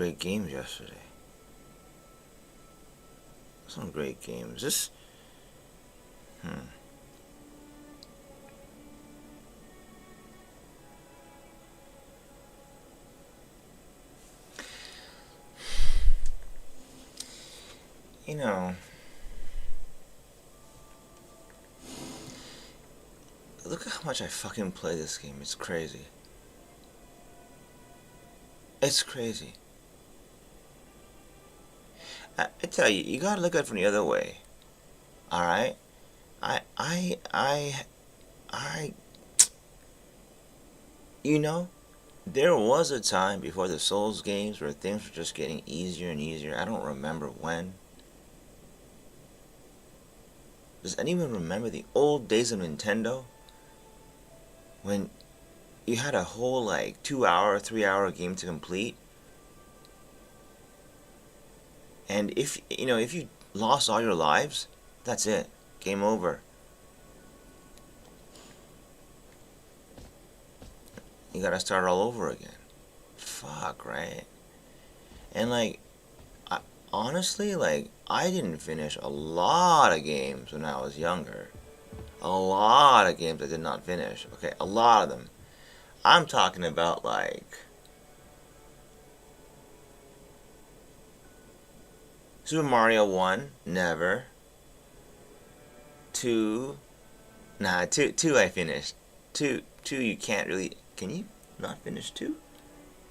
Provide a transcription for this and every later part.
great games yesterday. Some great games. This, you know, look at how much I fucking play this game. It's crazy. It's crazy. I tell you, you gotta look at it from the other way. Alright? I, I, I, I, you know, there was a time before the Souls games where things were just getting easier and easier. I don't remember when. Does anyone remember the old days of Nintendo? When you had a whole, like, 2-hour, 3-hour game to complete? And if you lost all your lives, that's it. Game over. You gotta start all over again. Fuck, right? And like, honestly, like, I didn't finish a lot of games when I was younger. A lot of games I did not finish. Okay, a lot of them. I'm talking about like Super Mario 1, never. 2, nah, 2 I finished. 2 you can't really, can you not finish 2?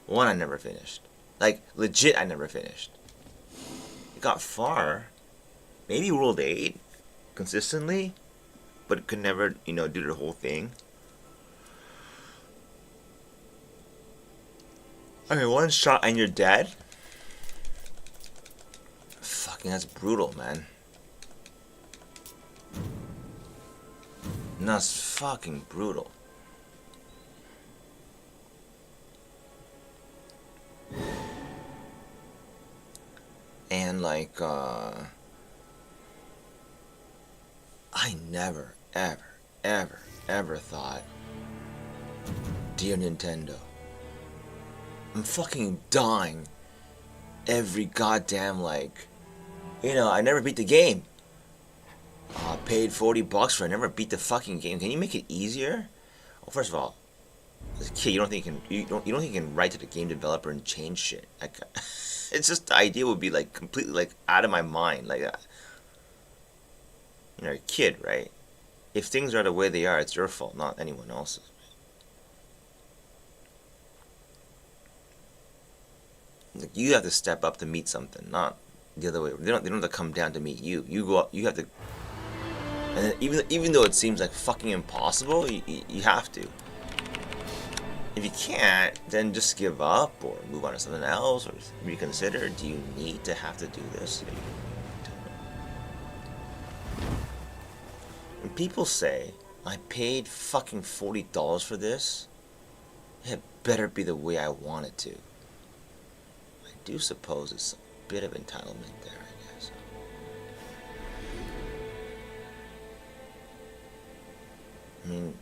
1 I never finished. Like, legit I never finished. It got far. Maybe World 8, consistently, but could never, do the whole thing. Okay, one shot and you're dead? Fucking, that's brutal, man. That's fucking brutal. And like, I never, ever thought, dear Nintendo, I'm fucking dying every goddamn, like, I never beat the game. Paid $40 for it, never beat the fucking game. Can you make it easier? Well, first of all, as a kid, you don't think you can write to the game developer and change shit. Like, it's just, the idea would be like completely like out of my mind. Like, you're a kid, right? If things are the way they are, it's your fault, not anyone else's. Like, you have to step up to meet something, not the other way. They don't have to come down to meet you. You go up. You have to. And then even though it seems like fucking impossible, you have to. If you can't, then just give up or move on to something else or reconsider. Do you need to have to do this? When people say, I paid fucking $40 for this, it better be the way I want it to. I do suppose it's a bit of entitlement there, I guess. I mean,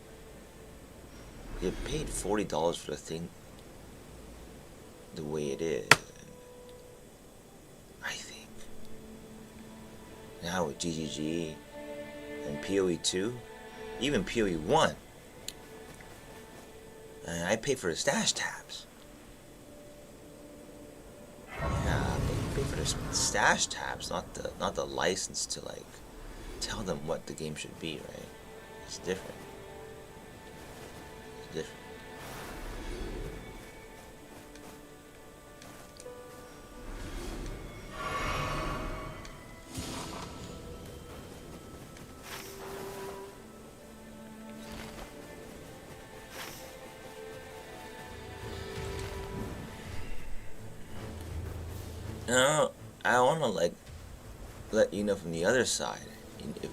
you paid $40 for the thing the way it is. I think now with GGG and PoE 2, even PoE 1, and I pay for the stash tabs. Yeah, I pay for the stash tabs, not the license to like tell them what the game should be, right? It's different. It's different. No, I want to like let you know from the other side. If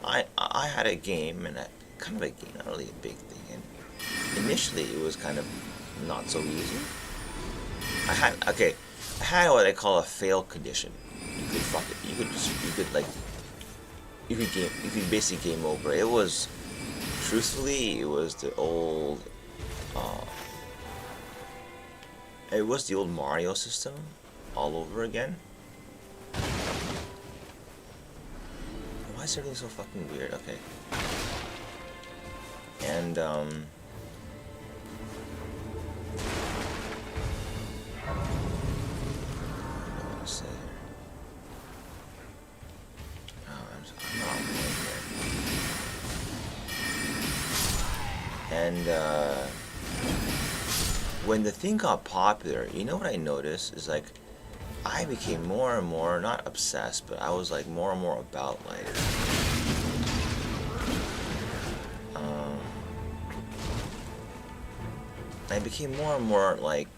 I had a game, and kind of a game, not really a big thing. And initially, it was kind of not so easy. I had what I call a fail condition. You could fuck it. You could basically game over. It was, truthfully, it was the old. It was the old Mario system all over again. Why is everything so fucking weird? Okay. And when the thing got popular, you know what I noticed is like I became more and more not obsessed, but I was like more and more about like I became more and more like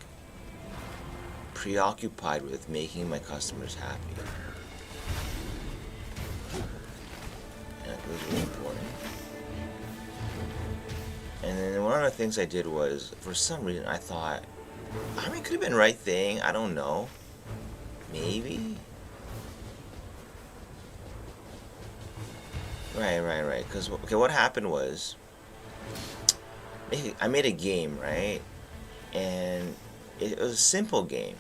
preoccupied with making my customers happy. And it was really important. And then one of the things I did was, for some reason, I thought, I mean, it could have been the right thing. I don't know. Maybe. Right. Because, okay, what happened was, I made a game, right? And it was a simple game.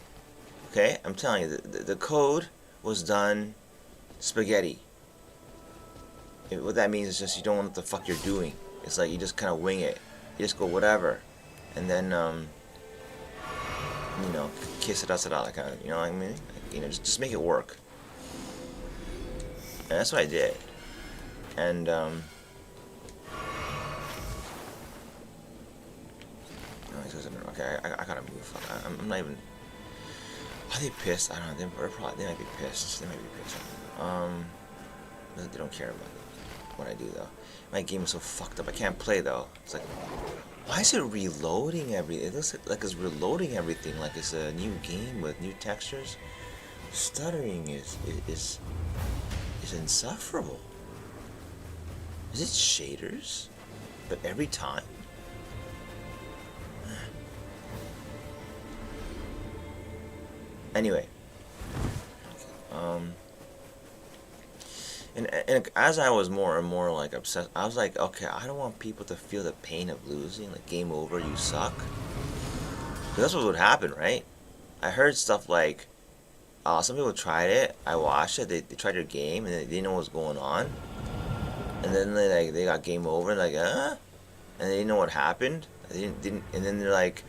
Okay? I'm telling you, the code was done spaghetti. What that means is just you don't know what the fuck you're doing. It's like you just kind of wing it. You just go whatever, and then you know, kiss it, like kind of, you know what I mean? Like, you know, just make it work. And that's what I did. And okay, I gotta move. I'm not even. Are they pissed? I don't know. They might be pissed. They don't care about what I do though. My game is so fucked up. I can't play though. It's like, why is it reloading everything? It looks like it's reloading everything like it's a new game with new textures. Stuttering is insufferable. Is it shaders? But every time? Anyway. And as I was more and more like obsessed, I was like, okay, I don't want people to feel the pain of losing, like game over, you suck. Because that's what would happen, right? I heard stuff like, some people tried it, I watched it, they tried their game, and they didn't know what was going on. And then they got game over, and and they didn't know what happened. They didn't, and then they're like,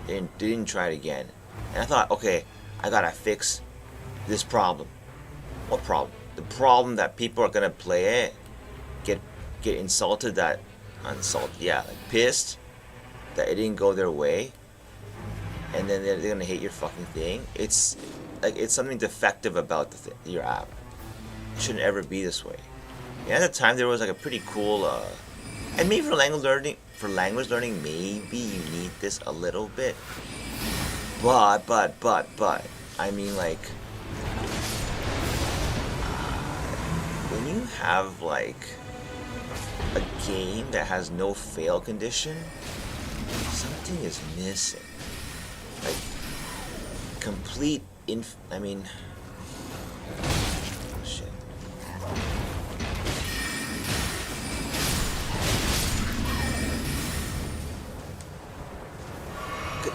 they didn't try it again. And I thought, okay, I gotta fix this problem. What problem? The problem that people are gonna play it, get insulted, like pissed that it didn't go their way, and then they're gonna hate your fucking thing. It's like it's something defective about your app. It shouldn't ever be this way. And at the time there was like a pretty cool, and maybe for language learning, maybe you need this a little bit. But I mean like. When you have like a game that has no fail condition, something is missing. Like complete I mean, shit.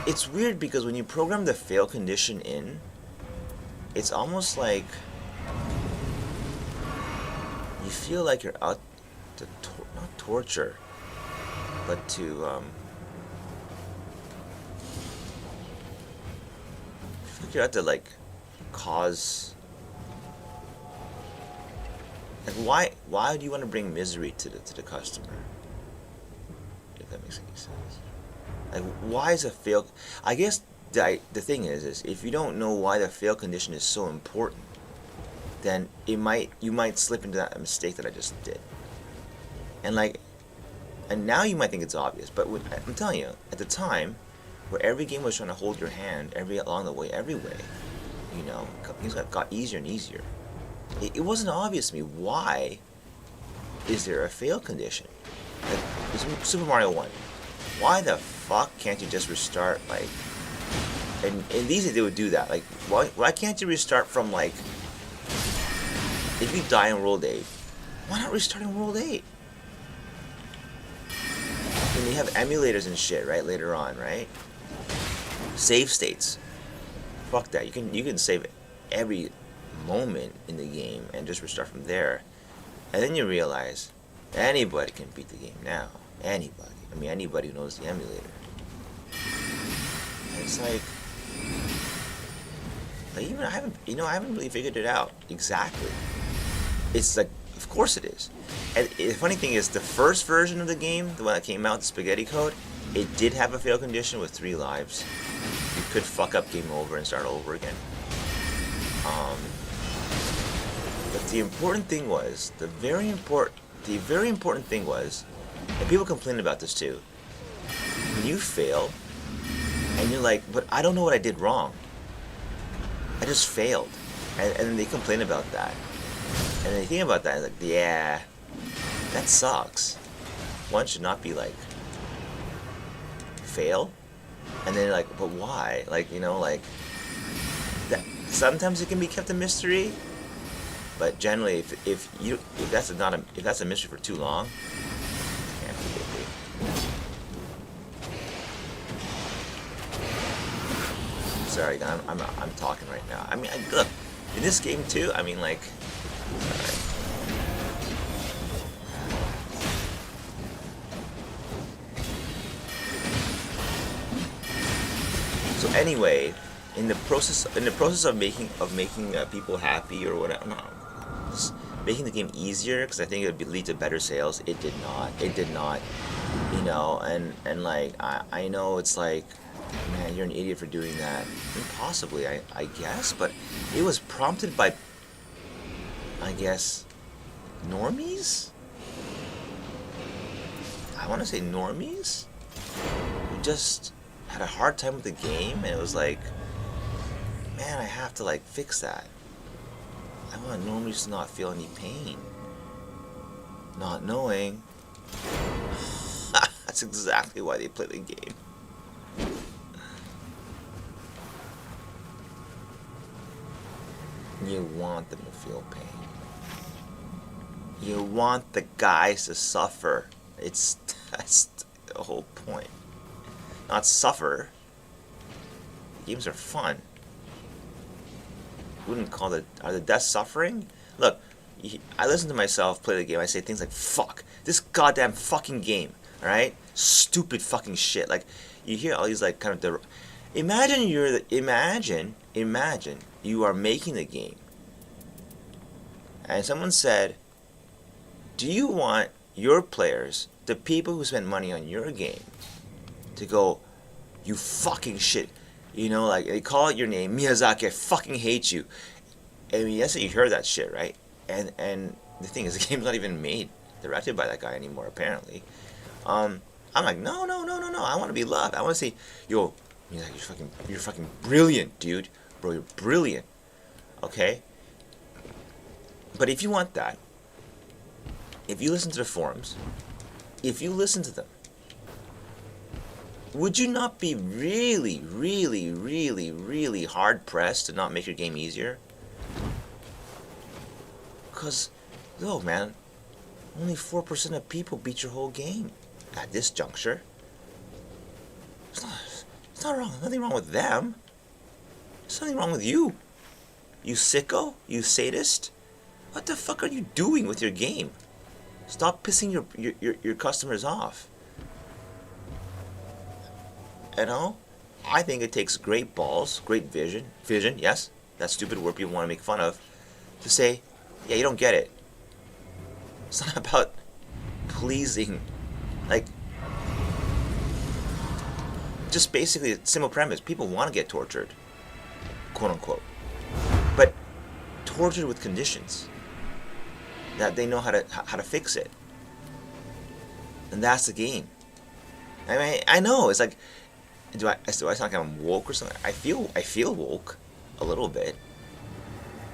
It's weird because when you program the fail condition in, it's almost like you feel like you're out to not torture, but to I feel like you're out to like cause. Like why do you want to bring misery to the customer? If that makes any sense. Like why is a fail? I guess the thing is if you don't know why the fail condition is so important, then you might slip into that mistake that I just did. And now you might think it's obvious, but I'm telling you, at the time, where every game was trying to hold your hand along the way, every way, you know, things got easier and easier. It wasn't obvious to me why is there a fail condition. Like Super Mario 1, why the fuck can't you just restart like? And these days they would do that. Like why can't you restart from like? If you die in World 8, why not restart in World 8? And you have emulators and shit, right, later on, right? Save states. Fuck that. You can save every moment in the game and just restart from there. And then you realize anybody can beat the game now. Anybody. I mean, anybody who knows the emulator. And it's like even I haven't really figured it out exactly. It's like, of course it is. And the funny thing is, the first version of the game, the one that came out, the spaghetti code, it did have a fail condition with 3 lives. You could fuck up game over and start over again. But the important thing was, the very important thing was, and people complain about this too, when you fail, and you're like, but I don't know what I did wrong. I just failed. And then they complain about that. And they think about that, and like, yeah, that sucks. One should not be like, fail? And then like, but why? Like, like, that, sometimes it can be kept a mystery, but generally, if that's a mystery for too long, it can't be. Sorry, I'm talking right now. I mean, look, in this game too. I mean, like, alright. So anyway, in the process of making people happy or whatever, no, just making the game easier, because I think it would lead to better sales. It did not. And like I know it's like, man, you're an idiot for doing that. And possibly, I guess, but it was prompted by, I guess, normies? I want to say normies? Who just had a hard time with the game, and it was like, man, I have to, like, fix that. I want normies to not feel any pain. Not knowing. That's exactly why they play the game. You want them to feel pain. You want the guys to suffer. That's the whole point. Not suffer. Games are fun. Wouldn't call are the deaths suffering? Look, I listen to myself play the game. I say things like, fuck, this goddamn fucking game. Alright? Stupid fucking shit. Like, you hear all these, like, kind of imagine you are making the game, and someone said, do you want your players, the people who spend money on your game, to go, you fucking shit, like, they call out your name, Miyazaki, I fucking hate you. I mean, yes, you heard that shit, right? And the thing is, the game's not even made, directed by that guy anymore, apparently. I'm like, no, I want to be loved. I want to say, yo, you're fucking brilliant, dude. Bro, you're brilliant. Okay? But if you want that, if you listen to the forums, if you listen to them, would you not be really, really, really, really hard-pressed to not make your game easier? Because, yo, man, only 4% of people beat your whole game at this juncture. It's not wrong. Nothing wrong with them. There's nothing wrong with you. You sicko? You sadist? What the fuck are you doing with your game? Stop pissing your customers off. I think it takes great balls, great vision, yes, that stupid word people want to make fun of, to say, yeah, you don't get it. It's not about pleasing, like, just basically a simple premise. People want to get tortured, quote unquote, but tortured with conditions that they know how to fix it, and that's the game. I mean, I know it's like, do I sound like I'm woke or something? I feel woke a little bit.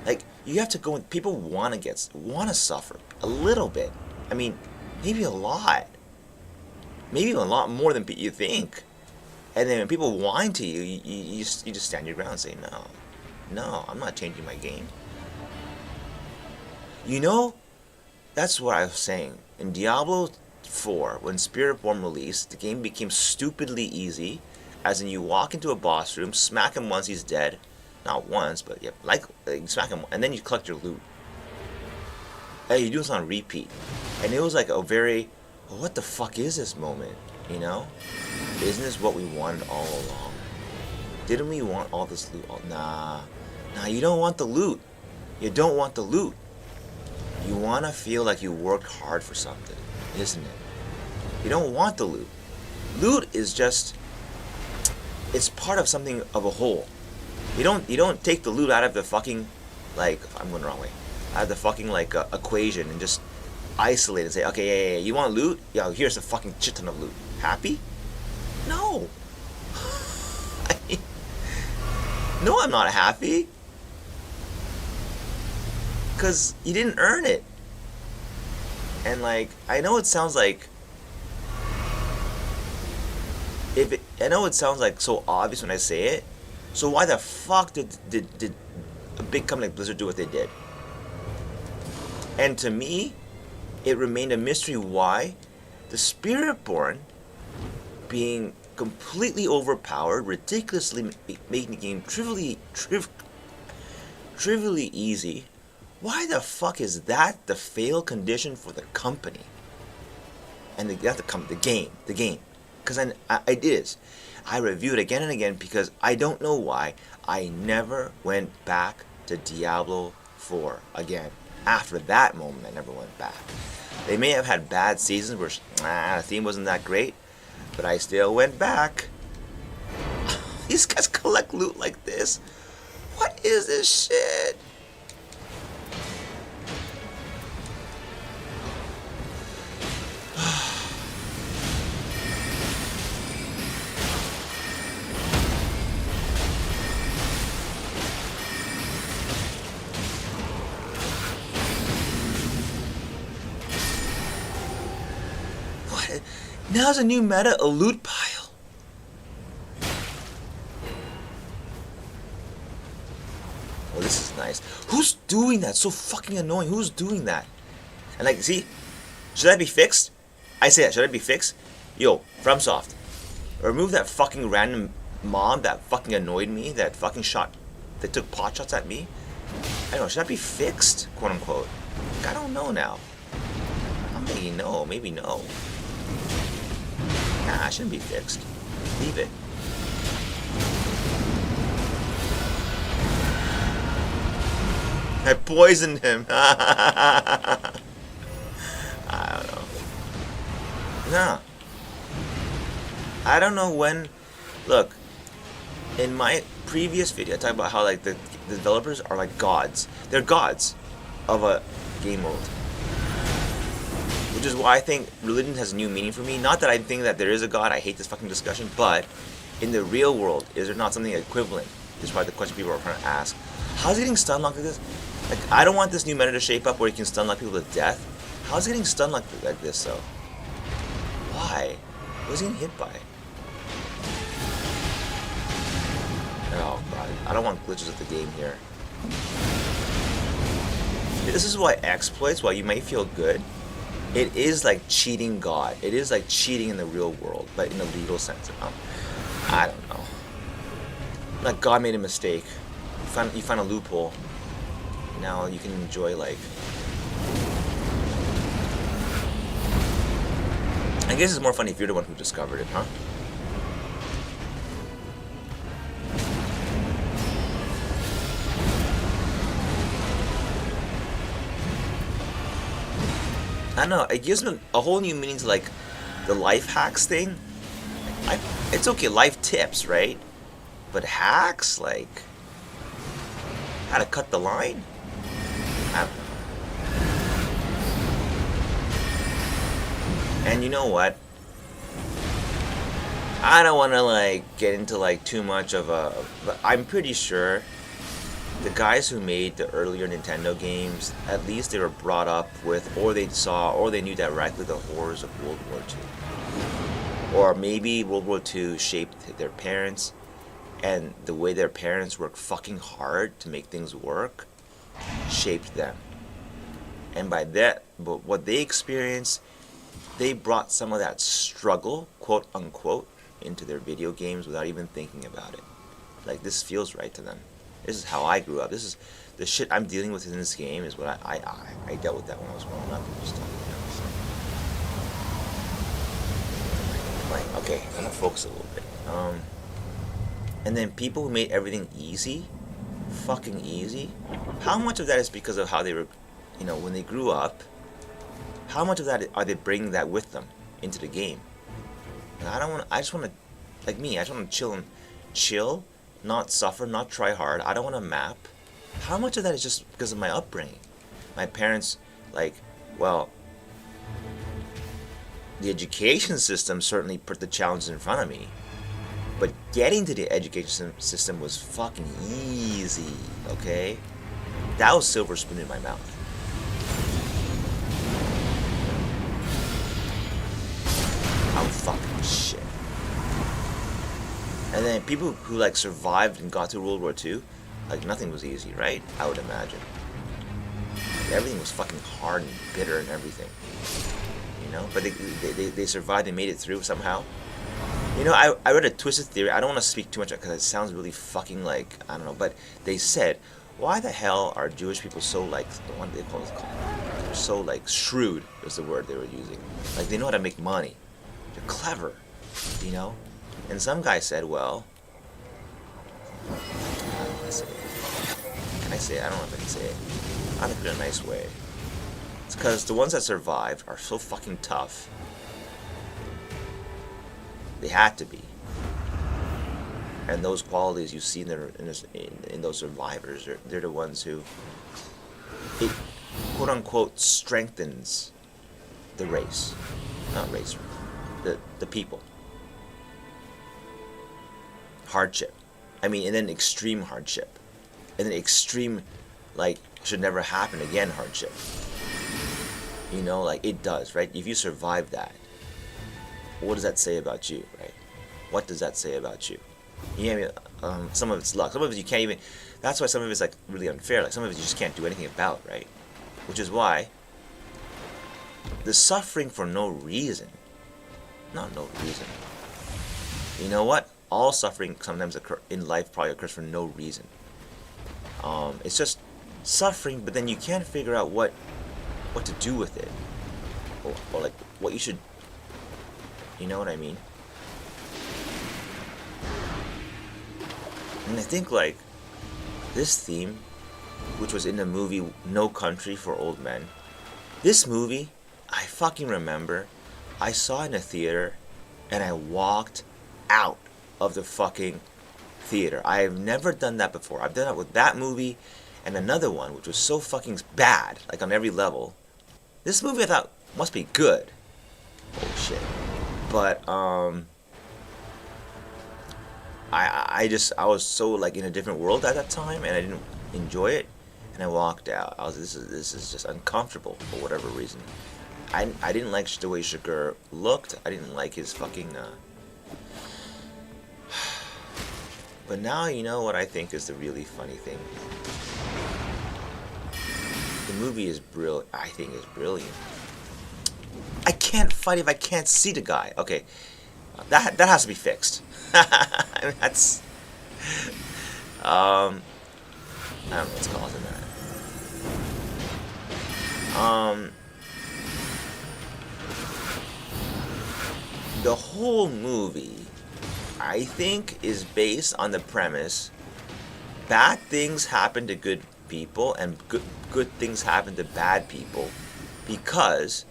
Like, you have to go. People want to suffer a little bit. I mean, maybe a lot. Maybe a lot more than you think. And then when people whine to you, you just stand your ground and say, no, I'm not changing my game. That's what I was saying. In Diablo 4, when Spiritborn released, the game became stupidly easy, As in, you walk into a boss room, smack him once he's dead. Not once, but yeah, like you smack him, and then you collect your loot. Hey, you do this on repeat. And it was like a very, well, what the fuck is this moment? You know? Isn't this what we wanted all along? Didn't we want all this loot? Oh, nah, you don't want the loot. You don't want the loot. You want to feel like you worked hard for something, isn't it? You don't want the loot. Loot is just, it's part of something of a whole. You don't take the loot out of the fucking, like, I'm going the wrong way, out of the fucking, like, equation and just isolate and say, okay, yeah, you want loot? Yeah, here's a fucking shit ton of loot. Happy? No. No, I'm not happy. Because you didn't earn it. And, like, I know it sounds like, I know it sounds like so obvious when I say it. So why the fuck did a big company like Blizzard do what they did? And to me, it remained a mystery why the Spiritborn, being completely overpowered, ridiculously making the game trivially easy, why the fuck is that the fail condition for the company? And the game. Because it is. I reviewed again and again because I don't know why I never went back to Diablo 4 again. After that moment, I never went back. They may have had bad seasons where the theme wasn't that great, but I still went back. These guys collect loot like this. What is this shit? Now's a new meta, a loot pile. Oh, this is nice. Who's doing that? So fucking annoying. Who's doing that? And like, see, should that be fixed? I say that. Should that be fixed? Yo, FromSoft, remove that fucking random mob that fucking annoyed me. That fucking shot, that took pot shots at me. I don't know. Should that be fixed? Quote unquote. Like, I don't know now. Maybe no. Maybe no. Nah, it shouldn't be fixed. Leave it. I poisoned him. I don't know. No. I don't know when. Look, in my previous video, I talked about how like the developers are like gods. They're gods of a game world. Which is why I think religion has a new meaning for me. Not that I think that there is a God, I hate this fucking discussion, but in the real world, is there not something equivalent? This is probably the question people are trying to ask. How's getting stun locked like this? Like, I don't want this new meta to shape up where you can stun lock people to death. How's getting stun locked like this, though? Why? What is he getting hit by? Oh, God. I don't want glitches of the game here. This is why exploits, while you may feel good, it is like cheating God. It is like cheating in the real world, but in a legal sense. I don't know. Like God made a mistake. You find a loophole. Now you can enjoy like. I guess it's more funny if you're the one who discovered it, huh? I don't know, it gives me a whole new meaning to like the life hacks thing. It's okay, life tips, right? But hacks, like how to cut the line? I don't know. And you know what? I don't want to like get into like too much of a, but I'm pretty sure the guys who made the earlier Nintendo games, at least they were brought up with, or they saw, or they knew directly the horrors of World War II. Or maybe World War II shaped their parents, and the way their parents worked fucking hard to make things work shaped them. And by that, but what they experienced, they brought some of that struggle, quote unquote, into their video games without even thinking about it. Like, this feels right to them. This is how I grew up. This is the shit I'm dealing with in this game is what I dealt with that when I was growing up and stuff. You know, so. Like, okay, I'm gonna focus a little bit. And then people who made everything easy, fucking easy. How much of that is because of how they were, you know, when they grew up? How much of that are they bringing that with them into the game? And I just want to, like me, I just want to chill, not suffer, not try hard. I don't want to map. How much of that is just because of my upbringing? My parents, like, well, the education system certainly put the challenges in front of me. But getting to the education system was fucking easy, okay? That was silver spoon in my mouth. I'm fucking shit. And then people who like survived and got to World War II, like nothing was easy, right? I would imagine. Like, everything was fucking hard and bitter and everything. You know? But they survived, they made it through somehow. You know, I read a twisted theory. I don't want to speak too much because it sounds really fucking like, I don't know. But they said, why the hell are Jewish people so like, what do they call it? They're so like shrewd is the word they were using. Like they know how to make money. They're clever, you know? And some guy said, well, can I say it? I don't know if I can say it. I'm gonna put it in a nice way. It's because the ones that survived are so fucking tough. They had to be. And those qualities you see in those survivors, they're the ones who, it quote unquote strengthens the race. Not race, the people. Hardship. I mean, and then extreme hardship. And then extreme, like, should never happen again hardship. You know, like, it does, right? If you survive that, what does that say about you, right? What does that say about you? You know what I mean? Some of it's luck. Some of it you can't even... That's why some of it's, like, really unfair. Like, some of it you just can't do anything about, right? Which is why the suffering for no reason. Not no reason. You know what? All suffering sometimes in life probably occurs for no reason. It's just suffering, but then you can't figure out what to do with it. Or like, what you should... You know what I mean? And I think, like, this theme, which was in the movie No Country for Old Men, this movie, I fucking remember, I saw it in a theater, and I walked out of the fucking theater. I have never done that before. I've done that with that movie, and another one, which was so fucking bad, like on every level. This movie I thought must be good. Oh shit. But I was so like in a different world at that time, and I didn't enjoy it, and I walked out. This is just uncomfortable for whatever reason. I didn't like the way Sugar looked. I didn't like his fucking. But now you know what I think is the really funny thing. The movie is brilliant. I think is brilliant. I can't fight if I can't see the guy. Okay, that has to be fixed. I mean, that's I don't know what's causing that. The whole movie, I think, is based on the premise: bad things happen to good people, and good things happen to bad people, because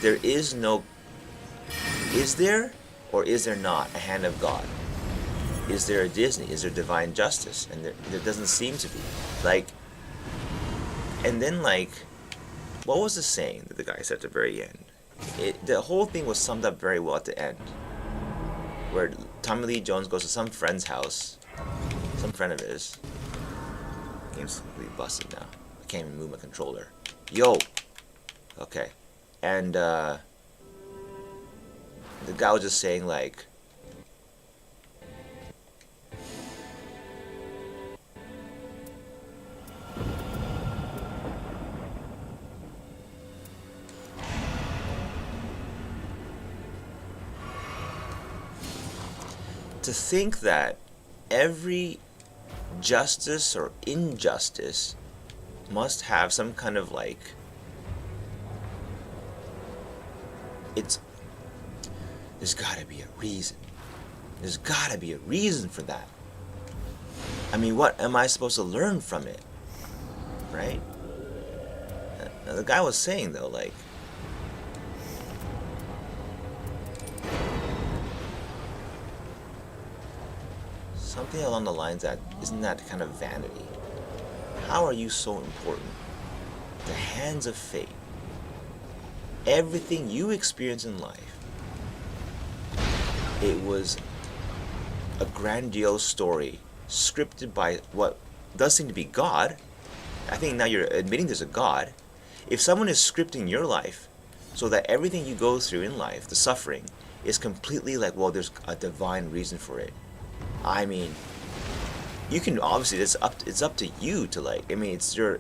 there is no... Is there, or is there not, a hand of God? Is there a Disney? Is there divine justice? And there doesn't seem to be. Like, and then, like, what was the saying that the guy said at the very end? The whole thing was summed up very well at the end, where Tommy Lee Jones goes to some friend's house, some friend of his. Game's completely busted now. I can't even move my controller. Yo! Okay. And, the guy was just saying, like, to think that every justice or injustice must have some kind of like, there's gotta be a reason. There's gotta be a reason for that. I mean, what am I supposed to learn from it? Right? Now, the guy was saying though, like, something along the lines that, isn't that kind of vanity? How are you so important? The hands of fate. Everything you experience in life, it was a grandiose story scripted by what does seem to be God. I think now you're admitting there's a God. If someone is scripting your life so that everything you go through in life, the suffering, is completely like, well, there's a divine reason for it. I mean, you can obviously, it's up to you to like, I mean, it's your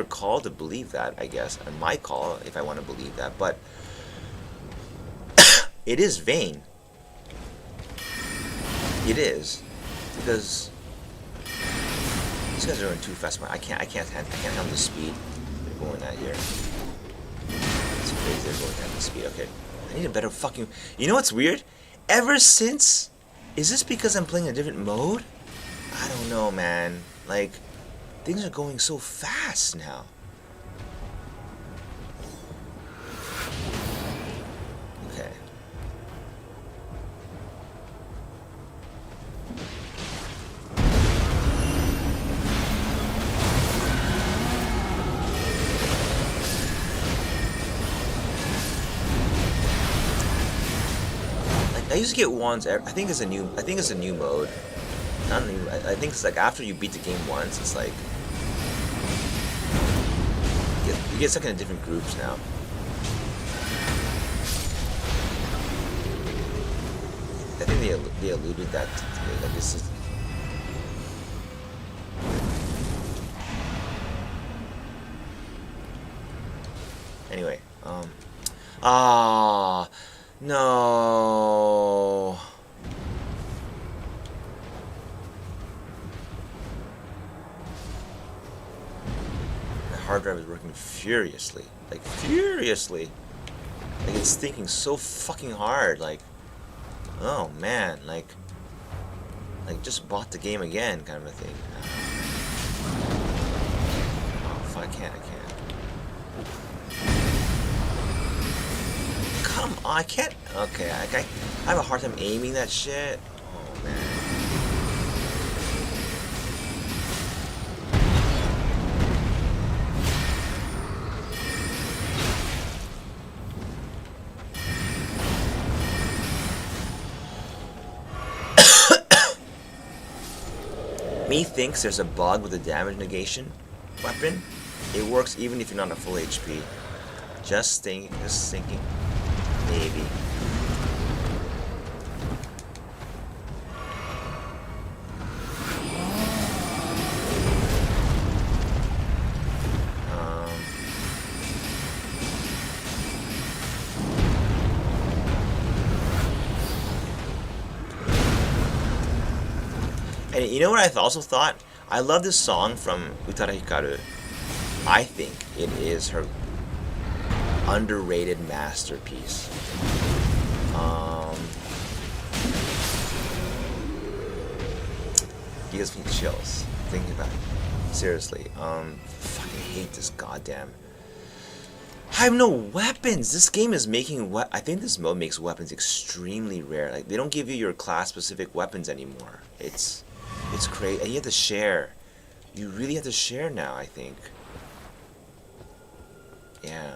call to believe that, I guess, and my call if I want to believe that, but it is vain. It is, because these guys are going too fast. I can't handle the speed they're going at here. It's crazy they're going at the speed. Okay, I need a better fucking. You know what's weird? Ever since, is this because I'm playing a different mode? I don't know, man. Like, things are going so fast now. Okay. Like, I used to get wands. I think it's a new mode. Not new. I think it's like after you beat the game once, it's like you get stuck in different groups now. I think they alluded that to me. Like this is. Anyway, no. Hard drive is working furiously. Like, furiously. Like, it's thinking so fucking hard. Like, oh man. Like just bought the game again kind of a thing. Oh, fuck, I can't. Come on, I can't. Okay, I have a hard time aiming that shit. Oh, man. Me thinks there's a bug with the damage negation weapon. It works even if you're not at full HP. Just thinking. Maybe. And you know what I also thought? I love this song from Utada Hikaru. I think it is her underrated masterpiece. Gives me chills thinking about it. Seriously. Fucking hate this goddamn. I have no weapons. This game is making I think this mode makes weapons extremely rare. Like, they don't give you your class specific weapons anymore. It's crazy. And you have to share. You really have to share now, I think. Yeah.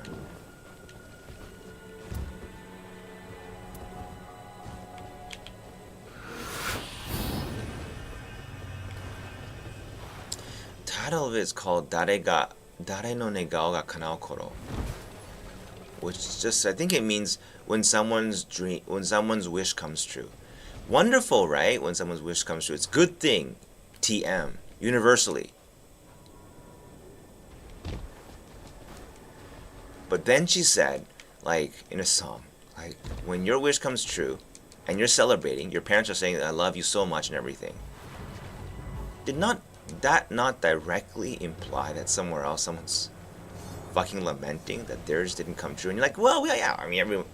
Title of it is called Dare no negao ga kanao koro, which is just, I think it means when someone's wish comes true. Wonderful, right? When someone's wish comes true. It's a good thing. TM. Universally. But then she said, like, in a song, like, when your wish comes true, and you're celebrating, your parents are saying, I love you so much and everything, did not that not directly imply that somewhere else someone's fucking lamenting that theirs didn't come true? And you're like, well, yeah, I mean, everyone,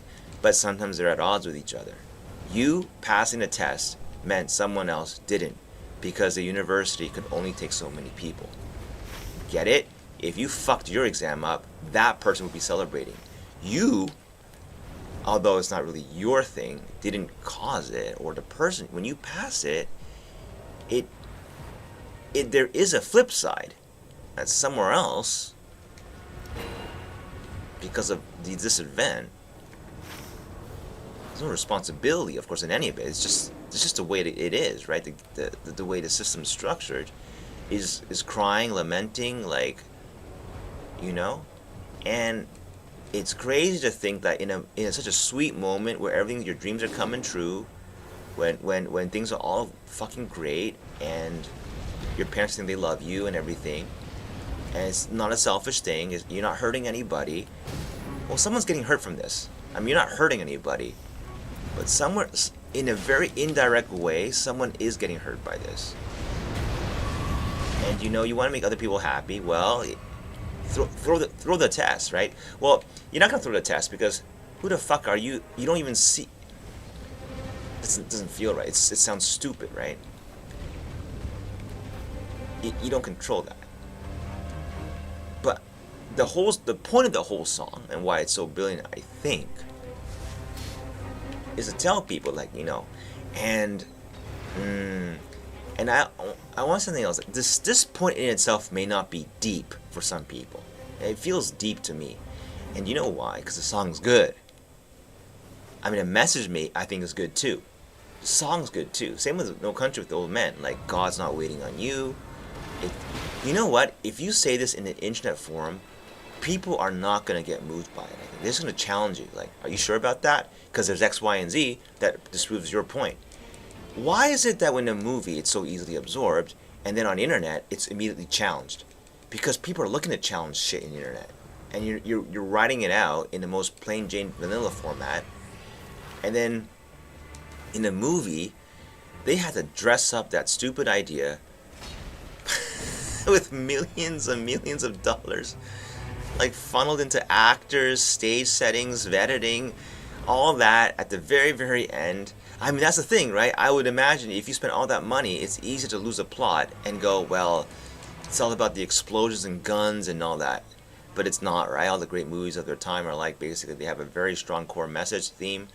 but sometimes they're at odds with each other. You passing the test meant someone else didn't, because the university could only take so many people. Get it? If you fucked your exam up, that person would be celebrating. You, although it's not really your thing, didn't cause it, or the person, when you pass it, there is a flip side. That somewhere else, because of this event, there's no responsibility, of course, in any of it. It's just the way it is, right? The way the system's structured is crying, lamenting, like, you know, and it's crazy to think that in such a sweet moment where everything, your dreams are coming true, when things are all fucking great, and your parents think they love you and everything, and it's not a selfish thing, you're not hurting anybody. Well, someone's getting hurt from this. I mean, you're not hurting anybody, but somewhere, in a very indirect way, someone is getting hurt by this. And you know, you want to make other people happy. Well, throw the test, right? Well, you're not gonna throw the test, because who the fuck are you? You don't even see. It doesn't feel right. It sounds stupid, right? You don't control that. But the point of the whole song, and why it's so brilliant, I think, is to tell people, like, you know, and I want something else. This point in itself may not be deep for some people. It feels deep to me, and you know why? Because the song's good. I mean, the message, I think, is good too. The song's good too. Same with No Country with Old Men. Like, God's not waiting on you. You know what? If you say this in an internet forum, people are not gonna get moved by it. They're just gonna challenge you. Like, are you sure about that? Because there's X, Y, and Z that disproves your point. Why is it that when a movie it's so easily absorbed, and then on the internet it's immediately challenged? Because people are looking to challenge shit in the internet, and you're writing it out in the most plain Jane vanilla format, and then in a movie they had to dress up that stupid idea with millions and millions of dollars, like, funneled into actors, stage settings, editing, all that at the very, very end. I mean, that's the thing, right? I would imagine if you spend all that money, it's easy to lose a plot and go, well, it's all about the explosions and guns and all that. But it's not, right? All the great movies of their time are like, basically, they have a very strong core message, theme.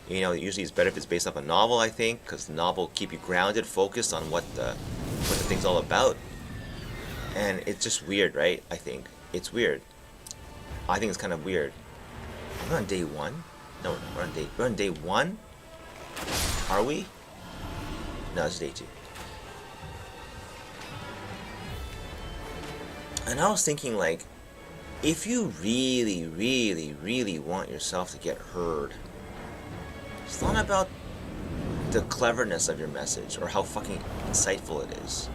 You know, usually it's better if it's based off a novel, I think, because the novel will keep you grounded, focused on what the thing's all about. And it's just weird, right? I think it's weird. I think it's kind of weird. We're on day one. No, we're on day one. Are we? No, it's day two. And I was thinking, like, if you really, really, really want yourself to get heard, it's not about the cleverness of your message or how fucking insightful it is.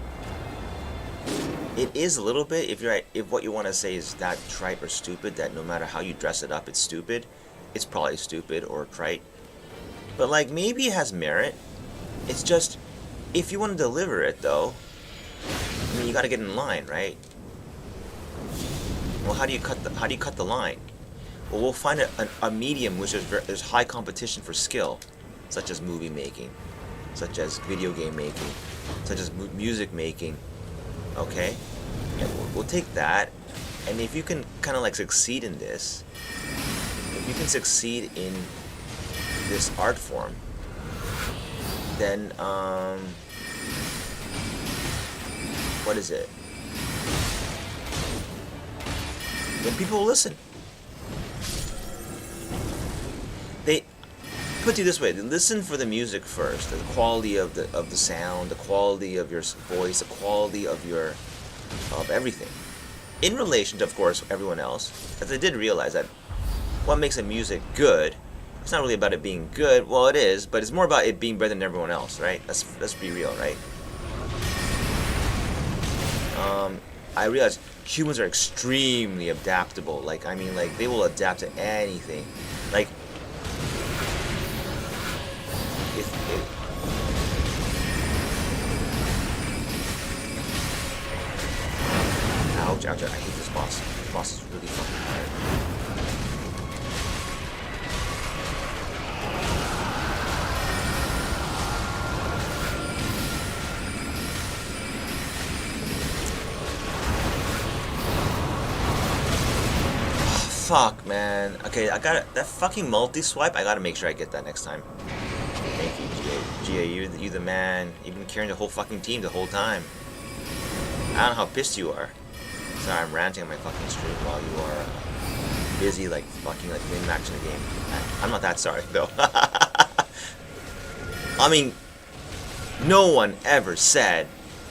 It is a little bit, if what you want to say is that trite or stupid, that no matter how you dress it up, it's stupid, it's probably stupid or trite. But, like, maybe it has merit. It's just, if you want to deliver it, though, I mean, you got to get in line, right? Well, how do you cut the line? Well, we'll find a medium which there's high competition for skill, such as movie making, such as video game making, such as music making. Okay, and we'll take that, and if you can kind of like succeed in this, if you can succeed in this art form, then what is it? Then people will listen. They put it this way: they listen for the music first, the quality of the sound, the quality of your voice, the quality of everything, in relation to, of course, everyone else. As I did realize that what makes a music good, it's not really about it being good. Well, it is, but it's more about it being better than everyone else, right? Let's be real, right? I realize humans are extremely adaptable. Like, I mean, like, they will adapt to anything. Like, Ouch, I hate this boss. This boss is really fucking hard. Fuck, man. Okay, I gotta... That fucking multi-swipe, I gotta make sure I get that next time. Thank you, GA. You the man. You've been carrying the whole fucking team the whole time. I don't know how pissed you are. Sorry, I'm ranting on my fucking stream while you are busy, like, fucking, like, min-maxing the game. I'm not that sorry, though. I mean, no one ever said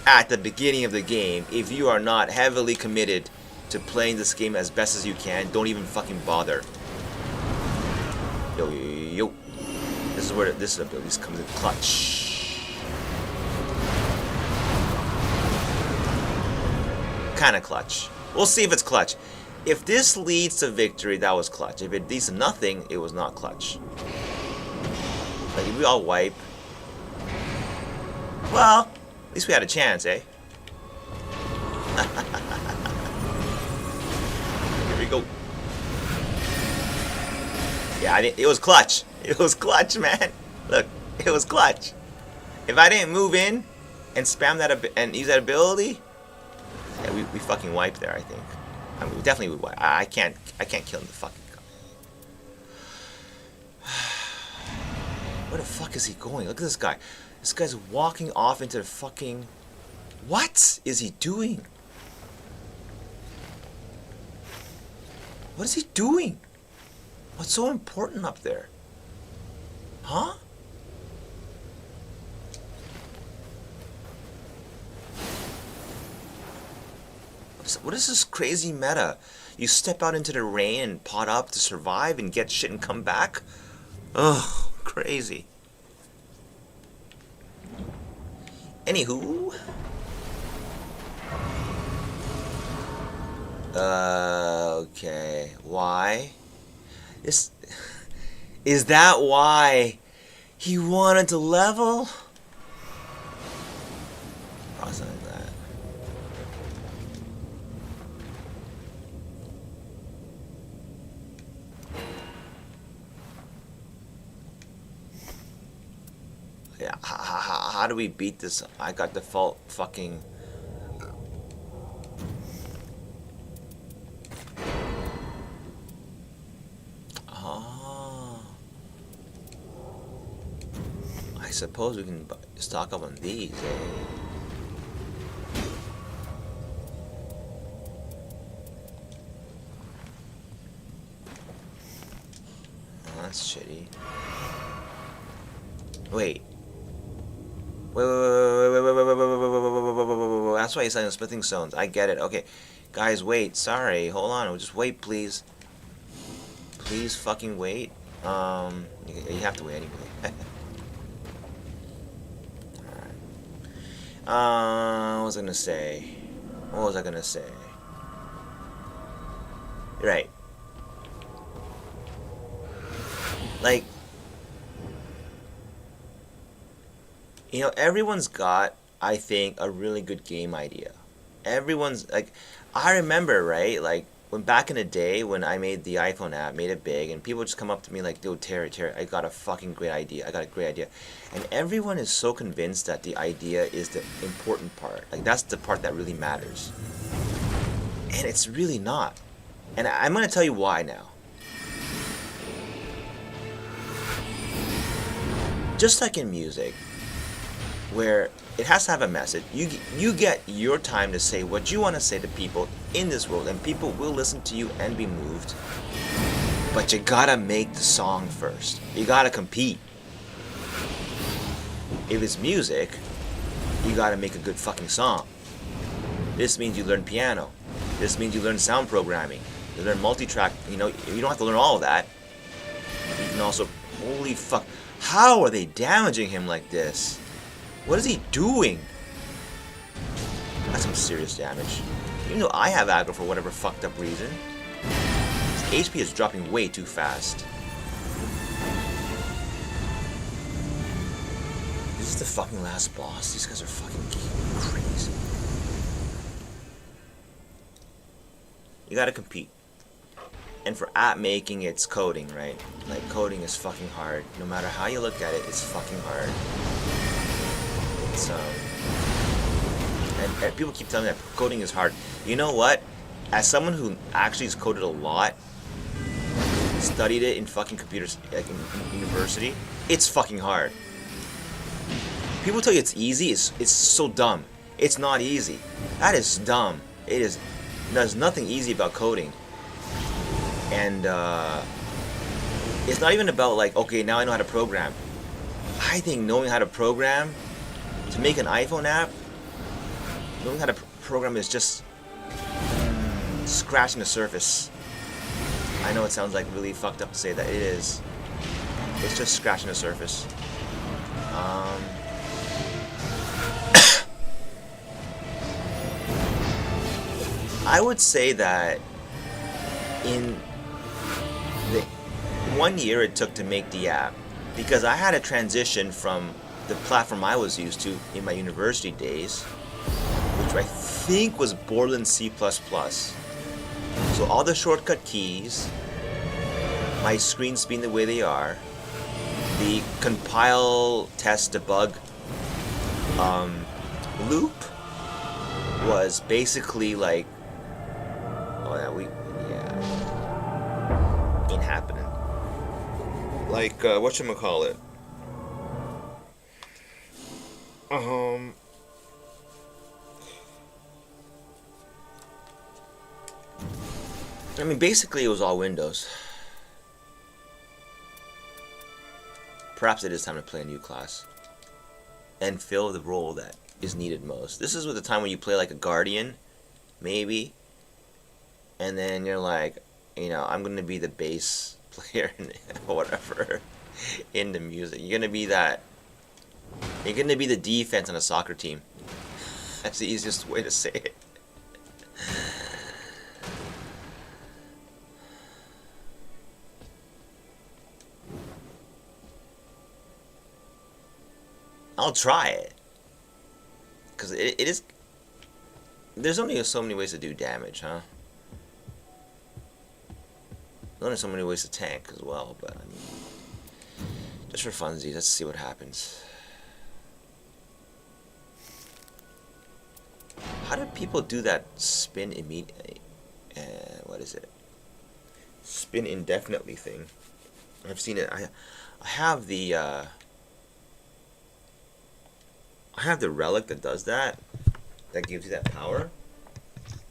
at the beginning of the game, if you are not heavily committed to playing this game as best as you can, don't even fucking bother. Yo, yo, yo, yo. This is where this ability comes in clutch. Kinda clutch. We'll see if it's clutch. If this leads to victory, that was clutch. If it leads to nothing, it was not clutch. Like, if we all wipe... Well, at least we had a chance, eh? Here we go. Yeah, it was clutch. It was clutch, man. Look, it was clutch. If I didn't move in and spam that and use that ability, yeah, we fucking wiped there, I think. I mean, we definitely would wipe. I can't kill him the fucking guy. Where the fuck is he going? Look at this guy. This guy's walking off into the fucking... What is he doing? What is he doing? What's so important up there? Huh? What is this crazy meta? You step out into the rain and pot up to survive and get shit and come back? Ugh, crazy. Anywho. Okay. Why? Is that why he wanted to level? Probably something like that. Yeah, how do we beat this? I got default fucking... Oh. I suppose we can stock up on these, eh? Oh, that's shitty. Wait. Wait. That's why he's saying splitting stones. I get it. Okay. Guys, wait. Sorry. Hold on. Just wait, please. Please fucking wait. You have to wait anyway. Alright. What was I gonna say? What was I gonna say? Right. Like... You know, everyone's got, I think, a really good game idea. Everyone's, like, I remember, right, like, when back in the day, when I made the iPhone app, made it big, and people would just come up to me like, dude, Terry, I got a fucking great idea. I got a great idea. And everyone is so convinced that the idea is the important part. Like, that's the part that really matters. And it's really not. And I'm going to tell you why now. Just like in music, where it has to have a message. You get your time to say what you want to say to people in this world, and people will listen to you and be moved. But you gotta make the song first. You gotta compete. If it's music, you gotta make a good fucking song. This means you learn piano. This means you learn sound programming. You learn multi-track. You know, you don't have to learn all of that. You can also, holy fuck, how are they damaging him like this? What is he doing? That's some serious damage. Even though I have aggro for whatever fucked up reason, his HP is dropping way too fast. This is the fucking last boss. These guys are fucking crazy. You gotta compete. And for app making, it's coding, right? Like, coding is fucking hard. No matter how you look at it, it's fucking hard. It's, and people keep telling me that coding is hard. You know what? As someone who actually has coded a lot, studied it in fucking computers, like in university, it's fucking hard. People tell you it's easy, it's so dumb. It's not easy. That is dumb. It is. There's nothing easy about coding. And it's not even about like, okay, now I know how to program. I think knowing how to program to make an iPhone app, knowing how to program is just scratching the surface. I know it sounds like really fucked up to say that. It is. It's just scratching the surface. I would say that in the 1 year it took to make the app, because I had a transition from the platform I was used to in my university days, which I think was Borland C++. So all the shortcut keys, my screens being the way they are, the compile, test, debug loop was basically like, oh yeah, ain't happening. Like, whatchamacallit? I mean, basically it was all Windows. Perhaps it is time to play a new class and fill the role that is needed most. This is the time when you play like a Guardian, maybe, and then you're like, you know, I'm gonna be the bass player or whatever in the music. You're gonna be that. You're gonna be the defense on a soccer team. That's the easiest way to say it. I'll try it. Because it is... There's only so many ways to do damage, huh? There's only so many ways to tank as well, but I mean... Just for funsies, let's see what happens. How do people do that spin immediately? What is it? Spin indefinitely thing. I've seen it. I have the... I have the relic that does that. That gives you that power.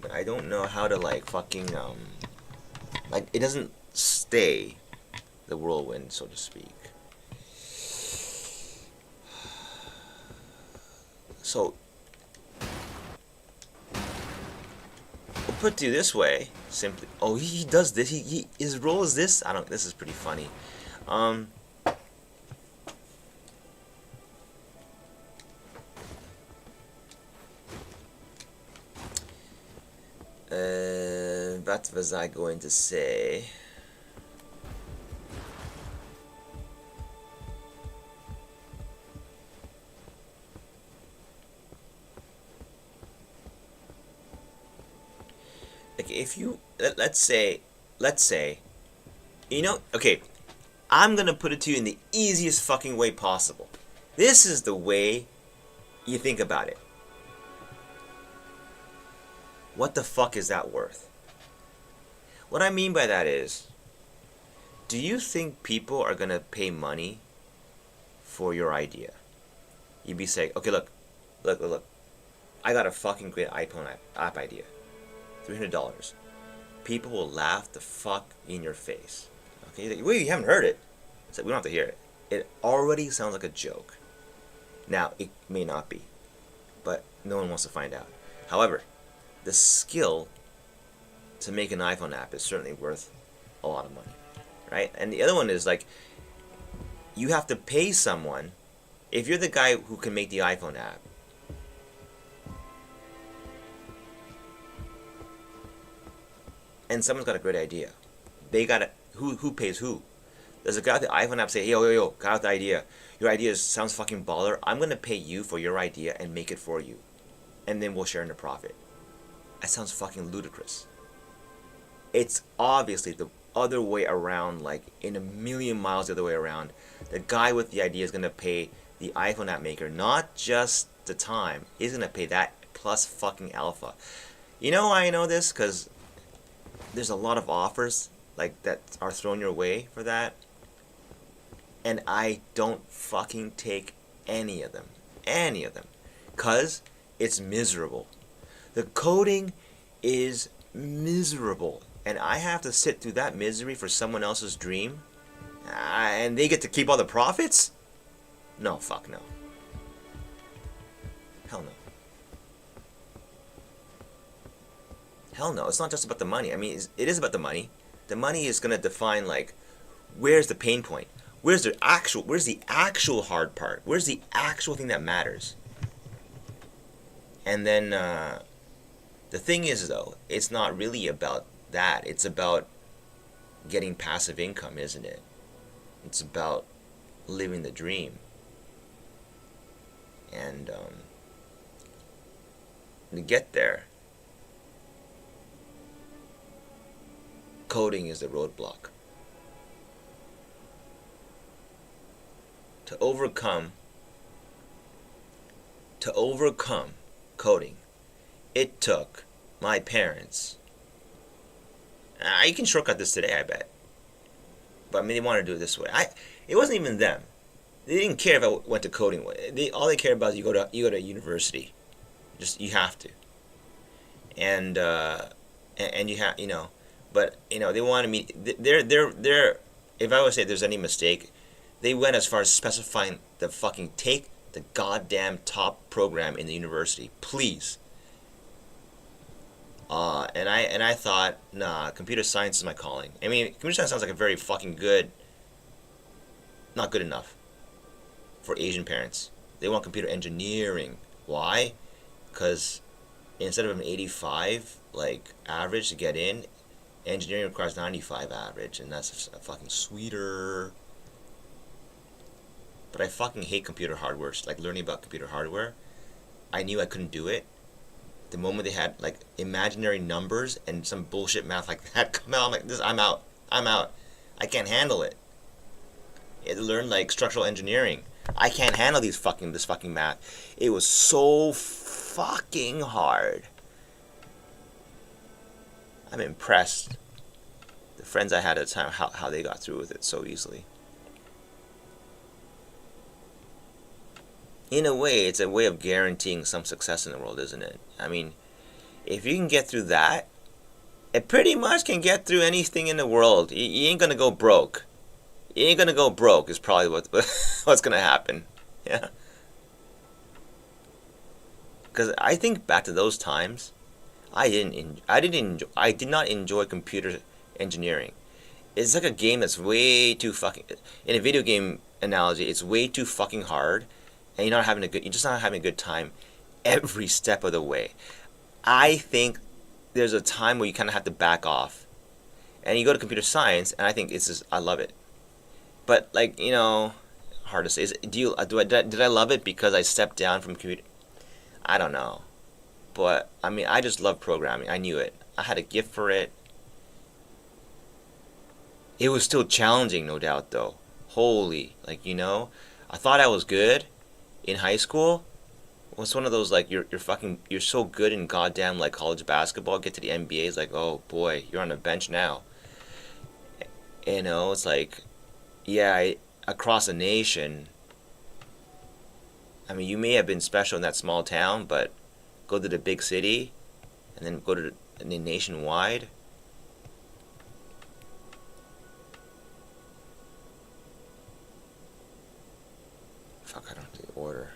But I don't know how to like fucking like it doesn't stay the whirlwind, so to speak. So we'll put it to you this way. Simply, oh, he does this. He his role is this. I don't. This is pretty funny. What was I going to say? Like, if you let's say, you know, okay, I'm gonna put it to you in the easiest fucking way possible. This is the way you think about it. What the fuck is that worth? What I mean by that is, do you think people are gonna pay money for your idea? You'd be saying, okay, look, I got a fucking great iPhone app idea, $300. People will laugh the fuck in your face. Okay, like, wait, you haven't heard it? It's like, we don't have to hear it. It already sounds like a joke. Now, it may not be, but no one wants to find out. However, the skill to make an iPhone app is certainly worth a lot of money, right? And the other one is like, you have to pay someone. If you're the guy who can make the iPhone app, and someone's got a great idea, they gotta, who pays who? Does the guy with the iPhone app say, hey, yo, guy with the idea, your idea sounds fucking baller, I'm gonna pay you for your idea and make it for you, and then we'll share in the profit? That sounds fucking ludicrous. It's obviously the other way around, like in a million miles the other way around. The guy with the idea is going to pay the iPhone app maker not just the time, he's going to pay that plus fucking alpha. You know why I know this? Because there's a lot of offers like that are thrown your way for that, and I don't fucking take any of them. Any of them. Because it's miserable. The coding is miserable. And I have to sit through that misery for someone else's dream? And they get to keep all the profits? No, fuck no. Hell no. Hell no. It's not just about the money. I mean, it is about the money. The money is going to define, like, where's the pain point? Where's the actual hard part? Where's the actual thing that matters? And then, the thing is, though, it's not really about that. It's about getting passive income, isn't it? It's about living the dream. And, to get there, coding is the roadblock. To overcome coding, it took my parents. You can shortcut this today, I bet. But I mean, they wanted to do it this way. It wasn't even them. They didn't care if I went to coding. All they cared about is you go to university. Just you have to. And you have, you know, but you know they wanted me. They're. If I would say there's any mistake, they went as far as specifying the fucking take the goddamn top program in the university, please. And I thought, nah, computer science is my calling. I mean, computer science sounds like a very fucking good, not good enough for Asian parents. They want computer engineering. Why? Because instead of an 85 like average to get in, engineering requires 95 average, and that's a fucking sweeter. But I fucking hate computer hardware. Like learning about computer hardware, I knew I couldn't do it. The moment they had like imaginary numbers and some bullshit math like that come out, I'm like, I'm out. I can't handle it. I had to learn like structural engineering. I can't handle this fucking math. It was so fucking hard. I'm impressed. The friends I had at the time, how they got through with it so easily. In a way, it's a way of guaranteeing some success in the world, isn't it? I mean, if you can get through that, it pretty much can get through anything in the world. You ain't gonna go broke. You ain't gonna go broke is probably what's gonna happen. Yeah. Because I think back to those times, I did not enjoy computer engineering. It's like a game that's way too fucking. In a video game analogy, it's way too fucking hard, and you're just not having a good time every step of the way. I think there's a time where you kind of have to back off, and you go to computer science, and I think I love it. But like, you know, hard to say. Did I love it because I stepped down from computer? I don't know, but I mean, I just love programming. I knew it. I had a gift for it. It was still challenging, no doubt, though. Holy, like, you know, I thought I was good in high school. It's one of those like you're so good in goddamn like college basketball. Get to the NBA, it's like, oh boy, you're on the bench now. You know, it's like, yeah, across the nation. I mean, you may have been special in that small town, but go to the big city, and then go to the nationwide. Fuck, I don't have the order.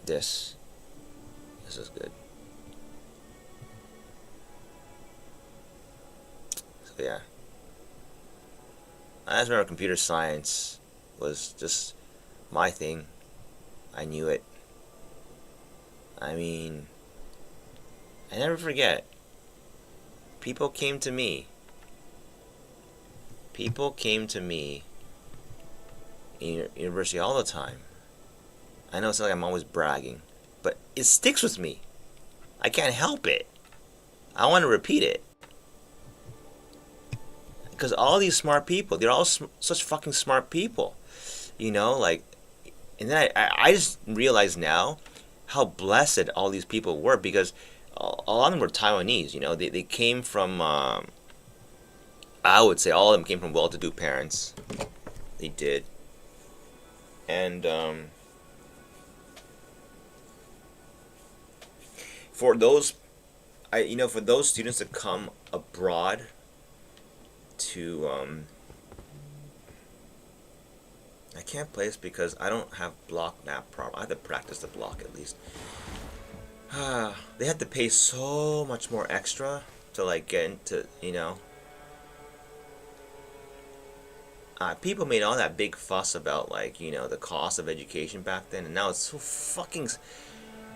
This is good. So yeah, I just remember computer science was just my thing. I knew it. I mean, I never forget. People came to me in university all the time. I know it's like I'm always bragging, but it sticks with me. I can't help it. I want to repeat it. Because all these smart people, they're all such fucking smart people. You know, like, and then I just realize now how blessed all these people were, because a lot of them were Taiwanese. You know, they came from, I would say all of them came from well-to-do parents. They did. And for those, for those students that come abroad to, I can't play this because I don't have block map problem. I have to practice the block at least. They had to pay so much more extra to like get into, people made all that big fuss about like, the cost of education back then, and now it's so fucking,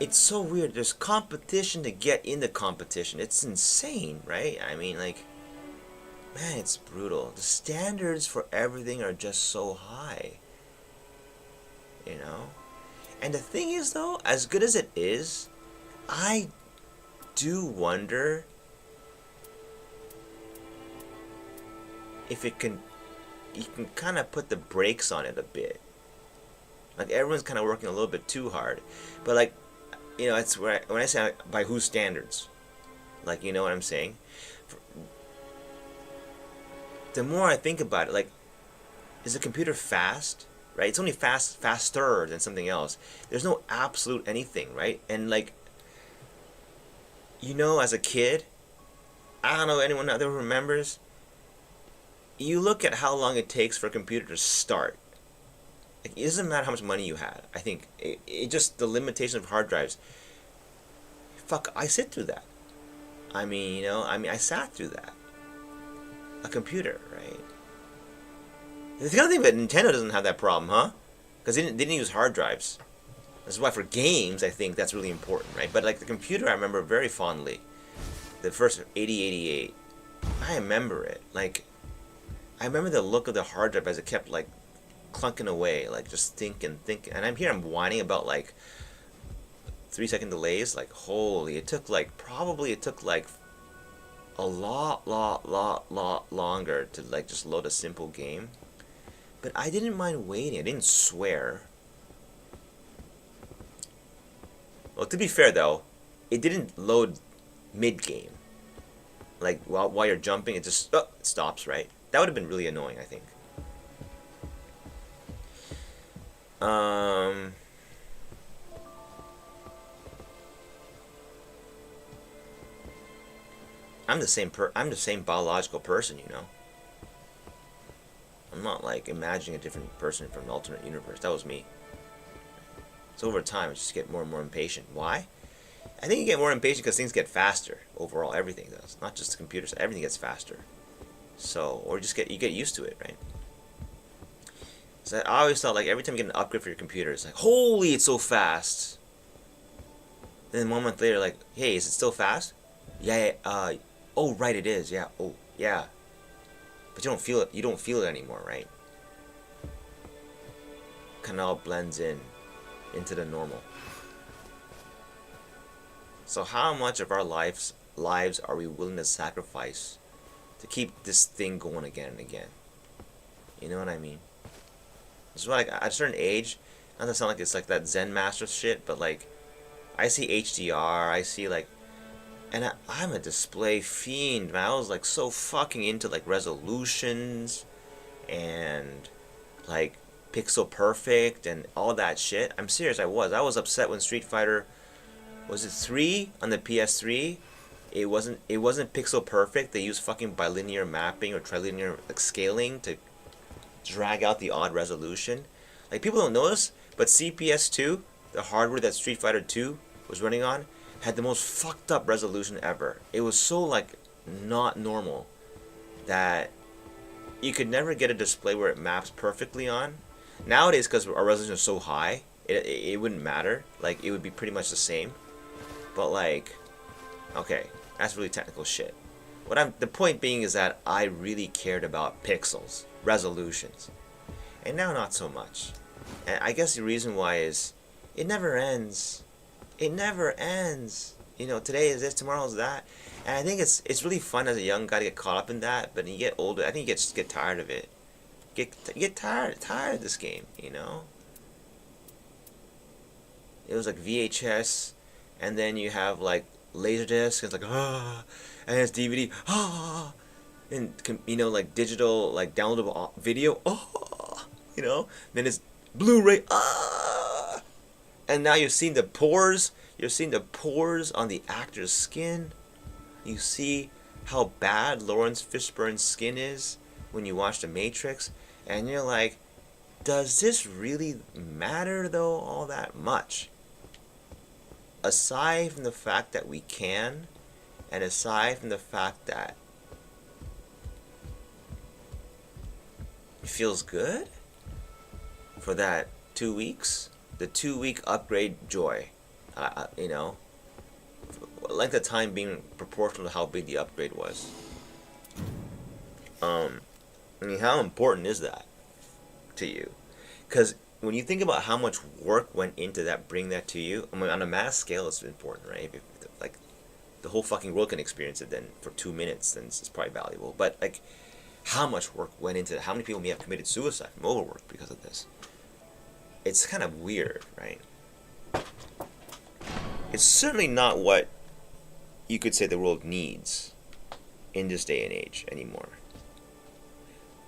it's so weird. There's competition to get into competition. It's insane, right? I mean, like, man, it's brutal. The standards for everything are just so high. And the thing is, though, as good as it is, I do wonder if you can kind of put the brakes on it a bit. Like, everyone's kind of working a little bit too hard. But, like, it's when I say by whose standards. Like, you know what I'm saying? The more I think about it, like, is the computer fast? Right? It's only faster than something else. There's no absolute anything, right? And, like, as a kid, I don't know anyone out there who remembers, you look at how long it takes for a computer to start. Like, it doesn't matter how much money you had. I think it just, the limitation of hard drives. Fuck, I sit through that. I sat through that. A computer, right? The other thing about Nintendo doesn't have that problem, huh? Because they didn't use hard drives. That's why for games, I think that's really important, right? But like the computer, I remember very fondly. The first 8088. I remember it. Like, I remember the look of the hard drive as it kept like clunking away, like just thinking. And I'm whining about like 3-second delays. Like, holy, it took like a lot longer to like just load a simple game. But I didn't mind waiting. I didn't swear. Well, to be fair though, it didn't load mid-game. Like while you're jumping, it just it stops, right? That would have been really annoying, I think. I'm the same biological person, I'm not like imagining a different person from an alternate universe. That was me. So over time, I just get more and more impatient. Why? I think you get more impatient because things get faster. Overall, everything does. Not just the computers. Everything gets faster. So, or you get used to it, right? So I always thought like every time you get an upgrade for your computer, it's like, holy, it's so fast. Then 1 month later, like, hey, is it still fast? Yeah. Oh, right, it is. Yeah. Oh, yeah. But you don't feel it. You don't feel it anymore, right? Kind of all blends into the normal. So how much of our lives are we willing to sacrifice to keep this thing going again and again? You know what I mean? It's like at a certain age, not to sound like it's like that Zen master shit, but like I see HDR, I see like, and I'm a display fiend, man. I was like so fucking into like resolutions and like pixel perfect and all that shit. I'm serious, I was upset when Street Fighter, was it 3 on the PS3? It wasn't pixel perfect. They used fucking bilinear mapping or trilinear like scaling to drag out the odd resolution. Like, people don't notice, but CPS2, the hardware that Street Fighter 2 was running on, had the most fucked up resolution ever. It was so like not normal that you could never get a display where it maps perfectly on. Nowadays, because our resolution is so high, it wouldn't matter. Like, it would be pretty much the same. But like, okay, that's really technical shit. The point being is that I really cared about pixels, resolutions, and now not so much. And I guess the reason why is it never ends. It never ends. You know, today is this, tomorrow's that. And I think it's really fun as a young guy to get caught up in that, but when you get older, I think you get tired of it. You get tired of this game, you know? It was like VHS, and then you have like Laserdisc, it's like and it's DVD, and you know, like digital, like downloadable video, you know, then it's Blu-ray, and now you're seeing the pores, on the actor's skin. You see how bad Lawrence Fishburne's skin is when you watch The Matrix, and you're like, does this really matter though all that much? Aside from the fact that we can, and aside from the fact that it feels good for that 2 weeks, the 2 week upgrade joy, you know, length of time being proportional to how big the upgrade was. I mean, how important is that to you? Because when you think about how much work went into that, bring that to you, I mean, on a mass scale, it's important, right? If, like, the whole fucking world can experience it then for 2 minutes, then it's probably valuable. But, like, how much work went into it? How many people may have committed suicide from overwork because of this? It's kind of weird, right? It's certainly not what you could say the world needs in this day and age anymore.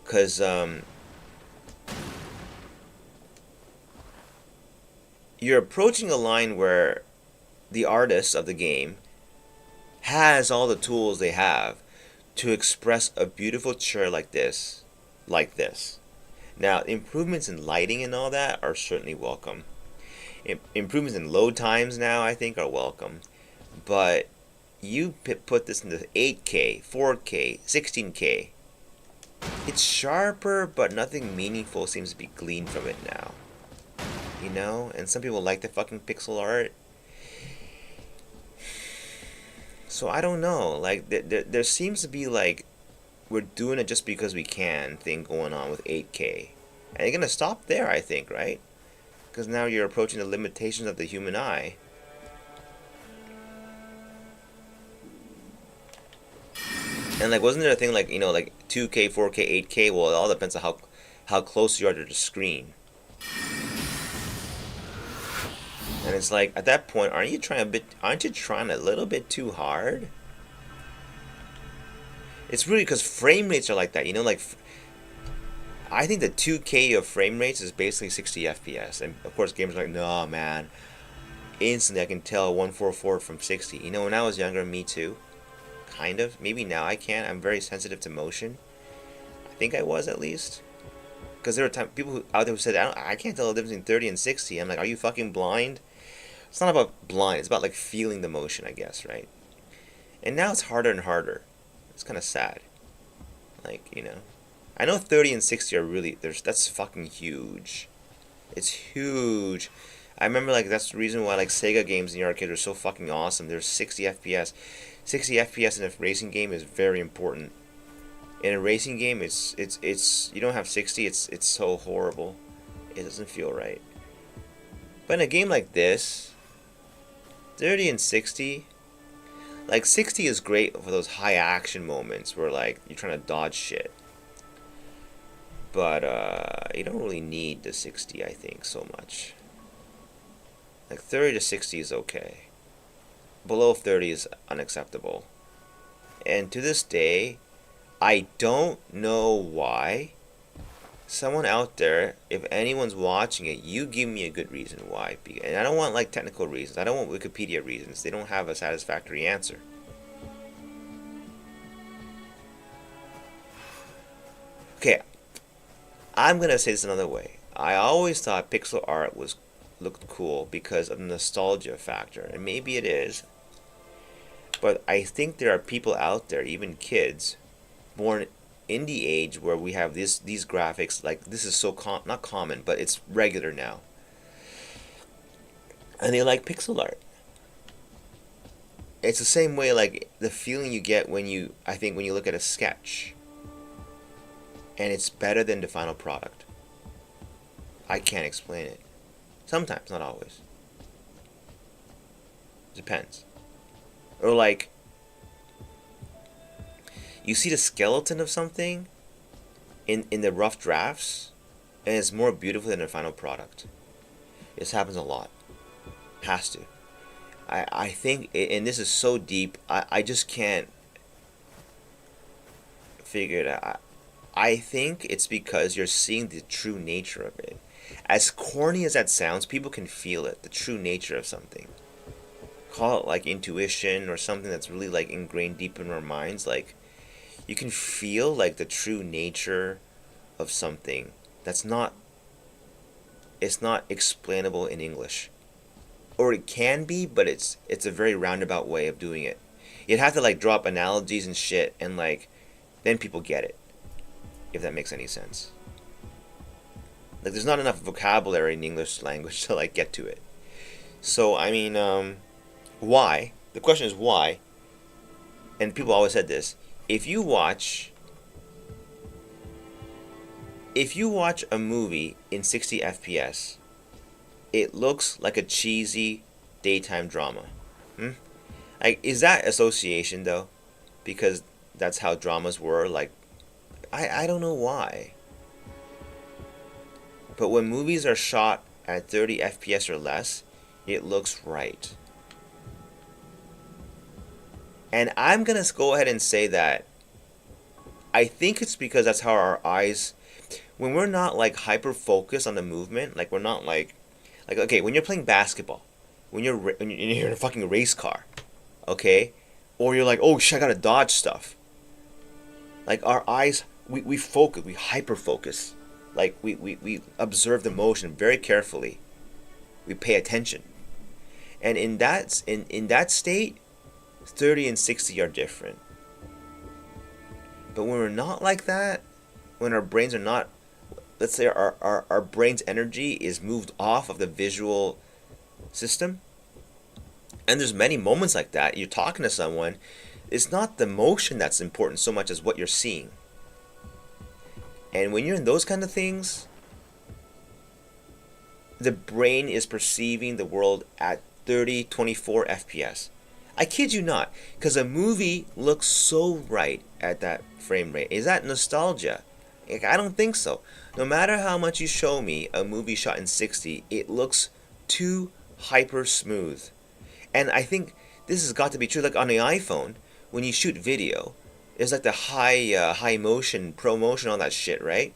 Because, you're approaching a line where the artist of the game has all the tools they have to express a beautiful chair like this. Now, improvements in lighting and all that are certainly welcome. Improvements in load times now, I think, are welcome. But you put this into 8K, 4K, 16K. It's sharper, but nothing meaningful seems to be gleaned from it now. You know? And some people like the fucking pixel art. So I don't know. Like, there seems to be, like, we're doing it just because we can thing going on with 8K. And you're going to stop there, I think, right? Because now you're approaching the limitations of the human eye. And, like, wasn't there a thing, like, you know, like 2K, 4K, 8K? Well, it all depends on how close you are to the screen. And it's like, at that point, aren't you trying a little bit too hard? It's really because frame rates are like that, you know, like, I think the 2K of frame rates is basically 60 FPS. And of course, gamers are like, no, man, instantly I can tell 144 from 60. You know, when I was younger, me too. Kind of. Maybe now I can't. I'm very sensitive to motion. I think I was, at least. Because there were people out there who said, I can't tell the difference between 30 and 60. I'm like, are you fucking blind? It's not about blind. It's about, like, feeling the motion, I guess, right? And now it's harder and harder. It's kind of sad. Like, you know. I know 30 and 60 are really, that's fucking huge. It's huge. I remember, like, that's the reason why, like, Sega games in the arcade are so fucking awesome. There's 60 FPS. 60 FPS in a racing game is very important. In a racing game, it's you don't have 60, it's so horrible. It doesn't feel right. But in a game like this, 30 and 60, like 60 is great for those high action moments where, like, you're trying to dodge shit. But you don't really need the 60, I think, so much. Like 30 to 60 is okay. Below 30 is unacceptable. And to this day, I don't know why. Someone out there, if anyone's watching it, you give me a good reason why. And I don't want, like, technical reasons. I don't want Wikipedia reasons. They don't have a satisfactory answer. Okay, I'm going to say this another way. I always thought pixel art looked cool because of the nostalgia factor. And maybe it is. But I think there are people out there, even kids, born in the age where we have these graphics, like, this is so not common, but it's regular now, and they like pixel art. It's the same way, like, the feeling you get when you look at a sketch and it's better than the final product. I can't explain it. Sometimes, not always. Depends. Or like, you see the skeleton of something in the rough drafts, and it's more beautiful than the final product. This happens a lot. Has to. I think, and this is so deep, I just can't figure it out. I think it's because you're seeing the true nature of it. As corny as that sounds, people can feel it, the true nature of something. Call it like intuition or something that's really like ingrained deep in our minds. Like, you can feel like the true nature of something that's not, it's not explainable in English. Or it can be, but it's a very roundabout way of doing it. You'd have to like drop analogies and shit, and like then people get it, if that makes any sense. Like, there's not enough vocabulary in the English language to like get to it. So I mean, why? The question is why. And people always said this: if you watch a movie in 60 FPS, it looks like a cheesy daytime drama. Like, is that association though? Because that's how dramas were. Like, I don't know why. But when movies are shot at 30 FPS or less, it looks right. And I'm gonna go ahead and say that I think it's because that's how our eyes, when we're not like hyper focused on the movement, like we're not like okay, when you're playing basketball, when you're in a fucking race car, okay, or you're like, oh shit, I gotta dodge stuff. Like, our eyes, we focus, we hyper focus, like we observe the motion very carefully. We pay attention, and in that state, 30 and 60 are different. But when we're not like that, when our brains are not, let's say our brain's energy is moved off of the visual system, and there's many moments like that. You're talking to someone, it's not the motion that's important so much as what you're seeing. And when you're in those kind of things, the brain is perceiving the world at 30, 24 FPS. I kid you not, because a movie looks so right at that frame rate. Is that nostalgia? I don't think so. No matter how much you show me a movie shot in 60, it looks too hyper smooth. And I think this has got to be true. Like, on the iPhone, when you shoot video, it's like the high motion, pro motion, all that shit, right?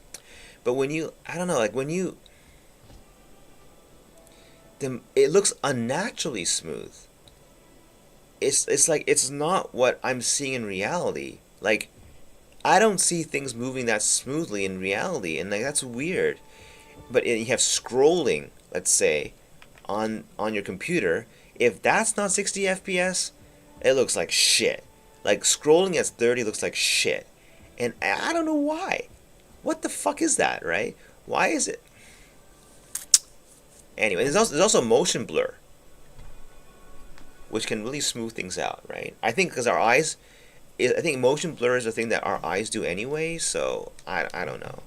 But when you, I don't know, like when you, it looks unnaturally smooth. It's like, it's not what I'm seeing in reality. Like, I don't see things moving that smoothly in reality, and like, that's weird. But you have scrolling, let's say, on your computer. If that's not 60 FPS, it looks like shit. Like, scrolling at 30 looks like shit. And I don't know why. What the fuck is that, right? Why is it? Anyway, there's also motion blur, which can really smooth things out, right? I think because our eyes, I think motion blur is a thing that our eyes do anyway, so I don't know.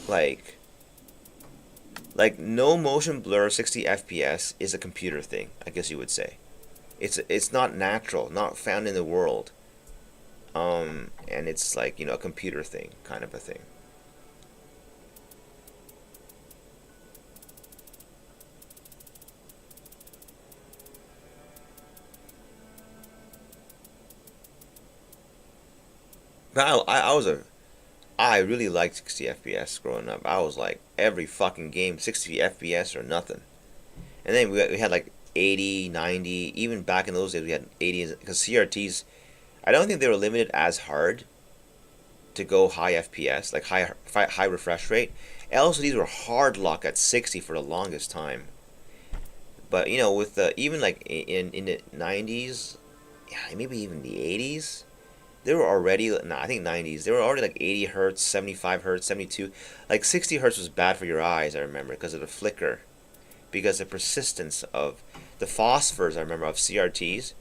Like no motion blur 60 FPS is a computer thing, I guess you would say. It's not natural, not found in the world. And it's like, a computer thing, kind of a thing. But I really liked 60 FPS growing up. I was like, every fucking game 60 FPS or nothing. And then we had like 80, 90, even back in those days we had 80, because CRTs, I don't think they were limited as hard to go high FPS, like high refresh rate. LCDs were hard lock at 60 for the longest time. But with even like in the 90s, yeah, maybe even the 80s, they were already, I think 90s, they were already like 80 hertz, 75 hertz, 72. Like 60 hertz was bad for your eyes, I remember, because of the flicker, because the persistence of the phosphors, I remember, of CRTs.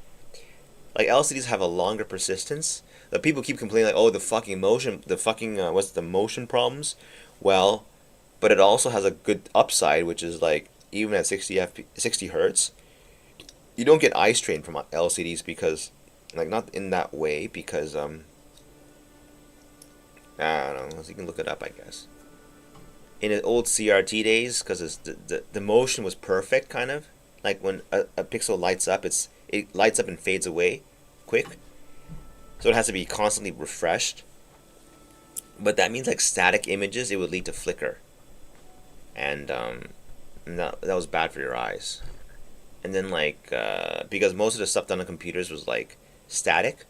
Like, LCDs have a longer persistence. The people keep complaining, like, oh, the fucking motion, what's the motion problems? Well, but it also has a good upside, which is like, even at 60 hertz, you don't get eye strain from LCDs because, like, not in that way, because I don't know. You can look it up, I guess. In the old CRT days, because the motion was perfect, kind of like when a pixel lights up, it lights up and fades away quick, so it has to be constantly refreshed. But that means like static images, it would lead to flicker, and that was bad for your eyes. And then like because most of the stuff done on computers was like static,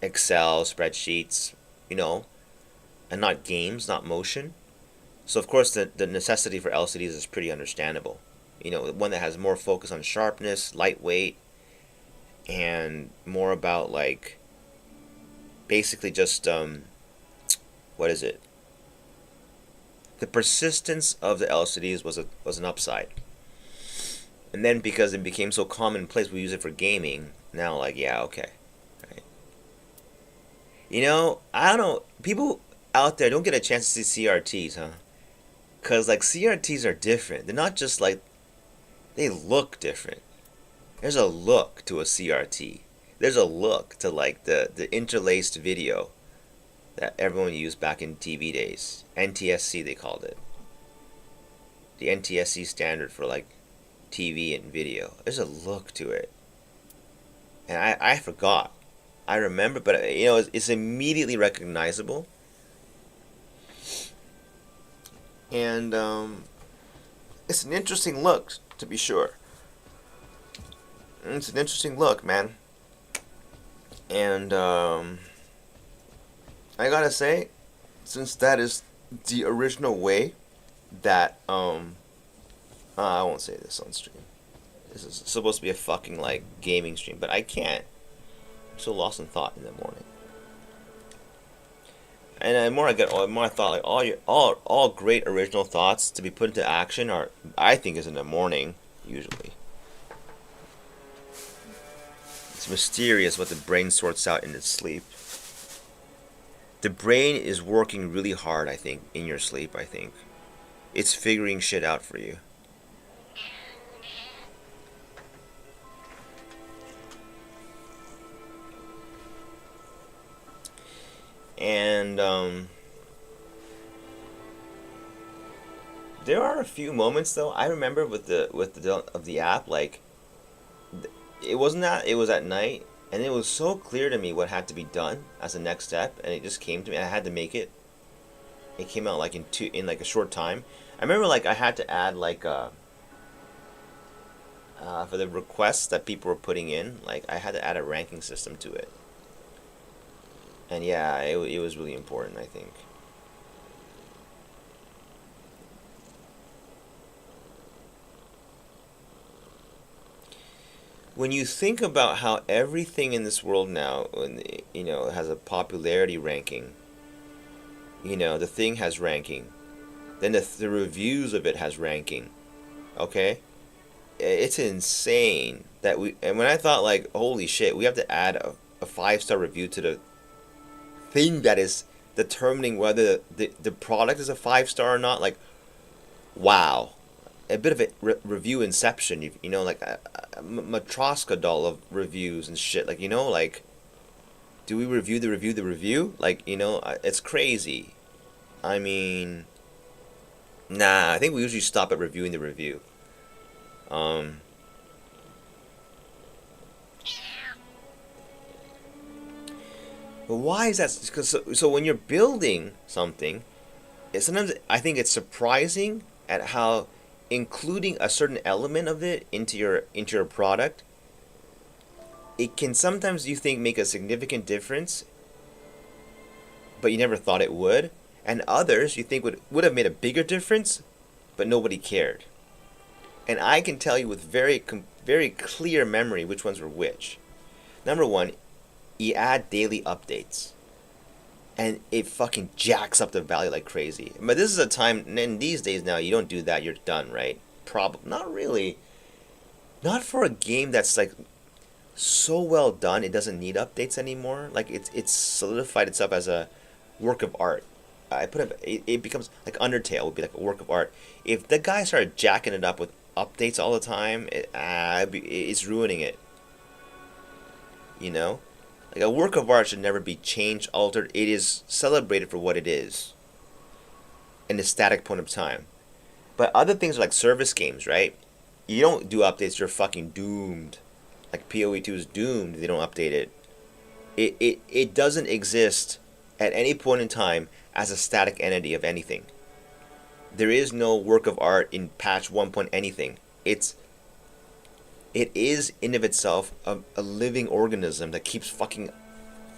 Excel spreadsheets, you know, and not games, not motion. So of course the necessity for LCDs is pretty understandable. You know, one that has more focus on sharpness, lightweight, and more about like basically just what is it? The persistence of the LCDs was an upside. And then because it became so commonplace, we use it for gaming. Now, like, yeah, okay, right. You know, I don't know. People out there don't get a chance to see CRTs, huh? Cause like CRTs are different. They're not just like they look different. There's a look to a CRT. There's a look to like the interlaced video that everyone used back in TV days. NTSC they called it. The NTSC standard for like TV and video. There's a look to it. And I forgot. I remember, but you know, it's immediately recognizable. And it's an interesting look, to be sure. It's an interesting look, man. And I gotta say, since that is the original way that I won't say this on stream. This is supposed to be a fucking like gaming stream, but I can't. I'm so lost in thought in the morning. And the more I get, the more I thought like all great original thoughts to be put into action are, I think, is in the morning usually. It's mysterious what the brain sorts out in its sleep. The brain is working really hard, I think, in your sleep. I think it's figuring shit out for you. And there are a few moments though. I remember with the app, like it wasn't that it was at night, and it was so clear to me what had to be done as the next step, and it just came to me. I had to make it. It came out like in like a short time. I remember like I had to add like for the requests that people were putting in, like I had to add a ranking system to it. And yeah, it was really important, I think. When you think about how everything in this world now, you know, has a popularity ranking, you know, the thing has ranking, then the reviews of it has ranking, okay? It's insane that and when I thought like, holy shit, we have to add a 5-star review to the thing that is determining whether the product is a 5-star or not, like, wow. A bit of a review inception, you know, like a Matroska doll of reviews and shit, like, you know, like, do we review the review, like, you know, it's crazy. I mean, nah, I think we usually stop at reviewing the review. But why is that? Because so when you're building something, sometimes I think it's surprising at how including a certain element of it into your product, it can sometimes, you think, make a significant difference, but you never thought it would, and others you think would have made a bigger difference, but nobody cared. And I can tell you with very clear memory which ones were which. Number one, you add daily updates, and it fucking jacks up the value like crazy. But this is a time, and these days now, you don't do that, you're done, right? Probably not really. Not for a game that's like so well done, it doesn't need updates anymore. Like it's solidified itself as a work of art. It becomes like Undertale would be like a work of art. If the guy started jacking it up with updates all the time, it's ruining it. You know? Like, a work of art should never be changed, altered. It is celebrated for what it is. In a static point of time. But other things are like service games, right? You don't do updates, you're fucking doomed. Like PoE 2 is doomed if they don't update it. It doesn't exist at any point in time as a static entity of anything. There is no work of art in patch 1 point anything. It is in of itself a living organism that keeps fucking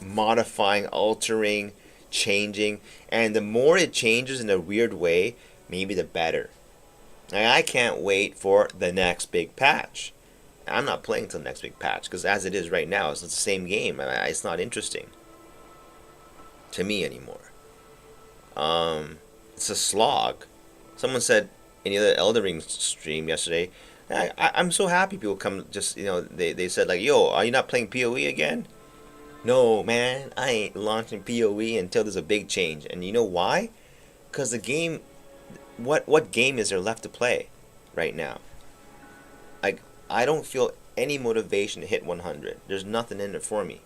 modifying, altering, changing, and the more it changes in a weird way, maybe the better. I can't wait for the next big patch. I'm not playing till the next big patch, because as it is right now, it's the same game. It's not interesting to me anymore. It's a slog. Someone said in the other Elden Ring stream yesterday, I'm so happy people come just, they said like, yo, are you not playing PoE again? No, man, I ain't launching PoE until there's a big change. And you know why? Because the game, what game is there left to play right now? Like, I don't feel any motivation to hit 100. There's nothing in it for me.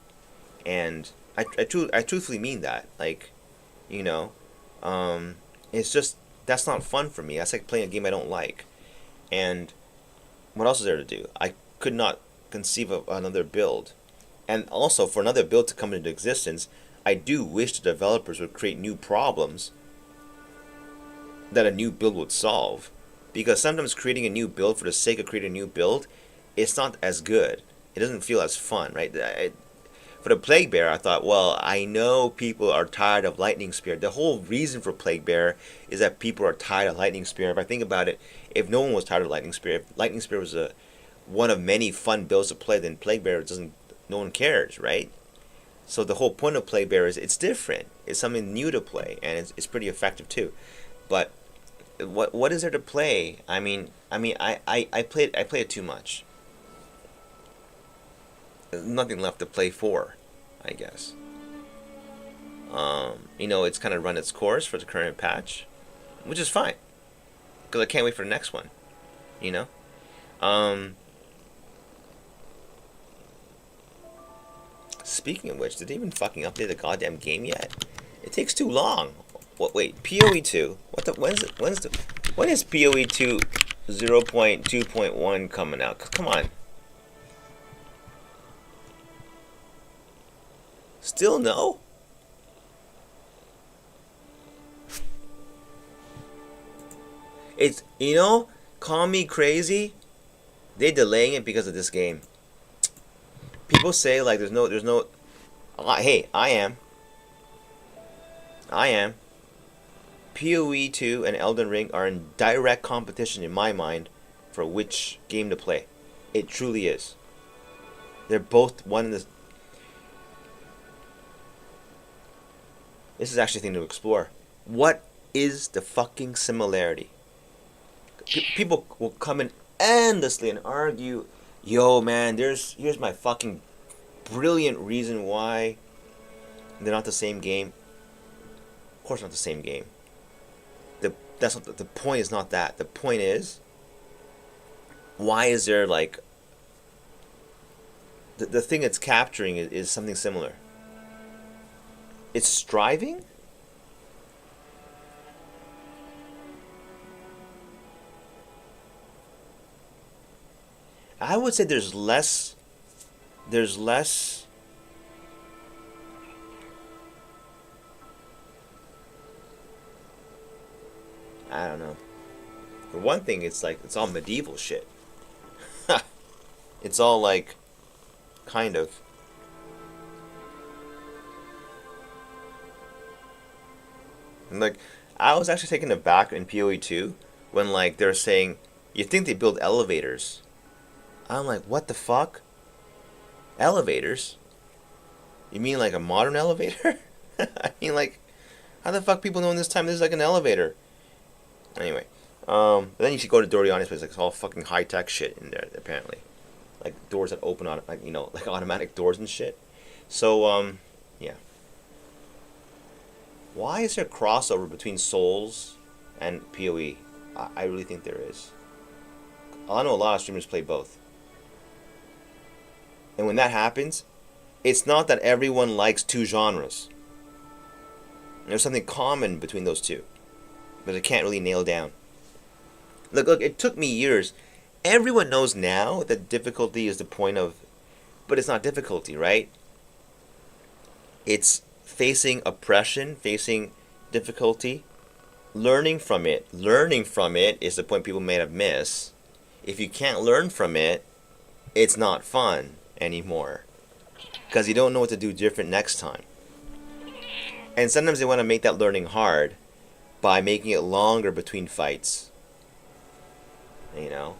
And I truthfully mean that. Like, it's just, that's not fun for me. That's like playing a game I don't like. And what else is there to do? I could not conceive of another build. And also, for another build to come into existence, I do wish the developers would create new problems that a new build would solve. Because sometimes creating a new build for the sake of creating a new build, it's not as good. It doesn't feel as fun, right? For the Plague Bearer, I thought, well, I know people are tired of Lightning Spear. The whole reason for Plague Bearer is that people are tired of Lightning Spear. If I think about it, if no one was tired of Lightning Spear, if Lightning Spear was one of many fun builds to play, then Plague Bearer no one cares, right? So the whole point of Plague Bearer is it's different. It's something new to play, and it's pretty effective too. But what is there to play? I play it too much. There's nothing left to play for, I guess. It's kind of run its course for the current patch, which is fine, because I can't wait for the next one. Speaking of which, did they even fucking update the goddamn game yet? It takes too long. Wait, PoE 2? When is PoE 2 0.2.1 coming out? Come on. Still no? It's, call me crazy. They're delaying it because of this game. People say like there's no hey, I am PoE 2 and Elden Ring are in direct competition in my mind for which game to play. It truly is. They're both one in the. This is actually a thing to explore. What is the fucking similarity? People will come in endlessly and argue, yo man, here's my fucking brilliant reason why they're not the same game. Of course not the same game. That's not the point. Is not that. The point is, why is there like the thing it's capturing is something similar? It's striving? I would say there's less I don't know. For one thing, it's like it's all medieval shit. It's all like kind of. And like I was actually taken aback in PoE 2 when like they're saying you think they build elevators. I'm like, what the fuck? Elevators? You mean like a modern elevator? I mean like how the fuck people know in this time there's like an elevator? Anyway, then you should go to Doriani's place. Like it's all fucking high tech shit in there apparently, like doors that open on like like automatic doors and shit. So yeah. Why is there crossover between Souls and PoE? I really think there is. I know a lot of streamers play both. And when that happens, it's not that everyone likes two genres. There's something common between those two, but I can't really nail down. Look, it took me years. Everyone knows now that difficulty is the point of, but it's not difficulty, right? It's facing oppression, facing difficulty, learning from it. Learning from it is the point people may have missed. If you can't learn from it, it's not fun anymore, because you don't know what to do different next time. And sometimes they want to make that learning hard by making it longer between fights. You know?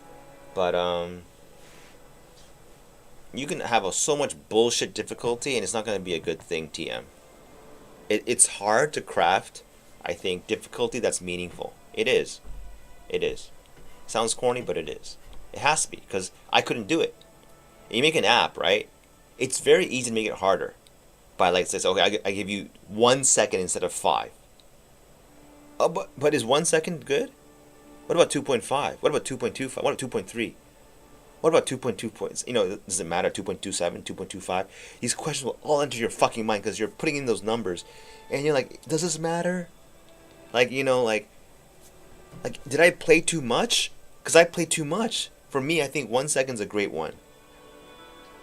But, you can have so much bullshit difficulty and it's not going to be a good thing, TM. It's hard to craft, I think, difficulty that's meaningful. It is. It is. Sounds corny, but it is. It has to be, because I couldn't do it. You make an app, right? It's very easy to make it harder. By like, says, okay, I give you 1 second instead of 5. Oh, but is 1 second good? What about 2.5? What about 2.25? What about 2.3? What about 2.2 points? You know, does it matter? 2.27, 2.25? These questions will all enter your fucking mind because you're putting in those numbers. And you're like, does this matter? Like, you know, like did I play too much? Because I played too much. For me, I think 1 second's a great one.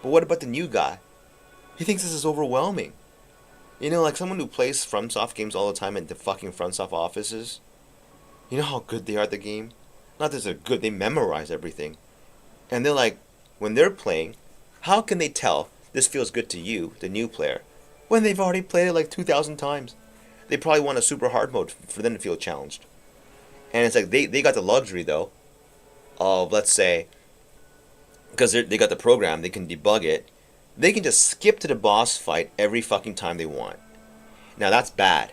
But what about the new guy? He thinks this is overwhelming. You know, like someone who plays FromSoft games all the time at the fucking FromSoft offices. You know how good they are at the game? Not that they're good, they memorize everything. And they're like, when they're playing, how can they tell this feels good to you, the new player, when they've already played it like 2,000 times? They probably want a super hard mode for them to feel challenged. And it's like, they got the luxury, though, of, let's say, because they got the program, they can debug it, they can just skip to the boss fight every fucking time they want. Now, that's bad.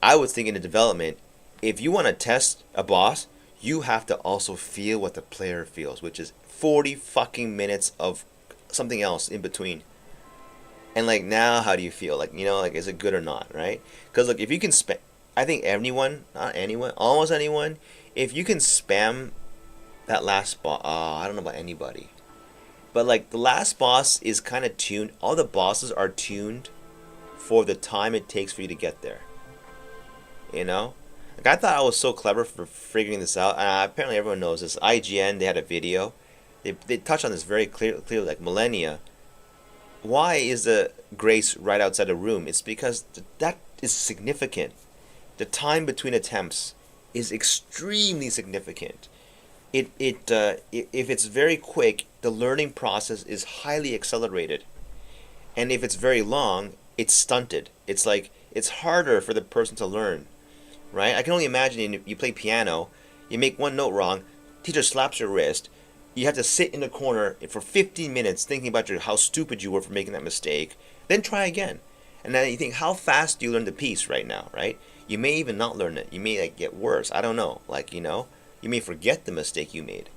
I was thinking in development, if you want to test a boss, you have to also feel what the player feels, which is 40 fucking minutes of something else in between. And like, now how do you feel? Like, you know, like, is it good or not, right? Because look, if you can spam, I think anyone, not anyone, almost anyone, if you can spam that last boss, I don't know about anybody. But like, the last boss is kind of tuned, all the bosses are tuned for the time it takes for you to get there. You know? Like, I thought I was so clever for figuring this out. Apparently everyone knows this. IGN, they had a video. They touched on this very clearly, like millennia. Why is the grace right outside the room? It's because that is significant. The time between attempts is extremely significant. If it's very quick, the learning process is highly accelerated. And if it's very long, it's stunted. It's like, it's harder for the person to learn. Right? I can only imagine if you play piano, you make one note wrong, teacher slaps your wrist, you have to sit in the corner for 15 minutes thinking about how stupid you were for making that mistake, then try again. And then you think, how fast do you learn the piece right now, right? You may even not learn it. You may like get worse. I don't know. Like, you know, you may forget the mistake you made,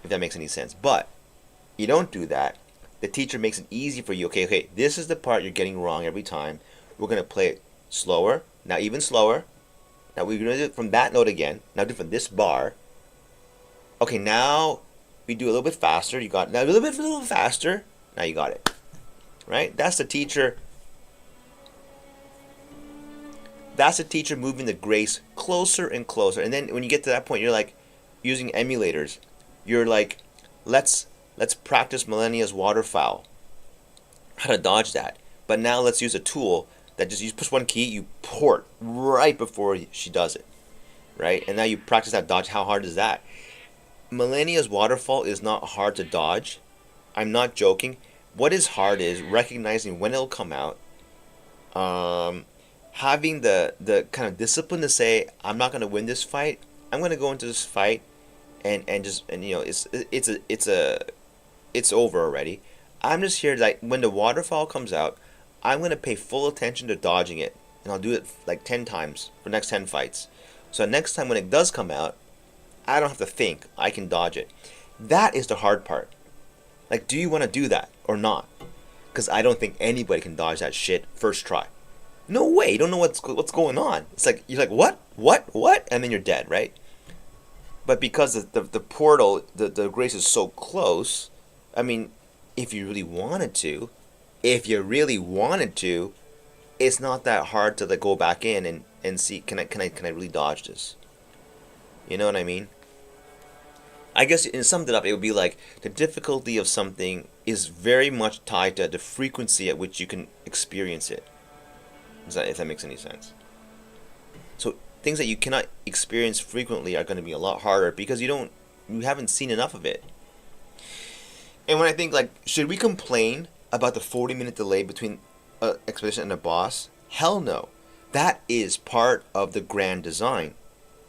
if that makes any sense. But you don't do that. The teacher makes it easy for you. Okay, this is the part you're getting wrong every time. We're going to play it slower, now even slower. Now we're going to do it from that note again. Now do it from this bar. Okay, now we do a little bit faster. You got it. Now a little faster. Now you got it. Right? That's the teacher. That's the teacher moving the grace closer and closer. And then when you get to that point, you're like using emulators. You're like, let's practice Millennia's waterfowl. How to dodge that. But now let's use a tool that just, you push one key, you port right before she does it, right? And now you practice that dodge. How hard is that? Millennia's waterfall is not hard to dodge. I'm not joking. What is hard is recognizing when it'll come out, having the kind of discipline to say, I'm not going to win this fight. I'm going to go into this fight and you know, it's over already. I'm just here, like, when the waterfall comes out, I'm going to pay full attention to dodging it. And I'll do it like 10 times for the next 10 fights. So next time when it does come out, I don't have to think. I can dodge it. That is the hard part. Like, do you want to do that or not? Because I don't think anybody can dodge that shit first try. No way. You don't know what's going on. It's like, you're like, what? And then you're dead, right? But because the portal, the grace is so close, I mean, if you really wanted to, if you really wanted to, it's not that hard to like go back in and see, can I really dodge this? You know what I mean? I guess in summed it up, it would be like the difficulty of something is very much tied to the frequency at which you can experience it. If that makes any sense. So things that you cannot experience frequently are going to be a lot harder because you haven't seen enough of it. And when I think like, should we complain about the 40-minute delay between an expedition and a boss? Hell no. That is part of the grand design.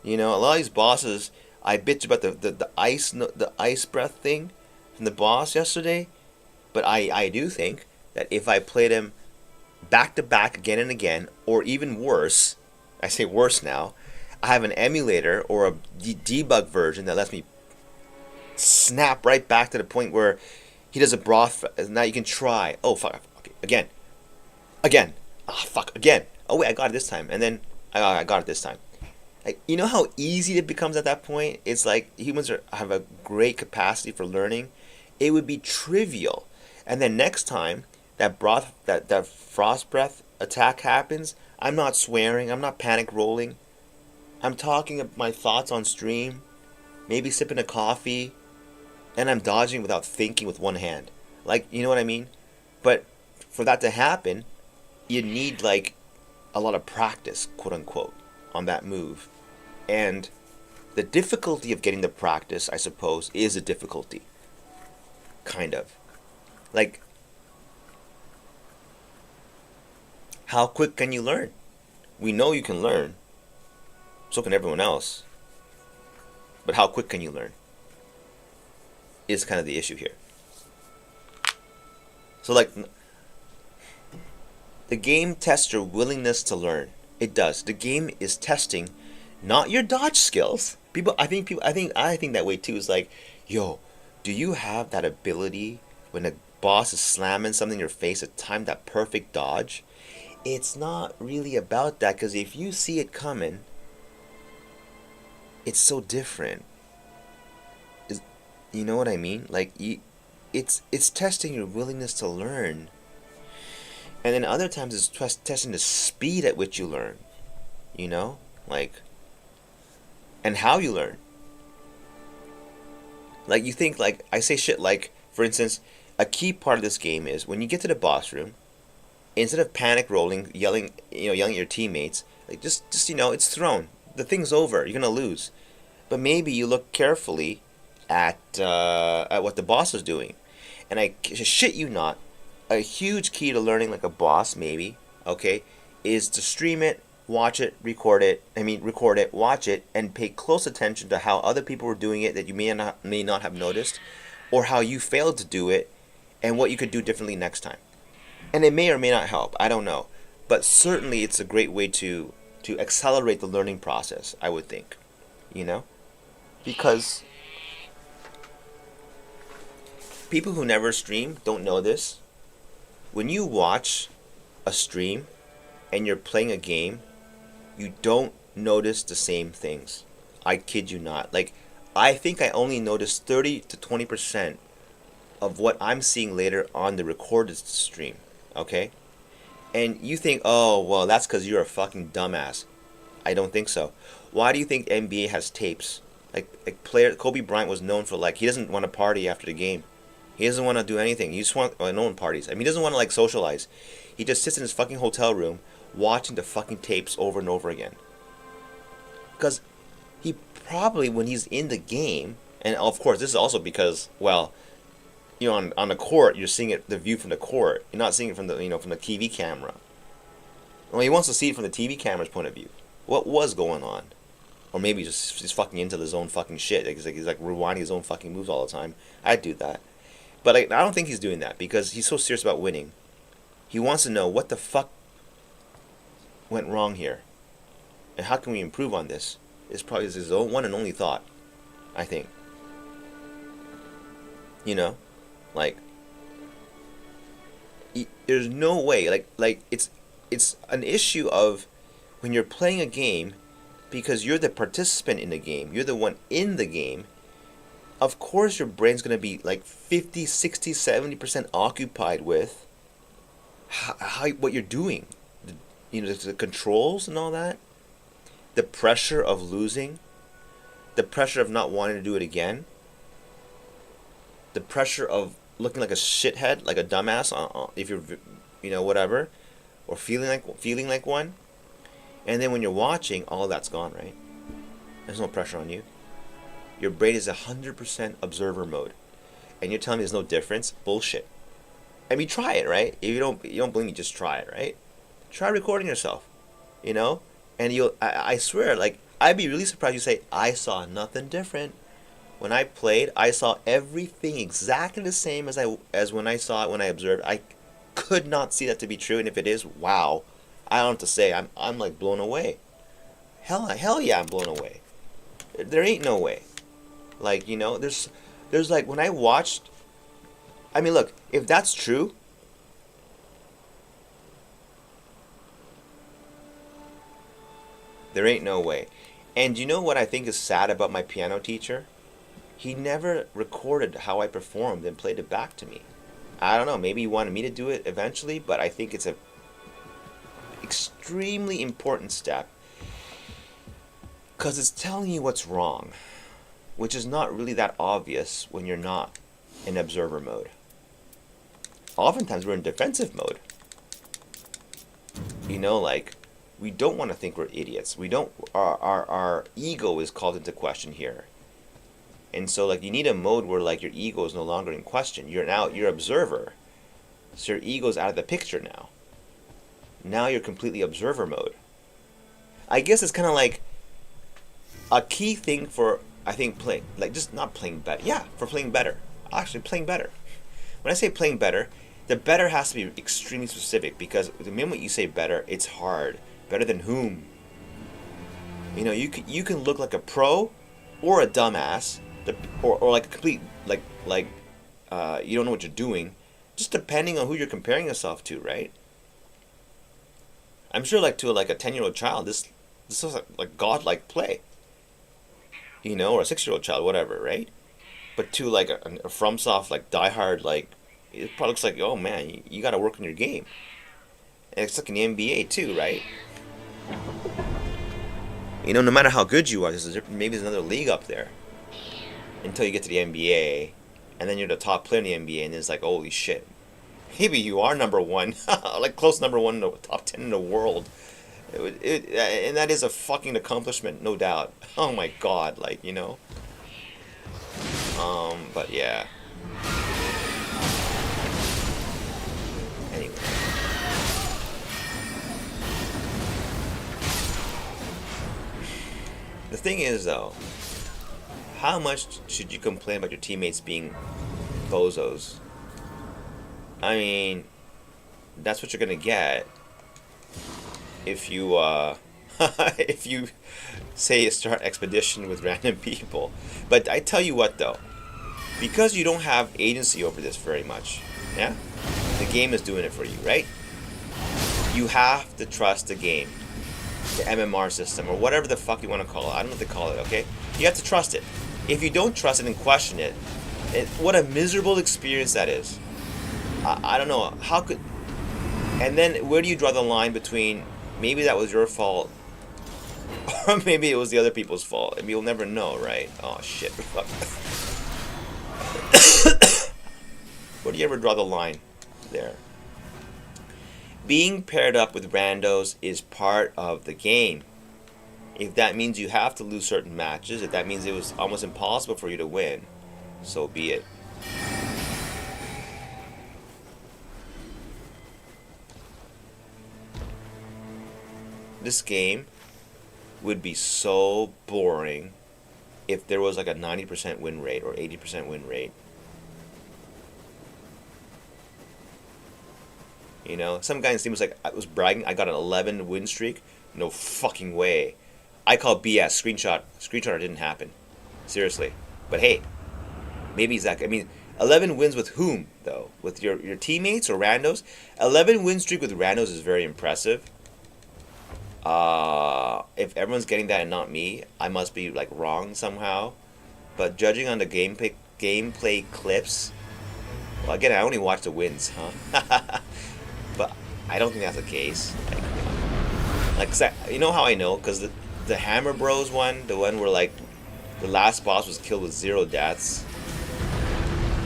You know, a lot of these bosses, I bitch about the ice breath thing from the boss yesterday, but I do think that if I played him back to back again and again, or even worse, I say worse now, I have an emulator or a debug version that lets me snap right back to the point where he does a broth. Now you can try. Oh fuck! Okay, again. Ah fuck! Again. Oh wait, I got it this time. And then I got it this time. Like, you know how easy it becomes at that point? It's like humans have a great capacity for learning. It would be trivial, and then next time that frost breath attack happens, I'm not swearing. I'm not panic rolling. I'm talking my thoughts on stream, maybe sipping a coffee, and I'm dodging without thinking with one hand. Like, you know what I mean? But for that to happen, you need like a lot of practice, quote unquote, on that move. And the difficulty of getting the practice, I suppose, is a difficulty. Kind of. Like, how quick can you learn? We know you can learn. So can everyone else. But how quick can you learn? Is kind of the issue here. So like, the game tests your willingness to learn. It does. The game is testing not your dodge skills. I think that way too. Is like, yo, do you have that ability when a boss is slamming something in your face to time that perfect dodge? It's not really about that, because if you see it coming, it's so different. You know what I mean? Like, it's testing your willingness to learn. And then other times it's testing the speed at which you learn. You know? Like, and how you learn. Like, you think, like, I say shit like, for instance, a key part of this game is when you get to the boss room, instead of panic rolling, yelling at your teammates, like, just it's thrown. The thing's over. You're gonna lose. But maybe you look carefully at what the boss is doing. And I shit you not, a huge key to learning like a boss, maybe, okay, is to stream it, watch it, record it, watch it, and pay close attention to how other people were doing it that you may not have noticed, or how you failed to do it, and what you could do differently next time. And it may or may not help, I don't know. But certainly it's a great way to accelerate the learning process, I would think. You know? Because people who never stream don't know this. When you watch a stream and you're playing a game, you don't notice the same things. I kid you not. Like, I think I only noticed 30 to 20% of what I'm seeing later on the recorded stream. Okay? And you think, oh, well, that's because you're a fucking dumbass. I don't think so. Why do you think NBA has tapes? Like Kobe Bryant was known for, like, he doesn't want to party after the game. He doesn't want to do anything. He just wants, no one parties. I mean, he doesn't want to, like, socialize. He just sits in his fucking hotel room watching the fucking tapes over and over again. Because he probably, when he's in the game, and of course, this is also because, well, you know, on the court, you're seeing it, the view from the court. You're not seeing it from the, from the TV camera. Well, he wants to see it from the TV camera's point of view. What was going on? Or maybe he's fucking into his own fucking shit. He's like rewinding his own fucking moves all the time. I'd do that. But I don't think he's doing that because he's so serious about winning. He wants to know what the fuck went wrong here. And how can we improve on this? It's probably his own one and only thought, I think. You know? Like, there's no way. Like it's an issue of when you're playing a game because you're the participant in the game, you're the one in the game, of course your brain's going to be like 50, 60, 70% occupied with what you're doing. The controls and all that. The pressure of losing. The pressure of not wanting to do it again. The pressure of looking like a shithead, like a dumbass, if you're, whatever, or feeling like one. And then when you're watching, all that's gone, right? There's no pressure on you. Your brain is 100% observer mode, and you're telling me there's no difference? Bullshit. I mean, try it, right? If you don't believe me, just try it, right? Try recording yourself, and I swear, like, I'd be really surprised you say, I saw nothing different. When I played, I saw everything exactly the same as when I saw it, when I observed. I could not see that to be true, and if it is, wow. I don't know what to say. I'm like blown away. Hell yeah, I'm blown away. There ain't no way. Like, there's like, when I watched, I mean, look, if that's true, there ain't no way. And you know what I think is sad about my piano teacher? He never recorded how I performed and played it back to me. I don't know, maybe he wanted me to do it eventually, but I think it's a extremely important step, because it's telling you what's wrong, which is not really that obvious when you're not in observer mode. Oftentimes we're in defensive mode. Like, we don't want to think we're idiots. We don't. Our ego is called into question here, and so, like, you need a mode where, like, your ego is no longer in question. You're observer, so your ego's out of the picture now. Now you're completely observer mode. I guess it's kind of like a key thing for, I think, playing, like, just not playing better. Yeah, for playing better. Actually, playing better. When I say playing better, the better has to be extremely specific, because the minute you say better, it's hard. Better than whom? You can look like a pro or a dumbass, or like a complete, like you don't know what you're doing, just depending on who you're comparing yourself to, right? I'm sure, like, to like a 10-year-old child, this is like godlike play, or a 6-year-old child, whatever, right? But to like a FromSoft, like, diehard, like, it probably looks like, oh man, you got to work on your game. And it's like in the NBA too, right? No matter how good you are, maybe there's another league up there until you get to the NBA, and then you're the top player in the NBA, and it's like, holy shit. Maybe you are number one, like close number one in the top 10 in the world. And that is a fucking accomplishment, no doubt. Oh my god, like, but yeah. Anyway. The thing is, though, how much should you complain about your teammates being bozos? I mean, that's what you're gonna get if you if you say start expedition with random people. But I tell you what, though, because you don't have agency over this very much, yeah, the game is doing it for you, right? You have to trust the game, the MMR system, or whatever the fuck you want to call it. I don't know what they call it. Okay, you have to trust it. If you don't trust it and question it, what a miserable experience that is. I don't know, how could... And then where do you draw the line between maybe that was your fault, or maybe it was the other people's fault? I mean, you'll never know, right? Oh, shit. Where do you ever draw the line there? Being paired up with randos is part of the game. If that means you have to lose certain matches, if that means it was almost impossible for you to win, so be it. This game would be so boring if there was like a 90% win rate or 80% win rate. Some guy in Steam was like, I was bragging, I got an 11 win streak. No fucking way. I call BS. Screenshot didn't happen. Seriously. But hey, maybe Zach. I mean, 11 wins with whom, though? With your teammates or randos? 11 win streak with randos is very impressive. If everyone's getting that and not me, I must be like wrong somehow. But judging on the gameplay clips, well, again, I only watch the wins, huh? But I don't think that's the case. You know how I know? Because the Hammer Bros one, the one where like the last boss was killed with 0 deaths.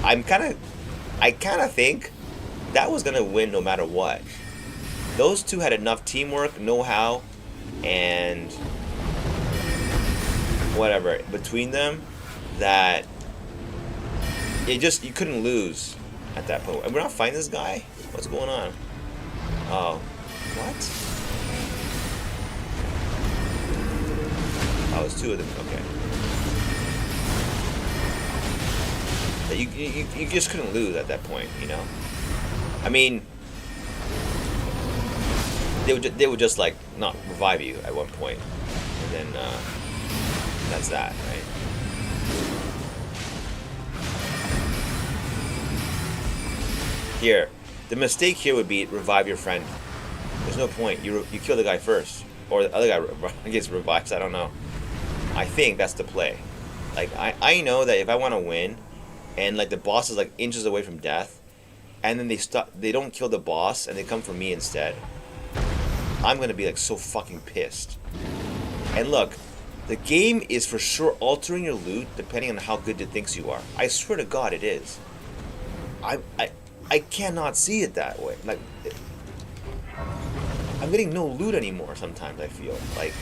I kind of think that was gonna win no matter what. Those two had enough teamwork, know-how, and whatever between them that you couldn't lose at that point. And we're not fighting this guy? What's going on? Oh, what? Oh, it's 2 of them. Okay. You just couldn't lose at that point, you know? I mean, they would just like not revive you at one point, and then that's that, right? Here, the mistake here would be revive your friend. There's no point. You kill the guy first, or the other guy gets revived. I don't know. I think that's the play. Like I know that if I want to win, and like the boss is like inches away from death, and then they don't kill the boss and they come for me instead, I'm gonna be like so fucking pissed. And look, the game is for sure altering your loot depending on how good it thinks you are. I swear to God, it is. I cannot see it that way. Like, I'm getting no loot anymore sometimes, I feel. Like,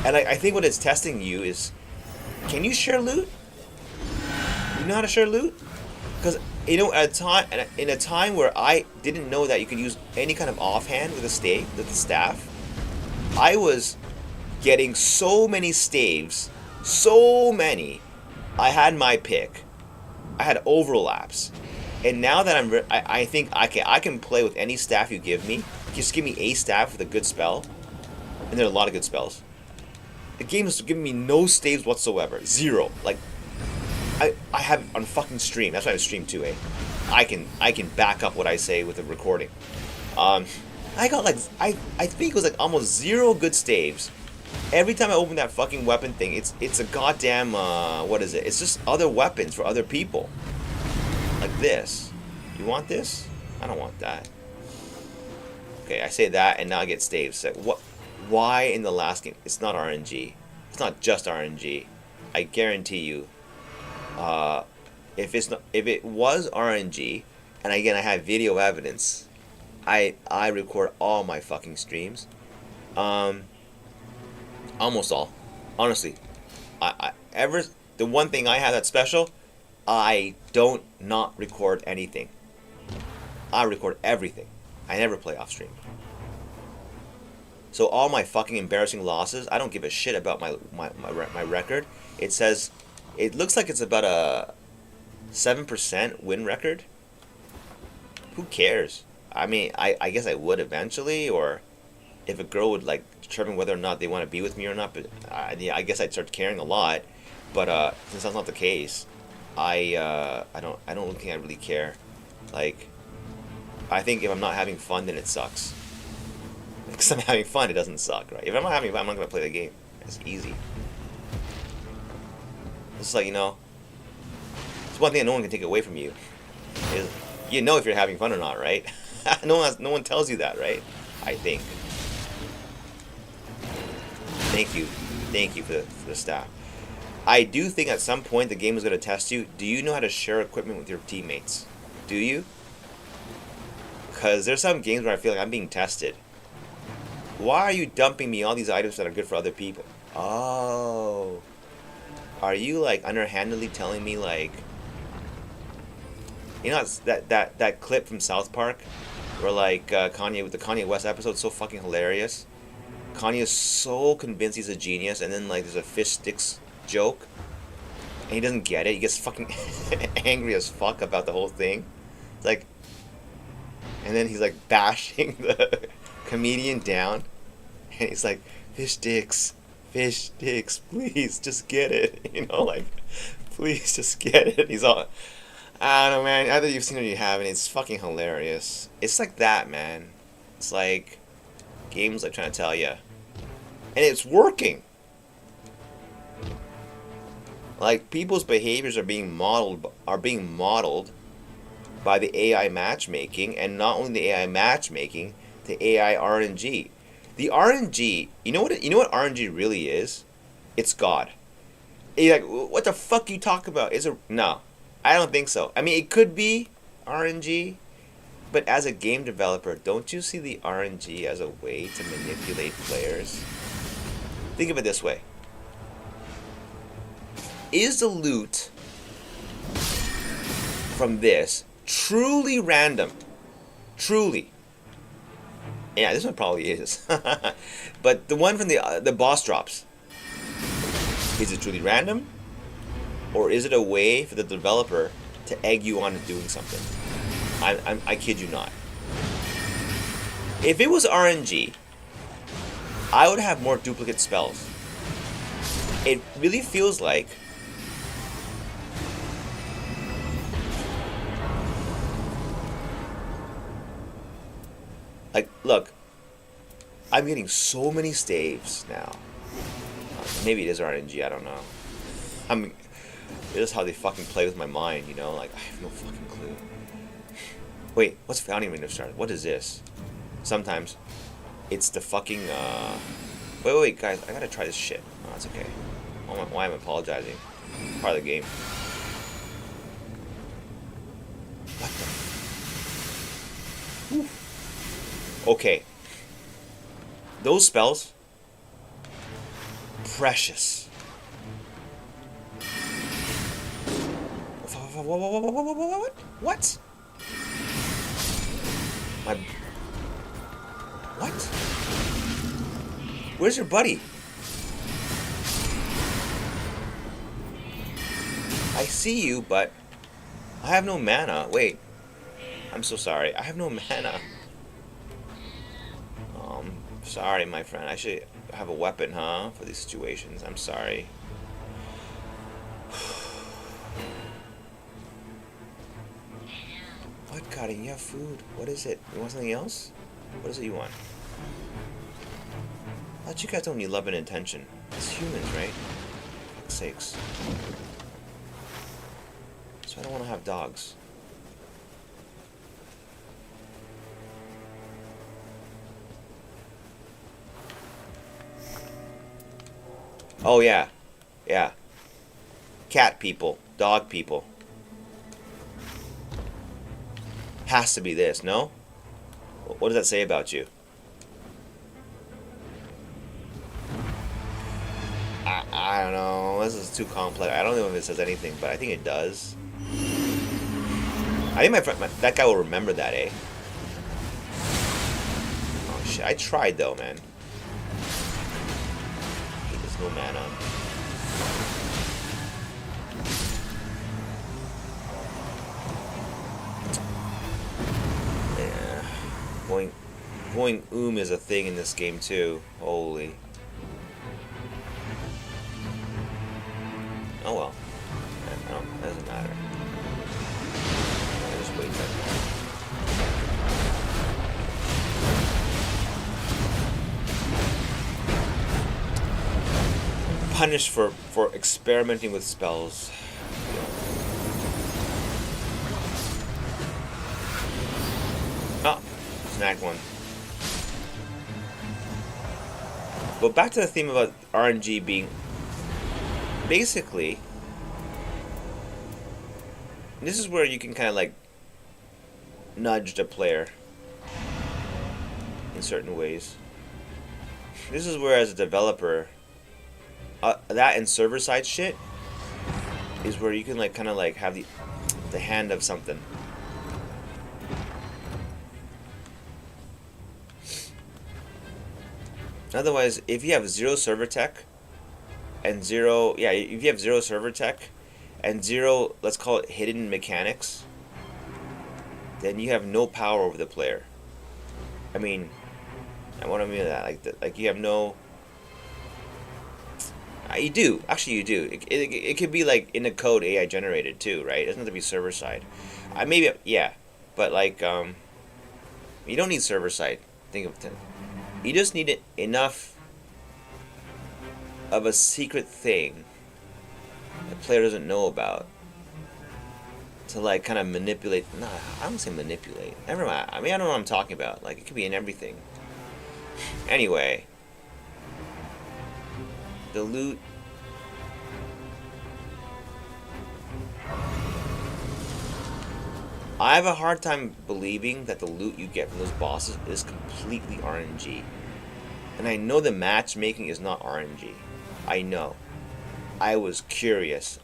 and I think what it's testing you is, can you share loot? You know how to share loot? Because, you know, in a time where I didn't know that you could use any kind of offhand with the staff, I was getting so many staves, so many. I had my pick. I had overlaps, and now that I think I can play with any staff you give me. Just give me a staff with a good spell, and there are a lot of good spells. The game is giving me no staves whatsoever, 0. Like, I have on fucking stream. That's why I stream too, eh? I can back up what I say with the recording. I got like I think it was like almost 0 good staves. Every time I open that fucking weapon thing, it's a goddamn what is it? It's just other weapons for other people. Like this. You want this? I don't want that. Okay, I say that and now I get staves. Like, what? Why in the last game? It's not RNG. It's not just RNG. I guarantee you. If it was RNG, and again I have video evidence, I record all my fucking streams. Almost all, honestly. The one thing I have that's special, I don't not record anything. I record everything. I never play off stream. So all my fucking embarrassing losses, I don't give a shit about my record. It looks like it's about a 7% win record. Who cares? I mean, I guess I would eventually, or if a girl would like determine whether or not they want to be with me or not, but I guess I'd start caring a lot. But since that's not the case, I don't think I really care. Like, I think if I'm not having fun, then it sucks. Because I'm having fun, it doesn't suck, right? If I'm not having fun, I'm not gonna play the game. It's easy. It's like, you know, it's one thing that no one can take away from you. Is you know if you're having fun or not, right? No one tells you that, right? I think. Thank you for the staff. I do think at some point the game is going to test you. Do you know how to share equipment with your teammates? Do you? Because there's some games where I feel like I'm being tested. Why are you dumping me all these items that are good for other people? Oh. Are you like underhandedly telling me like, you know, that clip from South Park where like Kanye with the Kanye West episode is so fucking hilarious. Kanye is so convinced he's a genius, and then like there's a fish sticks joke, and he doesn't get it. He gets fucking angry as fuck about the whole thing. It's like, and then he's like bashing the comedian down, and he's like, fish sticks, please just get it. You know, like, please just get it. He's all, I don't know, man. Either you've seen it or you haven't. It's fucking hilarious. It's like that, man. It's like games like trying to tell you, and it's working. Like people's behaviors are being modeled by the AI matchmaking, and not only the AI matchmaking, the AI RNG. The RNG, you know what RNG really is? It's God. You're like, what the fuck you talk about? No, I don't think so. I mean, it could be RNG, but as a game developer, don't you see the RNG as a way to manipulate players? Think of it this way. Is the loot from this truly random? Truly. Yeah, this one probably is. But the one from the boss drops, is it truly random? Or is it a way for the developer to egg you on to doing something? I kid you not. If it was RNG, I would have more duplicate spells. It really feels like look, I'm getting so many staves now. Maybe it is RNG, I don't know. This is how they fucking play with my mind, you know? Like, I have no fucking clue. Wait, what's Founding Window Start? What is this? Sometimes it's the fucking, Wait, guys, I gotta try this shit. Oh, it's okay. Why am I apologizing? Part of the game. What the? Whew. Okay. Those spells, precious. What? What? Where's your buddy? I see you, but I have no mana. Wait. I'm so sorry. I have no mana. Sorry, my friend. I should have a weapon, huh? For these situations. I'm sorry. What, God? You have food. What is it? You want something else? What is it you want? I thought you guys don't need love and attention. It's humans, right? For fuck's sakes. So I don't want to have dogs. Oh, yeah. Yeah. Cat people. Dog people. Has to be this, no? What does that say about you? I don't know. This is too complex. I don't know if it says anything, but I think it does. I think my friend, that guy will remember that, eh? Oh, shit. I tried, though, man. There's no mana. Yeah. Going is a thing in this game, too. Holy. Oh well. It doesn't matter. I just wait that. Punished for experimenting with spells. Oh, snagged one. But back to the theme about RNG being basically, this is where you can kind of like nudge the player in certain ways. This is where, as a developer, that and server side shit is where you can like kind of like have the hand of something. Otherwise, if you have zero server tech and zero, yeah, if you have zero server tech and zero, let's call it hidden mechanics, then you have no power over the player. I mean, what I mean by that, like you have no. You do. Actually, you do. It could be like in the code AI generated too, right? It doesn't have to be server side. Maybe, yeah, but like you don't need server side. Think of it. You just need enough of a secret thing the player doesn't know about to like kind of manipulate. Nah, I don't say manipulate. Never mind. I mean, I don't know what I'm talking about. Like, it could be in everything. Anyway, the loot. I have a hard time believing that the loot you get from those bosses is completely RNG. And I know the matchmaking is not RNG. I know. I was curious.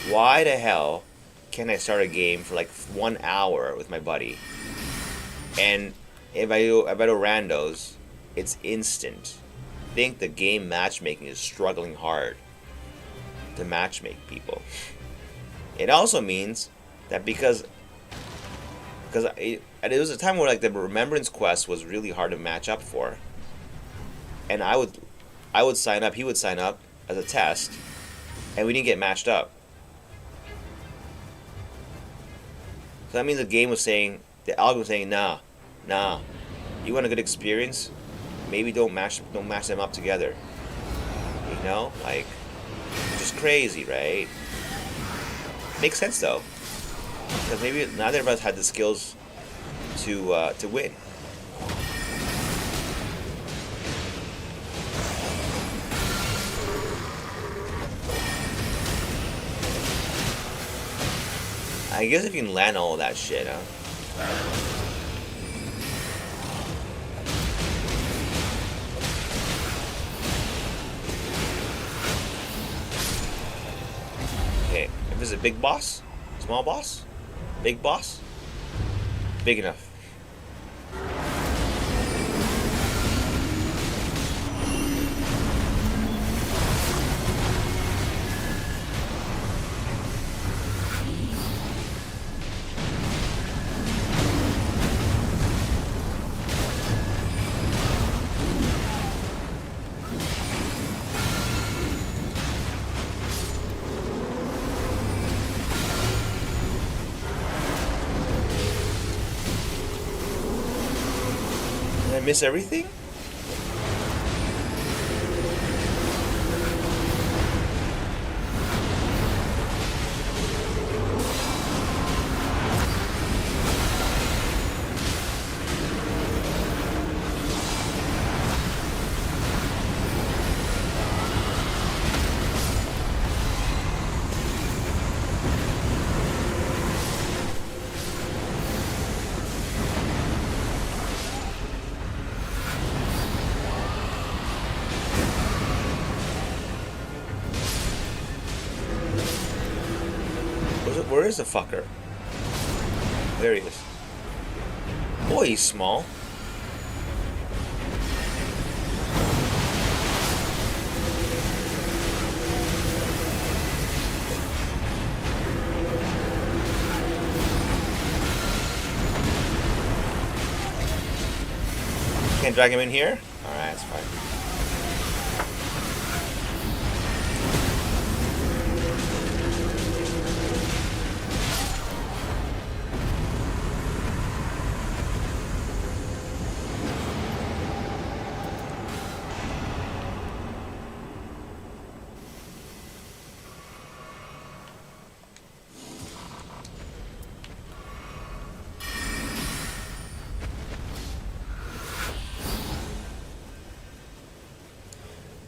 Why the hell can't I start a game for like 1 hour with my buddy? And if I do randos, it's instant. I think the game matchmaking is struggling hard to matchmake people. It also means that because it was a time where like the Remembrance quest was really hard to match up for, and I would sign up, he would sign up as a test, and we didn't get matched up. So that means the game was saying, the algorithm was saying, nah, you want a good experience? Maybe don't match them up together. You know, like, just crazy, right? Makes sense though, because maybe neither of us had the skills to win. I guess if you can land all of that shit, huh? Okay, if it's a big boss, small boss, big boss, big enough. Did I miss everything? Where is the fucker? There he is. Boy, he's small. Can't drag him in here? Alright, that's fine.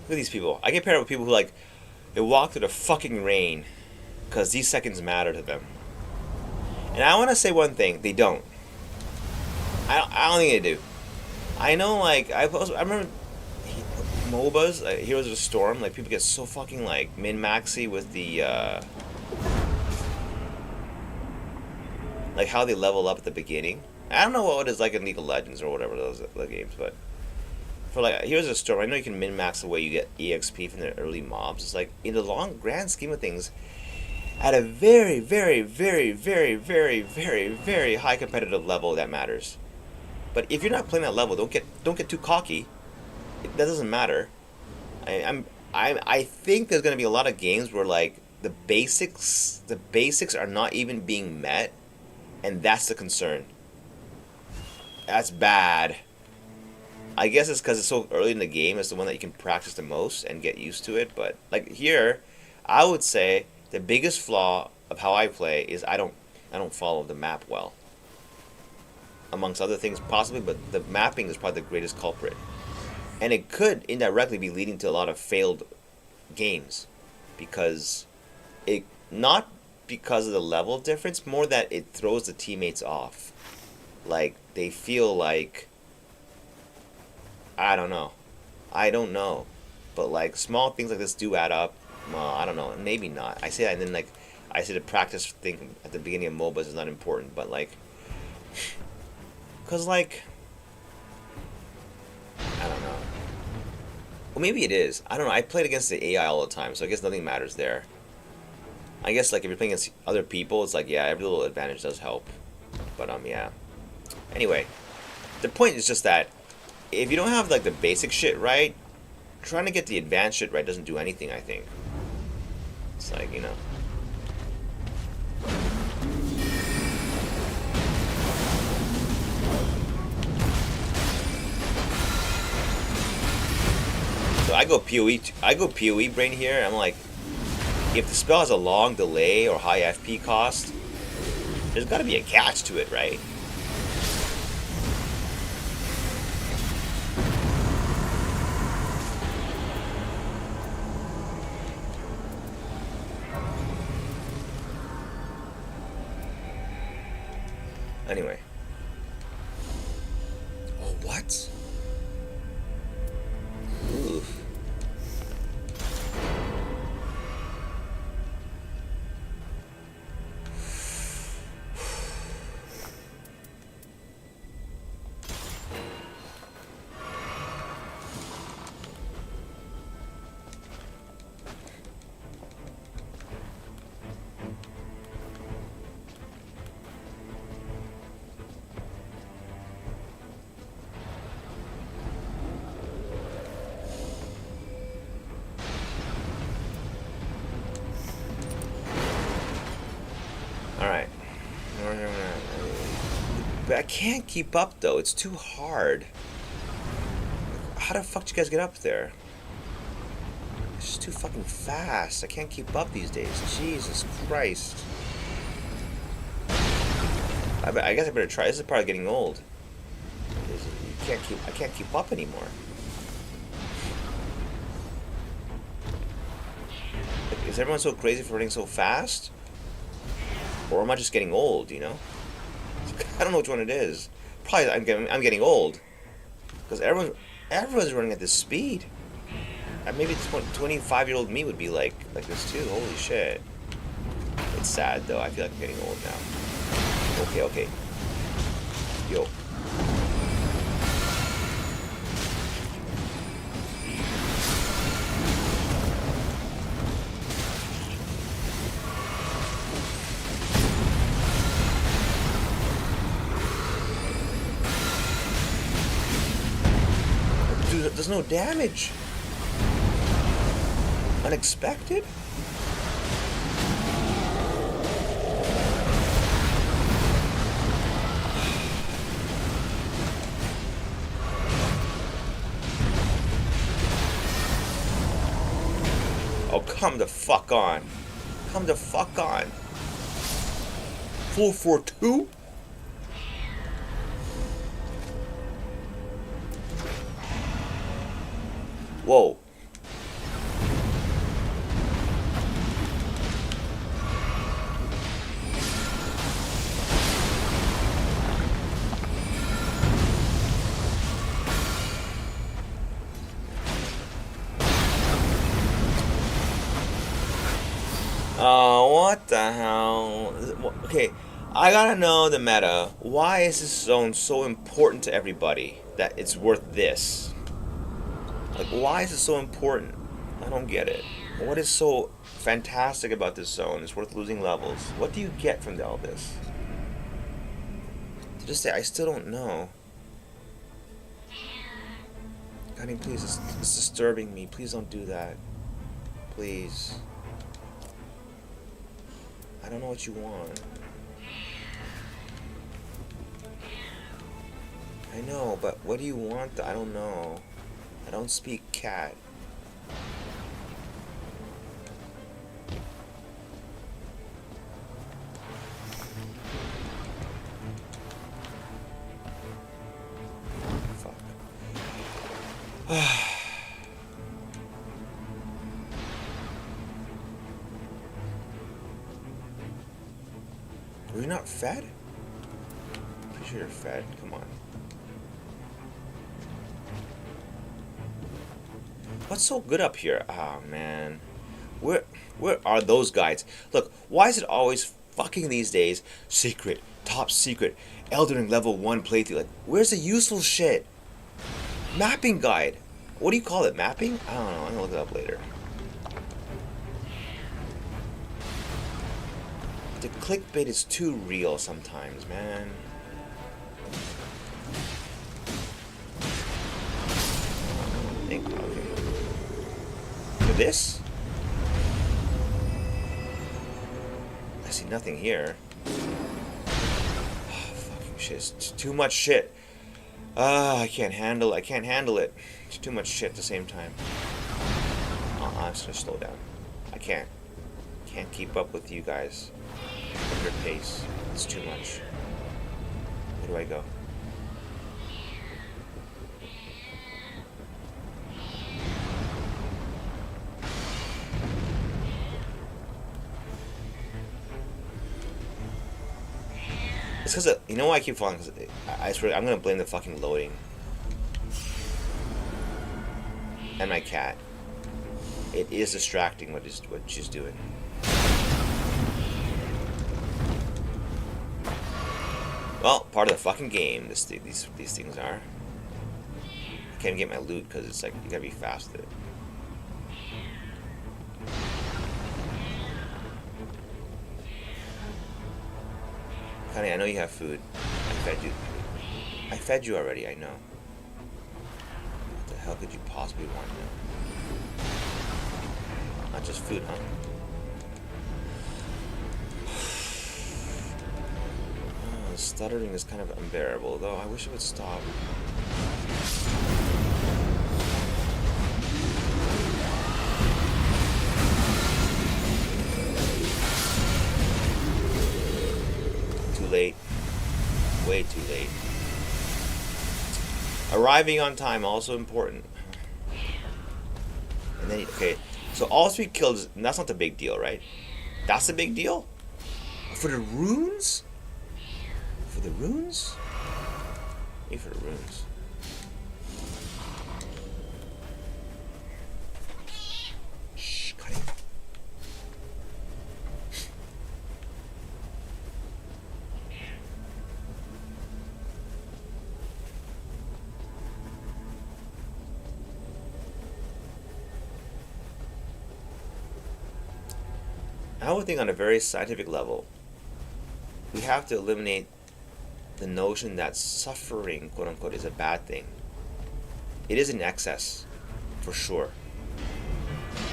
Look at these people. I get paired up with people who like they walk through the fucking rain because these seconds matter to them. And I want to say one thing: they don't. I don't think they do. I know, like I remember MOBAs, like Heroes of the Storm. Like people get so fucking like min-maxy with the like how they level up at the beginning. I don't know what it is like in League of Legends or whatever those the games, but. For like, here's a story. I know you can min-max the way you get EXP from the early mobs. It's like, in the long, grand scheme of things, at a very, very, very, very, very, very, very high competitive level, that matters. But if you're not playing that level, don't get too cocky. That doesn't matter. I think there's gonna be a lot of games where like the basics are not even being met, and that's the concern. That's bad. I guess it's because it's so early in the game. It's the one that you can practice the most and get used to it. But like here, I would say the biggest flaw of how I play is I don't follow the map well. Amongst other things, possibly, but the mapping is probably the greatest culprit, and it could indirectly be leading to a lot of failed games, because it not because of the level difference, more that it throws the teammates off. Like they feel like I don't know. I don't know. But like small things like this do add up. Well, I don't know. Maybe not. I say that and then like I say the practice thing at the beginning of MOBAs is not important, but like cuz like I don't know. Well, maybe it is. I don't know. I played against the AI all the time, so I guess nothing matters there. I guess like if you're playing against other people, it's like yeah, every little advantage does help. But yeah. Anyway, the point is just that if you don't have like the basic shit right, trying to get the advanced shit right doesn't do anything, I think. It's like, you know. So I go PoE brain here. I'm like, if the spell has a long delay or high FP cost, there's got to be a catch to it, right? Anyway. Oh, what? Oof. Alright. But I can't keep up though, it's too hard. How the fuck did you guys get up there? It's just too fucking fast. I can't keep up these days. Jesus Christ. I guess I better try. This is probably getting old. I can't keep up anymore. Like, is everyone so crazy for running so fast? Or am I just getting old, you know? I don't know which one it is. Probably I'm getting old. Because everyone's running at this speed. And maybe 25-year-old me would be like this too. Holy shit. It's sad though. I feel like I'm getting old now. Okay. Yo. Dude, there's no damage. Unexpected? Oh, come the fuck on. Come the fuck on. 442? Whoa. Oh, what the hell? Okay, I gotta know the meta. Why is this zone so important to everybody that it's worth this? Like, why is it so important? I don't get it. What is so fantastic about this zone? It's worth losing levels. What do you get from all this? To just say, I still don't know. I mean, please, it's disturbing me. Please don't do that. Please. I don't know what you want. I know, but what do you want? I don't know. I don't speak cat. Fuck. Were you not fed? Pretty sure you're fed. Come on. What's so good up here? Oh man. Where are those guides? Look, why is it always fucking these days secret, top secret, Elden Ring level 1 playthrough? Like, where's the useful shit? Mapping guide. What do you call it? Mapping? I don't know. I'm gonna look it up later. The clickbait is too real sometimes, man. Okay. For this? I see nothing here. Oh, fucking shit. It's too much shit. I can't handle it. It's too much shit at the same time. I'm just gonna slow down. I can't keep up with you guys. Your pace. It's too much. Where do I go? It's because you know why I keep falling. Cause I swear I'm gonna blame the fucking loading and my cat. It is distracting what she's doing. Well, part of the fucking game. These things are. I can't get my loot because it's like you gotta be fast with it. Honey, I know you have food. I fed you. I fed you already, I know. What the hell could you possibly want now? Not just food, huh? Oh, stuttering is kind of unbearable, though. I wish it would stop. Late. Way too late. Arriving on time, also important. And then, okay, so all 3 kills, that's not the big deal, right? That's the big deal? For the runes? For the runes? Maybe for the runes. Shh, cut it. I would think on a very scientific level, we have to eliminate the notion that suffering, quote unquote, is a bad thing. It is in excess, for sure.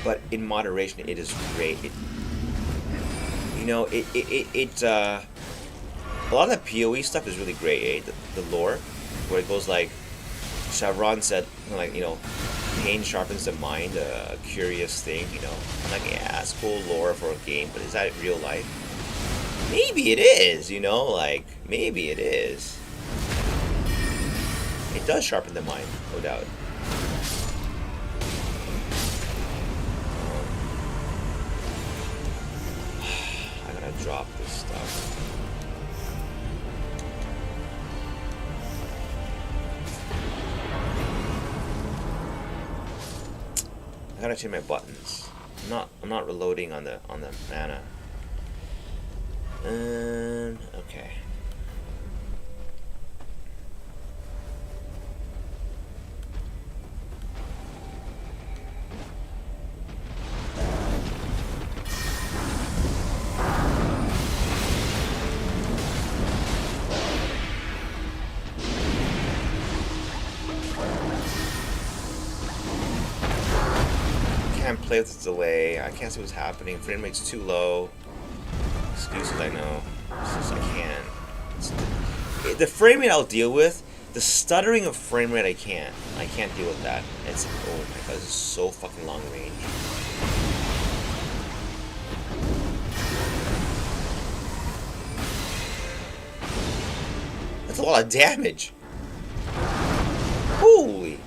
But in moderation, it is great. A lot of the PoE stuff is really great, eh? The lore, where it goes like, Chevron said, pain sharpens the mind, a curious thing, I'm like, yeah, it's cool lore for a game, but is that real life? Maybe it is, maybe it is. It does sharpen the mind, no doubt. I'm gonna drop this stuff. I gotta change my buttons. I'm not reloading on the mana. Okay. Can't play with the delay. I can't see what's happening. Frame rate's too low. Excuses, I know. It's just I can't. The frame rate I'll deal with. The stuttering of frame rate, I can't deal with that. It's, oh my god, this is so fucking long range. That's a lot of damage. Holy.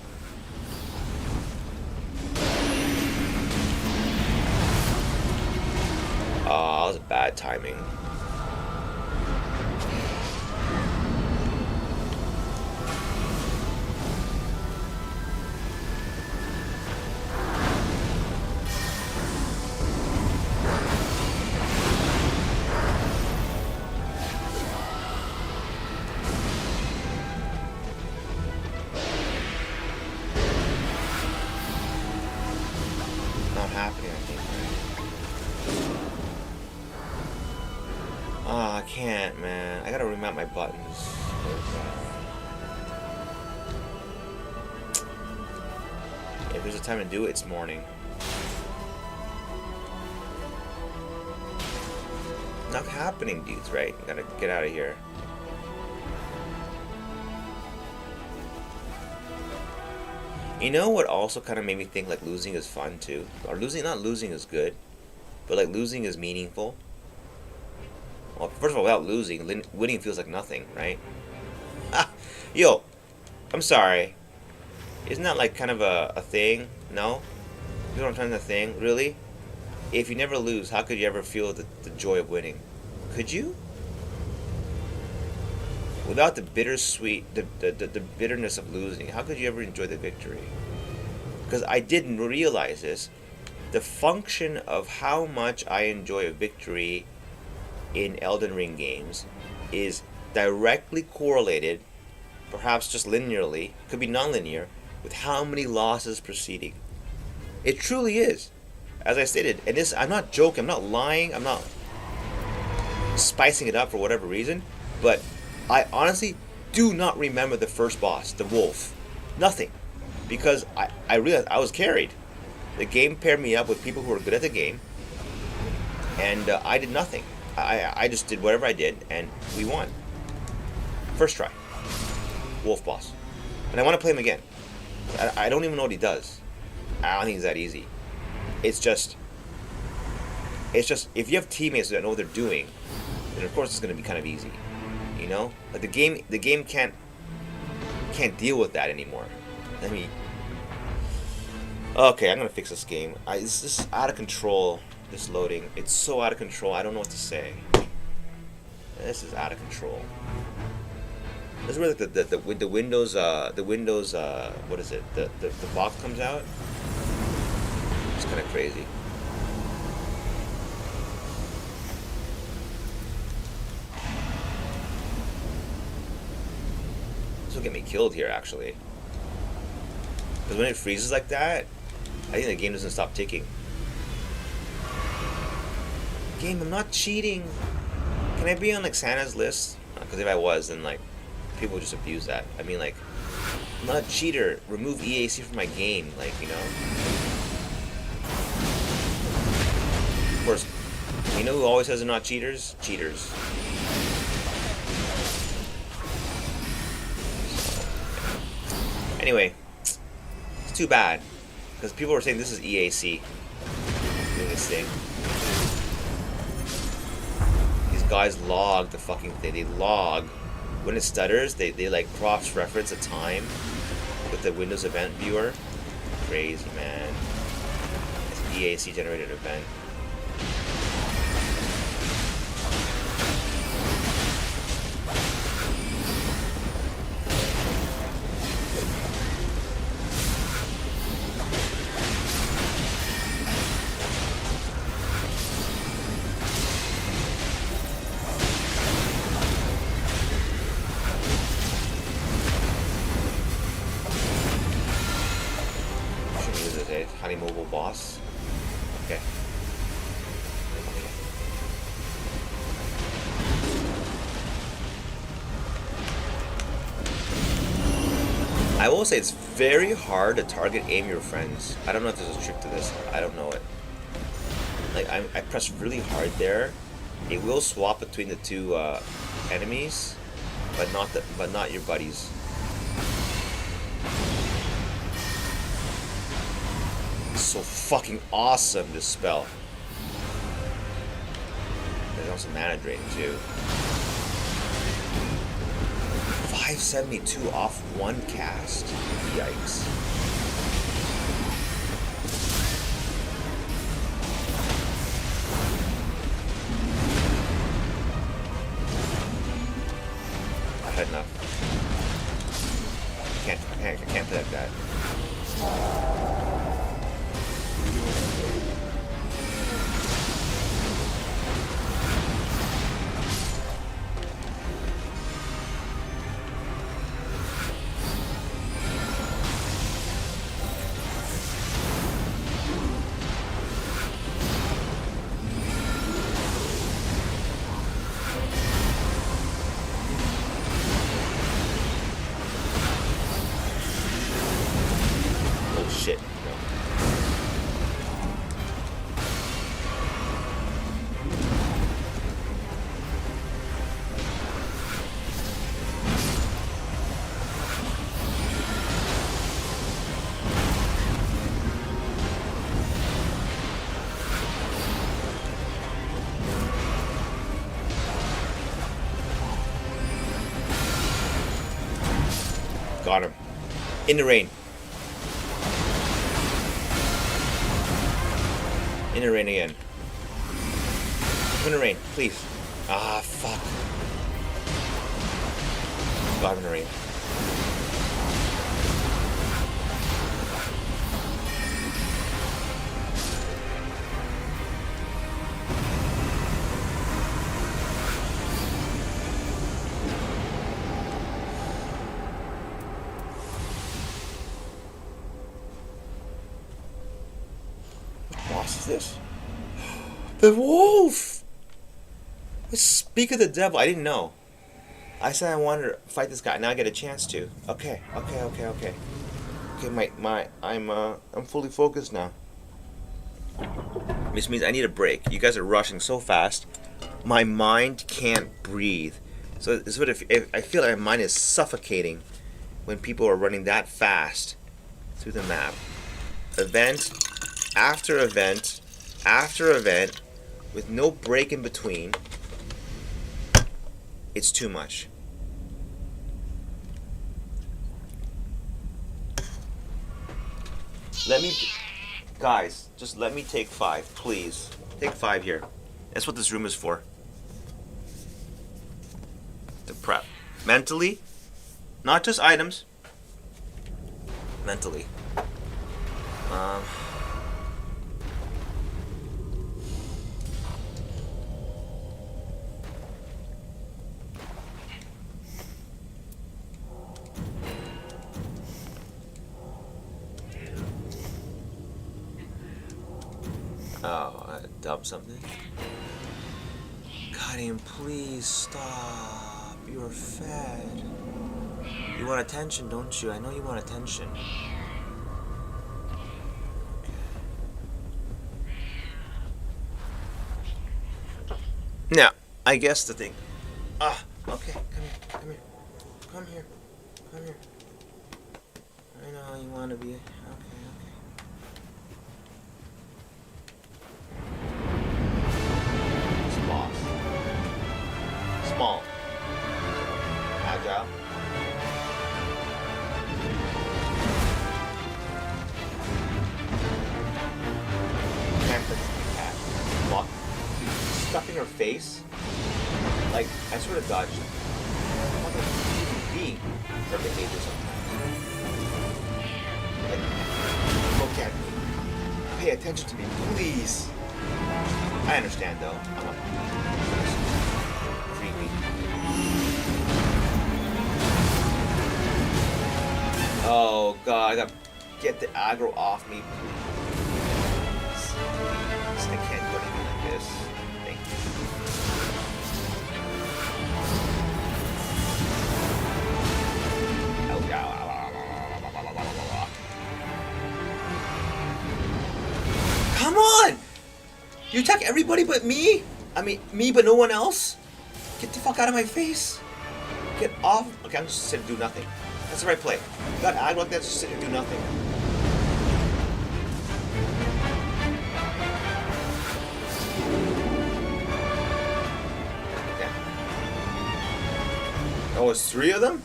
Oh, that was bad timing. Oh, I can't, man. I gotta remap my buttons. If there's a time to do it, it's morning. Not happening, dudes, right? Gotta get out of here. You know what also kind of made me think like losing is fun too? Or losing, not losing is good, but like losing is meaningful. Well, first of all, without losing, winning feels like nothing, right? Ah, yo, I'm sorry. Isn't that like kind of a thing? No? You know what I'm trying to thing? Really? If you never lose, how could you ever feel the joy of winning? Could you? Without the bittersweet, the bitterness of losing, how could you ever enjoy the victory? Because I didn't realize this. The function of how much I enjoy a victory in Elden Ring games is directly correlated, perhaps just linearly, could be non-linear, with how many losses preceding. It truly is. As I stated, and this, I'm not joking, I'm not lying, I'm not spicing it up for whatever reason, but I honestly do not remember the first boss, the wolf. Nothing. Because I realized I was carried. The game paired me up with people who were good at the game, and I did nothing. I just did whatever I did, and we won. First try. Wolf boss. And I want to play him again. I don't even know what he does. I don't think it's that easy. It's just, if you have teammates that know what they're doing, then of course it's going to be kind of easy. You know? Like the game can't deal with that anymore. Let me... Okay, I'm going to fix this game. It's just out of control. This loading, it's so out of control. I don't know what to say. This is out of control. This is where like the Windows what is it? The box comes out. It's kind of crazy. This will get me killed here, actually. Because when it freezes like that, I think the game doesn't stop ticking. Game, I'm not cheating. Can I be on like Santa's list? Because if I was, then like people would just abuse that. I mean, like, I'm not a cheater. Remove EAC from my game, like, you know. Of course, you know who always says they're not cheaters? Cheaters. Anyway, it's too bad because people were saying this is EAC doing this thing. Guys log the fucking thing. They log when it stutters. They like cross-reference a time with the Windows event viewer. Crazy, man. It's an EAC generated event. Honey mobile boss. Okay. I will say it's very hard to target aim your friends. I don't know if there's a trick to this. I don't know it. Like I press really hard there. It will swap between the two enemies, but not your buddies. so fucking awesome, this spell. There's also mana drain too. 572 off one cast? Yikes. I had enough. I can't play like that. Shit. No. Got him. In the rain. In the rain again. In the rain, please. Ah, fuck. God, in the rain. What boss is this? The wolf! Speak of the devil. I didn't know. I said I wanted to fight this guy. Now I get a chance to. Okay. Okay, I'm fully focused now. Which means I need a break. You guys are rushing so fast. My mind can't breathe. So it's what if I feel like my mind is suffocating when people are running that fast through the map. Event after event after event with no break in between. It's too much. Guys, just let me take 5, please. Take 5 here. That's what this room is for. The prep. Mentally, not just items. Mentally. Oh, I dumped something? Goddamn, please stop. You're fed. You want attention, don't you? I know you want attention. Now, I guess the thing... okay, come here. I know you want to be... Okay. Small. Agile. Block. Stuff in her face. Like, I sort of dodged it. What the being her behavior sometimes. Like, look at me. Pay attention to me, please. I understand though. I'm a creepy. Oh god, I gotta get the aggro off me, please. I can't do anything like this. Thank you. Come on! You attack everybody but me? I mean, me but no one else? Get the fuck out of my face. Get off. Okay, I'm just sitting and do nothing. That's the right play. You got aggro like that, just sit and do nothing. Oh, it's 3 of them?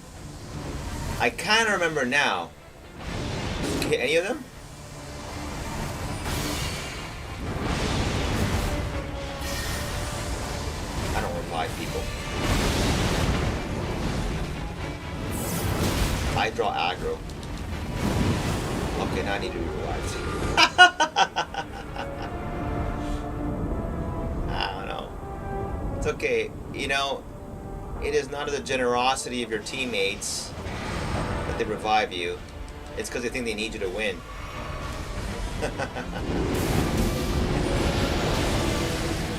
I kind of remember now. Hit any of them? I don't revive people. I draw aggro. Okay, now I need to revive. I don't know. It's okay. You know, it is not of the generosity of your teammates that they revive you. It's because they think they need you to win.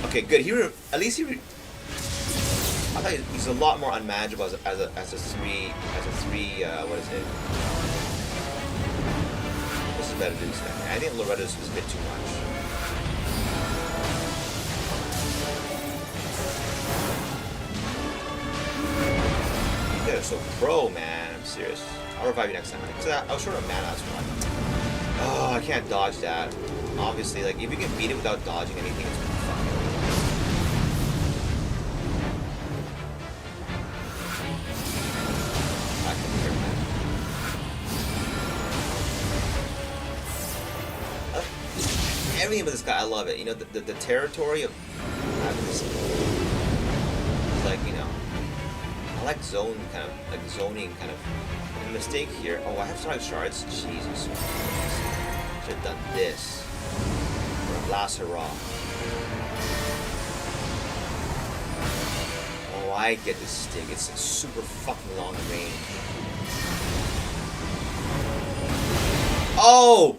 Okay, good. At least I thought he's a lot more unmanageable as a 3. What is it? This is better than this. I think Loretta's is a bit too much. You guys are so pro, man. I'm serious. I'll revive you next time. I was short of mana, that's why. Oh, I can't dodge that. Obviously, like, if you can beat it without dodging anything, it's fucking. I can hear that. Everything about this guy, I love it. You know, the territory of having this. It's like, you know, I like zoning kind of. A mistake here. Oh, I have 5 shards? Jesus. Should have done this. Or a blast hurrah. Oh, I get this stick. It's super fucking long range. Oh!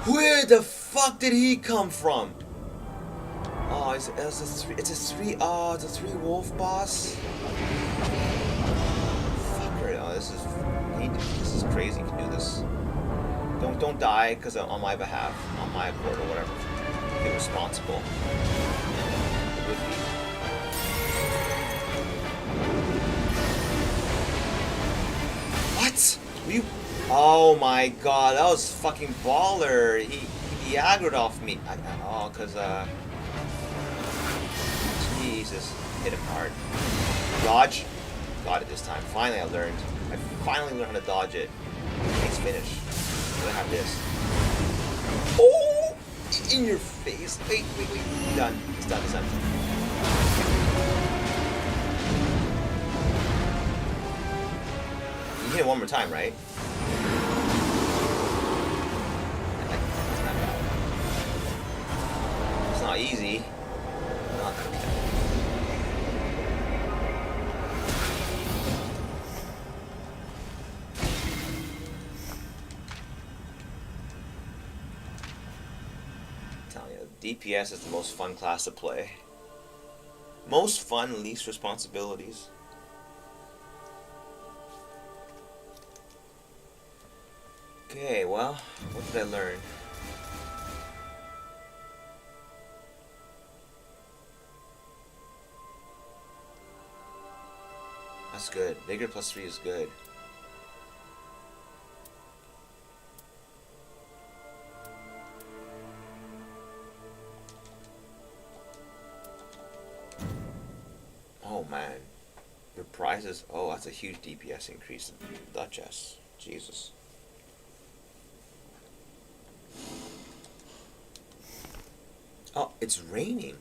Where the fuck did he come from? Oh, it's a 3. Oh, it's a 3 wolf boss. Oh, this is crazy. You can do this. Don't die because on my behalf, on my accord or whatever. Be responsible. It would be. What? Oh my god, that was fucking baller. He aggroed off me. Oh, cause Jesus, hit him hard. Dodge. Got it this time. Finally, I learned. I finally learned how to dodge it. Nice finish. I'm gonna have this. Oh! In your face. Wait. Done. It's done. You hit it one more time, right? It's not bad. It's not easy. Not that bad. DPS is the most fun class to play. Most fun, least responsibilities. Okay, well, what did I learn? That's good. Vigor +3 is good. Oh man, your prizes. Oh, that's a huge DPS increase. Duchess, Jesus. Oh, it's raining.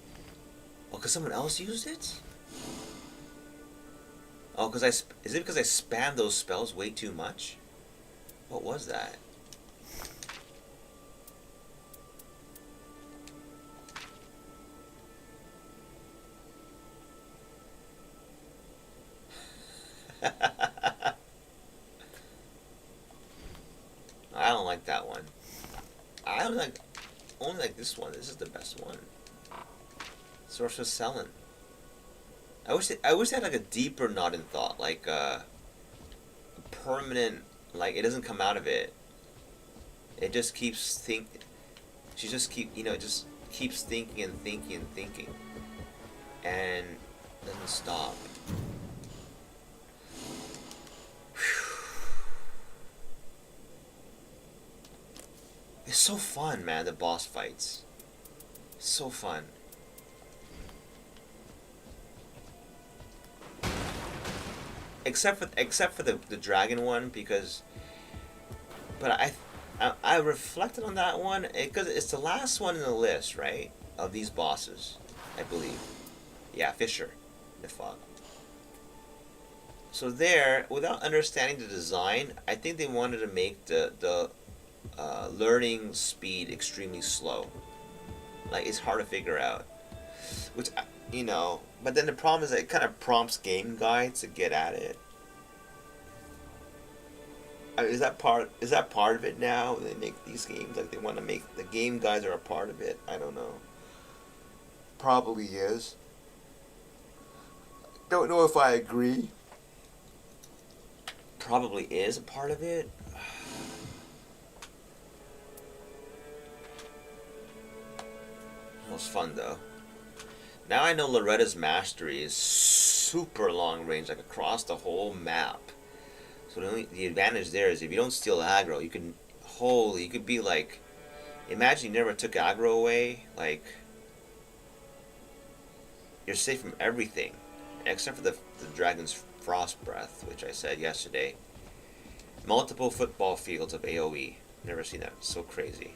Oh, cause someone else used it. Oh, cause is it because I spammed those spells way too much? What was that? I don't like that one. I don't like. Only like this one. This is the best one. Sorcerer's Selling. I wish they had like a deeper knot in thought, like a permanent. Like it doesn't come out of it. It just keeps thinking. She just just keeps thinking and thinking and thinking, and doesn't stop. It's so fun, man, the boss fights. It's so fun. except for the dragon one, because but I reflected on that one because it's the last one in the list, right, of these bosses, I believe. Yeah, Fisher, the fog. So there, without understanding the design, I think they wanted to make the learning speed extremely slow. Like, it's hard to figure out, which you know. But then the problem is that it kind of prompts game guides to get at it. Is that part of it now? They make these games like they want to make the game guides are a part of it. I don't know. Probably is. Don't know if I agree. Probably is a part of it. It was fun though. Now I know Loretta's mastery is super long range, like across the whole map. So the advantage there is if you don't steal aggro, you could be like, imagine you never took aggro away, like, you're safe from everything, except for the dragon's frost breath, which I said yesterday. Multiple football fields of AoE. Never seen that. It's so crazy.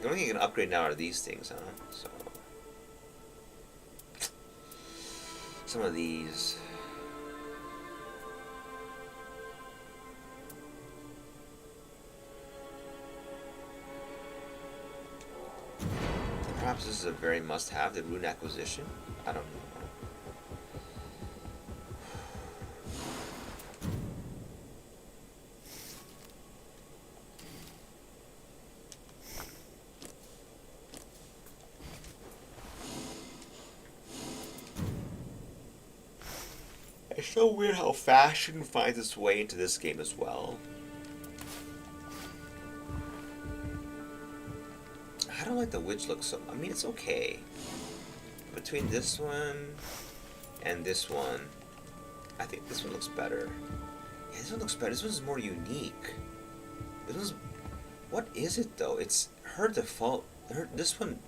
The only thing you can upgrade now are these things, huh? So some of these. Perhaps this is a very must-have, the rune acquisition. I don't know. It's so weird how fashion finds its way into this game as well. I don't like the witch look so... I mean, it's okay. Between this one and this one, I think this one looks better. Yeah, this one looks better. This one's more unique. This one's... What is it, though? It's her default... This one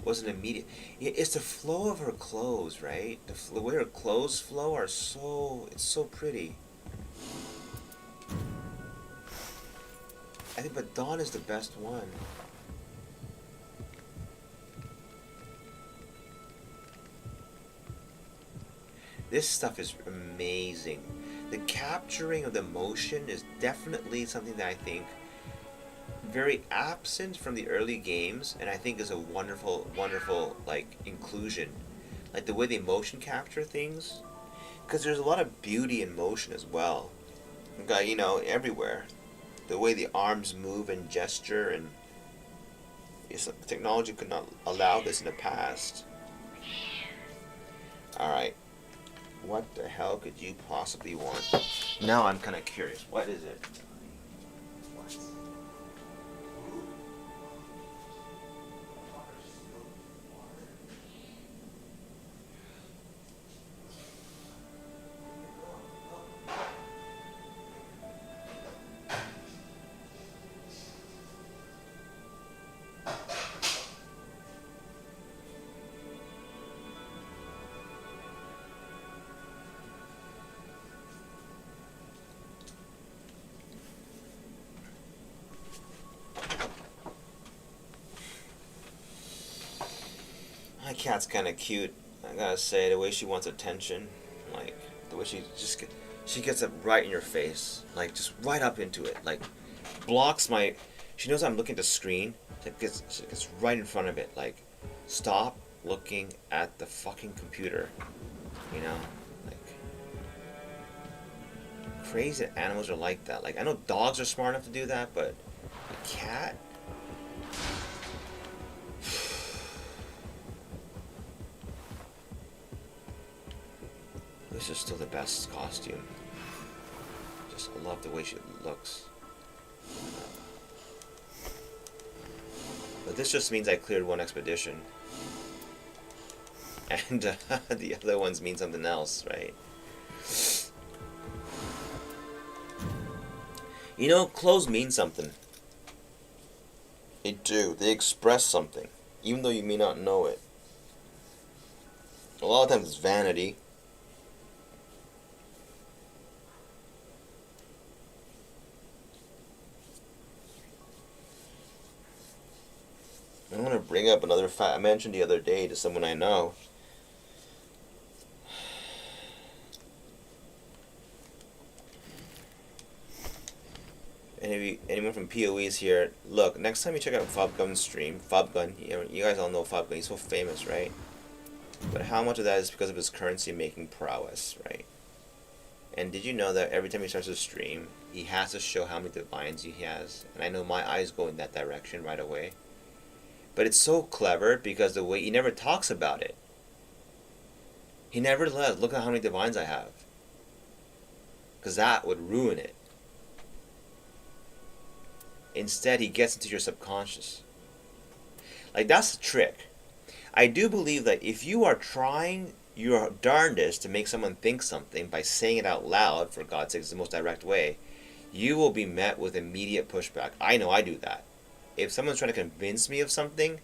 wasn't immediate. Yeah, it's the flow of her clothes, right? The way her clothes flow are so... It's so pretty. I think, but Dawn is the best one. This stuff is amazing. The capturing of the motion is definitely something that I think very absent from the early games, and I think is a wonderful, wonderful like inclusion. Like the way they motion capture things, because there's a lot of beauty in motion as well. You know, everywhere. The way the arms move and gesture, and technology could not allow this in the past. All right. What the hell could you possibly want? Now I'm kind of curious. What is it? What? My cat's kind of cute. I gotta say, the way she wants attention, like the way she gets up right in your face, like just right up into it, like blocks my. She knows I'm looking at the screen. She gets right in front of it, like stop looking at the fucking computer, you know, like crazy that animals are like that. Like I know dogs are smart enough to do that, but a cat. This is still the best costume. Just I love the way she looks. But this just means I cleared one expedition. And the other ones mean something else, right? You know, clothes mean something. They do. They express something, even though you may not know it. A lot of times it's vanity. I'm gonna bring up another fact I mentioned the other day to someone I know. Anyone from PoEs here? Look, next time you check out Fobgun's stream, Fobgun, you guys all know Fobgun. He's so famous, right? But how much of that is because of his currency making prowess, right? And did you know that every time he starts a stream, he has to show how many divines he has? And I know my eyes go in that direction right away. But it's so clever because the way he never talks about it. He never does. Look at how many divines I have. Because that would ruin it. Instead, he gets into your subconscious. Like, that's the trick. I do believe that if you are trying your darndest to make someone think something by saying it out loud, for God's sake, it's the most direct way, you will be met with immediate pushback. I know I do that. If someone's trying to convince me of something,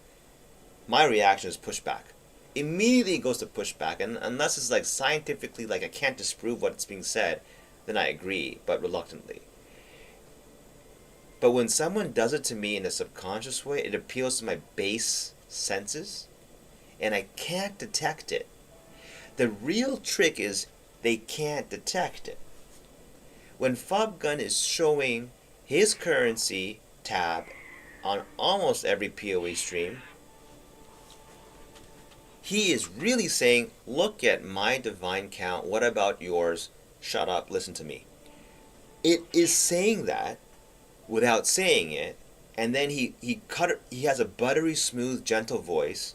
my reaction is pushback. Immediately it goes to pushback, and unless it's like scientifically, like I can't disprove what's being said, then I agree, but reluctantly. But when someone does it to me in a subconscious way, it appeals to my base senses, and I can't detect it. The real trick is they can't detect it. When Fobgun is showing his currency tab on almost every PoE stream, he is really saying, look at my divine count, what about yours? Shut up, listen to me. It is saying that without saying it, and then he has a buttery smooth gentle voice,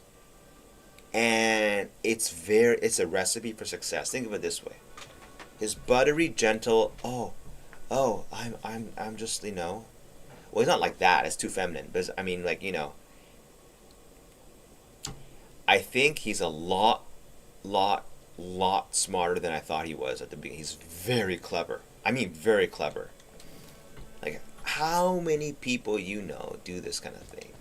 and it's a recipe for success. Think of it this way: his buttery gentle, I'm just, well, he's not like that, it's too feminine, but I mean, like, I think he's a lot smarter than I thought he was at the beginning. He's very clever. I mean, very clever. Like, how many people do this kind of thing?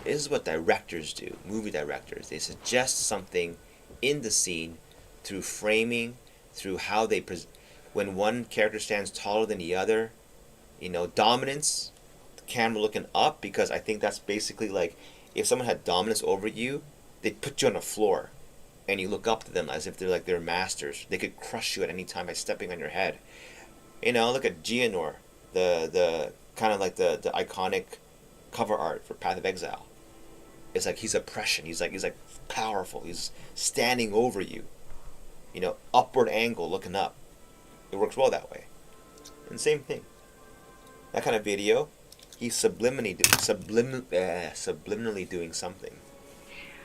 This is what directors do, movie directors. They suggest something in the scene through framing, through how they when one character stands taller than the other, dominance, the camera looking up, because I think that's basically like if someone had dominance over you, they'd put you on the floor and you look up to them as if they're like their masters. They could crush you at any time by stepping on your head. Look at Geonor, the kind of like the iconic cover art for Path of Exile. It's like he's oppression. He's like powerful. He's standing over you. Upward angle, looking up. It works well that way. And same thing. That kind of video, he's subliminally doing something.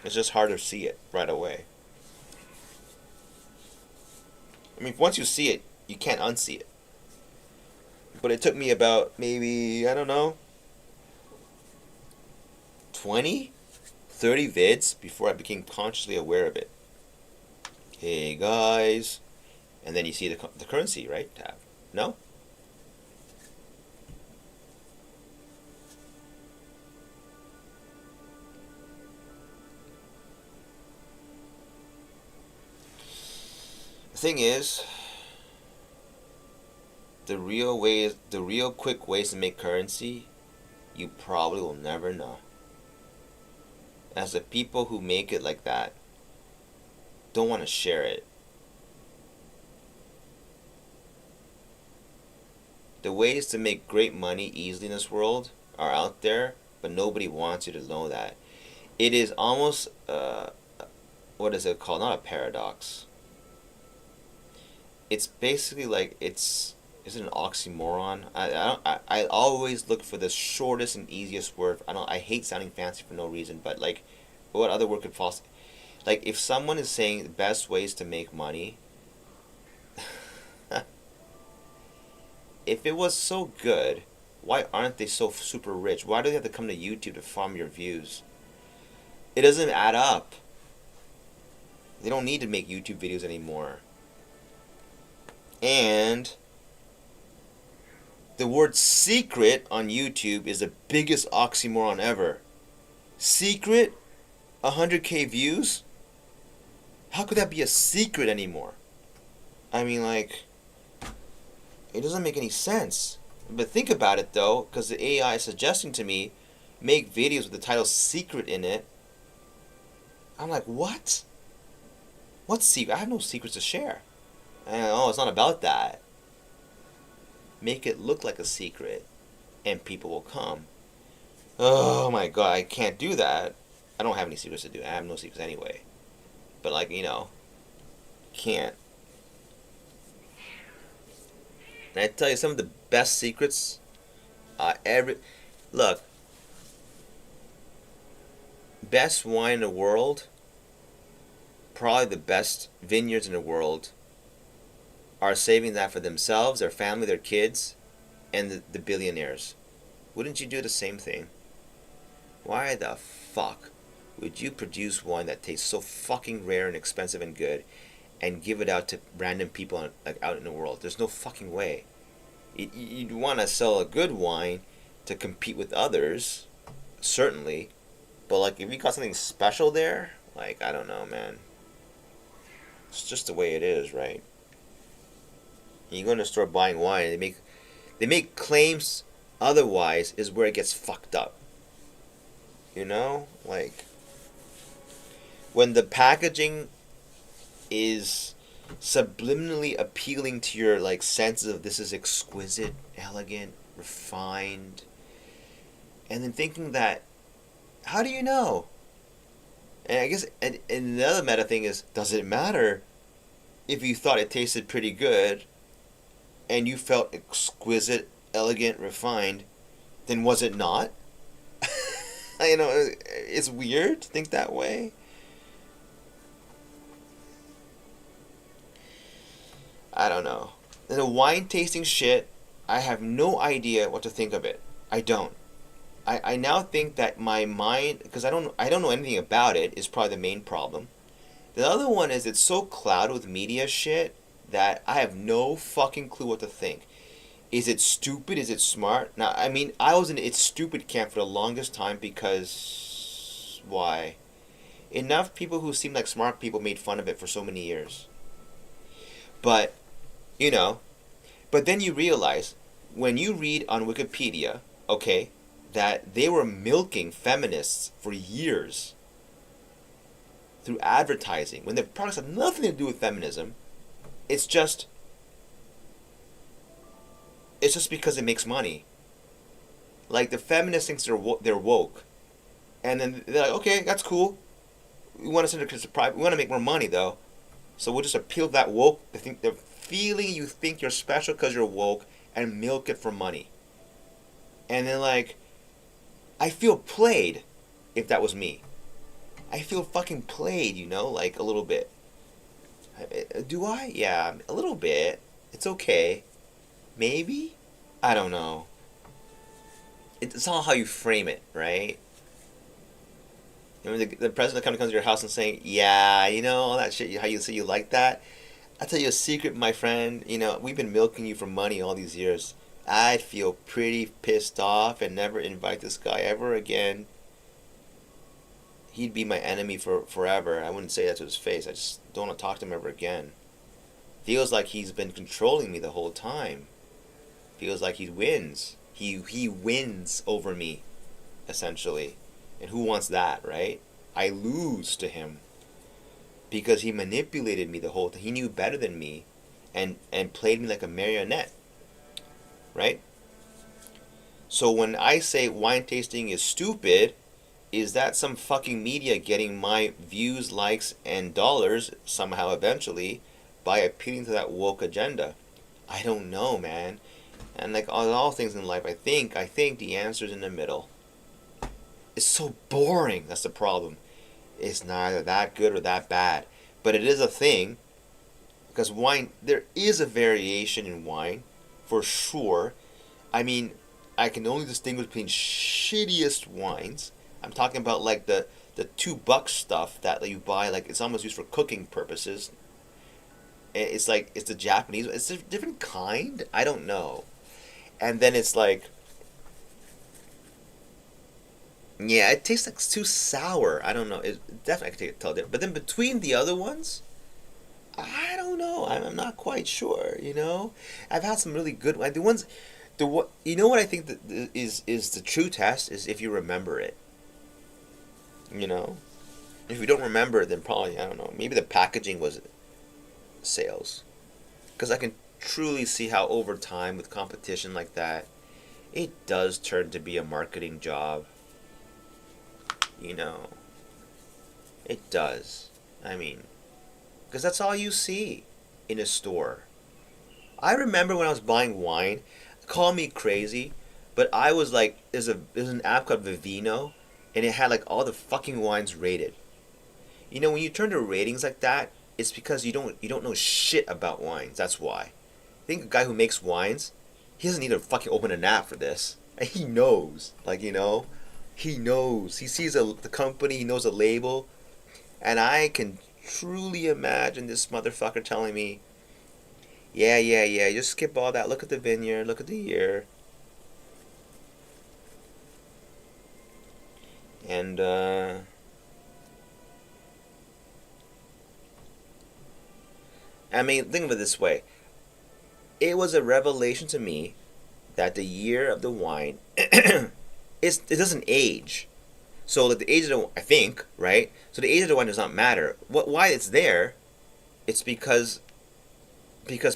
It's just hard to see it right away. I mean, once you see it, you can't unsee it. But it took me about maybe, I don't know, 20, 30 vids before I became consciously aware of it. Hey guys. And then you see the currency, right, tab. No? The thing is, the real quick ways to make currency, you probably will never know. As the people who make it like that don't want to share it. The ways to make great money easily in this world are out there, but nobody wants you to know that. It is almost, what is it called? Not a paradox. It's basically like, is it an oxymoron? I always look for the shortest and easiest word. I hate sounding fancy for no reason, but like, what other word could possibly, like, if someone is saying the best ways to make money, if it was so good, why aren't they so super rich? Why do they have to come to YouTube to farm your views? It doesn't add up. They don't need to make YouTube videos anymore. And The word secret on YouTube is the biggest oxymoron ever. Secret? 100k views? How could that be a secret anymore? I mean, like, it doesn't make any sense. But think about it, though, because the AI is suggesting to me, make videos with the title secret in it. I'm like, what? What secret? I have no secrets to share. And, oh, it's not about that. Make it look like a secret, and people will come. Oh my god, I can't do that. I don't have any secrets to do. I have no secrets anyway. But, like, can't. And I tell you, some of the best secrets look, best wine in the world, probably the best vineyards in the world, are saving that for themselves, their family, their kids, and the billionaires. Wouldn't you do the same thing? Why the fuck would you produce wine that tastes so fucking rare and expensive and good and give it out to random people like out in the world? There's no fucking way. You'd want to sell a good wine to compete with others, certainly. But, like, if you got something special there, like, I don't know, man. It's just the way it is, right? You go in the store buying wine, and they make claims otherwise is where it gets fucked up. Like, when the packaging is subliminally appealing to your, like, senses of this is exquisite, elegant, refined, and then thinking that, how do you know? And I guess, and the other meta thing is, does it matter if you thought it tasted pretty good and you felt exquisite, elegant, refined, then was it not? It's weird to think that way. I don't know. And the wine tasting shit, I have no idea what to think of it. I don't. I now think that my mind, because I don't know anything about it, is probably the main problem. The other one is it's so clouded with media shit that I have no fucking clue what to think. Is it stupid? Is it smart? Now, I mean, I was in it's stupid camp for the longest time because why? Enough people who seemed like smart people made fun of it for so many years. But, but then you realize when you read on Wikipedia, okay, that they were milking feminists for years through advertising when the products have nothing to do with feminism. It's just because it makes money. Like, the feminists think they're woke, and then they're like, okay, that's cool. We want to send it to private. We want to make more money though, so we'll just appeal to that woke. The feeling you think you're special because you're woke, and milk it for money. And then, like, I feel played if that was me. I feel fucking played, like, a little bit. Do I? Yeah, a little bit. It's okay. Maybe? I don't know. It's all how you frame it, right? When the president comes to your house and saying, yeah, all that shit, how you say you like that? I'll tell you a secret, my friend. We've been milking you for money all these years. I'd feel pretty pissed off and never invite this guy ever again. He'd be my enemy for forever. I wouldn't say that to his face. I just don't want to talk to him ever again. Feels like he's been controlling me the whole time. Feels like he wins. He wins over me, essentially. And who wants that, right? I lose to him. Because he manipulated me the whole time. He knew better than me and played me like a marionette. Right? So when I say wine tasting is stupid, is that some fucking media getting my views, likes, and dollars somehow eventually by appealing to that woke agenda? I don't know, man. And like all things in life, I think the answer's in the middle. It's so boring. That's the problem. It's neither that good or that bad. But it is a thing. Because wine, there is a variation in wine, for sure. I mean, I can only distinguish between shittiest wines. I'm talking about like the $2 stuff that you buy, like it's almost used for cooking purposes. It's like, it's the Japanese, it's a different kind. I don't know. And then it's like, yeah, it tastes like too sour. I don't know. It definitely I can tell different. But then between the other ones, I don't know. I'm not quite sure. You know, I've had some really good ones. The ones, the what you know what I think that is the true test is if you remember it. You know, if you don't remember, then probably I don't know. Maybe the packaging was sales, because I can truly see how over time with competition like that, it does turn to be a marketing job. You know, it does. I mean, because that's all you see in a store. I remember when I was buying wine, call me crazy, but I was like, there's an app called Vivino, and it had like all the fucking wines rated. You know, when you turn to ratings like that, it's because you don't know shit about wines. That's why. I think a guy who makes wines, he doesn't need to fucking open an app for this. And he knows, like he knows. He sees the company, he knows a label, and I can truly imagine this motherfucker telling me, yeah, yeah, yeah, just skip all that. Look at the vineyard, look at the year. And, I mean, think of it this way. It was a revelation to me that the year of the wine, it doesn't age. So, like, the age of the, I think, right? So the age of the wine does not matter. Why it's there, it's because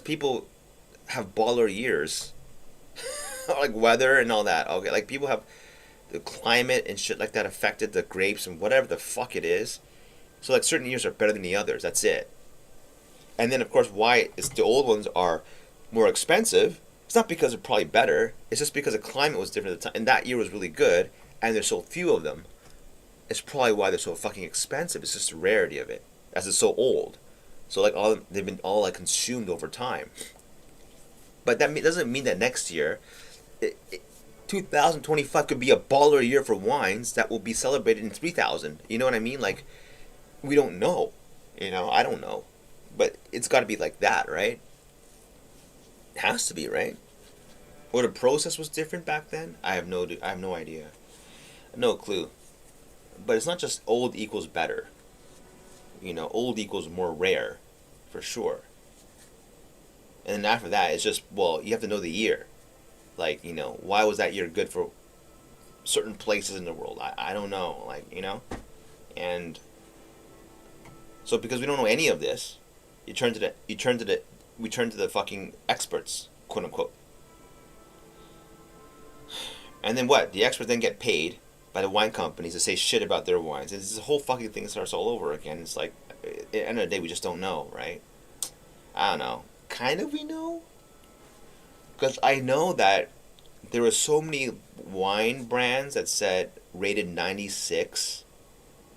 people have baller years, like weather and all that. Okay, like people have the climate and shit like that affected the grapes and whatever the fuck it is. So like certain years are better than the others. That's it. And then of course why it's the old ones are more expensive. It's not because they're probably better. It's just because the climate was different at the time, and that year was really good, and there's so few of them. It's probably why they're so fucking expensive. It's just the rarity of it, as it's so old. So like all they've been all like consumed over time. But that doesn't mean that next year, 2025 could be a baller year for wines that will be celebrated in 3000. You know what I mean? Like we don't know. You know, I don't know, but it's got to be like that, right? It has to be, right? Or the process was different back then. I have no idea, no clue. But it's not just old equals better. You know, old equals more rare, for sure. And then after that, it's just, well, you have to know the year. Like, you know, why was that year good for certain places in the world? I don't know. Like, you know? And so because we don't know any of this, we turn to the fucking experts, quote unquote. And then what? The experts then get paid by the wine companies to say shit about their wines. And this whole fucking thing starts all over again. It's like, at the end of the day, we just don't know, right? I don't know. Kind of we know? Because I know that there were so many wine brands that said rated 96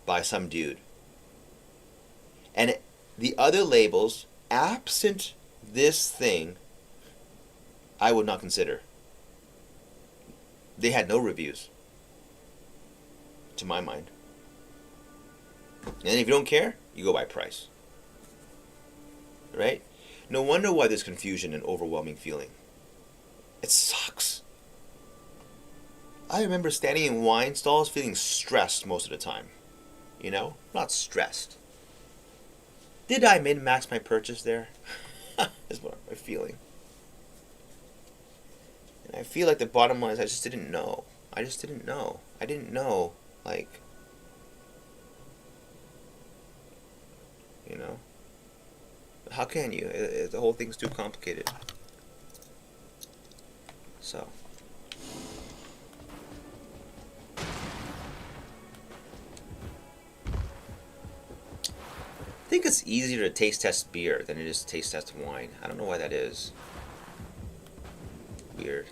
by some dude. And the other labels, absent this thing, I would not consider. They had no reviews, to my mind. And if you don't care, you go by price. Right? No wonder why there's confusion and overwhelming feeling. It sucks. I remember standing in wine stalls feeling stressed most of the time. You know? Not stressed. Did I min-max my purchase there? Is what I'm feeling. And I feel like the bottom line is I just didn't know. I just didn't know. I didn't know, like, you know? How can you? The whole thing's too complicated. So. I think it's easier to taste test beer than it is to taste test wine. I don't know why that is. Weird.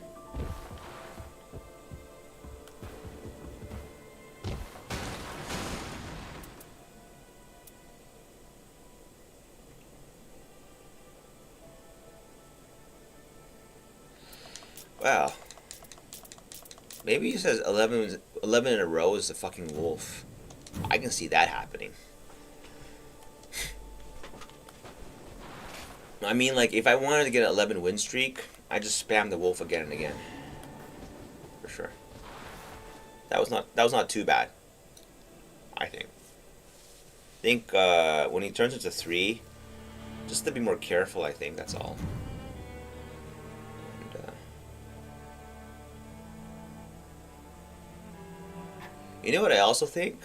Wow. Maybe he says 11 in a row is the fucking wolf. I can see that happening. I mean, like, if I wanted to get an 11 win streak, I just spammed the wolf again and again. For sure. That was not too bad. I think. I think when he turns into 3, just to be more careful, I think, that's all. And, you know what I also think?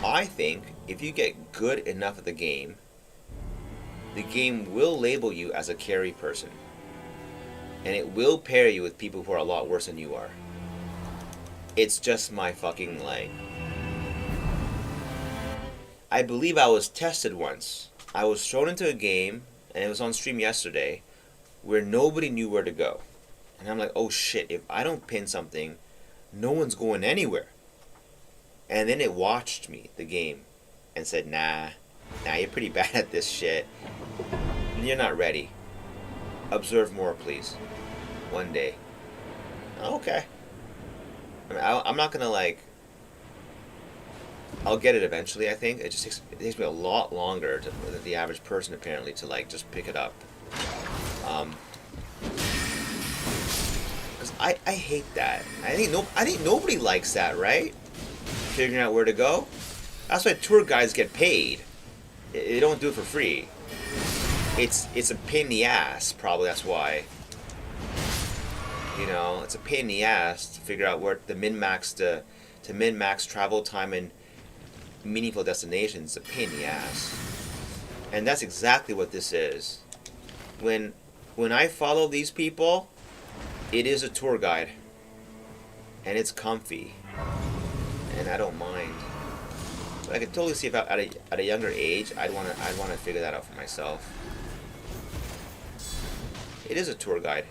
I think if you get good enough at the game will label you as a carry person. And it will pair you with people who are a lot worse than you are. It's just my fucking like... I believe I was tested once. I was thrown into a game, and it was on stream yesterday, where nobody knew where to go. And I'm like, oh shit, if I don't pin something, no one's going anywhere. And then it watched me, the game, and said, nah, you're pretty bad at this shit. You're not ready. Observe more, please. One day. Okay. I mean, I'm not gonna like... I'll get it eventually, I think. It takes me a lot longer than the average person, apparently, to like just pick it up. Because I hate that. I think nobody likes that, right? Figuring out where to go. That's why tour guides get paid. They don't do it for free. It's a pain in the ass, probably. That's why. You know, it's a pain in the ass to figure out where to min-max travel time and meaningful destinations. It's a pain in the ass. And that's exactly what this is. When I follow these people, it is a tour guide. And it's comfy. And I don't mind. But I could totally see if at a younger age, I'd want to figure that out for myself. It is a tour guide.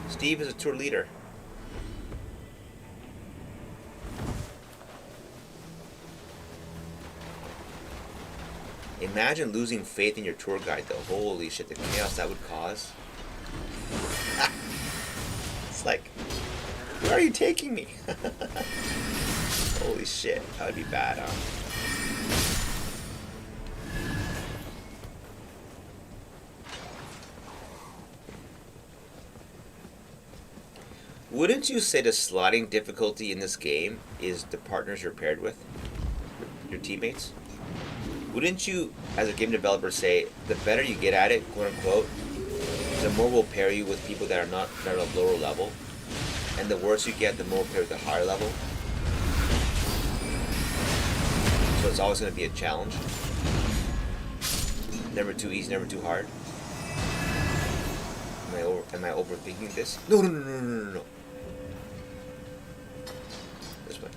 Steve is a tour leader. Imagine losing faith in your tour guide, though. Holy shit, the chaos that would cause. It's like, where are you taking me? Holy shit, that would be bad, huh? Wouldn't you say the sliding difficulty in this game is the partners you're paired with? Your teammates? Wouldn't you, as a game developer, say the better you get at it, quote unquote, the more will pair you with people that are at a lower level? And the worse you get, the more pair with a higher level? So it's always going to be a challenge? Never too easy, never too hard? Am I overthinking this? No. This way.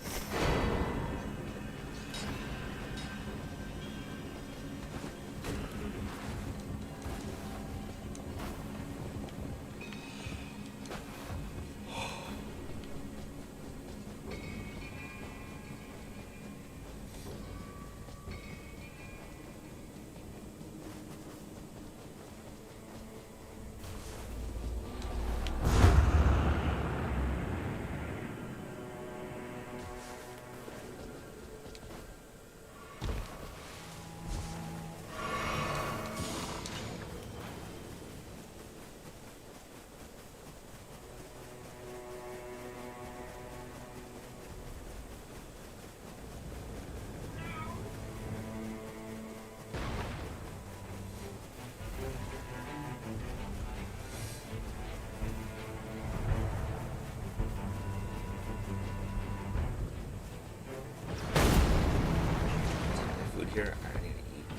Here, I need to eat.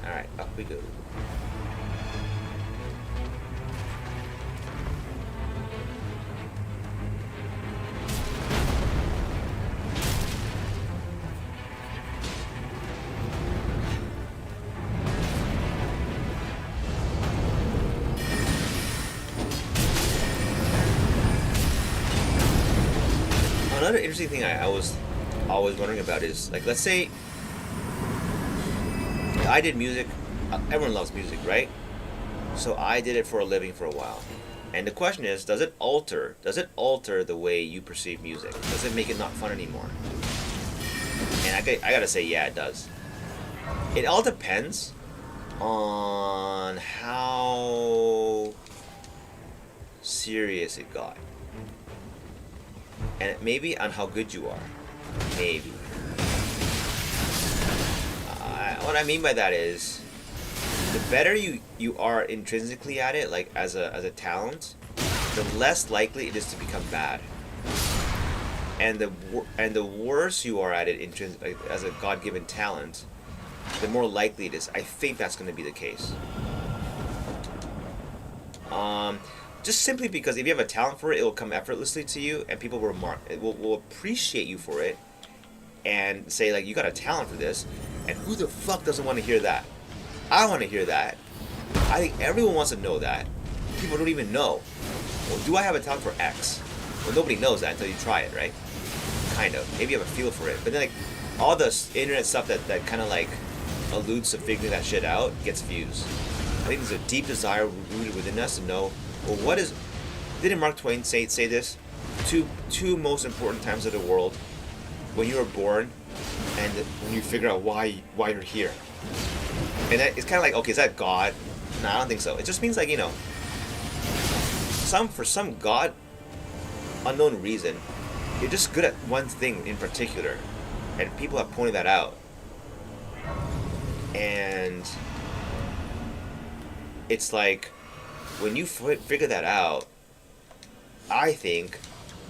Alright, up we go. Another interesting thing I was always wondering about is, like, let's say I did music. Everyone loves music, right? So I did it for a living for a while. And the question is, does it alter the way you perceive music? Does it make it not fun anymore? And I gotta say, yeah, it does. It all depends. on how serious it got. And maybe on how good you are. Maybe. What I mean by that is, the better you are intrinsically at it, like as a talent, the less likely it is to become bad. And the worse you are at it like, as a God-given talent, the more likely it is. I think that's going to be the case. Just simply because if you have a talent for it, it will come effortlessly to you, and people will appreciate you for it, and say like, you got a talent for this, and who the fuck doesn't want to hear that? I want to hear that. I think everyone wants to know that. People don't even know. Well, do I have a talent for X? Well, nobody knows that until you try it, right? Kind of. Maybe you have a feel for it, but then like all the internet stuff that kind of like alludes to figuring that shit out gets views. I think there's a deep desire rooted within us to know, well, what is... Didn't Mark Twain say this? Two most important times of the world: when you were born, and when you figure out why you're here. And that, it's kind of like, okay, is that God? No, I don't think so. It just means like, you know, for some God unknown reason, you're just good at one thing in particular, and people have pointed that out. And it's like, when you figure that out, I think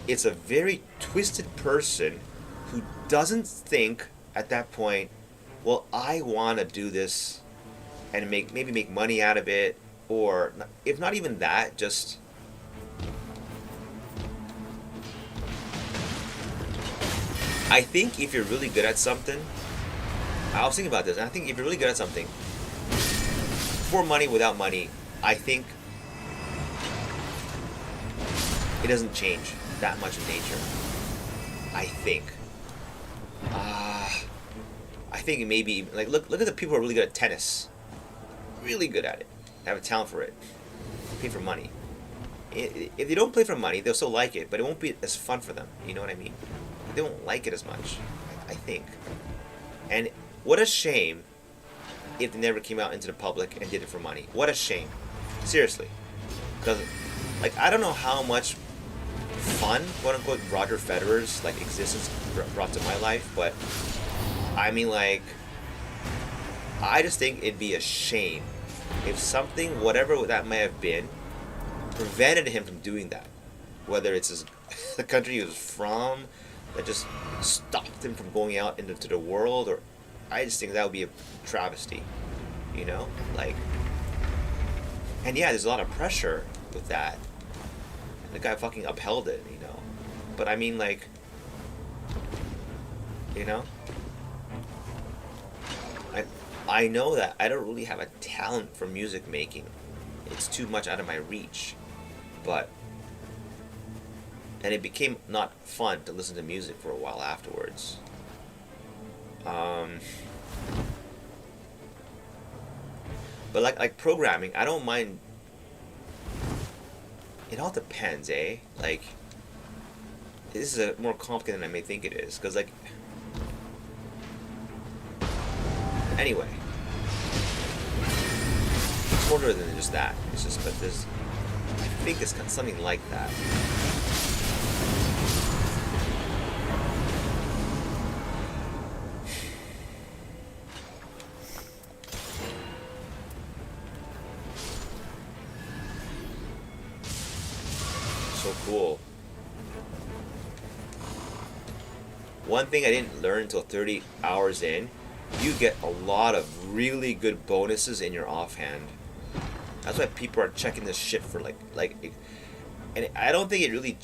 it's a very twisted person who doesn't think at that point, well, I want to do this and maybe make money out of it, or if not even that, just I think if you're really good at something, I was thinking about this, and I think if you're really good at something, for money, without money, I think it doesn't change that much in nature. I think. I think maybe, like, look at the people who are really good at tennis. Really good at it. They have a talent for it. They pay for money. If they don't play for money, they'll still like it, but it won't be as fun for them. You know what I mean? They won't like it as much, I think. And what a shame if they never came out into the public and did it for money. What a shame. Seriously. Because, like, I don't know how much fun, quote-unquote, Roger Federer's, like, existence brought to my life, but, I mean, like, I just think it'd be a shame if something, whatever that may have been, prevented him from doing that. Whether it's the country he was from, that just stopped him from going out into the world, or I just think that would be a travesty, you know? Like, and yeah, there's a lot of pressure with that. The guy fucking upheld it, you know? But I mean, like, you know? I know that I don't really have a talent for music making. It's too much out of my reach. But, and it became not fun to listen to music for a while afterwards. But like programming, I don't mind. It all depends, eh? Like, this is more complicated than I may think it is, because like, anyway, it's more than just that. It's just that there's, I think it's something like that. So cool. One thing I didn't learn until 30 hours in, you get a lot of really good bonuses in your offhand. That's why people are checking this shit for like, and I don't think it really,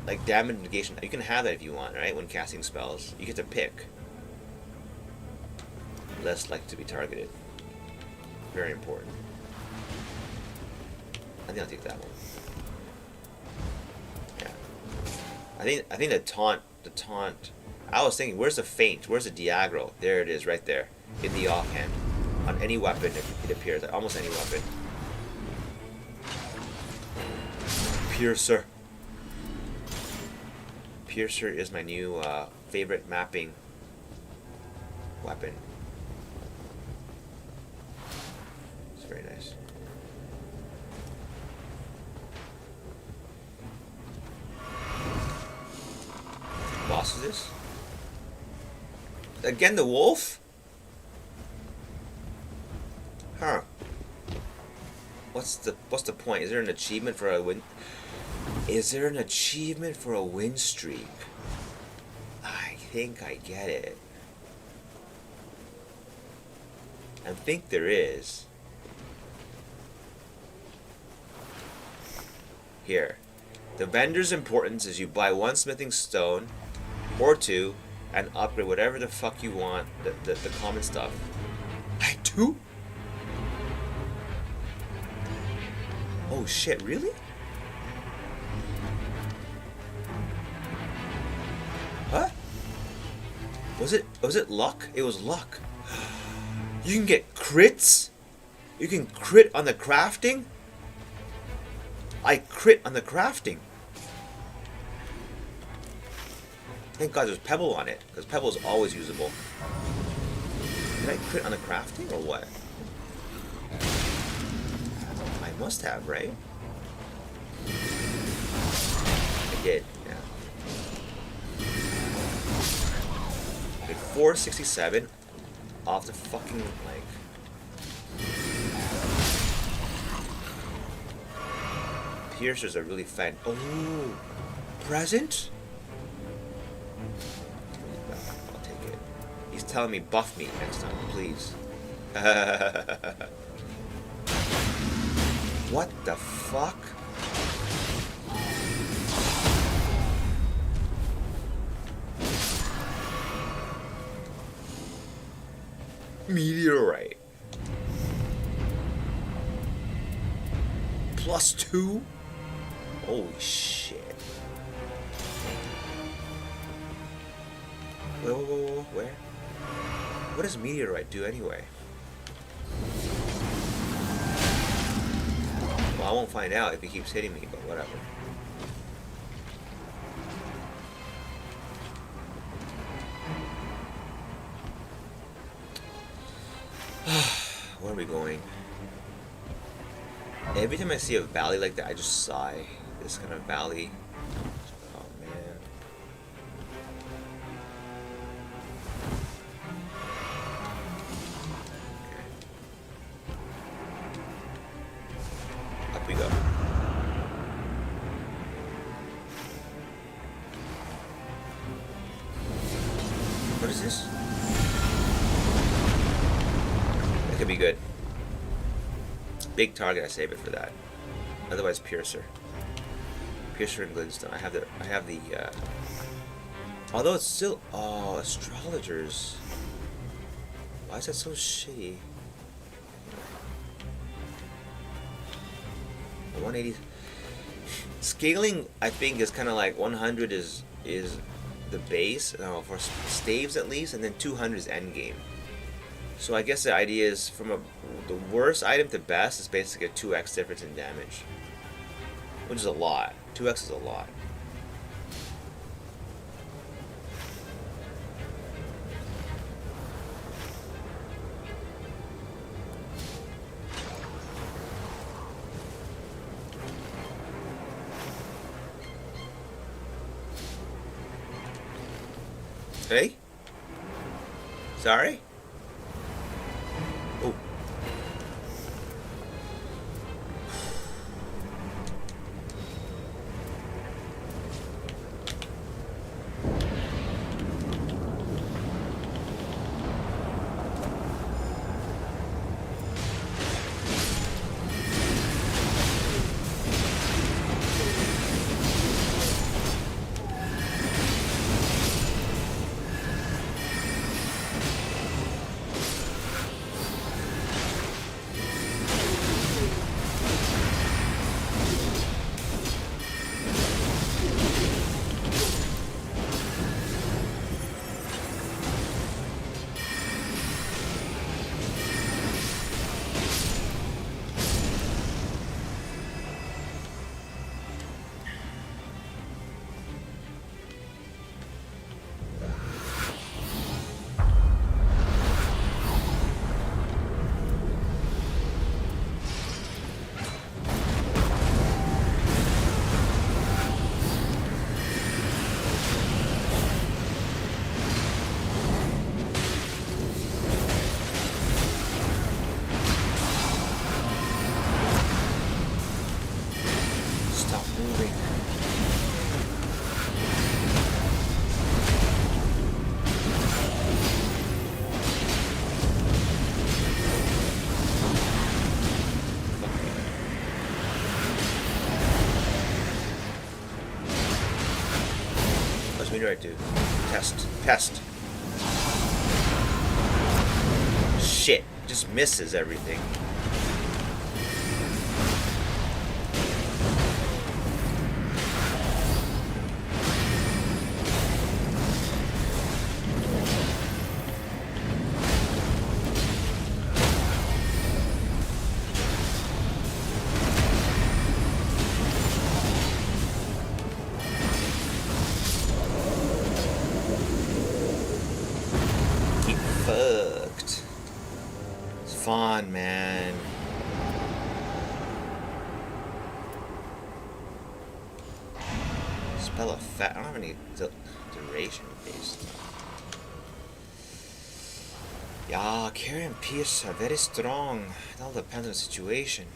like, damage negation. You can have that if you want, right? When casting spells, you get to pick. Less likely to be targeted. Very important. I think I'll take that one. Yeah. I think the taunt. I was thinking, where's the feint? Where's the diaggro? There it is, right there, in the offhand. On any weapon, it appears. Almost any weapon. Piercer. Piercer is my new favorite mapping weapon. Very nice. Boss is this? Again, the wolf? Huh. What's the point? Is there an achievement for a win? Is there an achievement for a win streak? I think I get it. I think there is. Here. The vendor's importance is you buy 1 smithing stone or 2 and upgrade whatever the fuck you want, the common stuff. I do? Oh shit, really? What? Was it luck? It was luck. You can get crits? You can crit on the crafting? I crit on the crafting. Thank God there's Pebble on it, because Pebble is always usable. Did I crit on the crafting or what? I must have, right? I did, yeah. Okay, 467 off the fucking, like... Piercers are really fun. Oh, present? I'll take it. He's telling me buff me next time, please. What the fuck? Meteorite. +2? Holy shit. Whoa, where? What does meteorite do anyway? Well, I won't find out if he keeps hitting me, but whatever. Where are we going? Every time I see a valley like that, I just sigh. This kind of valley. Oh, man. Okay. Up we go. What is this? That could be good. Big target, I save it for that. Otherwise, Piercer. Piercer and Glintstone. I have the. Although it's still. Oh, astrologers. Why is that so shitty? 180. Scaling, I think, is kind of like 100 is the base. No, for staves at least, and then 200 is endgame. So I guess the idea is from the worst item to best is basically a 2x difference in damage. Which is a lot. 2x is a lot. Hey? Sorry? Oh. do I do? Test. Test. Shit. Just misses everything. Fucked. It's fun, man. Spell effect. I don't have any duration based. Yeah, carry and pierce are very strong. It all depends on the situation.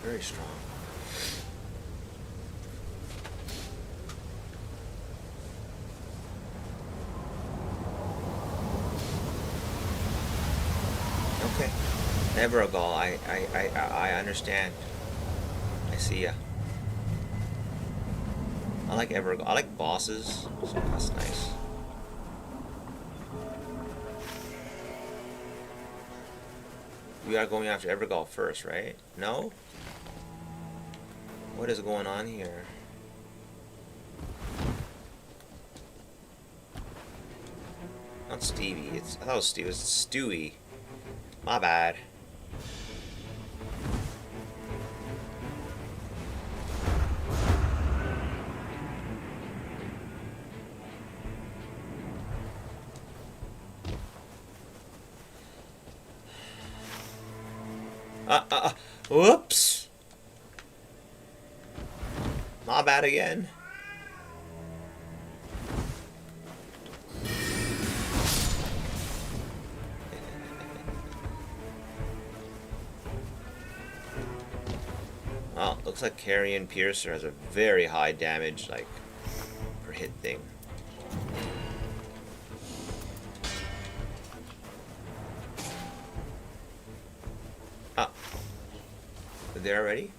Very strong. Okay. Never a goal. I understand. I see ya. I like Evergoal. I like bosses, so that's nice. We are going after Evergoal first, right? No? What is going on here? Not Stevie. I thought it was Stevie. It's Stewie. My bad. Whoops. My bad again. Well, looks like Carrion Piercer has a very high damage, like, per hit thing. Ah. Are they already?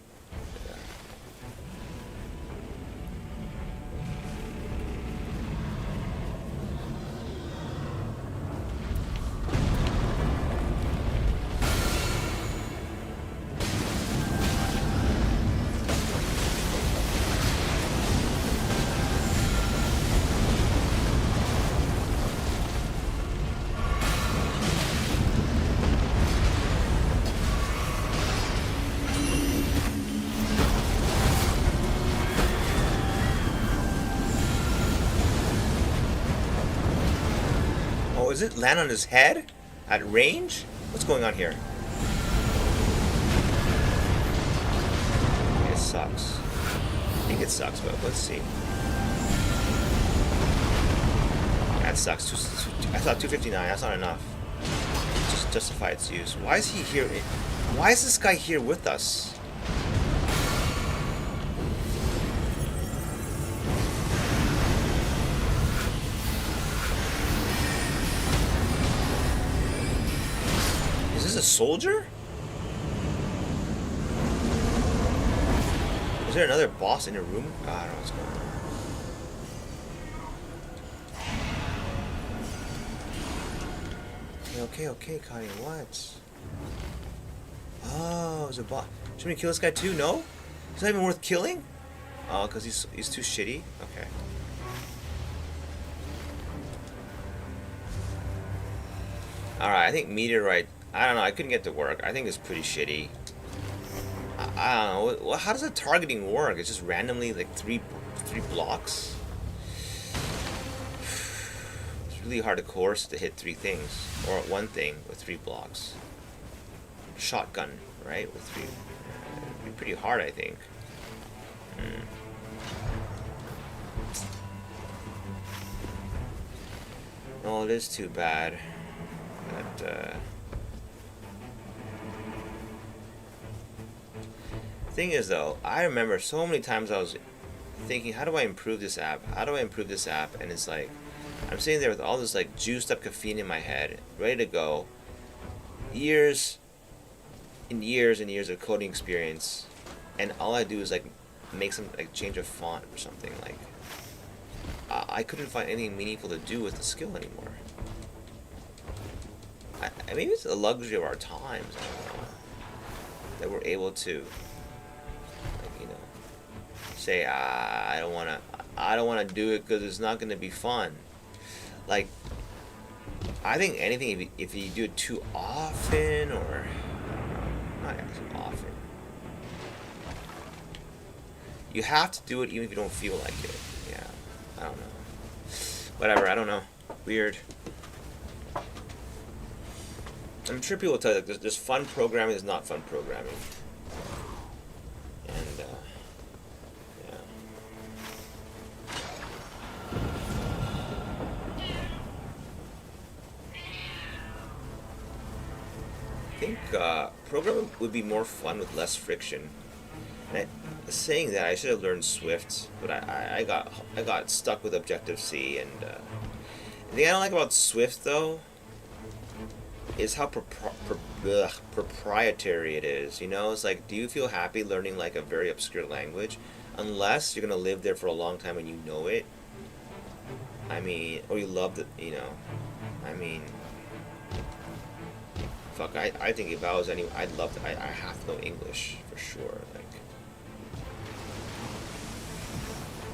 Oh, is it land on his head? At range? What's going on here? It sucks. I think it sucks, but let's see. That sucks. I thought 259. That's not enough. Just justify its use. Why is he here? Why is this guy here with us? Is this a soldier? Is there another boss in a room? Oh, I don't know what's going on. Okay, Connie, what? Oh, it's a boss. Should we kill this guy too? No? He's not even worth killing? Oh, because he's too shitty? Okay. Alright, I think Meteorite, I don't know, I couldn't get to work. I think it's pretty shitty. I don't know, how does the targeting work? It's just randomly like three blocks? It's really hard to course to hit three things, or one thing with 3 blocks. Shotgun, right? With 3, it'd be pretty hard, I think. No, it is too bad. But, thing is though, I remember so many times I was thinking, how do I improve this app? How do I improve this app? And it's like, I'm sitting there with all this like juiced up caffeine in my head, ready to go. Years and years and years of coding experience, and all I do is like make some like change a font or something. Like, I couldn't find anything meaningful to do with the skill anymore. Maybe it's the luxury of our times, I don't know, that we're able to, like, you know, say, I don't want to do it because it's not going to be fun. Like, I think anything, if you do it too often, or not actually often, you have to do it even if you don't feel like it. Yeah, I don't know. Whatever, I don't know. Weird. I'm sure people will tell you, like, there's fun programming, there's not fun programming. And, yeah. I think programming would be more fun with less friction. And saying that, I should have learned Swift, but I got stuck with Objective C. And the thing I don't like about Swift, though, is how proprietary it is. You know, it's like, do you feel happy learning like a very obscure language, unless you're gonna live there for a long time and you know it? I mean, or you love the, you know, I mean, fuck, I think if I was any, I'd love to, I have to know English for sure, like,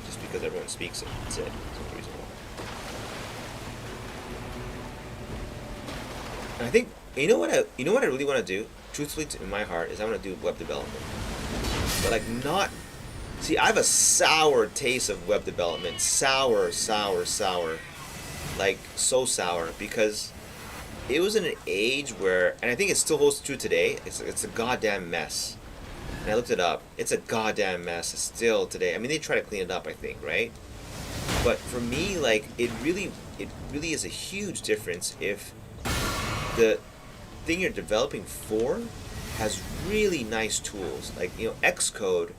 just because everyone speaks it, that's it. That's the reason why. And I think, you know what I really want to do, truthfully, in my heart, is I want to do web development, but like not. See, I have a sour taste of web development, sour, like so sour, because it was in an age where, and I think it still holds true today. It's a goddamn mess. And I looked it up. It's a goddamn mess still today. I mean, they try to clean it up, I think, right? But for me, like, it really is a huge difference if the thing you're developing for has really nice tools. Like, you know, Xcode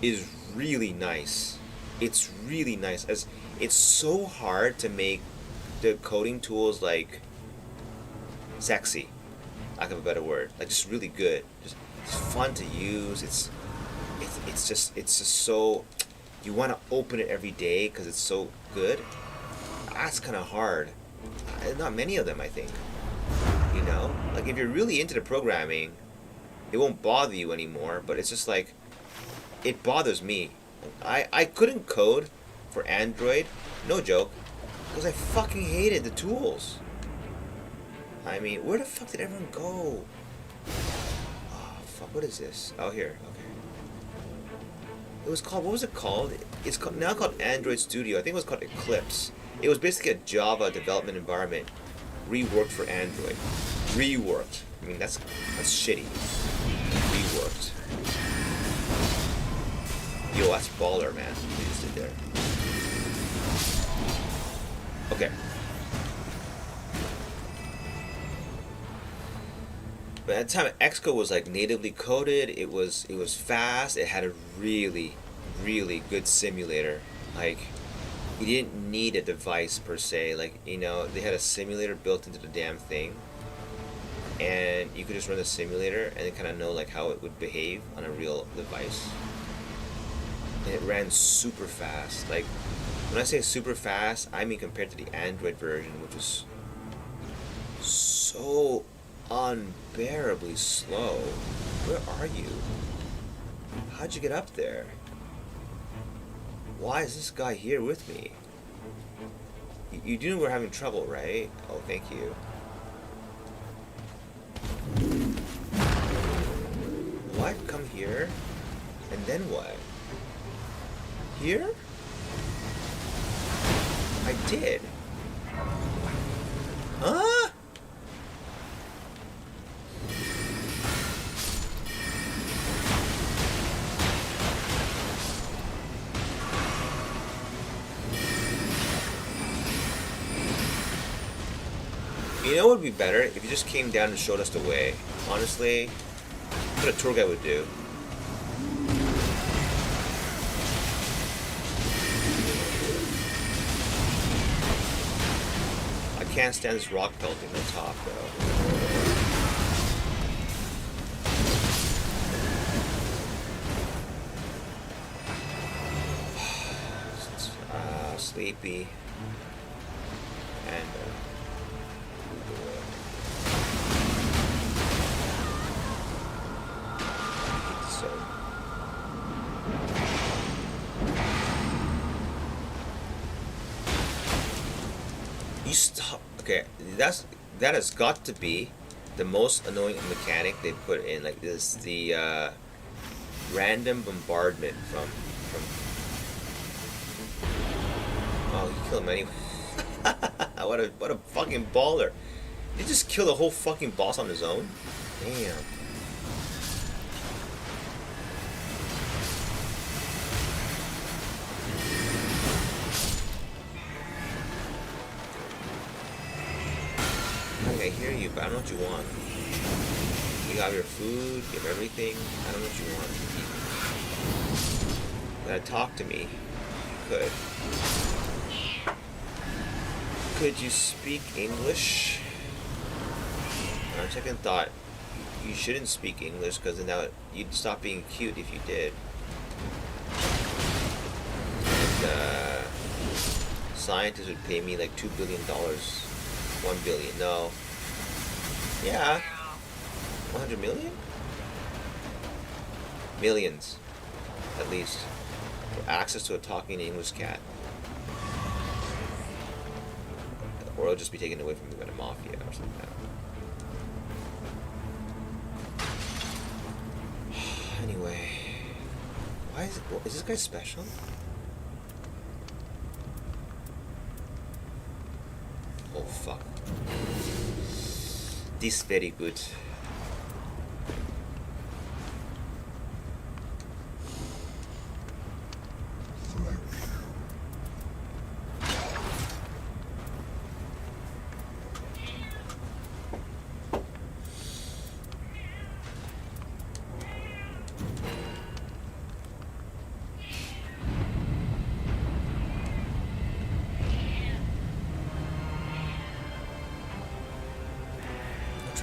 is really nice. It's really nice. As it's so hard to make the coding tools like sexy, lack of a better word, like just really good. Just it's fun to use. It's just so, you want to open it every day because it's so good. That's kind of hard. Not many of them, I think. You know, like if you're really into the programming, it won't bother you anymore. But it's just like, it bothers me. I couldn't code for Android, no joke, because I fucking hated the tools. I mean, where the fuck did everyone go? Oh, fuck, what is this? Oh, here, okay. It was called, what was it called? It's now called Android Studio. I think it was called Eclipse. It was basically a Java development environment reworked for Android. Reworked. I mean, that's shitty. Reworked. Yo, that's baller, man. We just did there. Okay. But at the time, Xcode was like natively coded. It was fast. It had a really good simulator. Like, you didn't need a device per se. Like, you know, they had a simulator built into the damn thing, and you could just run the simulator and then kind of know like how it would behave on a real device. And it ran super fast. Like, when I say super fast, I mean compared to the Android version, which was so unbearably slow. Where are you? How'd you get up there? Why is this guy here with me? You do know we're having trouble, right? Oh, thank you. What? Come here? And then what? Here? I did. Huh? You know what would be better? If you just came down and showed us the way. Honestly, that's what a tour guide would do. I can't stand this rock pelting on top, though. sleepy. And so you stop. Okay, that has got to be the most annoying mechanic they put in. Like this, the random bombardment from. Oh, he killed him anyway. what a fucking baller! He just killed the whole fucking boss on his own. Damn. I hear you, but I don't know what you want. You have your food, you have everything. I don't know what you want. You gotta talk to me. You could you speak English? On second thought, you shouldn't speak English because then you'd stop being cute if you did. And scientists would pay me like $2 billion. $1 billion, no. Yeah. 100 million? Millions, at least, for access to a talking English cat. Or it'll just be taken away from me by the mafia or something like that. Anyway, is this guy special? Oh fuck. This very good.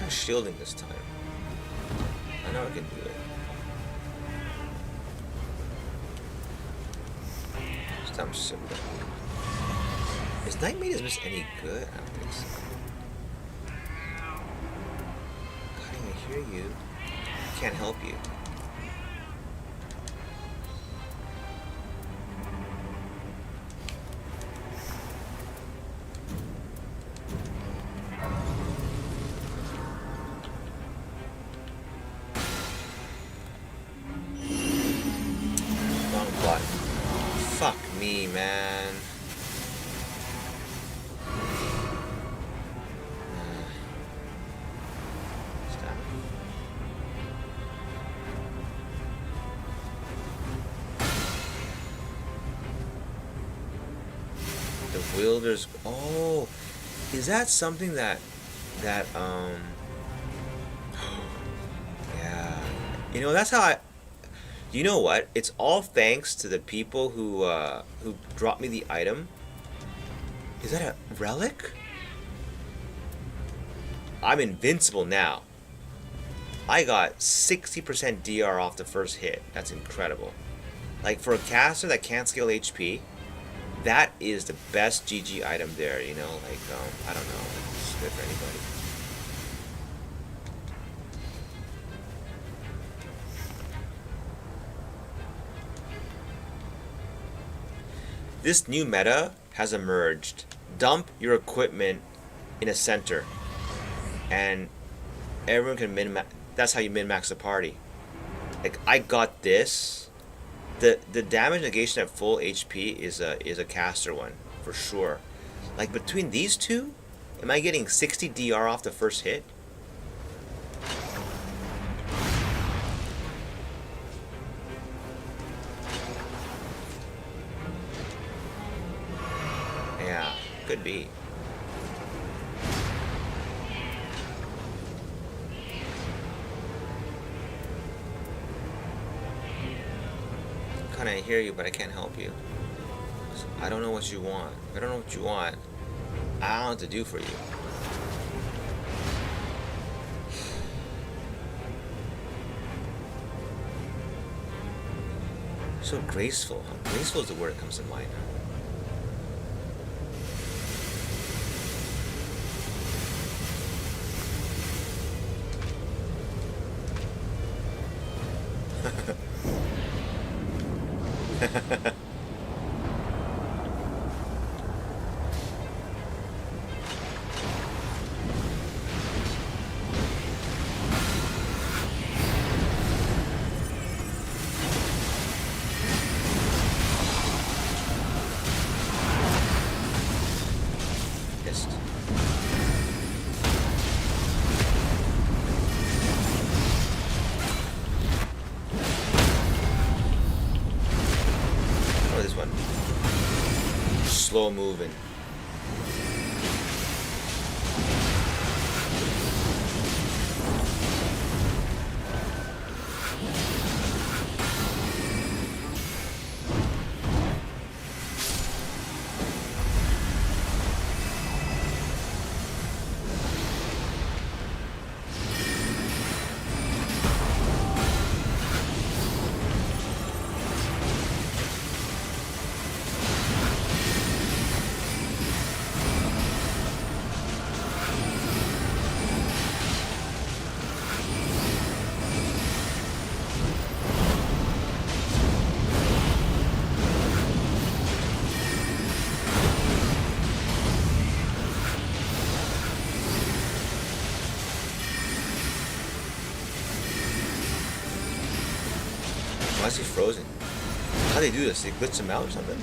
Shielding this time. I know I can do it. This time simple. Is Night Maiden's Miss any good? I don't think so. God, I hear you. I can't help you. Fuck me, man. Stop. The Wielders. Oh, is that something that yeah. You know, that's how I. You know what? It's all thanks to the people who dropped me the item. Is that a relic? I'm invincible now. I got 60% DR off the first hit. That's incredible. Like for a caster that can't scale HP, that is the best GG item there. You know, like I don't know, it's good for anybody. This new meta has emerged. Dump your equipment in a center, and everyone can min-max. That's how you min-max the party. Like I got this. The damage negation at full HP is a caster one for sure. Like between these two, am I getting 60 DR off the first hit? Could be. Kinda hear you, but I can't help you. I don't know what you want. If I don't know what you want, I don't know what to do for you. So graceful. Graceful is the word that comes to mind. Missed. Oh, this one. Slow moving. Why is he frozen? How do they do this? They glitch him out or something?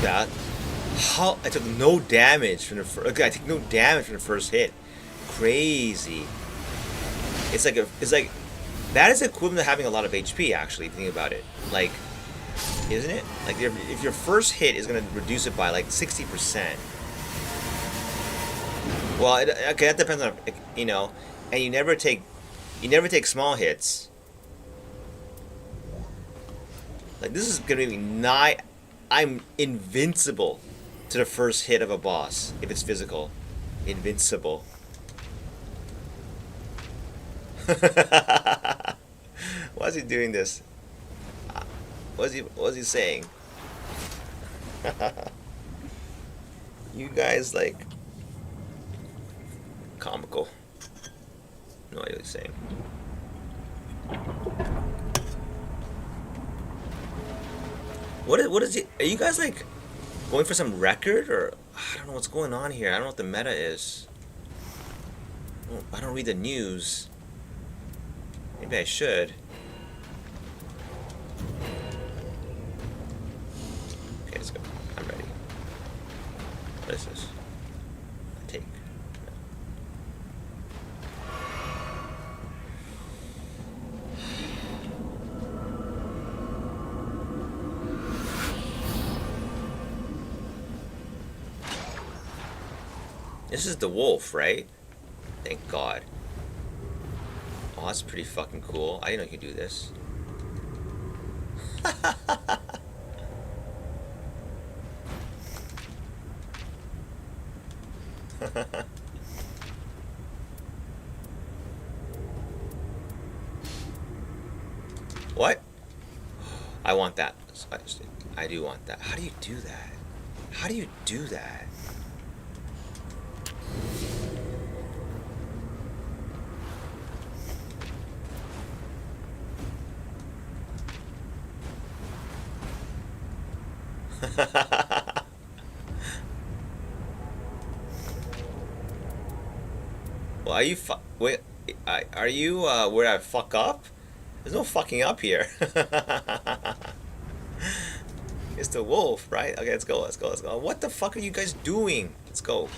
That how I took no damage from the first. Okay, I took no damage from the first hit. Crazy. It's like that is equivalent to having a lot of HP. Actually, if you think about it, like, isn't it? Like if your first hit is gonna reduce it by like 60%. Well, okay, that depends on, you know, and you never take small hits. Like this is gonna be nigh. I'm invincible to the first hit of a boss if it's physical. Invincible. Why is he doing this? What is he saying? You guys like comical. No idea what he's saying. What is it? Are you guys like going for some record, or I don't know what's going on here. I don't know what the meta is. I don't read the news. Maybe I should. Okay, let's go. I'm ready. What is this? Take. This is the wolf, right? Thank God. Oh, that's pretty fucking cool. I didn't know you could do this. What? I want that. I do want that. How do you do that? How do you do that? Well, are you wait? Are you where I fuck up? There's no fucking up here. It's the wolf, right? Okay, let's go. Let's go. Let's go. What the fuck are you guys doing? Let's go.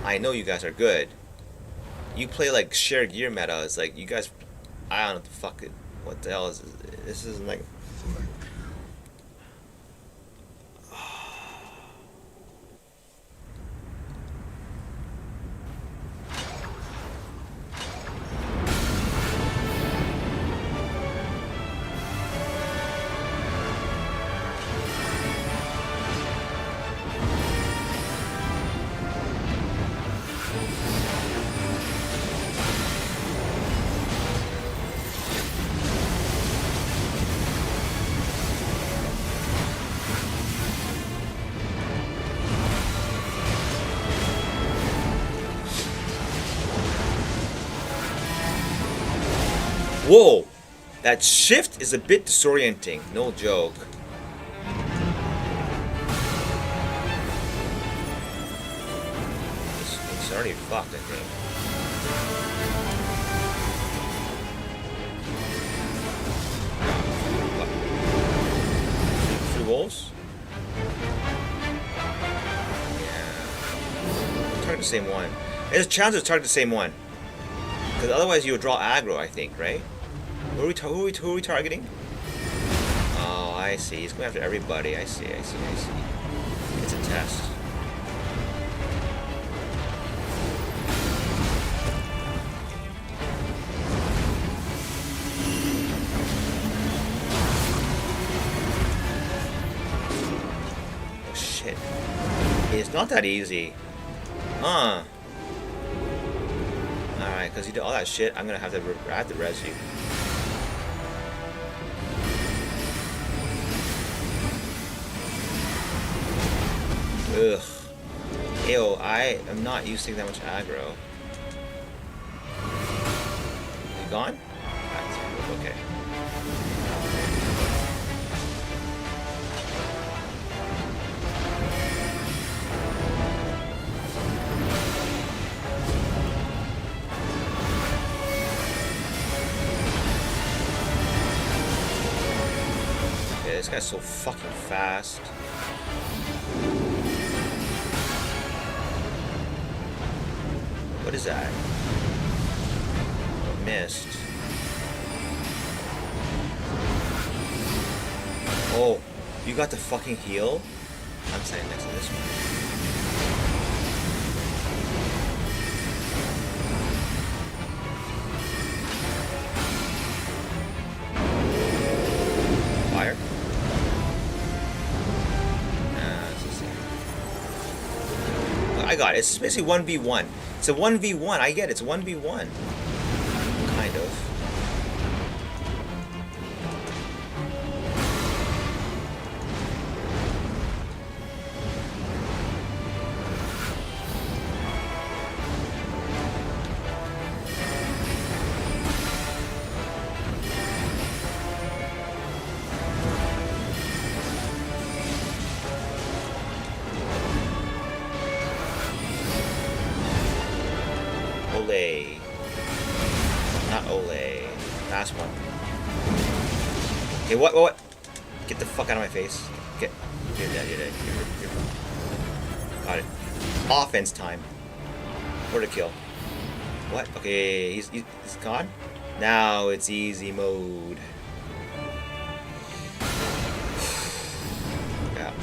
I know you guys are good. You play like shared gear meta. It's like you guys. I don't know what the fuck. What the hell is this? This is like. Whoa! That shift is a bit disorienting, no joke. He's already fucked, I think. What? 3 wolves? Yeah. Target the same one. There's a chance to target the same one. Because otherwise you would draw aggro, I think, right? Who are we targeting? Oh, I see. He's going after everybody. I see. It's a test. Oh, shit. It's not that easy. Huh. Alright, because you did all that shit, I have to res you. Ugh. Ew, I am not using that much aggro. You gone? Okay. Okay, this guy's so fucking fast. What is that? Missed. Oh, you got the fucking heal? I'm standing next to this one. Fire? It's the same. I got it. It's basically 1v1. It's a 1v1. I get it. It's a 1v1. Kind of. Ole. Not Ole. Last one. Okay, what? Get the fuck out of my face. Get. You're dead, you're got it. Offense time. For the kill. What? Okay, he's gone? Now it's easy mode. Yeah.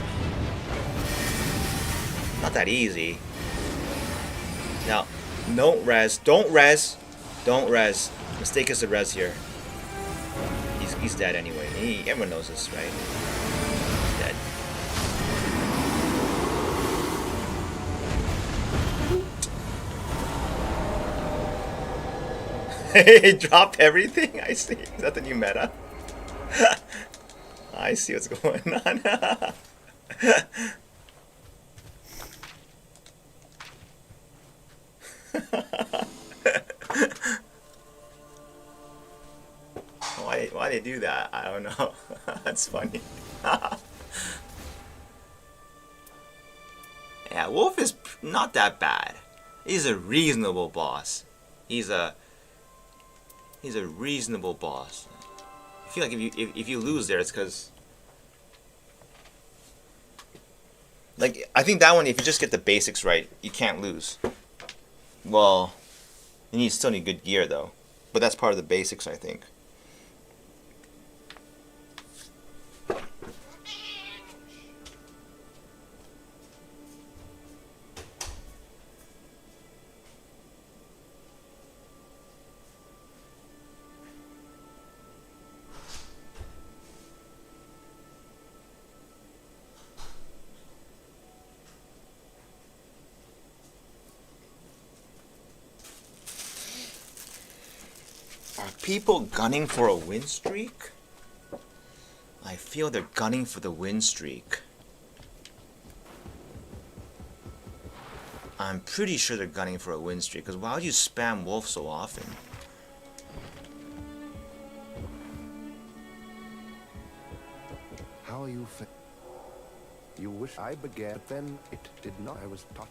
Not that easy. Now, don't res. Mistake is to res here. He's dead anyway. Everyone knows this, right? He's dead. Hey, drop everything? I see. Is that the new meta? I see what's going on. Why they do that? I don't know. That's funny. Yeah, Wolf is not that bad. He's a reasonable boss. He's a reasonable boss. I feel like if you lose there, it's because, like, I think that one, if you just get the basics right, you can't lose. Well, you still need good gear though, but that's part of the basics, I think. Are people gunning for a win streak? I feel they're gunning for the win streak. I'm pretty sure they're gunning for a win streak, because why would you spam Wolf so often? Now you you wish I began, but then it did not. I was taught.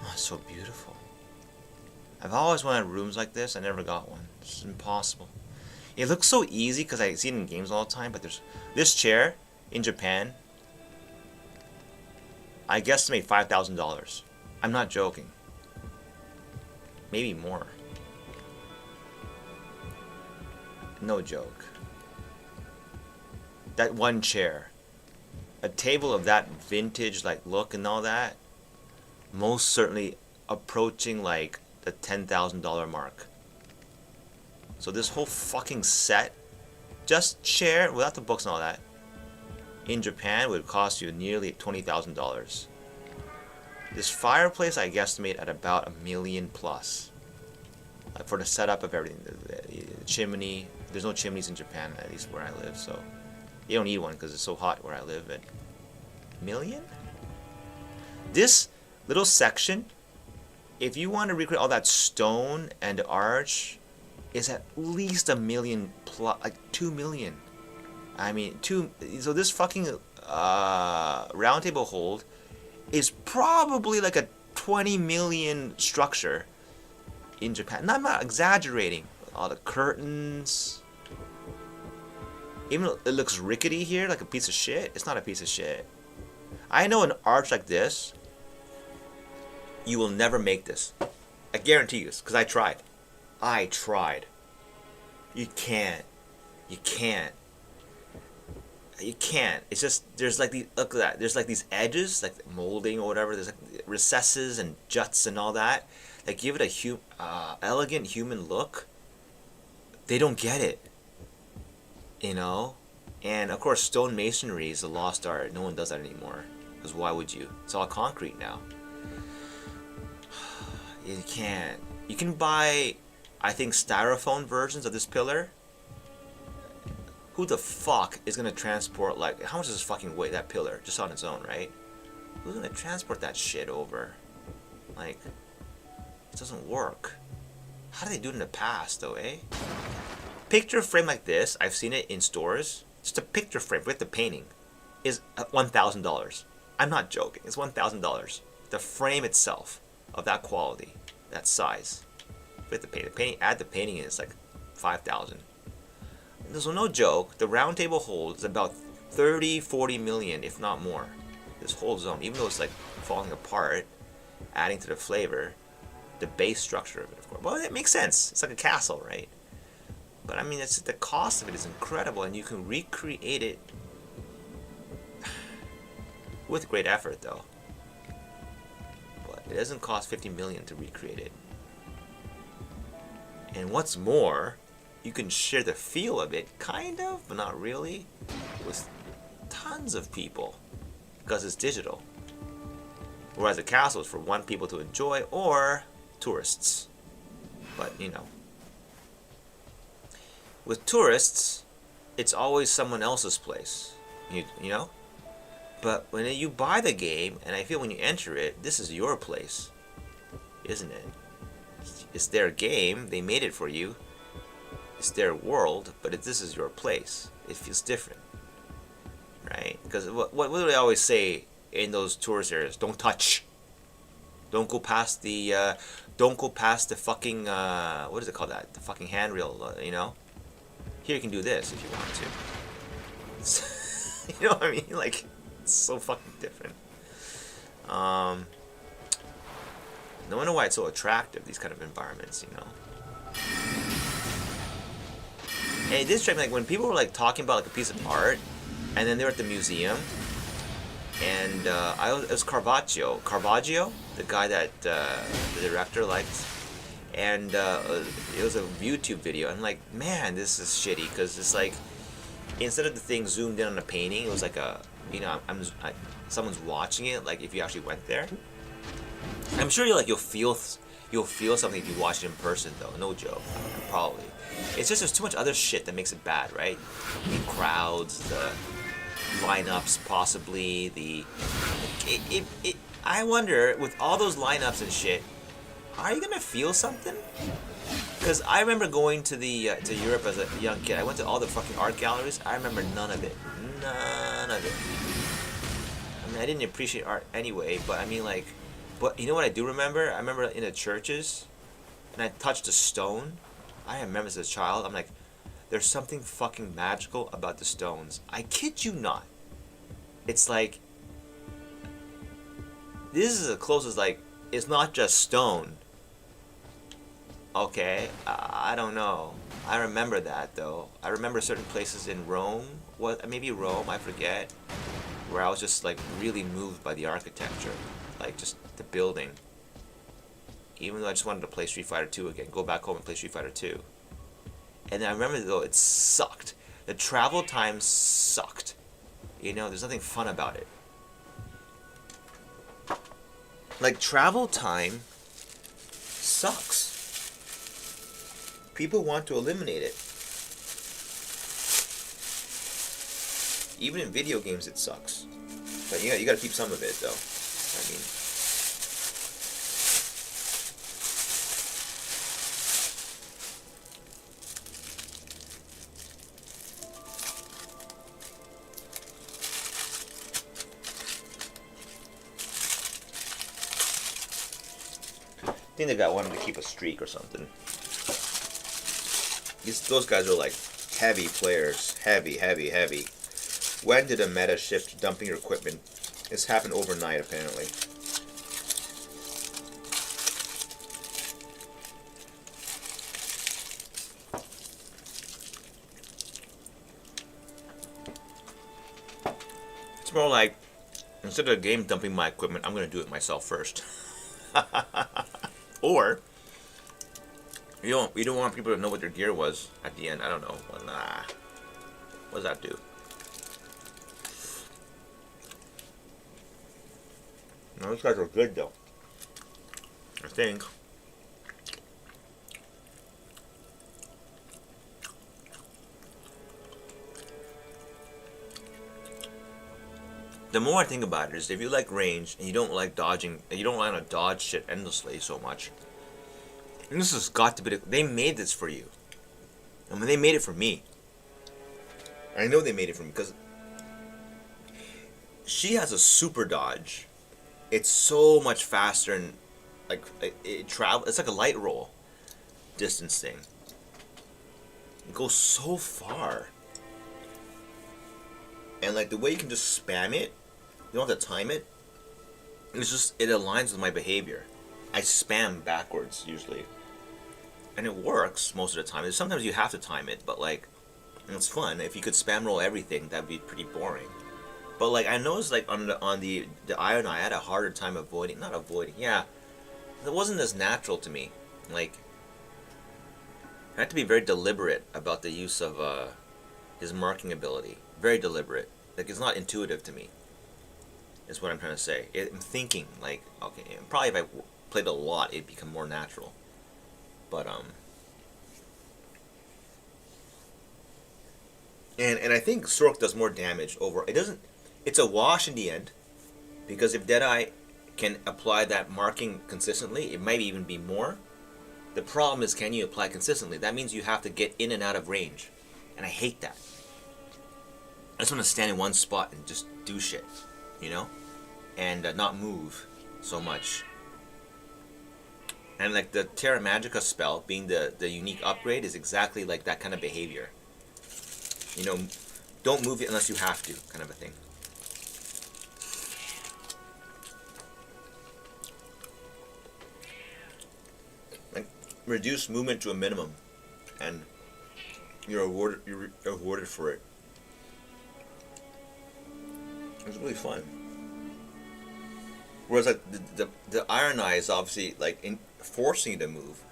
Oh, it's so beautiful. I've always wanted rooms like this. I never got one. It's impossible. It looks so easy because I see it in games all the time, but there's this chair in Japan. I guesstimate $5,000. I'm not joking. Maybe more. No joke. That one chair. A table of that vintage like look and all that. Most certainly approaching like the $10,000 mark. So this whole fucking set, just chair without the books and all that, in Japan would cost you nearly $20,000. This fireplace I guesstimate at about $1 million plus. For the setup of everything, the chimney. There's no chimneys in Japan, at least where I live, so you don't need one because it's so hot where I live. But million? This little section, if you want to recreate all that stone and the arch, is at least $1 million plus, like $2 million. I mean, so this fucking round table hold is probably like a 20 million structure in Japan. And I'm not exaggerating. All the curtains. Even though it looks rickety here, like a piece of shit, it's not a piece of shit. I know an arch like this, you will never make this. I guarantee you this, because I tried. I tried. You can't. You can't. You can't. It's just, there's like these, look at that. There's like these edges, like molding or whatever. There's like recesses and juts and all that. Like give it a elegant human look. They don't get it. You know? And of course, stone masonry is a lost art. No one does that anymore. Because why would you? It's all concrete now. You can't. You can buy, I think, styrofoam versions of this pillar. Who the fuck is gonna transport, like, how much does this fucking weigh, that pillar, just on its own, right? Who's gonna transport that shit over? Like, it doesn't work. How did they do it in the past, though, eh? Picture frame like this, I've seen it in stores. Just a picture frame with the painting is $1,000. I'm not joking. It's $1,000. The frame itself of that quality, that size, with the painting, add the painting, it's like $5,000. So no joke, the round table hold is about 30-40 million, if not more. This whole zone, even though it's like falling apart, adding to the flavor, the base structure of it, of course. Well, it makes sense. It's like a castle, right? But I mean, it's the cost of it is incredible, and you can recreate it with great effort, though. But it doesn't cost 50 million to recreate it. And what's more, you can share the feel of it, kind of, but not really, with tons of people, because it's digital. Whereas a castle is for one people to enjoy, or tourists. But, you know. With tourists, it's always someone else's place, you know? But when you buy the game, and I feel when you enter it, this is your place, isn't it? It's their game, they made it for you. It's their world, but this is your place. It feels different, right? Because what do they always say in those tourist areas? Don't touch. Don't go past the. Don't go past the fucking. What is it called? That the fucking handrail. You know. Here you can do this if you want to. You know what I mean? Like, it's so fucking different. No wonder why it's so attractive. These kind of environments, you know. And it did strike me, like, when people were like talking about like a piece of art, and then they were at the museum, and it was Caravaggio, the guy that the director liked, and it was a YouTube video. I'm like, man, this is shitty, because it's like, instead of the thing zoomed in on the painting, it was like a you know, someone's watching it. Like if you actually went there, I'm sure you'll feel something if you watch it in person though. No joke, probably. It's just there's too much other shit that makes it bad, right? The crowds, the lineups, possibly I wonder with all those lineups and shit, are you gonna feel something? Because I remember going to to Europe as a young kid. I went to all the fucking art galleries. I remember none of it. None of it. I mean, I didn't appreciate art anyway, but I mean, like, but you know what I do remember? I remember in the churches, and I touched a stone. I remember as a child, I'm like, there's something fucking magical about the stones. I kid you not. It's like, this is the closest, like, it's not just stone. Okay, I don't know. I remember that though. I remember certain places in Rome, maybe Rome, I forget, where I was just like really moved by the architecture, like just the building. Even though I just wanted to play Street Fighter 2 again, go back home and play Street Fighter 2. And then I remember though it sucked. The travel time sucked. You know, there's nothing fun about it. Like travel time sucks. People want to eliminate it. Even in video games, it sucks. But yeah, you gotta keep some of it, though. I mean, I think the guy wanted to keep a streak or something. Those guys are like heavy players. Heavy. When did a meta shift to dumping your equipment? This happened overnight, apparently. It's more like, instead of game dumping my equipment, I'm going to do it myself first. Or, you don't want people to know what their gear was at the end. I don't know. Well, nah. What does that do? No, these guys are good though. I think. The more I think about it is, if you like range and you don't like dodging, you don't want to dodge shit endlessly so much. And this has got to be. They made this for you. I mean, they made it for me. I know they made it for me because she has a super dodge. It's so much faster and like it travel. It's like a light roll distance thing. It goes so far, and like the way you can just spam it, you don't have to time it. It's just it aligns with my behavior. I spam backwards usually, and it works most of the time. Sometimes you have to time it, but like it's fun. If you could spam roll everything, that'd be pretty boring. But like I noticed, like on the Iron, I had a harder time not avoiding. Yeah, it wasn't as natural to me. Like I had to be very deliberate about the use of his marking ability. Very deliberate. Like it's not intuitive to me. Is what I'm trying to say. I'm thinking like, okay, probably if I played a lot, it'd become more natural. But and I think Sork does more damage over. It doesn't. It's a wash in the end, because if Deadeye can apply that marking consistently, it might even be more. The problem is, can you apply consistently? That means you have to get in and out of range, and I hate that. I just want to stand in one spot and just do shit, you know, and not move so much. And like the Terra Magica spell being the unique upgrade is exactly like that kind of behavior. You know, don't move it unless you have to, kind of a thing. Like reduce movement to a minimum, and you're rewarded for it. It's really fun. Whereas like the Iron Eye is obviously like forcing you to move.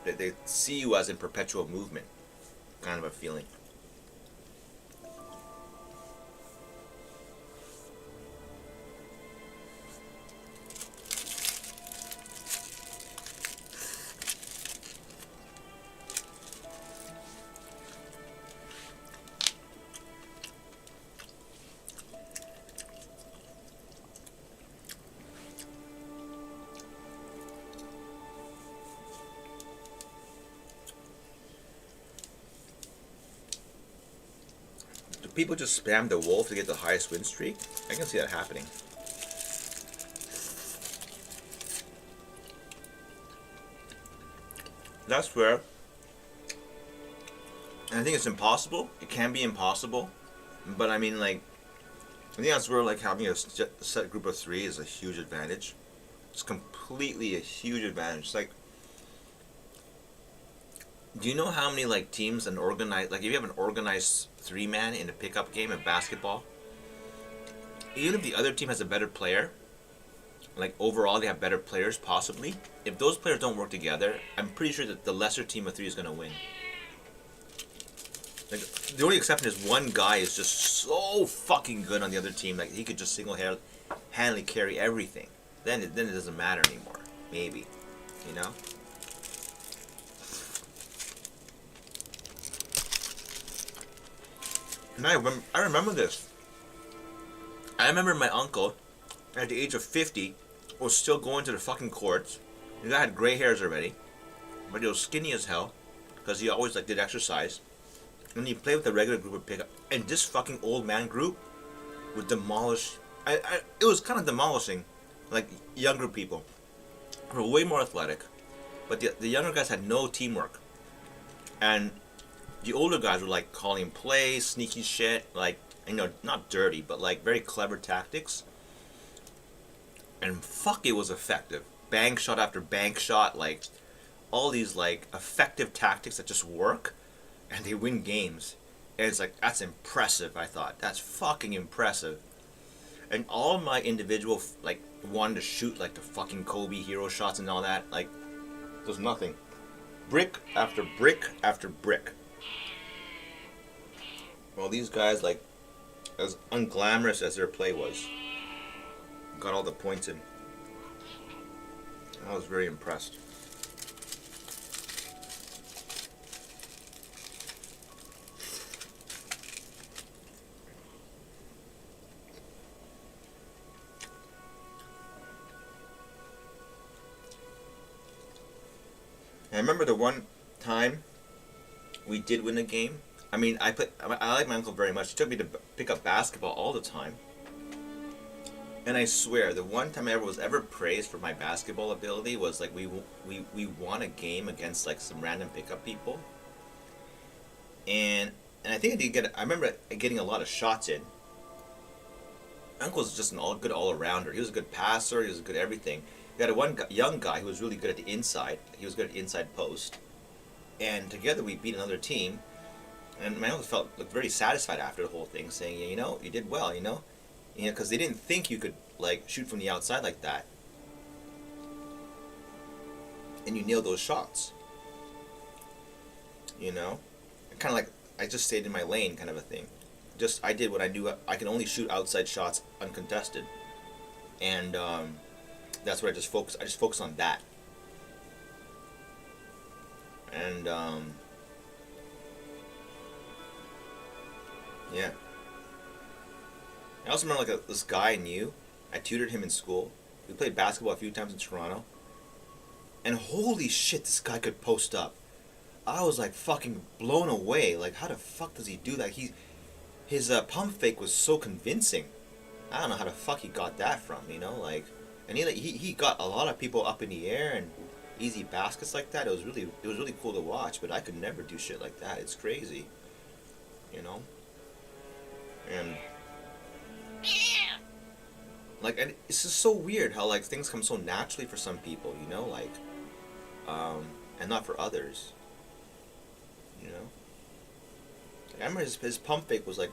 They see you as in perpetual movement, kind of a feeling. people just spam the wolf to get the highest win streak. I can see that happening. That's where, and I think it's impossible. It can be impossible, but I mean, like, I think that's where, like, having a set group of 3 is a huge advantage. It's completely a huge advantage. Like, do you know how many, like, teams and organized, like, if you have an organized 3-man in a pickup game of basketball, even if the other team has a better player, like, overall they have better players, possibly, if those players don't work together, I'm pretty sure that the lesser team of 3 is going to win. Like, the only exception is one guy is just so fucking good on the other team, like, he could just single-handedly carry everything. Then it doesn't matter anymore, maybe, you know? And I remember this. I remember my uncle, at the age of 50, was still going to the fucking courts. The guy had gray hairs already, but he was skinny as hell, because he always, like, did exercise. And he played with a regular group of pickup, and this fucking old man group would demolish. It was kind of demolishing, like, younger people who were way more athletic, but the younger guys had no teamwork, and the older guys were, like, calling plays, sneaky shit, like, you know, not dirty, but, like, very clever tactics. And fuck, it was effective. Bank shot after bank shot, like, all these, like, effective tactics that just work, and they win games. And it's like, that's impressive, I thought. That's fucking impressive. And all my individual, like, wanted to shoot, like, the fucking Kobe hero shots and all that, like, there's nothing. Brick after brick after brick. Well, these guys, like, as unglamorous as their play was, got all the points in. I was very impressed. I remember the one time we did win a game. I mean, I like my uncle very much. He took me to pick up basketball all the time. And I swear, the one time I was ever praised for my basketball ability was, like, we won a game against, like, some random pickup people. And I think I remember getting a lot of shots in. My uncle was just a good all-arounder. He was a good passer. He was a good everything. We had one young guy who was really good at the inside. He was good at the inside post. And together we beat another team. And my uncle looked very satisfied after the whole thing, saying, you know, you did well, you know, because they didn't think you could, like, shoot from the outside like that. And you nailed those shots. You know? Kind of like, I just stayed in my lane kind of a thing. I did what I knew. I can only shoot outside shots uncontested. And that's what I just focused. I just focused on that. And yeah. I also remember, like, this guy I knew. I tutored him in school. We played basketball a few times in Toronto. And holy shit, this guy could post up. I was, like, fucking blown away. Like, how the fuck does he do that? His pump fake was so convincing. I don't know how the fuck he got that from, you know, like, and he got a lot of people up in the air and easy baskets like that. It was really cool to watch, but I could never do shit like that. It's crazy, you know. And like, and it's just so weird how, like, things come so naturally for some people, you know, like, and not for others, you know. Like, I remember his pump fake was like,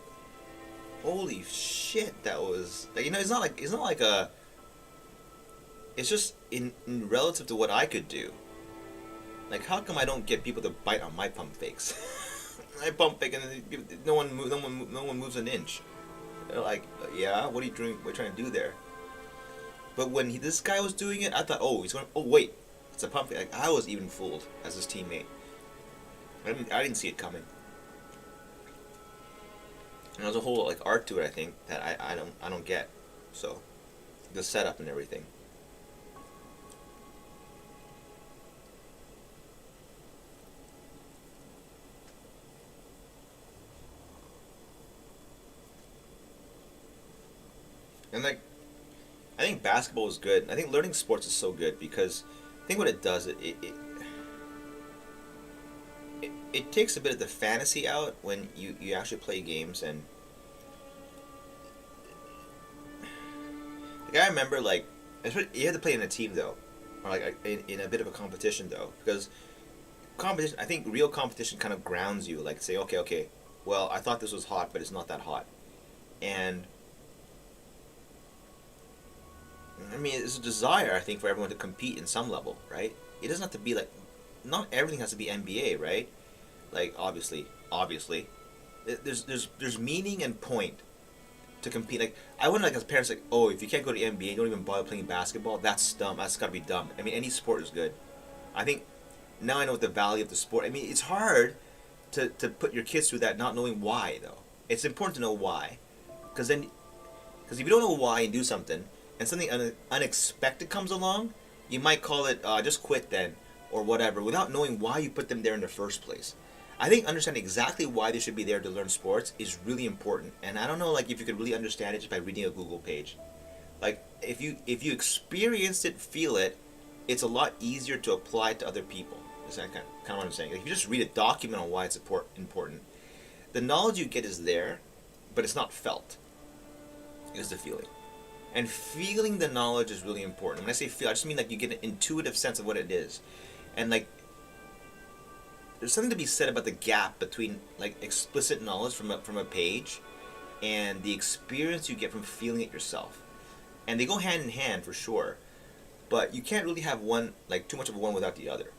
holy shit, that was, like, you know, it's not like a, it's just in relative to what I could do. Like, how come I don't get people to bite on my pump fakes? I pump fake and no one moves an inch. They're like, yeah, what are you doing? What are you trying to do there? But when this guy was doing it, I thought, oh, he's going. Oh wait, it's a pump fake. Like, I was even fooled as his teammate. I didn't see it coming. And there's a whole, like, art to it, I think, that I don't get. So, the setup and everything. And like, I think basketball is good. I think learning sports is so good because I think what it does, it takes a bit of the fantasy out when you actually play games. And like, I remember like, you had to play in a team though, or like in a bit of a competition though, because competition, I think real competition kind of grounds you. Like, say, okay, well, I thought this was hot, but it's not that hot. And I mean, it's a desire, I think, for everyone to compete in some level, right? It doesn't have to be like, not everything has to be NBA, right? Like, obviously, there's meaning and point to compete. Like, I wouldn't, like, as parents, like, oh, if you can't go to the NBA, don't even bother playing basketball. That's dumb. That's gotta be dumb. I mean, any sport is good. I think now I know the value of the sport. I mean, it's hard to put your kids through that, not knowing why, though. It's important to know why, because if you don't know why and do something, and something unexpected comes along, you might call it just quit then, or whatever, without knowing why you put them there in the first place. I think understanding exactly why they should be there to learn sports is really important, and I don't know, like, if you could really understand it just by reading a Google page. Like, if you experienced it, feel it, it's a lot easier to apply it to other people. Is that kind of what I'm saying? Like, if you just read a document on why it's important, the knowledge you get is there, but it's not felt. Is the feeling. And feeling the knowledge is really important. When I say feel, I just mean like you get an intuitive sense of what it is. And like, there's something to be said about the gap between like explicit knowledge from a page and the experience you get from feeling it yourself. And they go hand in hand for sure. But you can't really have one, like too much of one without the other.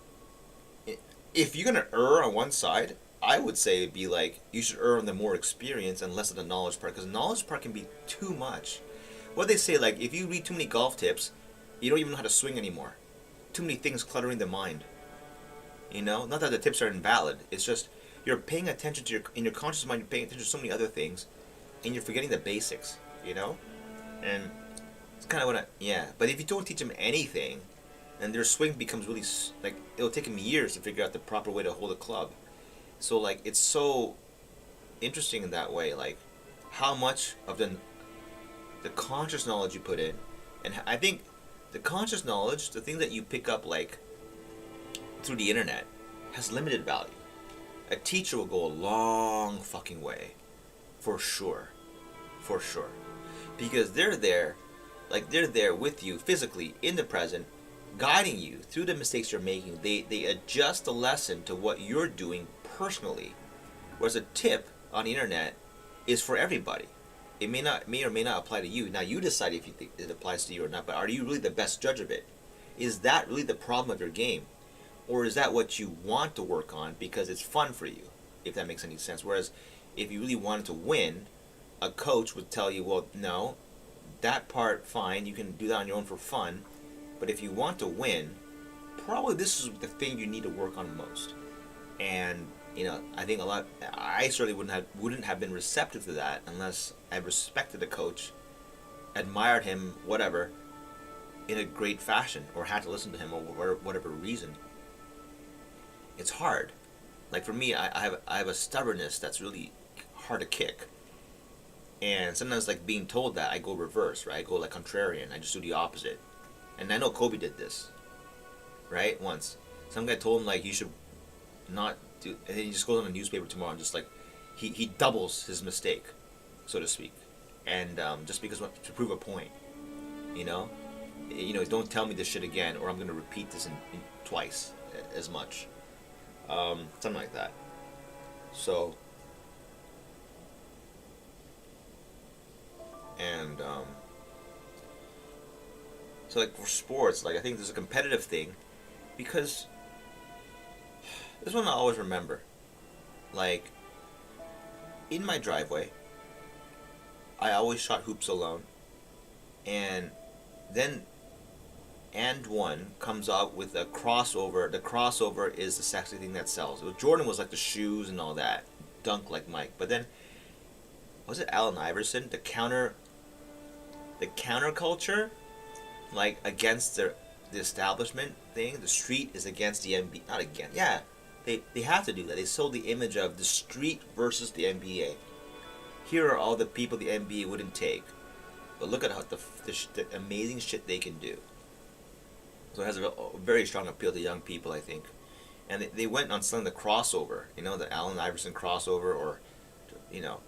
If you're going to err on one side, I would say it'd be like you should err on the more experience and less of the knowledge part, because the knowledge part can be too much. What they say, like, if you read too many golf tips, you don't even know how to swing anymore. Too many things cluttering the mind. You know, not that the tips are invalid. It's just you're paying attention to in your conscious mind. You're paying attention to so many other things, and you're forgetting the basics. You know, and it's kind of what yeah. But if you don't teach them anything, and their swing becomes really like it'll take them years to figure out the proper way to hold a club. So like it's so interesting in that way, like how much of the conscious knowledge you put in, and I think the conscious knowledge, the thing that you pick up like through the internet, has limited value. A teacher will go a long fucking way, for sure, because they're there with you physically in the present, guiding you through the mistakes you're making. They adjust the lesson to what you're doing personally, whereas a tip on the internet is for everybody. It may or may not apply to you. Now you decide if you think it applies to you or not, but are you really the best judge of it? Is that really the problem of your game? Or is that what you want to work on because it's fun for you, if that makes any sense? Whereas if you really wanted to win, a coach would tell you, well, no, that part, fine, you can do that on your own for fun, but if you want to win, probably this is the thing you need to work on most. And you know, I think I certainly wouldn't have been receptive to that unless I respected the coach, admired him, whatever, in a great fashion, or had to listen to him, or whatever reason. It's hard. Like for me, I have a stubbornness that's really hard to kick. And sometimes, like being told that, I go reverse, right? I go like contrarian. I just do the opposite. And I know Kobe did this, right? Once, some guy told him like you should not do, and then he just goes on the newspaper tomorrow and just like he doubles his mistake, so to speak, and just because to prove a point, you know, don't tell me this shit again, or I'm gonna repeat this in twice as much, something like that. So. And so like for sports, like I think there's a competitive thing, because this one I always remember. Like in my driveway, I always shot hoops alone, and then and one comes out with a crossover. The crossover is the sexy thing that sells. Jordan was like the shoes and all that, dunk like Mike, but then was it Allen Iverson? The counterculture, like against the establishment thing. The street is against the NBA. Not against. Yeah, they have to do that. They sold the image of the street versus the NBA. Here are all the people the NBA wouldn't take. but look at how the amazing shit they can do. So it has a very strong appeal to young people, I think. And they went on selling the crossover, you know, the Allen Iverson crossover, or, you know,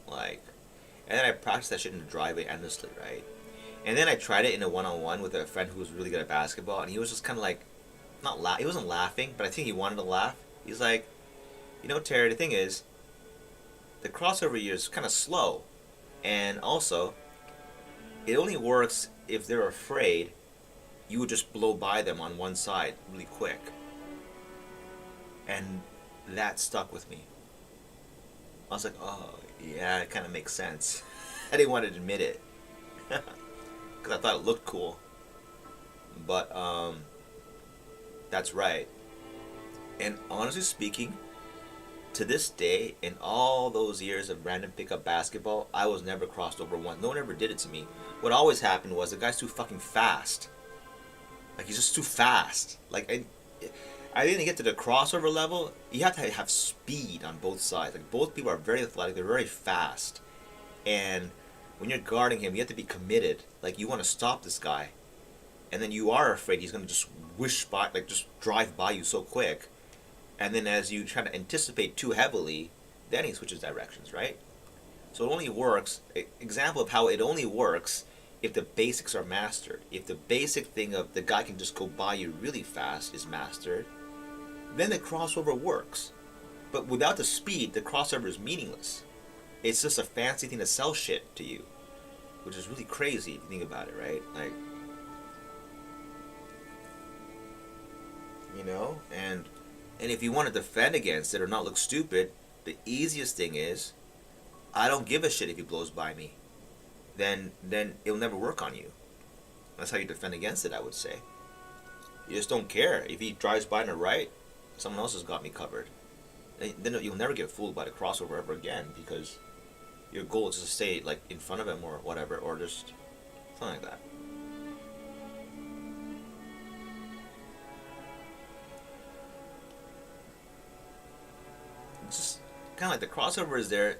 like, and then I practiced that shit in the driveway endlessly, right? And then I tried it in a one-on-one with a friend who was really good at basketball, and he was just kind of like, he wasn't laughing, but I think he wanted to laugh. He's like, you know, Terry, the thing is, the crossover year is kind of slow, and also, it only works if they're afraid you would just blow by them on one side really quick. And that stuck with me. I was like, oh, yeah, it kind of makes sense. I didn't want to admit it. Because I thought it looked cool. But, that's right. And honestly speaking, to this day, in all those years of random pickup basketball, I was never crossed over once. No one ever did it to me. What always happened was the guy's too fucking fast. Like, he's just too fast. Like, I didn't get to the crossover level. You have to have speed on both sides. Like, both people are very athletic. They're very fast. And when you're guarding him, you have to be committed. Like, you want to stop this guy. And then you are afraid he's going to just whish by, like, just drive by you so quick. And then as you try to anticipate too heavily, then he switches directions, right? So it only works, example of how it only works if the basics are mastered. If the basic thing of the guy can just go by you really fast is mastered, then the crossover works. But without the speed, the crossover is meaningless. It's just a fancy thing to sell shit to you, which is really crazy if you think about it, right? Like, you know, and if you want to defend against it or not look stupid, the easiest thing is, I don't give a shit if he blows by me. Then it'll never work on you. That's how you defend against it, I would say. You just don't care. If he drives by on the right, someone else has got me covered. Then you'll never get fooled by the crossover ever again, because your goal is to stay like in front of him or whatever, or just something like that. It's just kind of like the crossover is there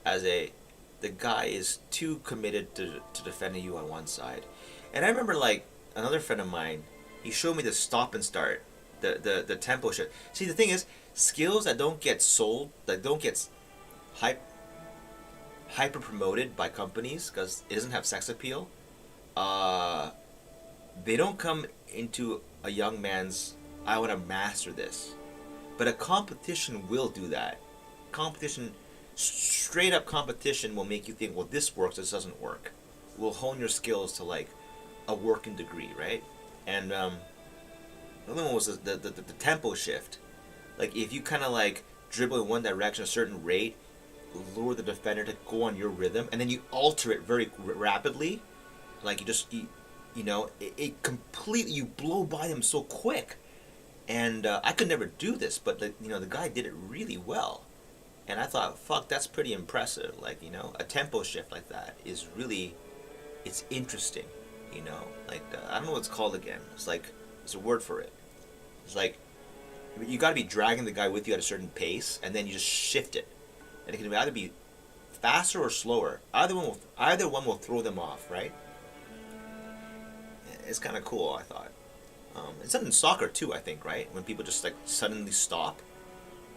as the guy is too committed to defending you on one side. And I remember, like, another friend of mine, he showed me the stop and start, the tempo shit. See, the thing is, skills that don't get sold, that don't get hyper promoted by companies because it doesn't have sex appeal, they don't come into a young man's, I want to master this. But a competition will do that. Competition, straight up competition, will make you think, well, this works, this doesn't work. Will hone your skills to like a working degree, right? And the other one was the tempo shift. Like, if you kind of like dribble in one direction a certain rate, lure the defender to go on your rhythm, and then you alter it very rapidly. Like, you know, it completely, you blow by them so quick. And I could never do this, but the guy did it really well. And I thought, fuck, that's pretty impressive. Like, you know, a tempo shift like that is really, it's interesting, you know. Like, I don't know what it's called again. It's like, there's a word for it. It's like, you got to be dragging the guy with you at a certain pace, and then you just shift it. And it can either be faster or slower. Either one will throw them off, right? It's kind of cool, I thought. It's something in soccer too, I think, right? When people just like suddenly stop,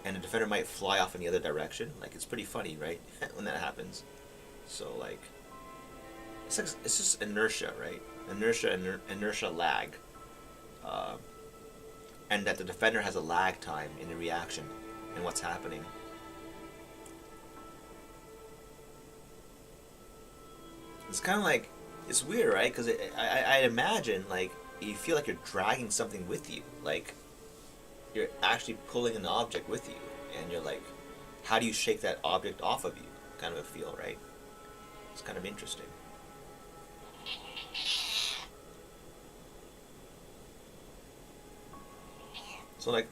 and the defender might fly off in the other direction. Like, it's pretty funny, right? When that happens. So like, it's just inertia, right? Inertia lag, and that the defender has a lag time in the reaction and what's happening. It's kind of like, it's weird, right? Because I imagine, like, you feel like you're dragging something with you. Like, you're actually pulling an object with you. And you're like, how do you shake that object off of you? Kind of a feel, right? It's kind of interesting. So, like,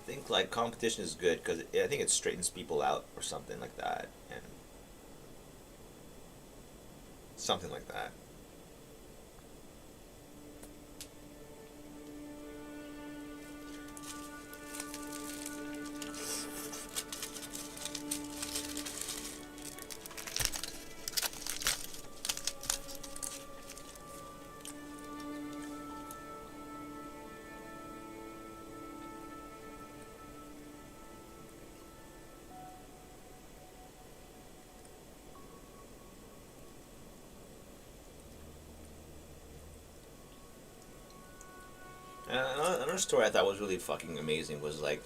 I think, like, competition is good because I think it straightens people out or something like that. And something like that. Another story I thought was really fucking amazing was like,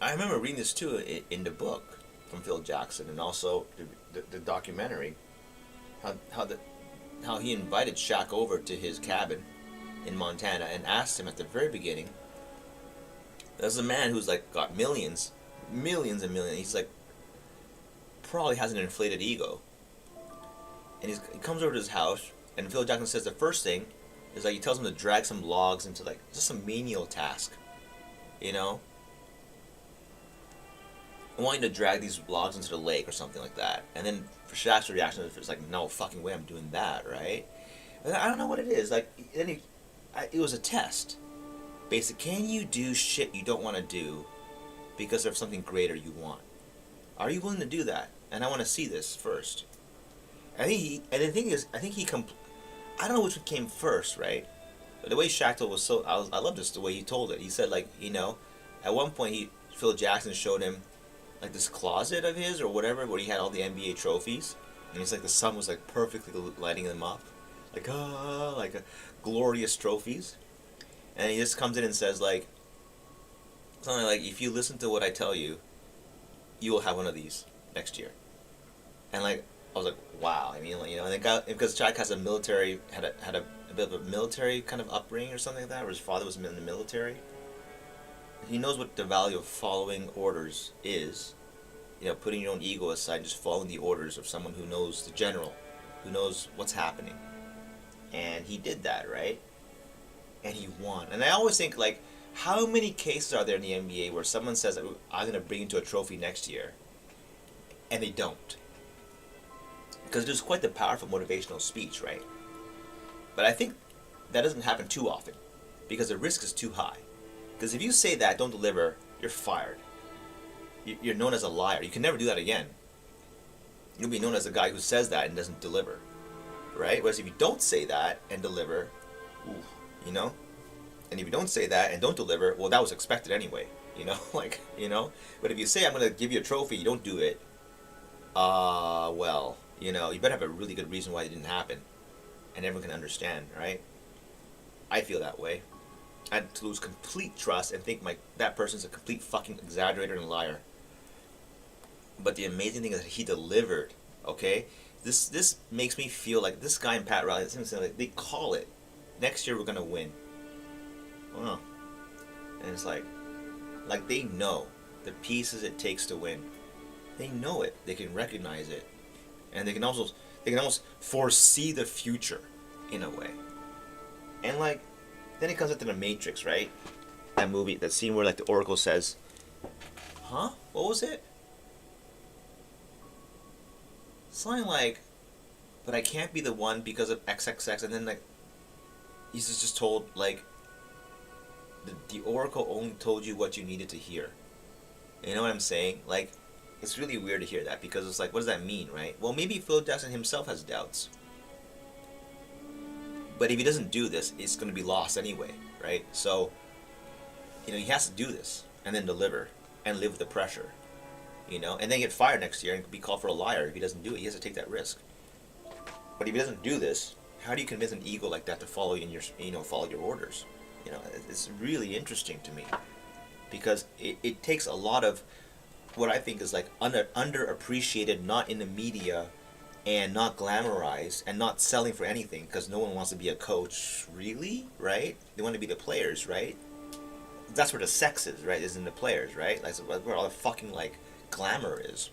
I remember reading this too in the book from Phil Jackson, and also the documentary, how he invited Shaq over to his cabin in Montana and asked him at the very beginning. There's a man who's like got millions, millions and millions. He's like probably has an inflated ego, and he comes over to his house, and Phil Jackson says the first thing is like he tells him to drag some logs into like just some menial task, you know. I want you to drag these logs into the lake or something like that. And then for Shaq's reaction, it's like, no fucking way I'm doing that, right? But I don't know what it is. Like, then it was a test. Basic, can you do shit you don't want to do because of something greater you want? Are you willing to do that? And I want to see this first. And the thing is, I don't know which one came first, right? But the way Shaq told was so, I love this, the way he told it. He said, like, you know, at one point Phil Jackson showed him like this closet of his or whatever where he had all the NBA trophies, and it's like the sun was like perfectly lighting them up, like glorious trophies, and he just comes in and says like something like, if you listen to what I tell you, you will have one of these next year. And like I was like, wow. I mean, you know, and it got, because Shaq has a military had a bit of a military kind of upbringing or something like that, where his father was in the military. He knows what the value of following orders is. You know, putting your own ego aside, just following the orders of someone who knows, the general, who knows what's happening. And he did that, right? And he won. And I always think, like, how many cases are there in the NBA where someone says, I'm going to bring you to a trophy next year, and they don't? Because it is quite the powerful motivational speech, right? But I think that doesn't happen too often, because the risk is too high. Because if you say that, don't deliver, you're fired. You're known as a liar. You can never do that again. You'll be known as a guy who says that and doesn't deliver, right? Whereas if you don't say that and deliver, ooh, you know? And if you don't say that and don't deliver, well, that was expected anyway, you know? Like, you know? But if you say, I'm going to give you a trophy, you don't do it, well, you know, you better have a really good reason why it didn't happen. And everyone can understand, right? I feel that way. I had to lose complete trust and think that person's a complete fucking exaggerator and liar. But the amazing thing is that he delivered, okay? This makes me feel like this guy and Pat Riley, they call it. Next year we're going to win. Wow. And it's like they know the pieces it takes to win. They know it. They can recognize it. And they can almost foresee the future in a way. And like, then it comes into the Matrix, right? That movie, that scene where like the Oracle says, huh? What was it? Something like, but I can't be the one because of XXX, and then like, he's just told like, the Oracle only told you what you needed to hear. You know what I'm saying? Like, it's really weird to hear that, because it's like, what does that mean, right? Well, maybe Phil Jackson himself has doubts. But if he doesn't do this, it's going to be lost anyway, right? So, you know, he has to do this and then deliver and live with the pressure, you know, and then get fired next year and be called for a liar if he doesn't do it. He has to take that risk. But if he doesn't do this, how do you convince an ego like that to follow you in your, you know, follow your orders? You know, it's really interesting to me, because it takes a lot of what I think is like underappreciated, not in the media, and not glamorized, and not selling for anything, because no one wants to be a coach, really, right? They want to be the players, right? That's where the sex is, right? Is in the players, right? That's where all the fucking like glamour is.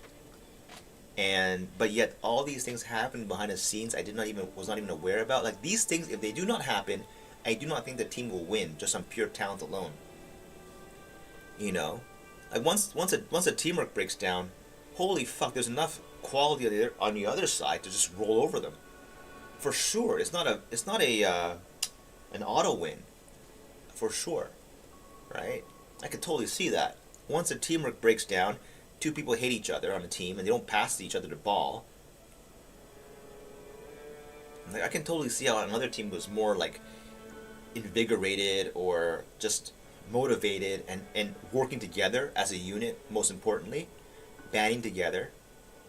But yet all these things happen behind the scenes I was not even aware about. Like, these things, if they do not happen, I do not think the team will win just on pure talent alone. You know, like once a teamwork breaks down, holy fuck, there's enough quality on the other side to just roll over them, for sure. It's not an auto win, for sure, right? I could totally see that. Once a teamwork breaks down, two people hate each other on a team and they don't pass each other the ball. Like, I can totally see how another team was more like invigorated or just motivated and working together as a unit, most importantly, banding together,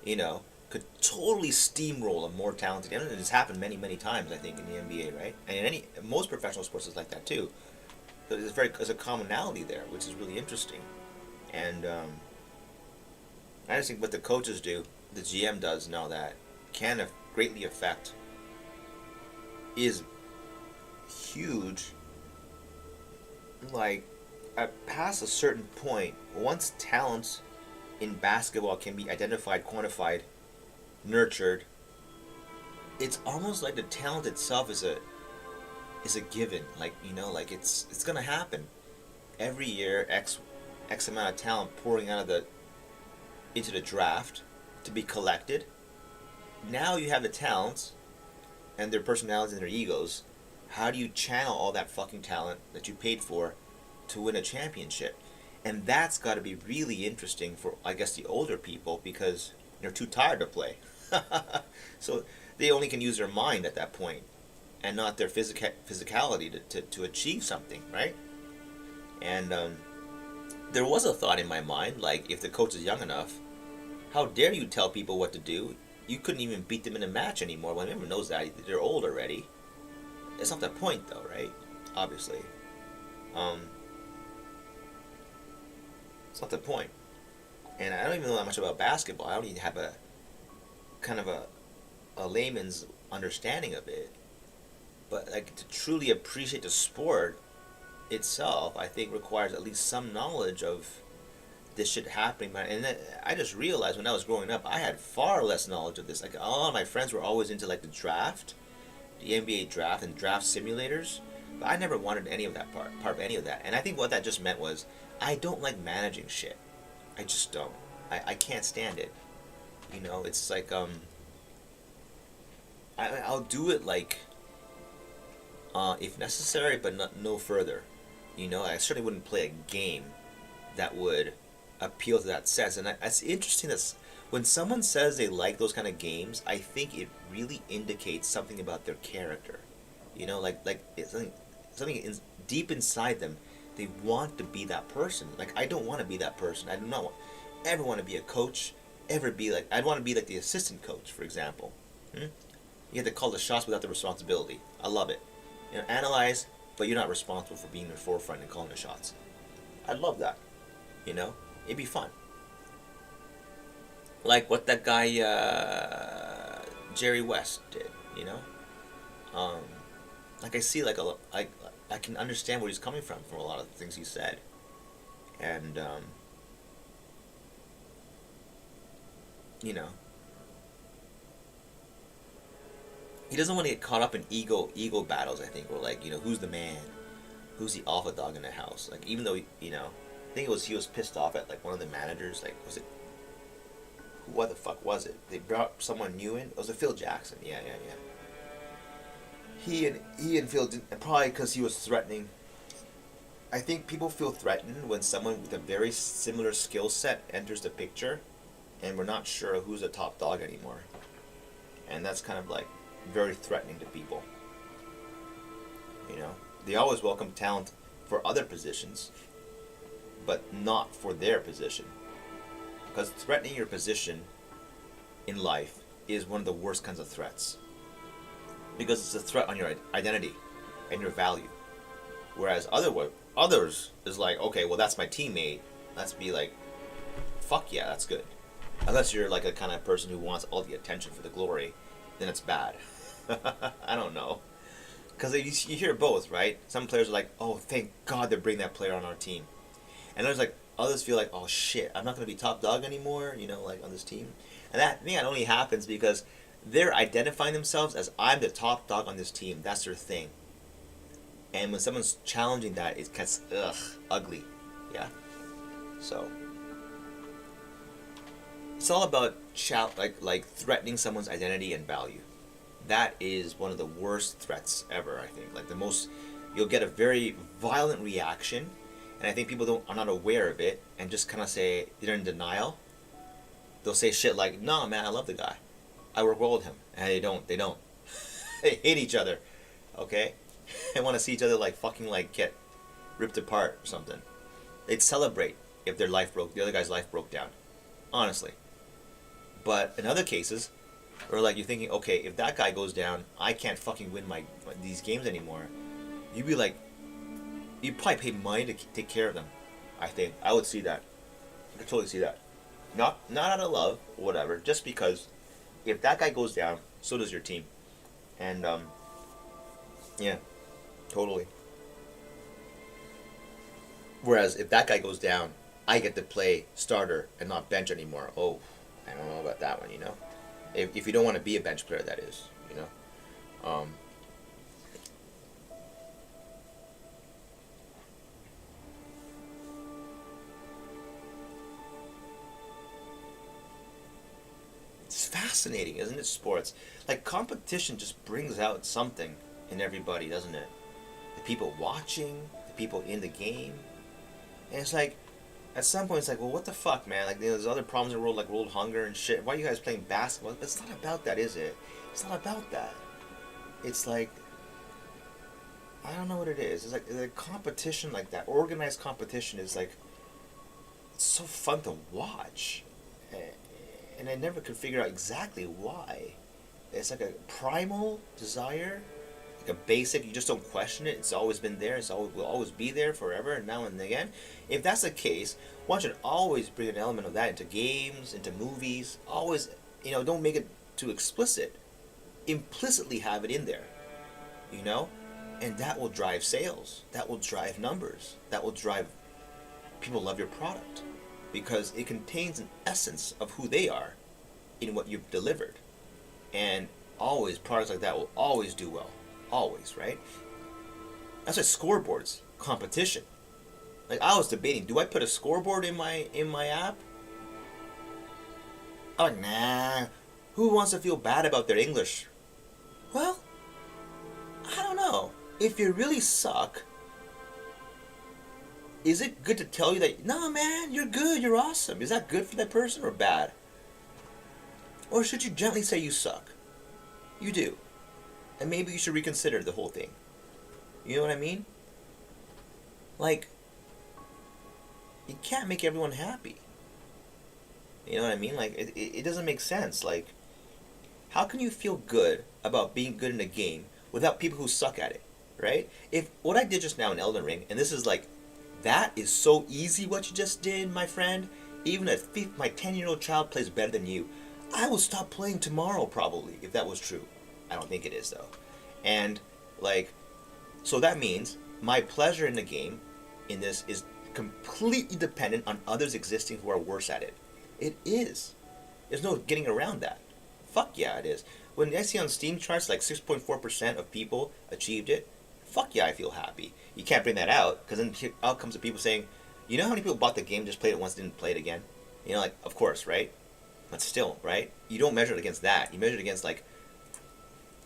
you know, could totally steamroll a more talented. And it has happened many, many times, I think, in the NBA, right? And in most professional sports is like that too. So there's a commonality there, which is really interesting. And I just think what the coaches do, the GM does know that can greatly affect is huge. Like, past a certain point, once talent in basketball can be identified, quantified, nurtured, it's almost like the talent itself is a given. Like, like it's gonna happen every year. X amount of talent pouring out of the into the draft to be collected. Now you have the talents and their personalities and their egos. How do you channel all that fucking talent that you paid for to win a championship? And that's got to be really interesting for, I guess, the older people, because they're too tired to play. So they only can use their mind at that point and not their physicality to achieve something, right? And there was a thought in my mind, like, if the coach is young enough, how dare you tell people what to do? You couldn't even beat them in a match anymore. Well, everyone knows that. They're old already. It's not the point, though, right? Obviously. It's not the point. And I don't even know that much about basketball. I don't even have a kind of a layman's understanding of it. But like, to truly appreciate the sport itself, I think requires at least some knowledge of this shit happening. And then I just realized when I was growing up, I had far less knowledge of this. Like, all of my friends were always into like the draft, the NBA draft, and draft simulators. But I never wanted any of that part of any of that. And I think what that just meant was, I don't like managing shit. I just don't. I can't stand it. It's like, I'll do it, like, if necessary, but no further. I certainly wouldn't play a game that would appeal to that sense. And it's interesting that when someone says they like those kind of games, I think it really indicates something about their character. Like it's something deep inside them. They want to be that person. Like, I don't want to be that person. I do not ever want to be a coach. Ever be like, I'd want to be like the assistant coach, for example. You have to call the shots without the responsibility. I love it. Analyze, but you're not responsible for being in the forefront and calling the shots. I love that. It'd be fun. Like what that guy Jerry West did. Like, I see, like, I can understand where he's coming from a lot of the things he said. And he doesn't want to get caught up in ego battles, I think, or like, who's the man, who's the alpha dog in the house. Like, even though I think he was pissed off at like one of the managers. Like, what the fuck was it? They brought someone new in. Was it Phil Jackson? Yeah. He and Phil didn't, probably because he was threatening. I think people feel threatened when someone with a very similar skill set enters the picture, and we're not sure who's the top dog anymore. And that's kind of like very threatening to people. They always welcome talent for other positions, but not for their position. Because threatening your position in life is one of the worst kinds of threats. Because it's a threat on your identity and your value. Whereas others is like, okay, well, that's my teammate. Let's be like, fuck yeah, that's good. Unless you're like a kind of person who wants all the attention for the glory, then it's bad. I don't know. Because you hear both, right? Some players are like, oh, thank God they're bringing that player on our team. And there's like, others feel like, oh shit, I'm not going to be top dog anymore, like on this team. And that thing only happens because they're identifying themselves as, I'm the top dog on this team. That's their thing. And when someone's challenging that, it gets ugly. Yeah. So it's all about like threatening someone's identity and value. That is one of the worst threats ever, I think. Like, you'll get a very violent reaction, and I think people are not aware of it, and just kind of say, they're in denial. They'll say shit like, "No, man, I love the guy. I work well with him." And they don't. They hate each other, okay? They want to see each other like fucking like get ripped apart or something. They'd celebrate if the other guy's life broke down. Honestly. But in other cases, or like you're thinking, okay, if that guy goes down, I can't fucking win these games anymore. You'd be like, you'd probably pay money to take care of them. I think I would see that. I could totally see that. Not out of love or whatever, just because if that guy goes down, so does your team. And yeah, totally. Whereas if that guy goes down, I get to play starter and not bench anymore. Oh, I don't know about that one, you know. If you don't want to be a bench player, that is, you know. It's fascinating, isn't it? Sports, like competition, just brings out something in everybody, doesn't it? The people watching, the people in the game, and it's like, at some point, it's like, well, what the fuck, man? Like, there's other problems in the world, like world hunger and shit. Why are you guys playing basketball? But it's not about that, is it? It's not about that. It's like, I don't know what it is. It's like the competition, like that organized competition, is like, it's so fun to watch, and I never could figure out exactly why. It's like a primal desire, like a basic. You just don't question it. It's always been there. Will always be there forever and now and again. If that's the case, one should always bring an element of that into games, into movies. Always, don't make it too explicit. Implicitly have it in there, and that will drive sales. That will drive numbers. That will drive people love your product because it contains an essence of who they are in what you've delivered. And always, products like that will always do well. Always, right? That's why scoreboards, competition. Like, I was debating, do I put a scoreboard in my app? Oh, nah. Who wants to feel bad about their English? Well, I don't know. If you really suck, is it good to tell you that, no, man, you're good, you're awesome? Is that good for that person or bad? Or should you gently say you suck? You do. And maybe you should reconsider the whole thing. You know what I mean? Like, you can't make everyone happy. You know what I mean? Like, it doesn't make sense. Like, how can you feel good about being good in a game without people who suck at it, right? If what I did just now in Elden Ring, and this is like, that is so easy what you just did, my friend. Even if my 10-year-old child plays better than you, I will stop playing tomorrow probably, if that was true. I don't think it is, though. And, like, so that means my pleasure in the game, in this, is completely dependent on others existing who are worse at it. It is. There's no getting around that. Fuck yeah, it is. When I see on Steam charts like 6.4% of people achieved it, fuck yeah, I feel happy. You can't bring that out, because then out comes the people saying, you know how many people bought the game, just played it once, didn't play it again? Like, of course, right? But still, right? You don't measure it against that. You measure it against, like,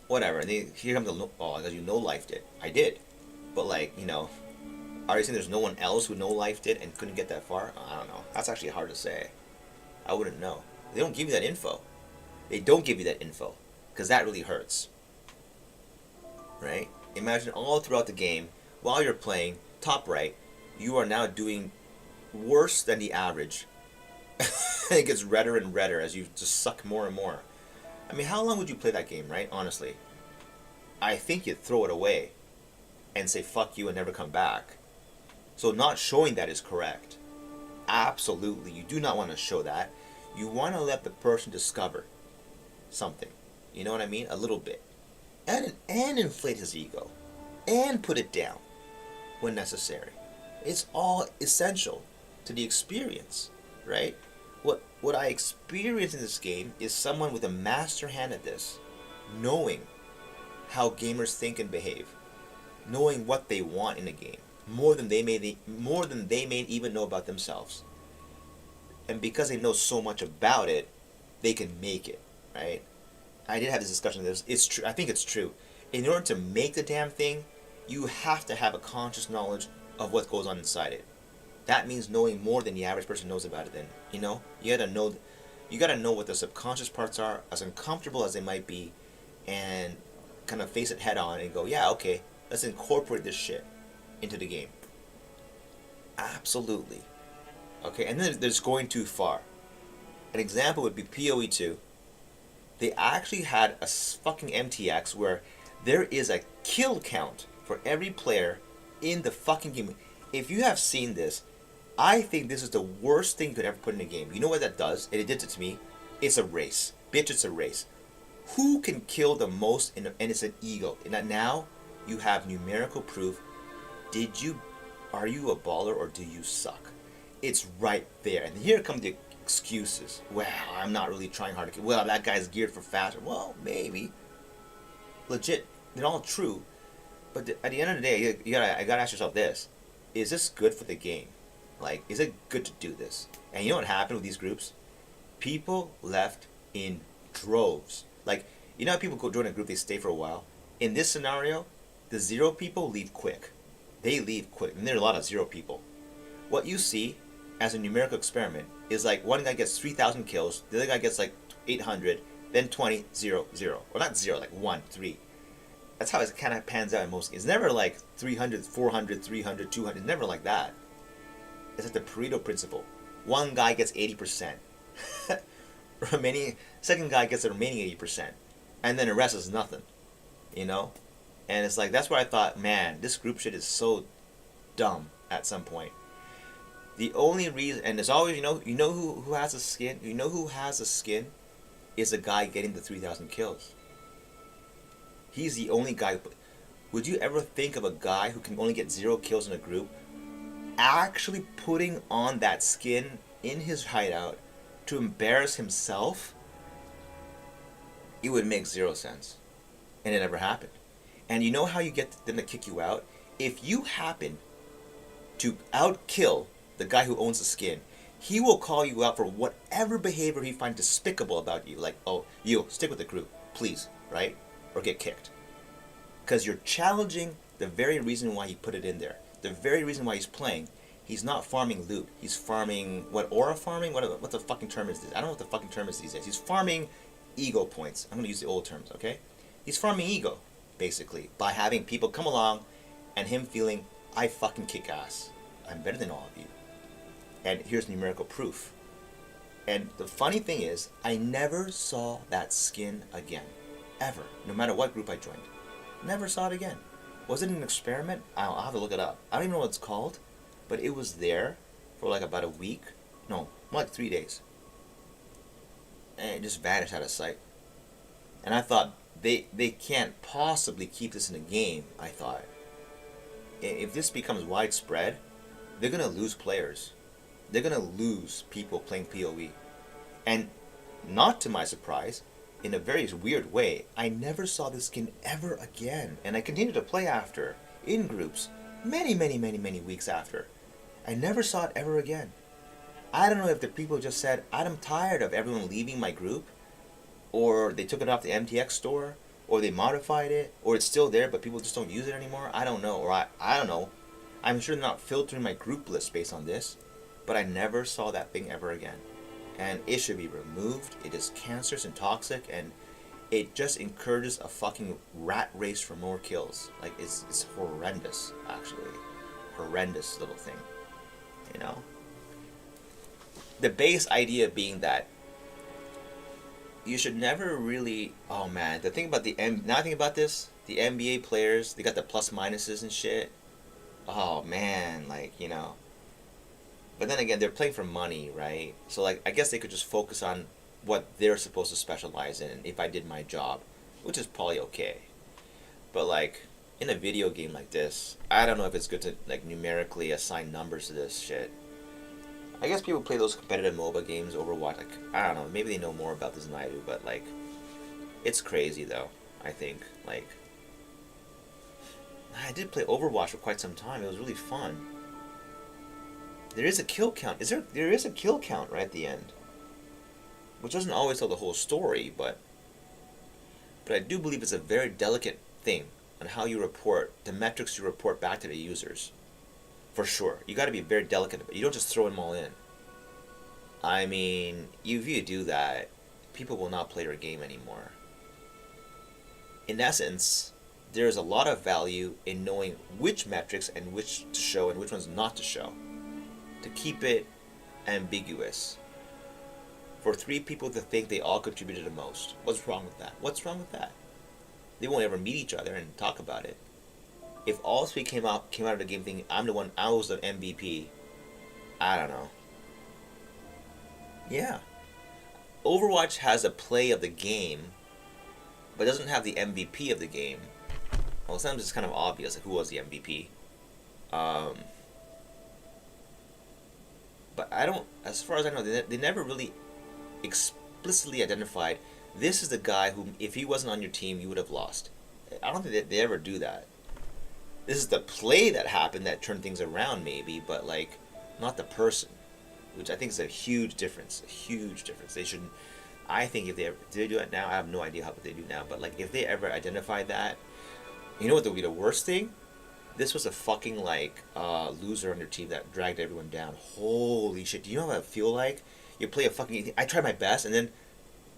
whatever. And here comes the, because you no-lifed it. I did. But, like, are you saying there's no one else who no-lifed it and couldn't get that far? I don't know. That's actually hard to say. I wouldn't know. They don't give you that info. They don't give you that info. Because that really hurts. Right? Imagine all throughout the game, while you're playing, top right, you are now doing worse than the average. It gets redder and redder as you just suck more and more. I mean, how long would you play that game, right? Honestly. I think you'd throw it away and say fuck you and never come back. So not showing that is correct. Absolutely. You do not want to show that. You want to let the person discover something. You know what I mean? A little bit. And inflate his ego. And put it down when necessary. It's all essential to the experience, right? What I experience in this game is someone with a master hand at this, knowing how gamers think and behave, knowing what they want in a game, more than they may even know about themselves. And because they know so much about it, they can make it, right? I did have this discussion. It's true. I think it's true. In order to make the damn thing, you have to have a conscious knowledge of what goes on inside it. That means knowing more than the average person knows about it. Then you gotta know what the subconscious parts are, as uncomfortable as they might be, and kind of face it head on and go, yeah, okay, let's incorporate this shit into the game. Absolutely. Okay, and then there's going too far. An example would be PoE2. They actually had a fucking MTX where there is a kill count for every player in the fucking game. If you have seen this, I think this is the worst thing you could ever put in a game. You know what that does? And it did it to me. It's a race. Bitch, it's a race. Who can kill the most and it's an ego. And now you have numerical proof. Are you a baller or do you suck? It's right there. And here come the excuses. Well, I'm not really trying hard to kill. Well, that guy's geared for faster. Well, maybe. Legit. They're all true. But at the end of the day, I gotta ask yourself this. Is this good for the game? Like, is it good to do this? And you know what happened with these groups? People left in droves. Like, you know how people go join a group, they stay for a while? In this scenario, the 0 people leave quick. They leave quick. And there are a lot of 0 people. What you see as a numerical experiment is like one guy gets 3,000 kills, the other guy gets like 800, then 20, 0, 0. Or not 0, like 1, 3. That's how it kind of pans out in most games. It's never like 300, 400, 300, 200. It's never like that. It's like the Pareto principle. One guy gets 80%. Second guy gets the remaining 80%. And then the rest is nothing. You know? And it's like, that's where I thought, man, this group shit is so dumb at some point. The only reason, and there's always, you know who has a skin? You know who has a skin? Is a guy getting the 3,000 kills. He's the only guy. Would you ever think of a guy who can only get 0 kills in a group actually putting on that skin in his hideout to embarrass himself? It would make 0 sense. And it never happened. And you know how you get them to kick you out? If you happen to outkill the guy who owns the skin, he will call you out for whatever behavior he finds despicable about you. Like, oh, you, stick with the group, please, right? Or get kicked. Because you're challenging the very reason why he put it in there. The very reason why he's playing. He's not farming loot. He's farming, aura farming? What the fucking term is this? I don't know what the fucking term is these days. He's farming ego points. I'm going to use the old terms, okay? He's farming ego, basically, by having people come along and him feeling, I fucking kick ass. I'm better than all of you. And here's numerical proof. And the funny thing is, I never saw that skin again. Ever. No matter what group I joined. Never saw it again. Was it an experiment? I'll have to look it up. I don't even know what it's called. But it was there for like about a week. No, more like 3 days. And it just vanished out of sight. And I thought, they can't possibly keep this in a game, I thought. If this becomes widespread, they're going to lose players. They're going to lose people playing PoE. And not to my surprise, in a very weird way, I never saw this skin ever again. And I continued to play after, in groups, many weeks after. I never saw it ever again. I don't know if the people just said, I'm tired of everyone leaving my group, or they took it off the MTX store, or they modified it, or it's still there but people just don't use it anymore. I don't know, or I don't know. I'm sure they're not filtering my group list based on this, but I never saw that thing ever again. And it should be removed. It is cancerous and toxic, and it just encourages a fucking rat race for more kills. Like, it's horrendous, actually. Horrendous little thing. You know? The base idea being that you should never really... Oh, man. The thing about now I think about this, the NBA players, they got the plus minuses and shit. Oh, man. Like, you know... But then again, they're playing for money, right? So, like, I guess they could just focus on what they're supposed to specialize in if I did my job, which is probably okay. But, like, in a video game like this, I don't know if it's good to, like, numerically assign numbers to this shit. I guess people play those competitive MOBA games, Overwatch, like, I don't know, maybe they know more about this than I do, but, like, it's crazy, though, I think. Like, I did play Overwatch for quite some time. It was really fun. There is a kill count. There is a kill count right at the end, which doesn't always tell the whole story, but I do believe it's a very delicate thing on how you report, the metrics you report back to the users. For sure. You got to be very delicate about it. You don't just throw them all in. I mean, if you do that, people will not play your game anymore. In essence, there is a lot of value in knowing which metrics and which to show and which ones not to show, to keep it ambiguous. For 3 people to think they all contributed the most. What's wrong with that? What's wrong with that? They won't ever meet each other and talk about it. If all 3 came out of the game thinking I was the MVP, I don't know. Yeah. Overwatch has a play of the game, but doesn't have the MVP of the game. Well, sometimes it's kind of obvious like, who was the MVP. But I don't, as far as I know, they never really explicitly identified this is the guy who, if he wasn't on your team, you would have lost. I don't think they ever do that. This is the play that happened that turned things around, maybe, but like, not the person, which I think is a huge difference. A huge difference. They should. I think if they ever do it now, I have no idea how they do now, but like, if they ever identify that, you know what would be the worst thing? This was a fucking like loser on your team that dragged everyone down. Holy shit! Do you know what I feel like? You play a fucking. I tried my best, and then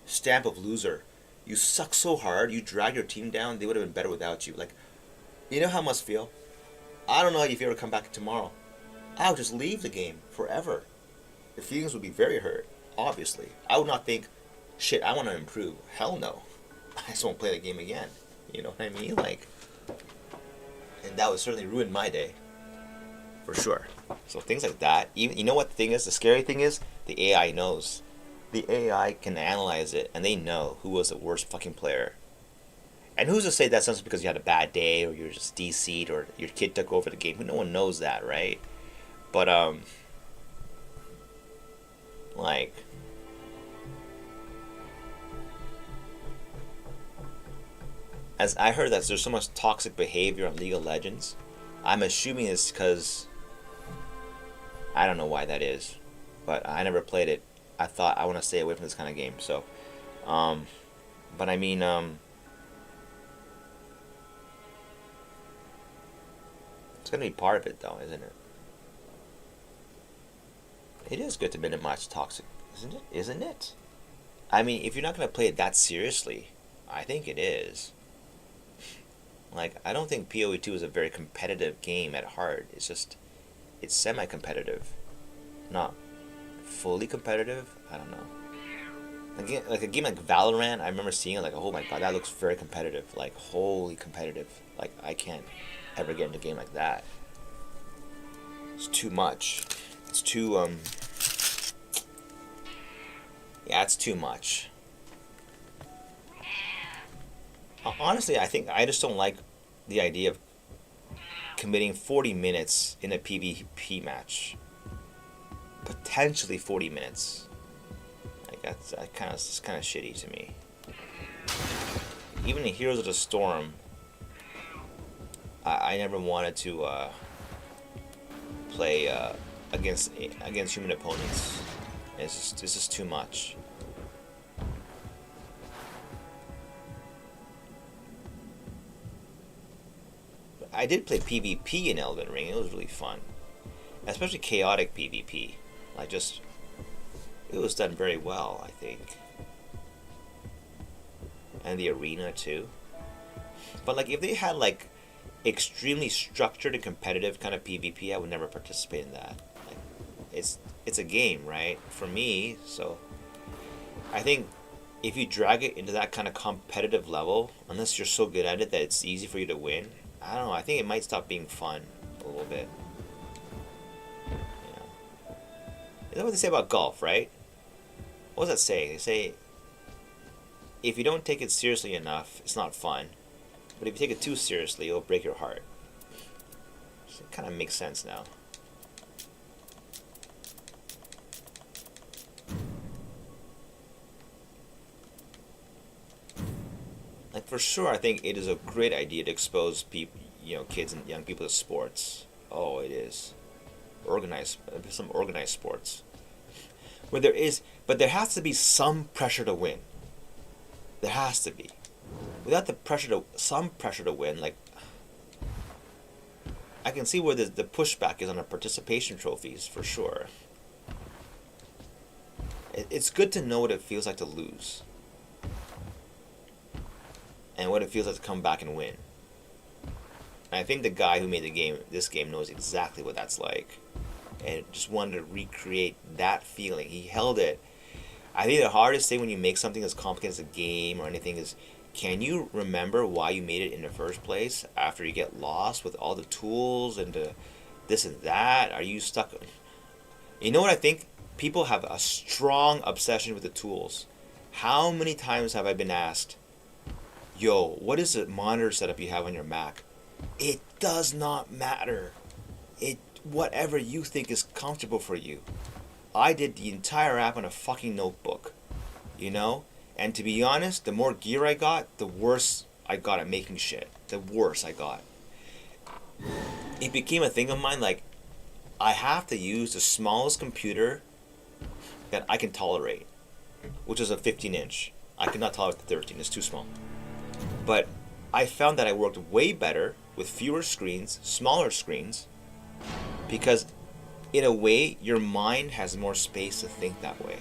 stamp of loser. You suck so hard. You drag your team down. They would have been better without you. Like, you know how it must feel. I don't know if you ever come back tomorrow. I would just leave the game forever. Your feelings would be very hurt. Obviously, I would not think, shit, I want to improve. Hell no. I just won't play the game again. You know what I mean? Like. And that would certainly ruin my day. For sure. So things like that. Even you know what the thing is? The scary thing is the AI knows. The AI can analyze it and they know who was the worst fucking player. And who's to say that's not because you had a bad day or you're just DC'd or your kid took over the game? No one knows that, right? But like as I heard that there's so much toxic behavior on League of Legends, I'm assuming it's because I don't know why that is, but I never played it. I thought I want to stay away from this kind of game. So, but I mean, it's gonna be part of it, though, isn't it? It is good to minimize toxic, isn't it? Isn't it? I mean, if you're not gonna play it that seriously, I think it is. Like, I don't think PoE 2 is a very competitive game at heart. It's just, it's semi-competitive, not fully competitive. I don't know. Like a game like Valorant, I remember seeing it like, oh my god, that looks very competitive. Like, holy competitive. Like, I can't ever get into a game like that. It's too much. It's too, yeah, it's too much. Honestly, I think I just don't like the idea of committing 40 minutes in a PvP match. Potentially 40 minutes. Like that's kind of shitty to me. Even in Heroes of the Storm, I never wanted to play against human opponents. It's just too much. I did play PvP in Elden Ring. It was really fun, especially chaotic PvP. It was done very well, I think, and the arena too. But like, if they had like extremely structured and competitive kind of PvP, I would never participate in that. Like, it's a game, right? For me, so I think if you drag it into that kind of competitive level, unless you're so good at it that it's easy for you to win, I don't know, I think it might stop being fun a little bit. Yeah. Is that what they say about golf, right? What does that say? They say, if you don't take it seriously enough, it's not fun. But if you take it too seriously, it'll break your heart. So it kind of makes sense now. Like, for sure, I think it is a great idea to expose people, kids and young people to sports. Oh, it is. Some organized sports. But there has to be some pressure to win. There has to be. Without some pressure to win, like, I can see where the pushback is on the participation trophies, for sure. It's good to know what it feels like to lose. And what it feels like to come back and win. And I think the guy who made this game knows exactly what that's like. And just wanted to recreate that feeling. He held it I think the hardest thing when you make something as complicated as a game or anything is, can you remember why you made it in the first place after you get lost with all the tools and the this and that? Are you stuck? You know what I think? People have a strong obsession with the tools. How many times have I been asked, yo, what is the monitor setup you have on your Mac? It does not matter. It whatever you think is comfortable for you. I did the entire app on a fucking notebook, you know? And to be honest, the more gear I got, the worse I got at making shit. The worse I got. It became a thing of mine, like, I have to use the smallest computer that I can tolerate, which is a 15-inch. I could not tolerate the 13, it's too small. But I found that I worked way better with fewer screens, smaller screens, because in a way, your mind has more space to think that way.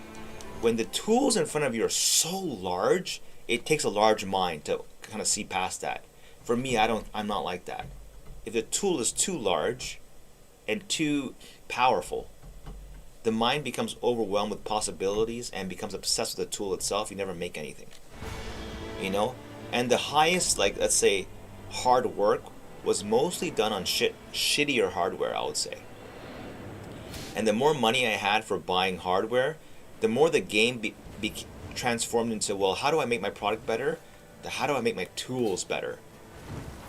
When the tools in front of you are so large, it takes a large mind to kind of see past that. For me, I'm not like that. If the tool is too large and too powerful, the mind becomes overwhelmed with possibilities and becomes obsessed with the tool itself. You never make anything. You know? And the highest, like, let's say, hard work was mostly done on shittier hardware, I would say. And the more money I had for buying hardware, the more the game be transformed into, well, how do I make my product better? How do I make my tools better?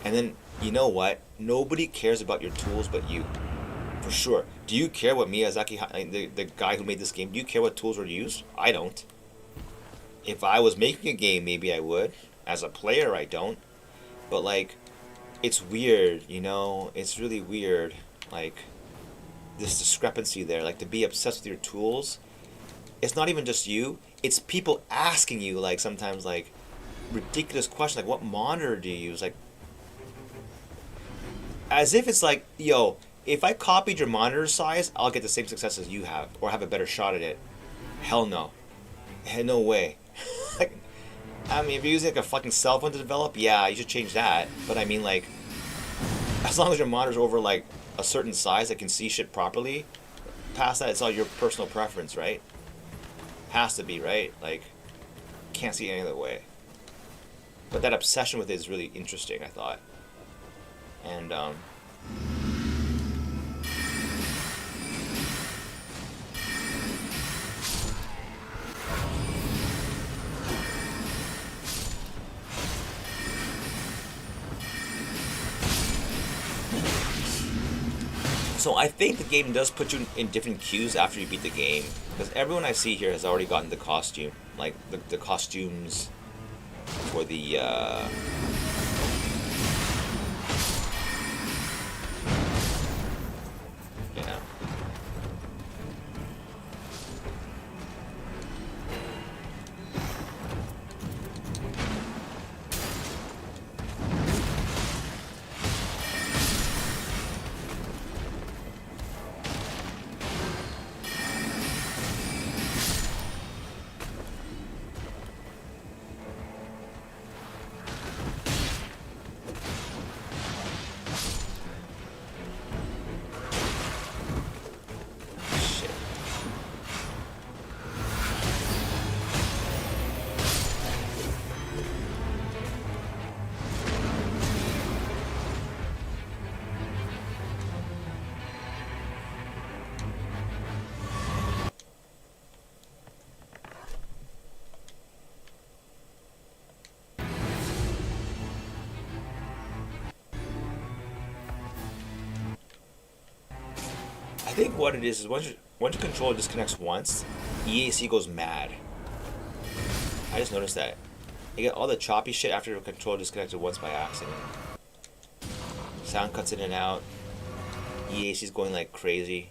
And then, you know what? Nobody cares about your tools but you. For sure. Do you care what Miyazaki, the guy who made this game, do you care what tools were used? I don't. If I was making a game, maybe I would. As a player, I don't. But, like, it's weird, you know? It's really weird. Like, this discrepancy there. Like, to be obsessed with your tools, it's not even just you. It's people asking you, like, sometimes, like, ridiculous questions. Like, what monitor do you use? Like, as if it's like, yo, if I copied your monitor size, I'll get the same success as you have, or have a better shot at it. Hell no. No way. Like, I mean, if you're using like a fucking cell phone to develop, yeah, you should change that. But I mean, like, as long as your monitor's over like a certain size that can see shit properly, past that, it's all your personal preference, right? Has to be, right? Like, can't see any other way. But that obsession with it is really interesting, I thought. And so I think the game does put you in different queues after you beat the game, because everyone I see here has already gotten the costume, like the costumes for the yeah. I think what it is once your controller disconnects once, EAC goes mad. I just noticed that. You get all the choppy shit after your controller disconnected once by accident. Sound cuts in and out. EAC's going like crazy.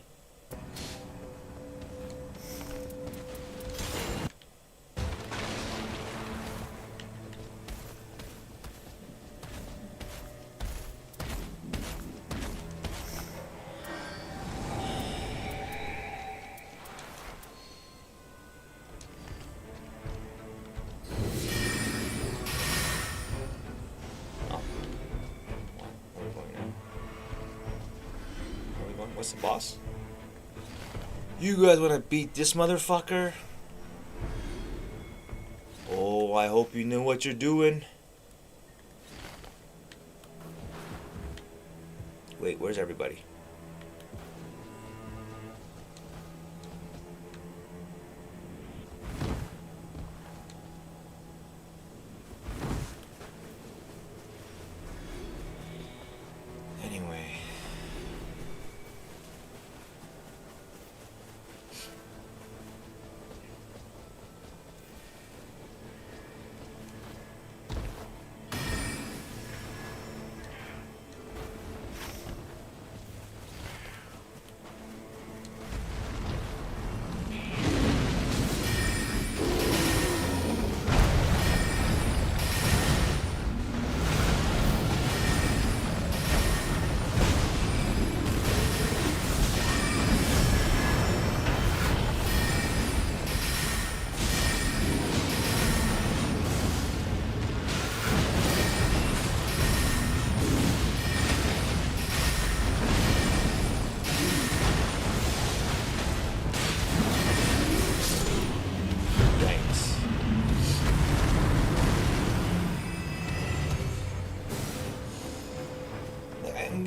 What's the boss? You guys want to beat this motherfucker? Oh, I hope you knew what you're doing. Wait, where's everybody? Anyway.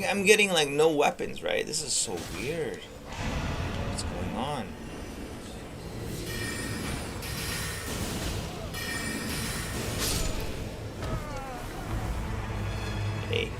I'm getting like no weapons, right? This is so weird. What's going on? Hey.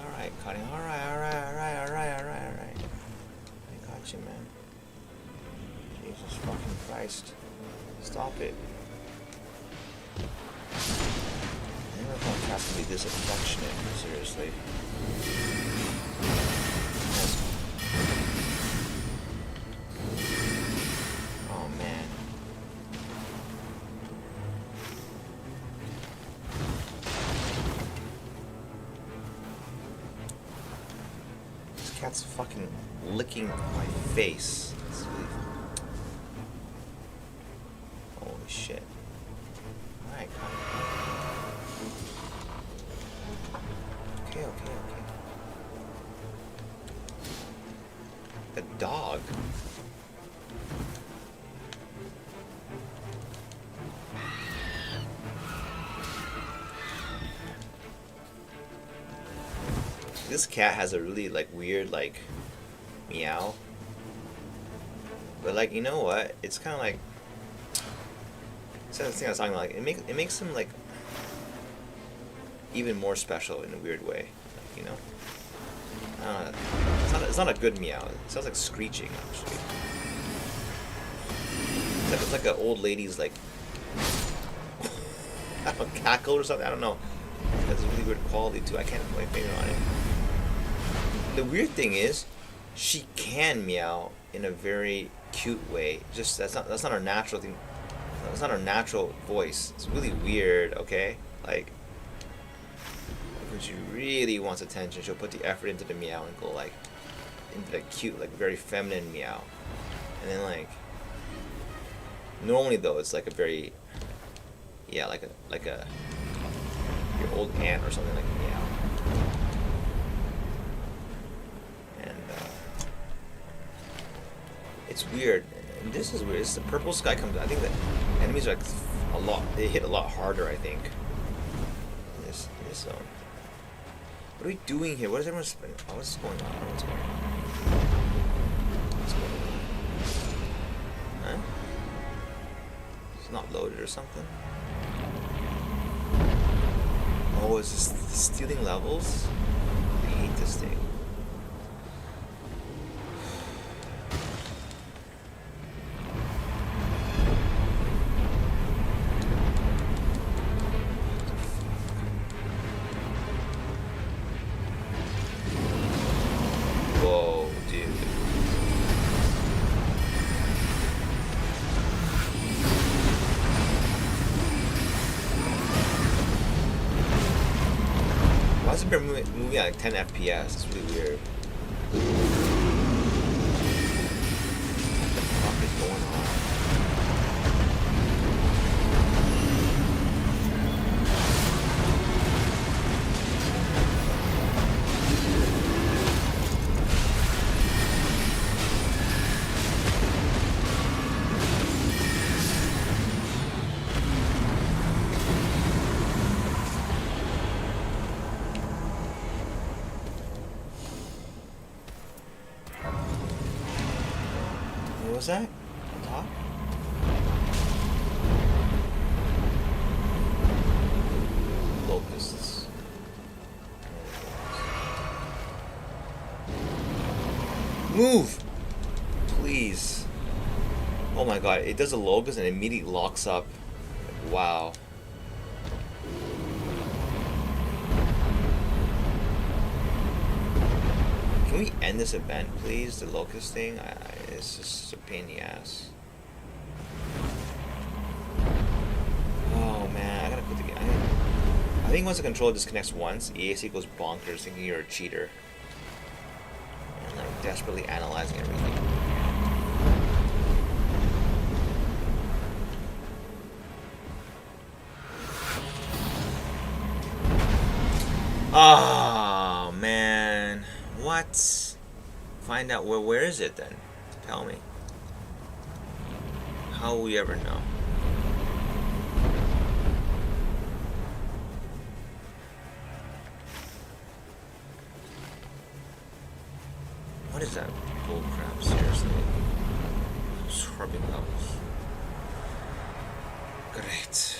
Alright. I got you, man. Jesus fucking Christ. Stop it. I never thought cats could be this affectionate, seriously. Oh, man. Cat's fucking licking my face. It's really... Holy shit. Alright, okay. A dog? This cat has a really like weird like meow, but like, you know what? It's kind of like, it's the thing I was talking about. Like it makes him like even more special in a weird way. Like, you know, it's not a good meow. It sounds like screeching actually. It's like an old lady's like I don't know, cackle or something. I don't know. It has a really weird quality too. I can't put my finger on it. The weird thing is, she can meow in a very cute way. Just that's not her natural thing. That's not her natural voice. It's really weird. Okay, like when she really wants attention, she'll put the effort into the meow and go like into the cute, like very feminine meow. And then like normally though, it's like a very like a your old aunt or something like meow. It's weird. And this is weird. It's the purple sky comes. I think that enemies are like a lot. They hit a lot harder. I think. In this zone. What are we doing here? What is everyone spending? Oh, what's going on? What's going on? Huh? It's not loaded or something. Oh, is this stealing levels? I hate this thing. How's it been moving at like 10 FPS? It's really weird. What the fuck is going on? What was that? On top? Locusts. Move! Please. Oh my god, it does a locust and it immediately locks up. Wow. Can we end this event, please? The locust thing? It's just a pain in the ass. Oh man, I gotta put the game. I think once the controller disconnects once, EAC goes bonkers thinking you're a cheater. And like desperately analyzing everything. Oh man. What? Find out where is it then? Tell me. How will we ever know? What is that bull crap? Seriously. Scrubbing levels. Great.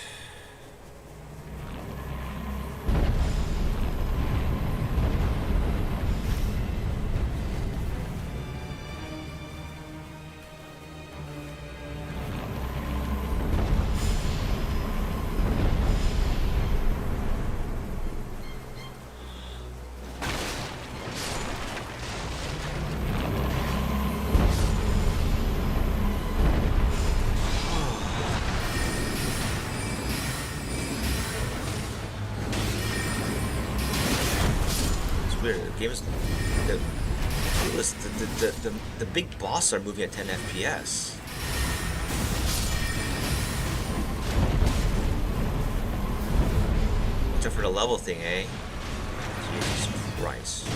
The game's the big boss are moving at 10 FPS. Except for the level thing, eh? Jesus Christ.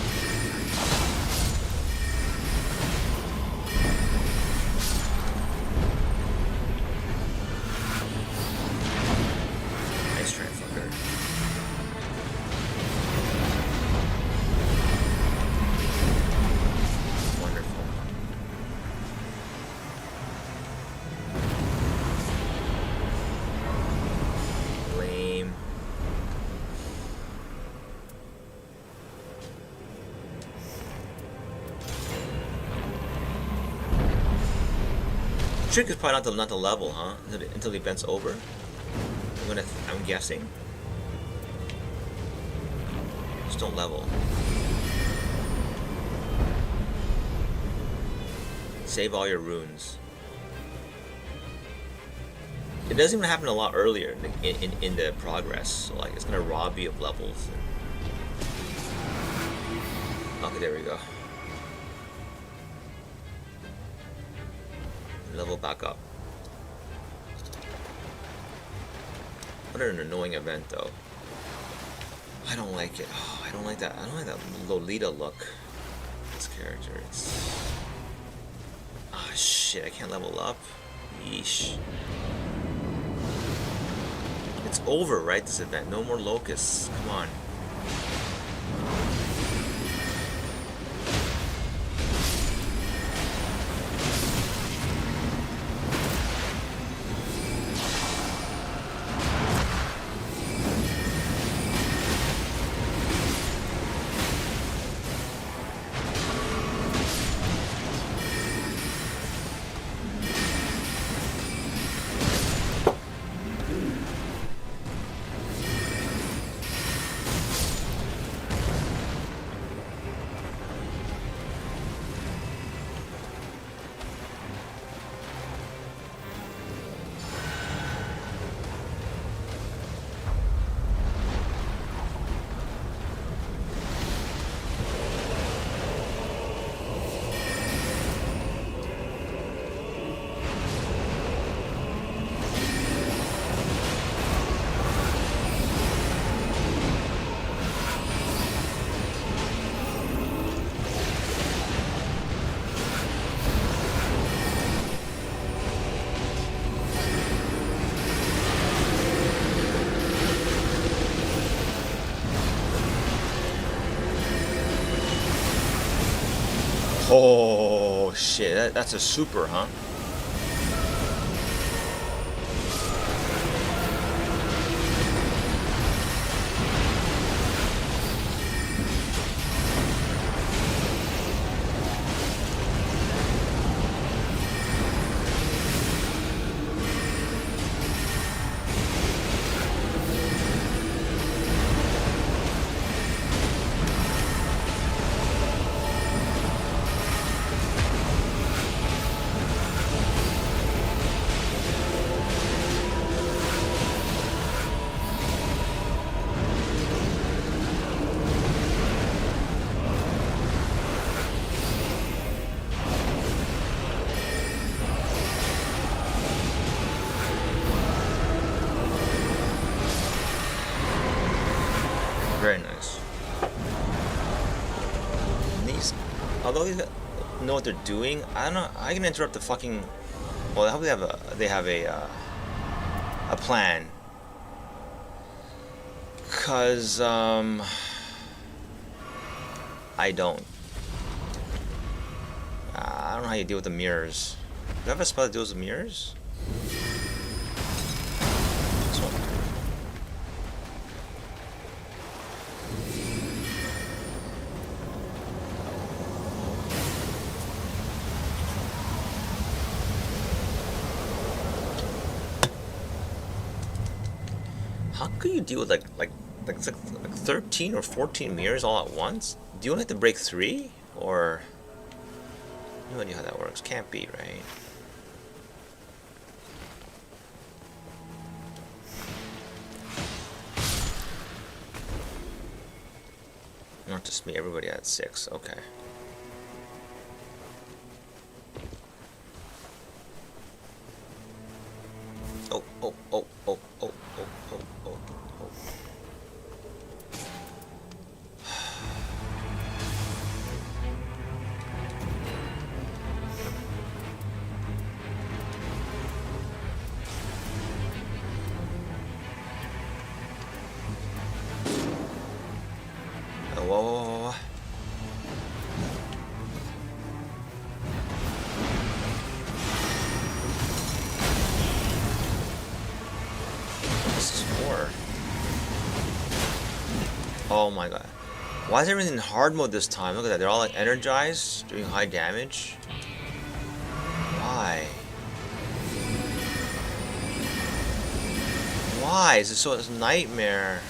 Nice try, fucker. Trick is probably not the level, huh? Until the event's over. I'm guessing. Just don't level. Save all your runes. It doesn't even happen a lot earlier in the progress, so like it's gonna rob you of levels. Okay, there we go. Level back up. What an annoying event, though. I don't like it. Oh, I don't like that. I don't like that Lolita look. This character. It's. Ah, shit! I can't level up. Yeesh. It's over, right? This event. No more locusts. Come on. Oh shit, that's a super, huh? Very nice. And these, although these know what they're doing, I don't know. I can interrupt the fucking. Well, I hope they have a plan. Cause I don't. I don't know how you deal with the mirrors. Do you have a spell that deals with mirrors? This one. How could you deal with like 13 or 14 mirrors all at once? Do you only have to break 3? Or no idea how that works. Can't be, right? Not just me, everybody at 6, okay. Oh, oh, oh, oh, oh, oh, oh, oh, oh. Oh, whoa, whoa, whoa, whoa. This is 4. Oh my god. Why is everything in hard mode this time? Look at that. They're all like energized, doing high damage. Why? Why? Is this so it's a nightmare?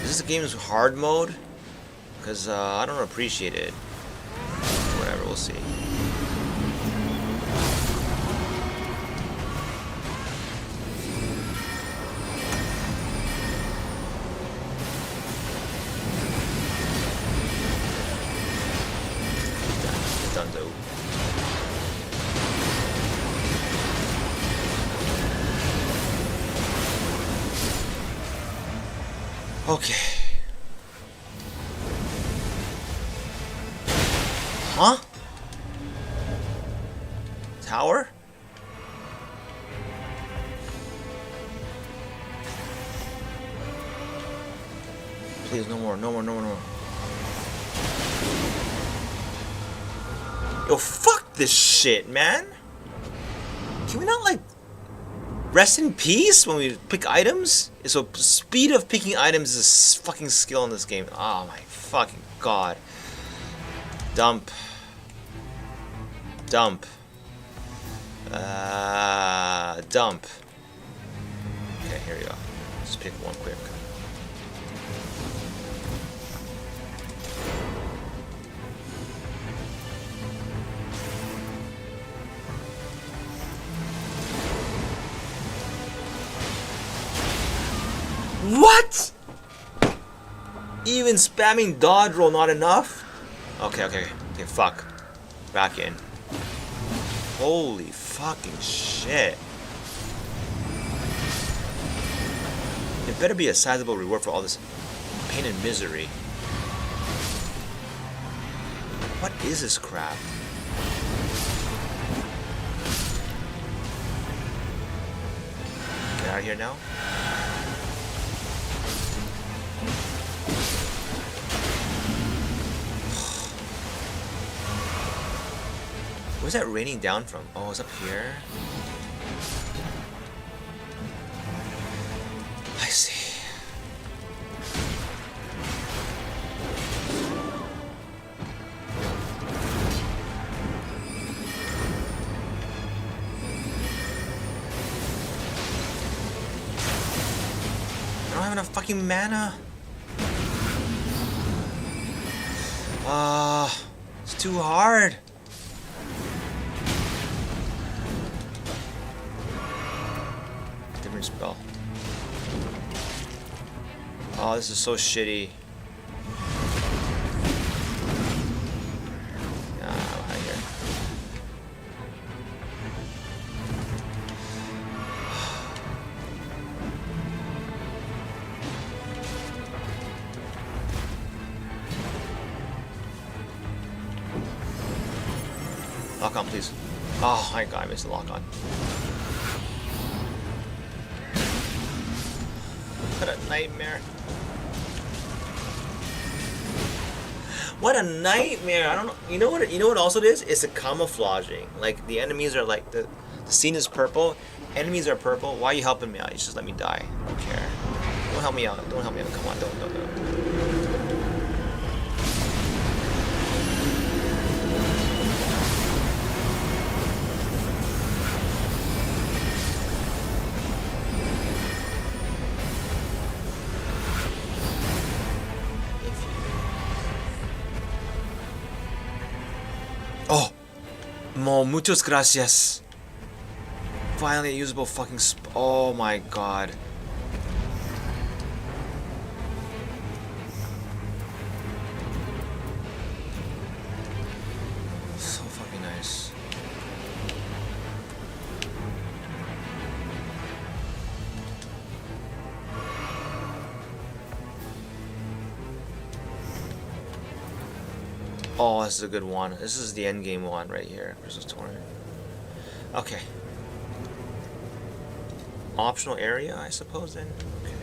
Is this the game's hard mode? Because I don't appreciate it. Whatever, we'll see. Dunzo. Okay. Huh? Tower? Please, no more, no more, no more, no more. Yo, fuck this shit, man. Can we not, like, rest in peace when we pick items? So, speed of picking items is a fucking skill in this game. Oh my fucking god. Dump. Dump. Dump. Okay, here we go. Just pick one quick. What? Even spamming dodge roll not enough? Okay, fuck. Back in. Holy fucking shit. It better be a sizable reward for all this pain and misery. What is this crap? Get out of here now. Where's that raining down from? Oh, it's up here. I see. I don't have enough fucking mana. It's too hard. Different spell. Oh, this is so shitty. I'm out of here. Lock on, please. Oh my god, I missed the lock on. What a nightmare. What a nightmare. I don't know. You know what also it is? It's a camouflaging. Like the enemies are like the scene is purple. Enemies are purple. Why are you helping me out? You just let me die. I don't care. Don't help me out. Don't help me out. Come on, don't. Oh, muchas gracias. Finally, a usable fucking oh my god. So fucking nice. Oh, this is a good one. This is the end game one right here. Versus tournament. Okay. Optional area, I suppose then. Okay.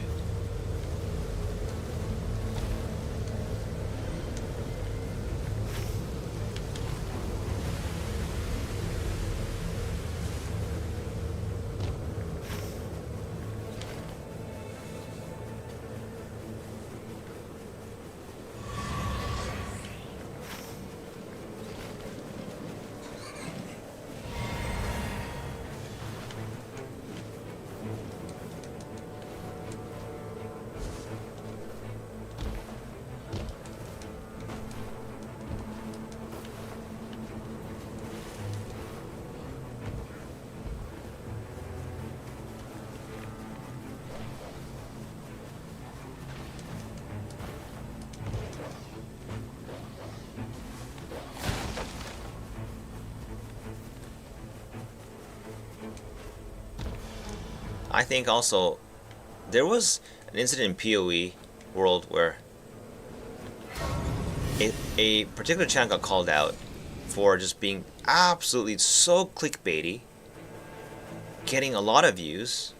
I think also there was an incident in PoE world where a particular channel got called out for just being absolutely so clickbaity, getting a lot of views,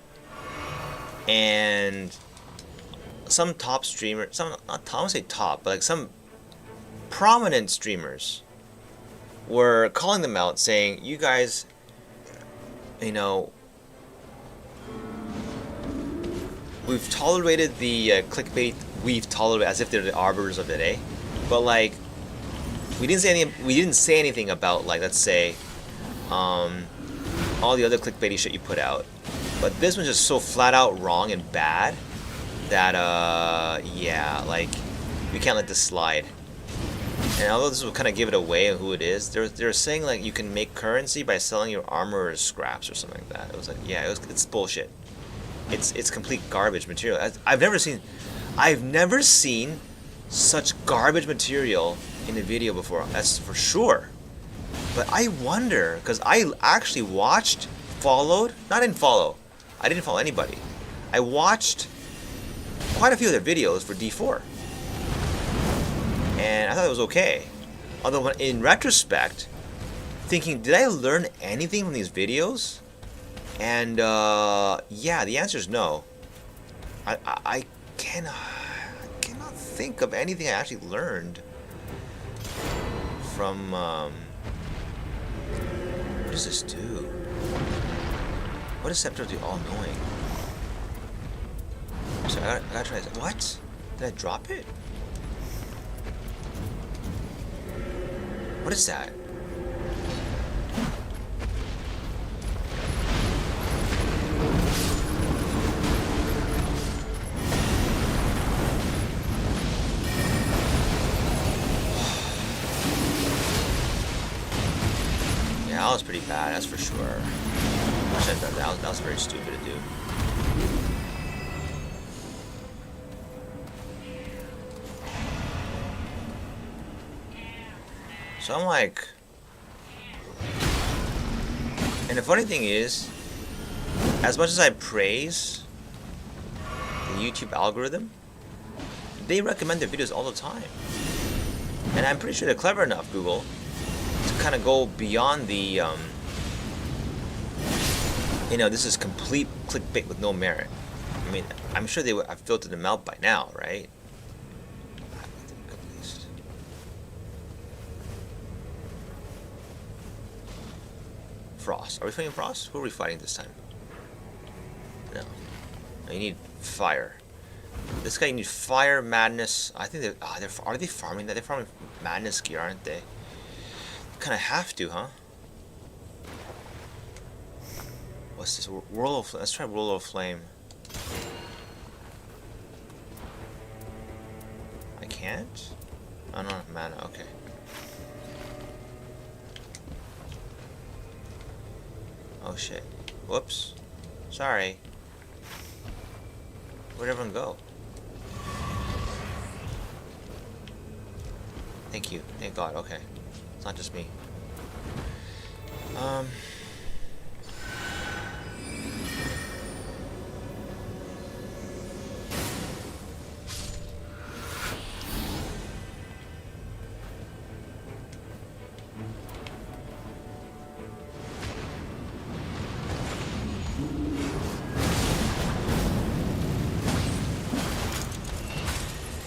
and some top streamer, some not top, I won't say top, but like some prominent streamers were calling them out, saying, "You guys, you know, we've tolerated the clickbait. We've tolerated as if they're the arbiters of the day, but like, we didn't say anything about, like, let's say, all the other clickbaity shit you put out. But this one's just so flat out wrong and bad that yeah, like, we can't let this slide." And although this will kind of give it away of who it is, they're saying like you can make currency by selling your armor as scraps or something like that. It was like, yeah, it's bullshit. It's complete garbage material. I've never seen such garbage material in a video before. That's for sure. But I wonder, because I actually I didn't follow anybody. I watched quite a few of their videos for D4. And I thought it was okay. Although in retrospect, thinking, did I learn anything from these videos? And yeah, the answer is no. I cannot think of anything I actually learned from What does this do? What does Scepter do? All knowing. So I gotta try this. What? Did I drop it? What is that? Yeah, that was pretty bad, that's for sure. I should have done that. That was very stupid to do. So I'm like, and the funny thing is, as much as I praise the YouTube algorithm, they recommend their videos all the time. And I'm pretty sure they're clever enough, Google, to kind of go beyond the, you know, this is complete clickbait with no merit. I mean, I'm sure they would have filtered them out by now, right? Frost. Are we fighting Frost? Who are we fighting this time? No. You need fire. This guy needs fire, madness. I think are they farming that? They're farming madness gear, aren't they? Kind of have to, huh? What's this? Whirl of Flame. Let's try Whirl of Flame. I can't? I don't have mana. Okay. Oh shit. Whoops. Sorry. Where'd everyone go? Thank you. Thank God. Okay. It's not just me.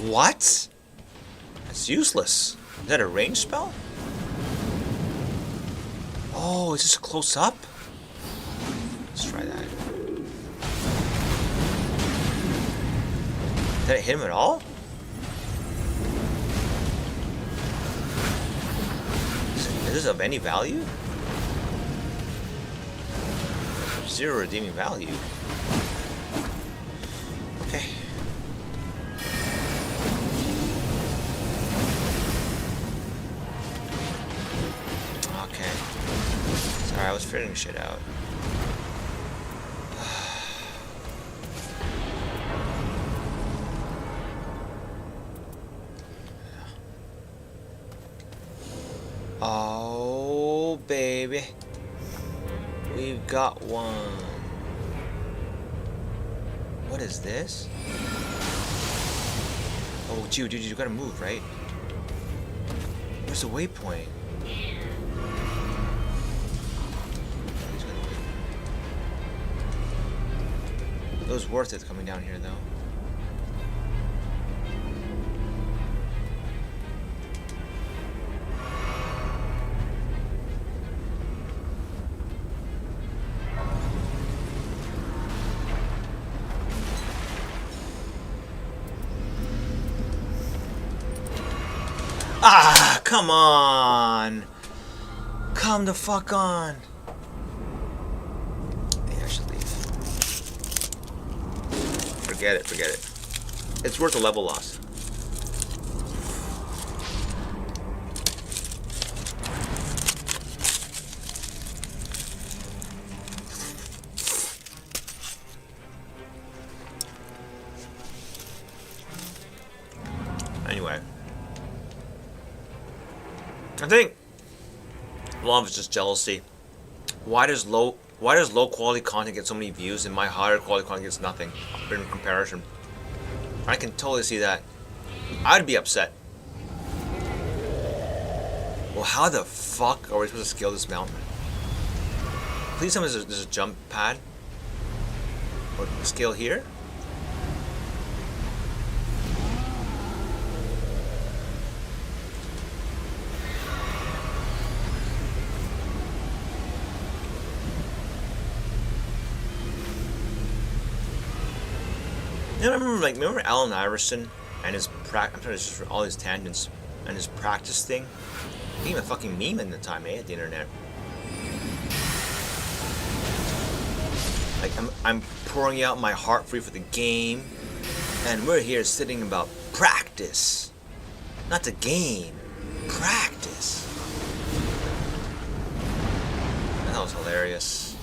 What? That's useless. Is that a range spell? Oh, is this a close up? Let's try that. Did it hit him at all? Is this of any value? Zero redeeming value. Okay. I was figuring shit out. Oh, baby. We've got one. What is this? Oh, dude, you gotta move, right? Where's the waypoint? It was worth it coming down here, though. Ah, come on! Come the fuck on! Forget it. It's worth a level loss. Anyway. I think a lot of it's just jealousy. Why does low quality content get so many views and my higher quality content gets nothing in comparison? I can totally see that. I'd be upset. Well, how the fuck are we supposed to scale this mountain? Please tell me there's a jump pad. Or scale here? You know, remember Allen Iverson and his I'm trying to just for all his tangents and his practice thing. He became a fucking meme in the time, at the internet. Like I'm pouring out my heart for you for the game, and we're here sitting about practice, not the game. Practice. That was hilarious.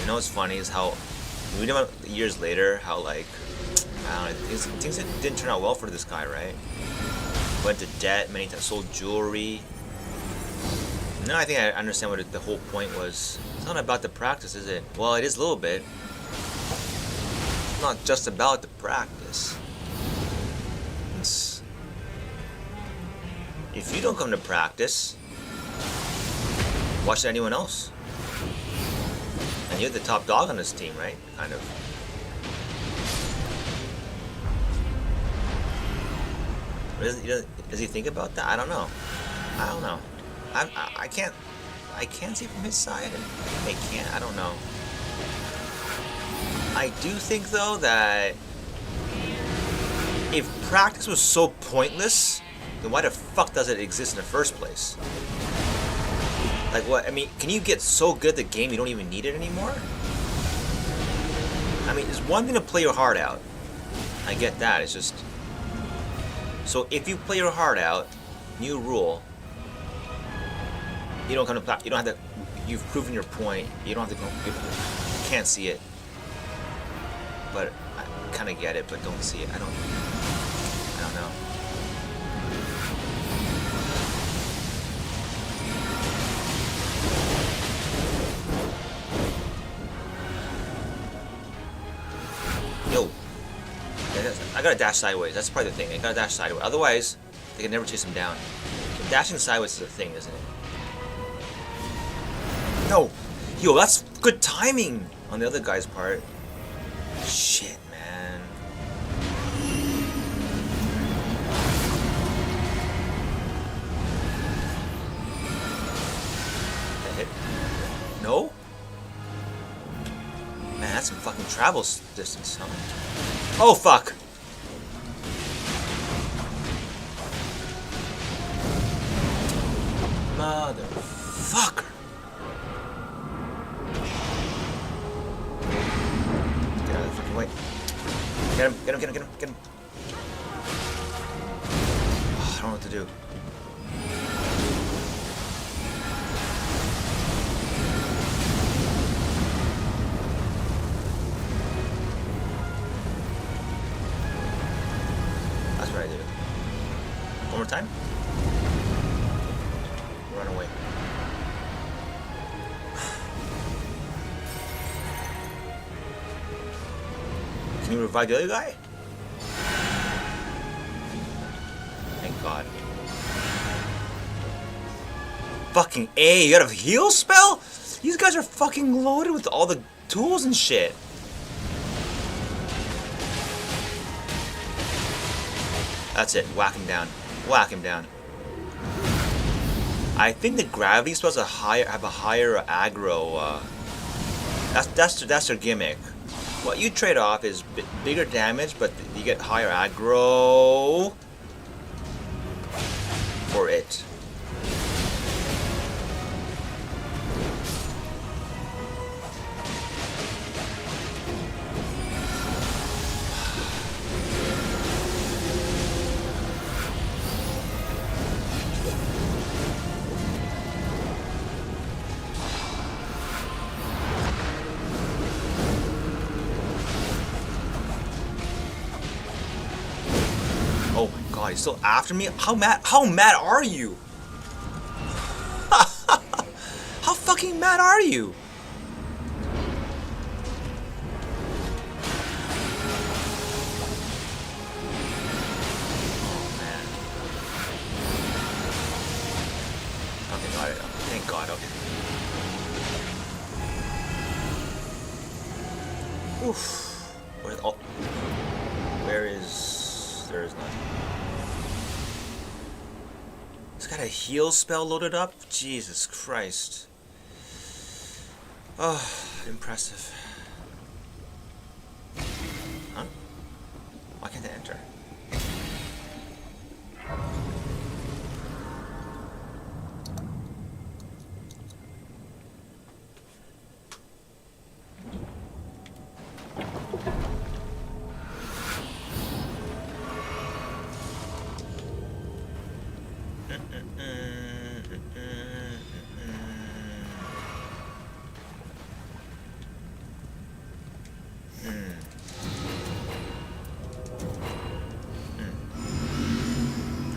You know what's funny is how we know years later how like I don't know, things didn't turn out well for this guy, right? Went to debt, many times sold jewelry. Now I think I understand what the whole point was. It's not about the practice, is it? Well, it is a little bit. It's not just about the practice. If you don't come to practice, why should anyone else? And you're the top dog on this team, right? Kind of. Does he think about that? I don't know. I can't see from his side, and they can't. I don't know. I do think though that if practice was so pointless, then why the fuck does it exist in the first place? Like what? I mean, can you get so good at the game you don't even need it anymore? I mean, it's one thing to play your heart out. I get that. It's just so if you play your heart out, new rule. You don't come to. You don't have to. You've proven your point. You don't have to go. You can't see it. But I kind of get it, but don't see it. I don't know. Yo, I gotta dash sideways. That's probably the thing. I gotta dash sideways. Otherwise, they can never chase him down. So dashing sideways is a thing, isn't it? No! Yo, that's good timing on the other guy's part. Shit, man. That hit? No? Man, that's some fucking travel distance, huh? Oh, fuck! Motherfucker! Get out of the fucking way. Get him. Oh, I don't know what to do. That's what I did. One more time. Run away. Can you revive the other guy? Thank God. Fucking A, you got a heal spell? These guys are fucking loaded with all the tools and shit. That's it. Whack him down. Whack him down. I think the gravity spells have a higher aggro. That's their gimmick. What you trade off is bigger damage, but you get higher aggro for it. Oh my God, he's still after me? How mad are you? How fucking mad are you? Oh man. Okay, got it. Thank God, okay. Oof. Where is... There is none. It's got a heal spell loaded up? Jesus Christ. Oh, impressive.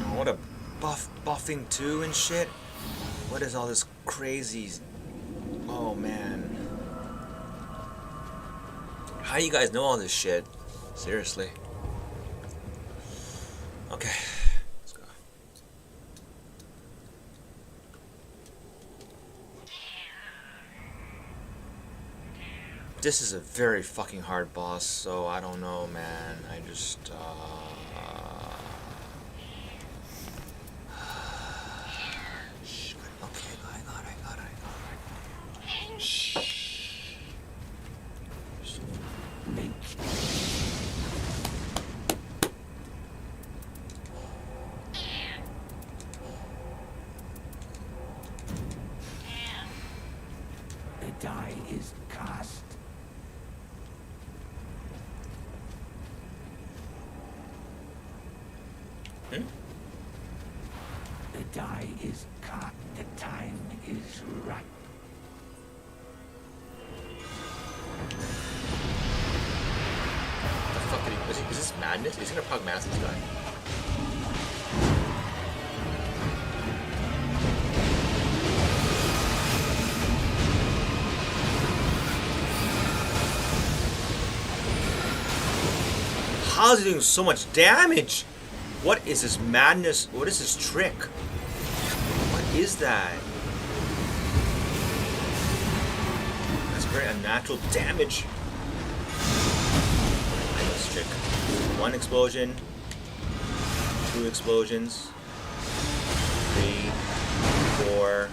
Oh, what a buffing too and shit. What is all this crazy? Oh man. How do you guys know all this shit? Seriously. Okay. Let's go. This is a very fucking hard boss, so I don't know, man. I just okay, I got it. The die is cast. The die is cast. The time is right. The fuck did he, is this madness? He's gonna pug mass this guy. How is he doing so much damage? What is this madness? What is this trick? What is that? That's very unnatural damage. I know this trick. One explosion, two explosions, 3, 4.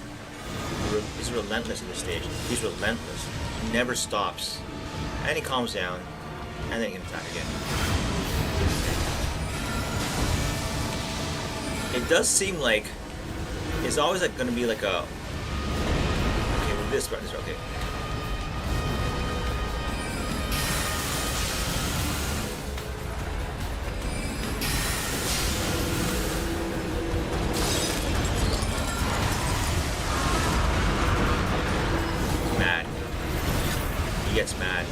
He's relentless in this stage. He's relentless. He never stops. And he calms down. And then he can attack again. It does seem like it's always like gonna be like a okay with this button. Okay. Mad. He gets mad.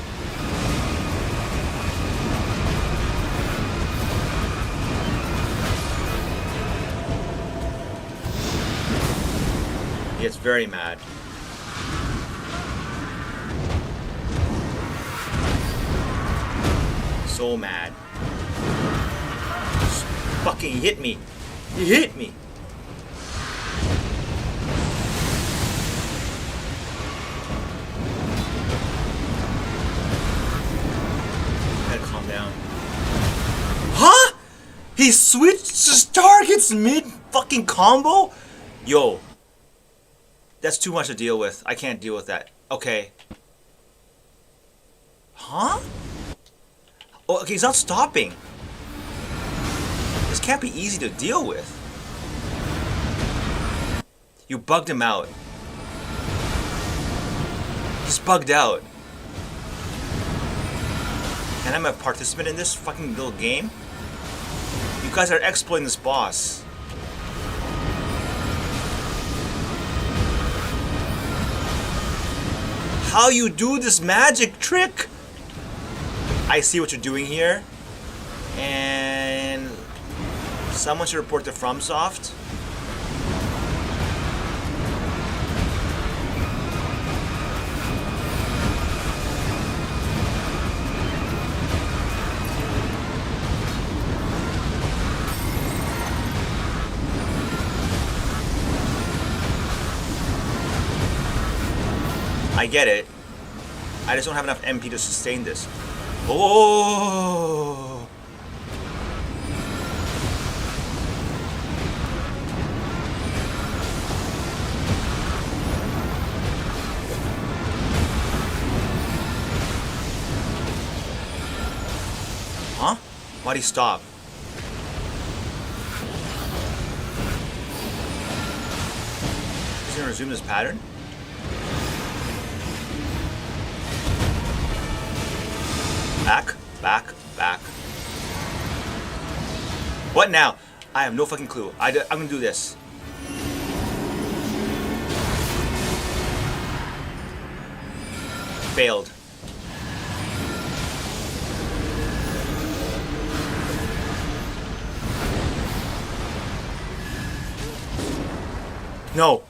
He gets very mad. So mad. Just fucking hit me. He hit me. Gotta calm down. Huh? He switched his targets mid fucking combo? Yo. That's too much to deal with. I can't deal with that. Okay. Huh? Oh, okay, he's not stopping. This can't be easy to deal with. You bugged him out. He's bugged out. And I'm a participant in this fucking little game? You guys are exploiting this boss. How you do this magic trick? I see what you're doing here, and someone should report to FromSoft. I get it. I just don't have enough MP to sustain this. Oh! Huh? Why'd he stop? He's gonna resume this pattern? Back, back, back. What now? I have no fucking clue. I'm gonna do this. Failed. No.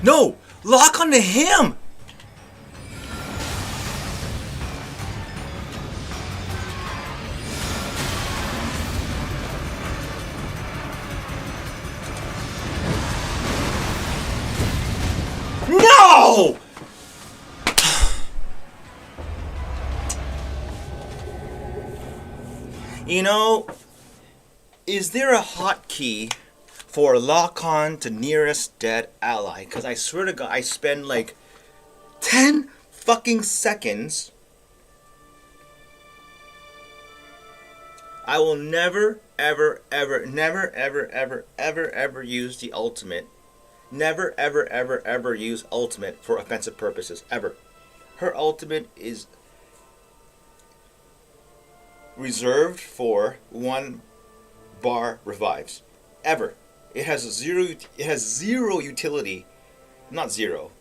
No! Lock onto him! No! You know, is there a hotkey for lock on to nearest dead ally? Because I swear to God, I spend like 10 fucking seconds. I will never, ever, ever, never, ever, ever, ever, ever use the ultimate. Never, ever, ever, ever use ultimate for offensive purposes. Ever. Her ultimate is reserved for 1 bar revives. Ever. It has zero utility. Not zero.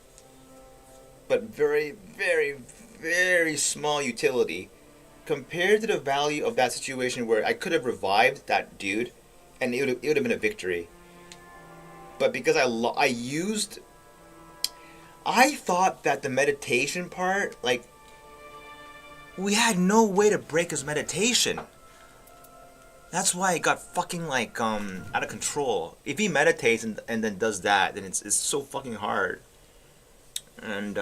But very, very, very small utility compared to the value of that situation where I could have revived that dude and it would have been a victory. But because I thought that the meditation part, like, we had no way to break his meditation. That's why it got fucking like out of control. If he meditates and then does that, then it's so fucking hard. And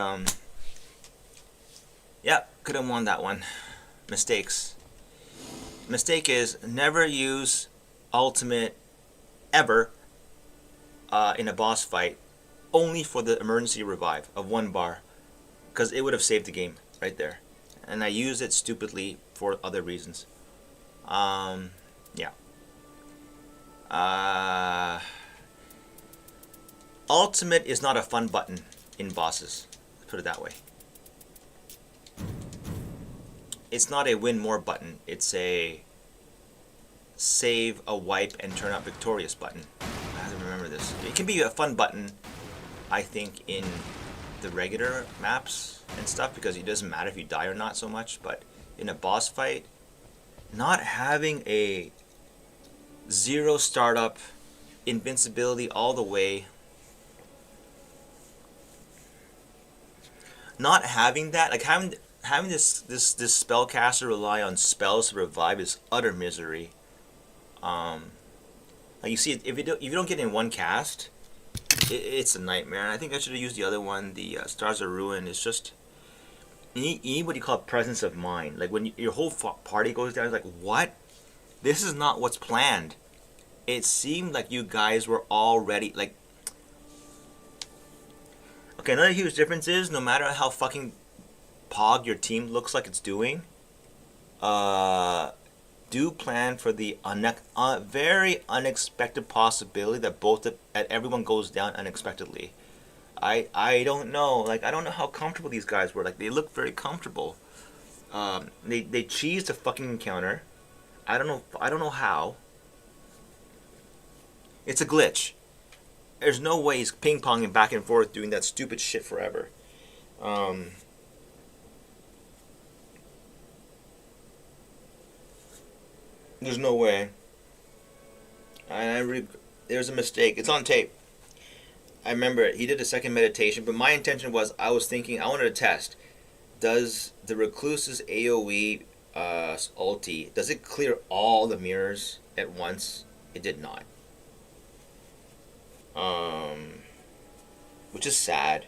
yeah, could have won that one. Mistakes. Mistake is never use ultimate ever in a boss fight, only for the emergency revive of 1 bar, because it would have saved the game right there. And I used it stupidly for other reasons. Yeah. Ultimate is not a fun button in bosses. Let's put it that way. It's not a win more button. It's a save a wipe and turn out victorious button. I have to remember this. It can be a fun button, I think, in the regular maps and stuff, because it doesn't matter if you die or not so much. But in a boss fight, not having a 0 startup, invincibility all the way, not having that, like having this spellcaster rely on spells to revive is utter misery. Like you see, if you don't get in one cast, it's a nightmare. I think I should have used the other one, the Stars of Ruin. It's just you need what you call presence of mind. Like when your whole party goes down, it's like, what? This is not what's planned. It seemed like you guys were already like. Okay, another huge difference is no matter how fucking pog your team looks like it's doing, do plan for the very unexpected possibility that everyone goes down unexpectedly. I don't know. Like, I don't know how comfortable these guys were. Like, they look very comfortable. They cheesed a fucking encounter. I don't know how. It's a glitch. There's no way he's ping-ponging back and forth doing that stupid shit forever. There's no way. There's a mistake. It's on tape. I remember he did a second meditation, but my intention was I wanted to test. Does the Recluse's AoE ulti, does it clear all the mirrors at once? It did not. Which is sad.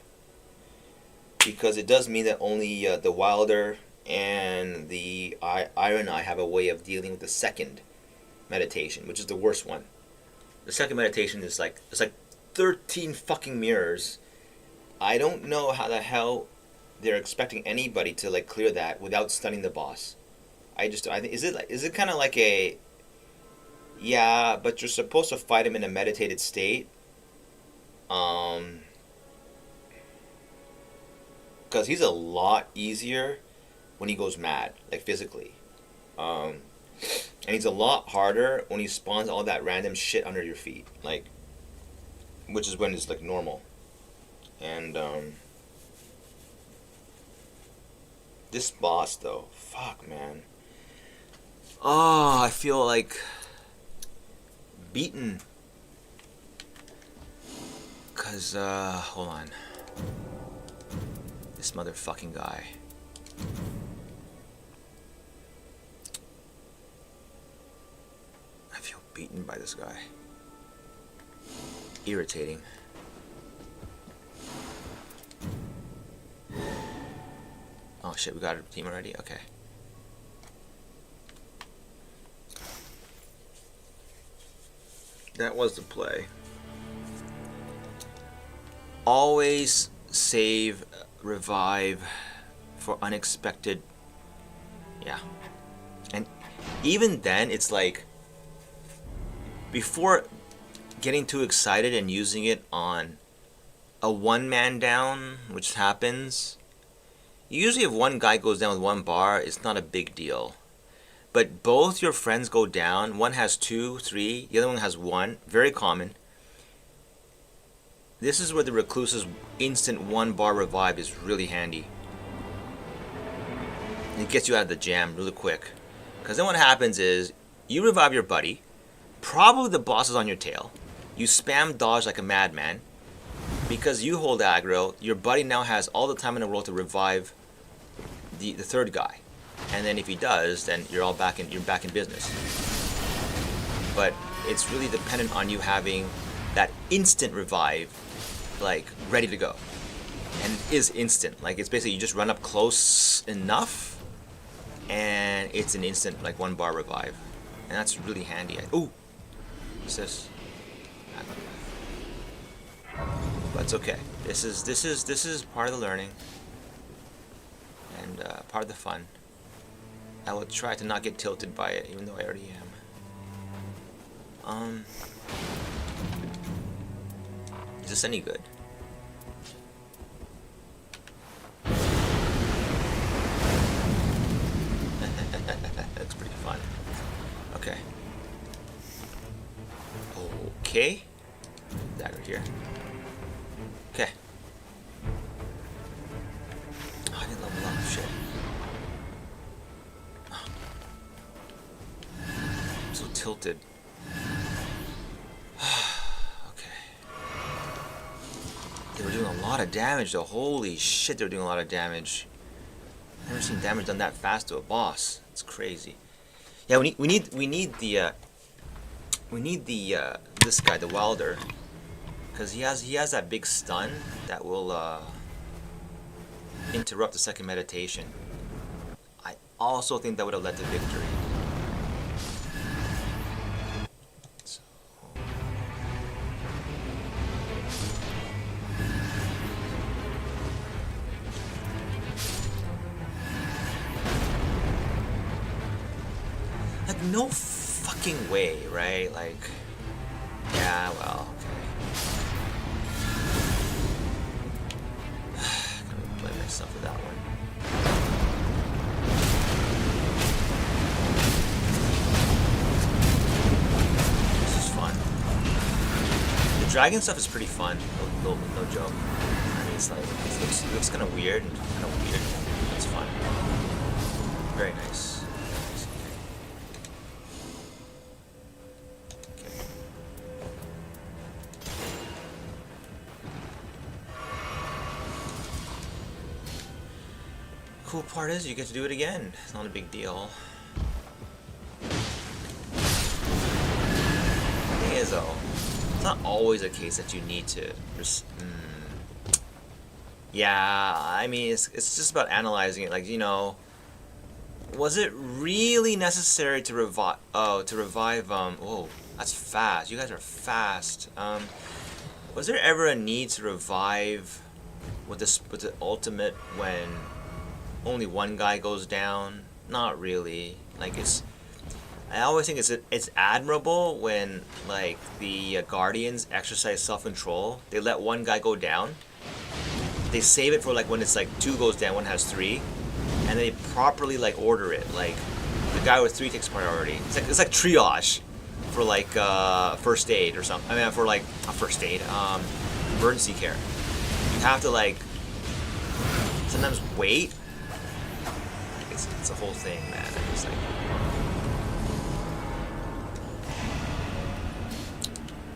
Because it does mean that only the Wilder and the Iron Eye have a way of dealing with the second meditation, which is the worst one. The second meditation is like, it's like 13 fucking mirrors. I don't know how the hell they're expecting anybody to like clear that without stunning the boss. I think is it kind of like a, yeah, but you're supposed to fight him in a meditated state. Because he's a lot easier when he goes mad, like physically. And he's a lot harder when he spawns all that random shit under your feet, like, which is when it's like normal. And this boss though, fuck man. Oh, I feel like beaten. Cause hold on. This motherfucking guy. I feel beaten by this guy. Irritating. Oh shit, we got a team already? Okay. That was the play. Always save, revive for unexpected. Yeah. And even then, it's like, before getting too excited and using it on a one-man down, which happens, usually if one guy goes down with one bar, it's not a big deal. But both your friends go down, one has 2, 3, the other one has 1, very common. This is where the Recluse's instant 1 bar revive is really handy. It gets you out of the jam really quick. Because then what happens is, you revive your buddy, probably the boss is on your tail, you spam dodge like a madman, because you hold aggro, your buddy now has all the time in the world to revive the third guy. And then if he does, then you're back in business. But it's really dependent on you having that instant revive, like, ready to go. And it is instant. Like, it's basically you just run up close enough, and it's an instant, like, 1 bar revive. And that's really handy. Ooh! What's this? But it's okay. This is part of the learning. And part of the fun. I will try to not get tilted by it, even though I already am. Is this any good? That's pretty fun. Okay. Okay. Dagger here. Okay. Oh, I didn't level up. Shit. I'm so tilted. Okay. They were doing a lot of damage though. Holy shit, they were doing a lot of damage. I've never seen damage done that fast to a boss. It's crazy. Yeah, we need this guy, the Welder, because he has that big stun that will interrupt the second meditation. I also think that would have led to victory. So. Like, no fucking way, right? Like, yeah, well, okay. I'm gonna blame myself for that one. This is fun. The dragon stuff is pretty fun, no joke. I mean, it's like, it looks kind of weird and kind of weird. It's fun. Very nice. Cool part is you get to do it again. It's not a big deal. The thing is though, it's not always a case that you need to. Yeah, I mean it's just about analyzing it. Like, you know, was it really necessary to revive? Oh, to revive. Oh, that's fast. You guys are fast. Was there ever a need to revive with the ultimate when only one guy goes down? Not really. Like, I always think it's admirable when, like, the Guardians exercise self-control. They let one guy go down. They save it for, like, when it's like 2 goes down, 1 has 3, and they properly, like, order it. Like, the guy with 3 takes priority. It's like triage for, like, first aid or something. I mean, for, like, not first aid, emergency care. You have to like sometimes wait. It's a whole thing, man. It's like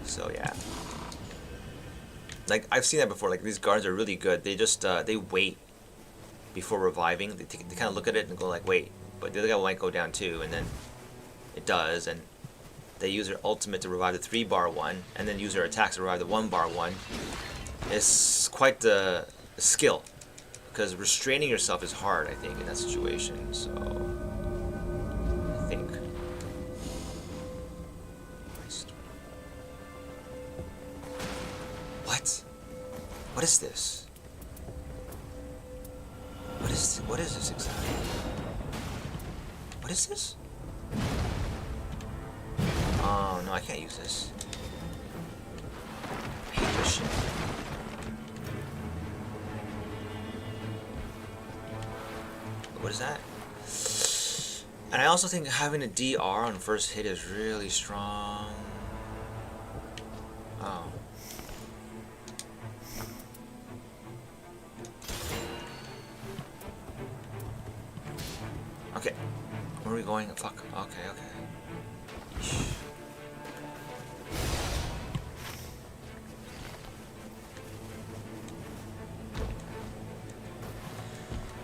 so yeah. Like I've seen that before. Like these guards are really good. They just they wait before reviving. They kind of look at it and go like, wait, but the other guy might go down too, and then it does, and they use their ultimate to revive the 3-bar one, and then use their attacks to revive the 1-bar one. It's quite the skill, because restraining yourself is hard, I think, in that situation. So I think. What? What is this? What is this exactly? What is this? Oh no, I can't use this. I hate this shit. What is that? And I also think having a DR on first hit is really strong. Oh. Okay. Where are we going? Fuck. Okay, okay. Yeesh.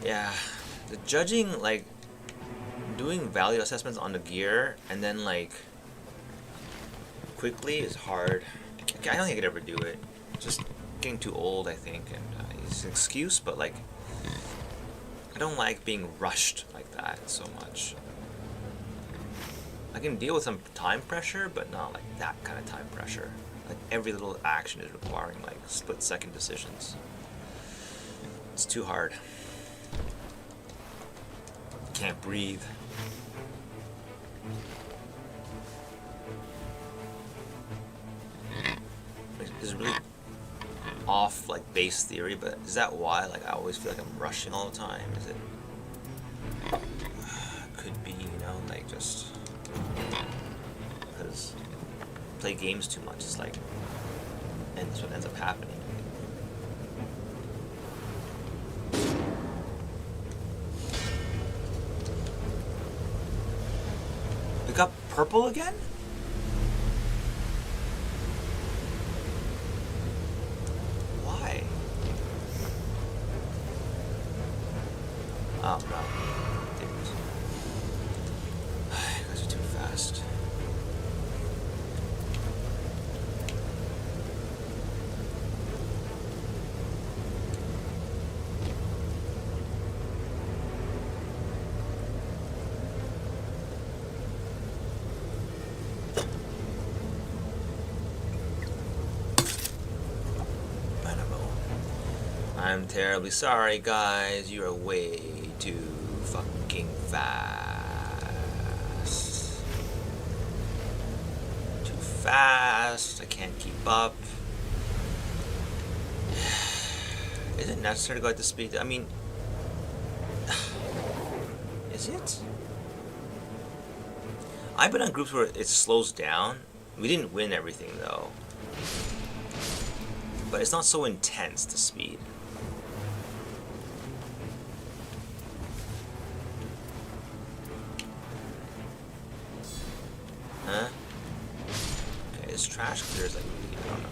Yeah. The judging, like, doing value assessments on the gear and then, like, quickly is hard. I don't think I could ever do it. Just getting too old, I think, and it's an excuse, but, like, I don't like being rushed like that so much. I can deal with some time pressure, but not like that kind of time pressure. Like every little action is requiring like split-second decisions. It's too hard. Can't breathe. It's really off like base theory, but is that why like I always feel like I'm rushing all the time? Is it? Could be, you know, like just because I play games too much. It's like, and that's what ends up happening. We got purple again? Why? Oh no. Didn't. You guys are too fast. I'm terribly sorry, guys. You are way too fucking fast. Too fast. I can't keep up. Is it necessary to go at this speed? I mean, is it? I've been on groups where it slows down. We didn't win everything though. But it's not so intense, the speed. Huh? Okay, this trash clears like really, I don't know.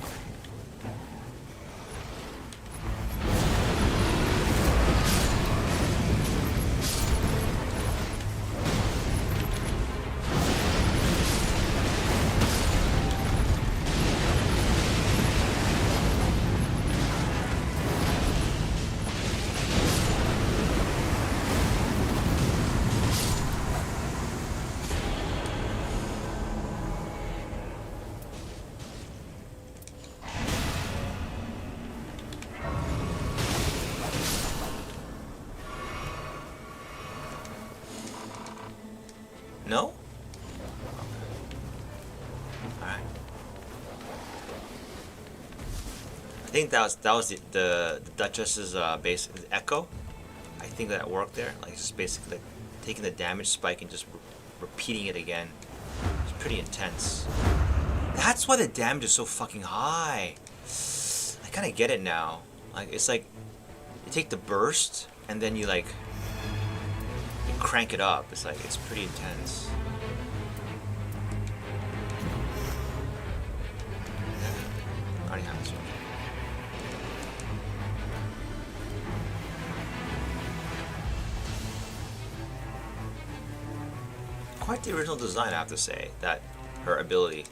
No? Alright. I think that was the Duchess's base echo. I think that worked there. Like just basically like, taking the damage spike and just repeating it again. It's pretty intense. That's why the damage is so fucking high. I kind of get it now. Like it's like you take the burst and then you like you crank it up. It's like it's pretty intense. Yeah. I already have this one. Quite the original design, I have to say. That her ability,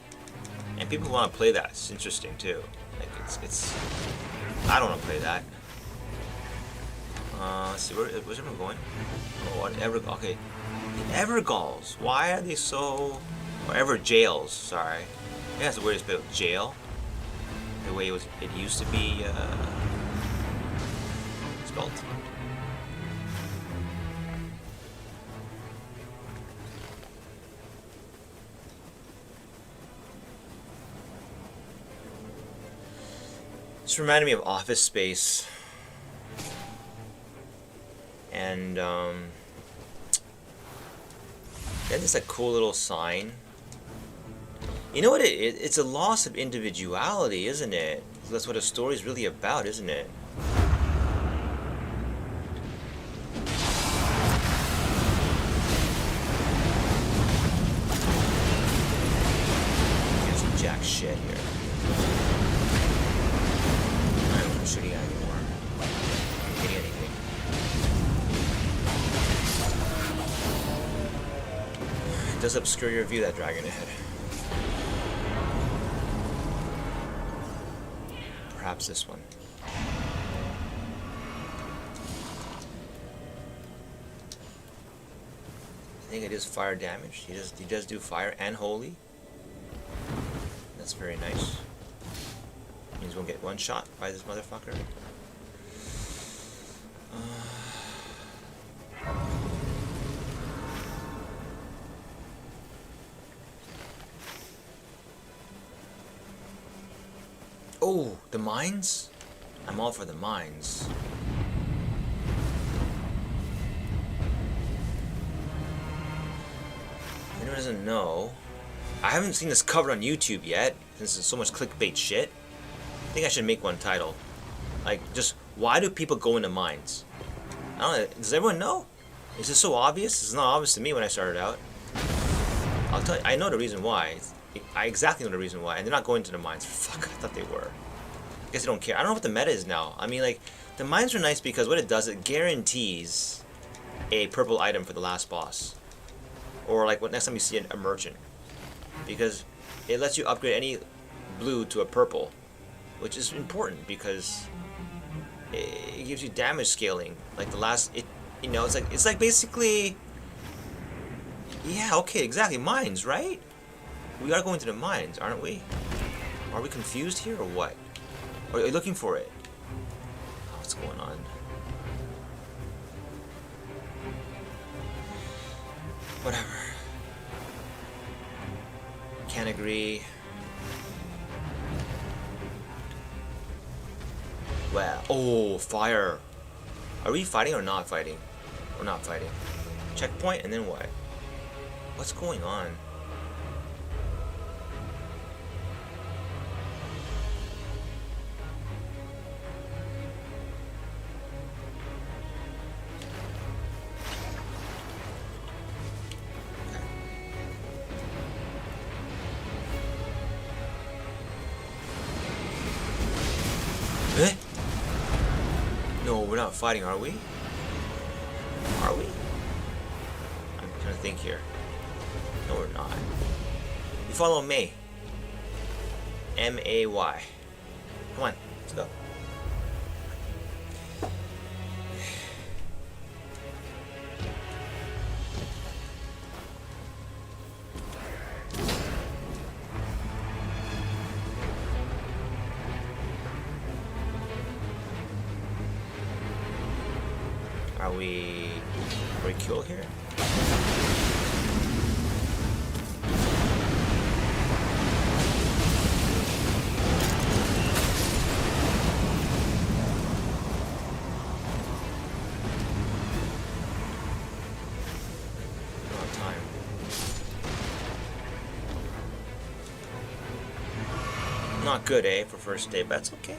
and people who want to play that. It's interesting too. Like it's. I don't want to play that. Let's see, where's everyone going? Oh, whatever. Okay, the Evergalls. Why are they so? Or Everjails. Sorry. Yeah, that's the weirdest bit of jail. The way it used to be spelled. This reminded me of Office Space, and yeah, just a cool little sign. You know what? It's a loss of individuality, isn't it? That's what a story is really about, isn't it? Here's some jack shit here. Shooting anymore. Hitting anything. It does obscure your view, that dragon ahead. Perhaps this one. I think it is fire damage. He does do fire and holy. That's very nice. Means we'll get one shot by this motherfucker. Oh, the mines? I'm all for the mines. If anyone doesn't know, I haven't seen this covered on YouTube yet, since there's so much clickbait shit. I think I should make one title. Like, just, why do people go into mines? I don't know, does everyone know? Is this so obvious? It's not obvious to me when I started out. I'll tell you, I know the reason why. I exactly know the reason why, and they're not going to the mines. Fuck, I thought they were. I guess they don't care. I don't know what the meta is now. I mean, like, the mines are nice because what it does, it guarantees a purple item for the last boss. Or, like, what next time you see a merchant. Because it lets you upgrade any blue to a purple. Which is important because it gives you damage scaling. Like the last, you know, it's like basically, yeah, okay, exactly, mines, right? We are going to the mines, aren't we? Are we confused here or what? Or are you looking for it? Oh, what's going on? Whatever. Can't agree. Well, oh, fire. Are we fighting or not fighting? We're not fighting. Checkpoint, and then what? What's going on? Eh? No, we're not fighting, are we? Are we? I'm trying to think here. No, we're not. You follow May. M-A-Y. Come on, let's go. Are we cool here? Not time. Not good, eh, for first day, but that's okay.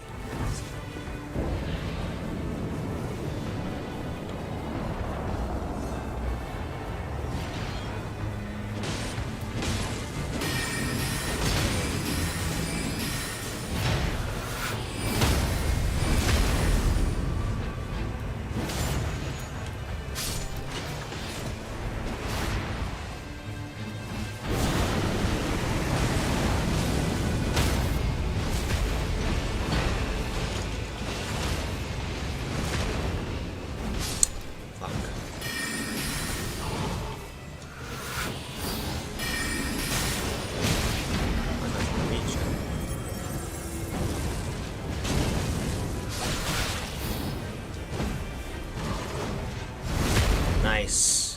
Nice.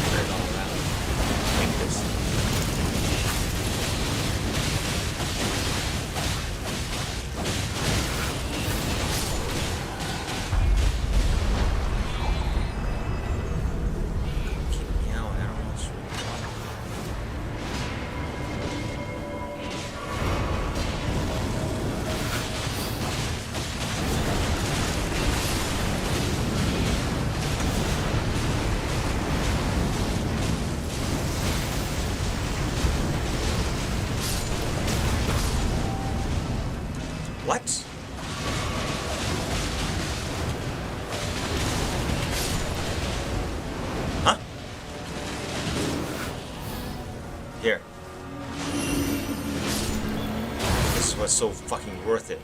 Turn it all around. Like this. Keep meowing, I don't know what's wrong. What? Huh? Here. This is what's so fucking worth it.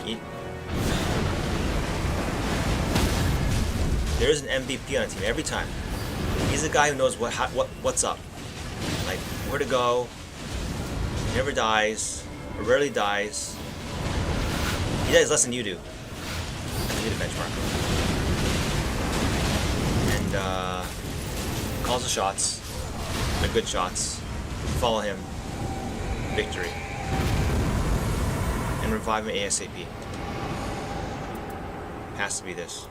Eat. There's an MVP on the team every time. He's the guy who knows what's up. Like, where to go. He never dies. Or rarely dies. He does less than you do. That's a good benchmark. And calls the shots. The good shots. Follow him. Victory. And revive him ASAP. Has to be this.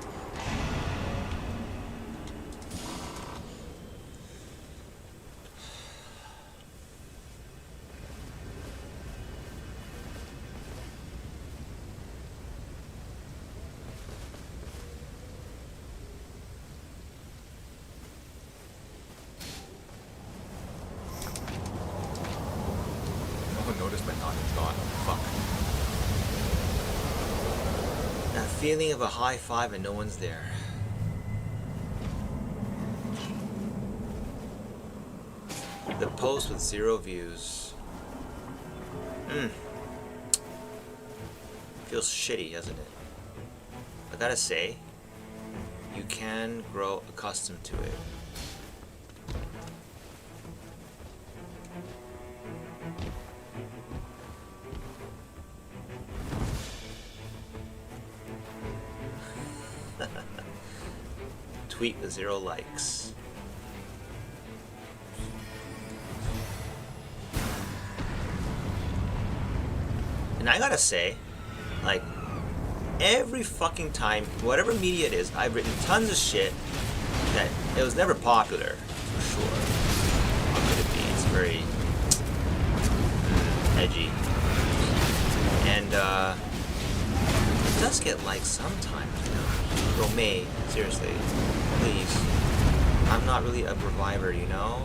Noticed my thought is gone. Fuck. That feeling of a high five and no one's there. The post with 0 views. Feels shitty, doesn't it? I gotta say, you can grow accustomed to it. Tweet with 0 likes. And I gotta say, like, every fucking time, whatever media it is, I've written tons of shit that it was never popular, for sure. How could it be? It's very edgy. And it does get likes sometimes, you know. Romay, seriously, please. I'm not really a reviver, you know?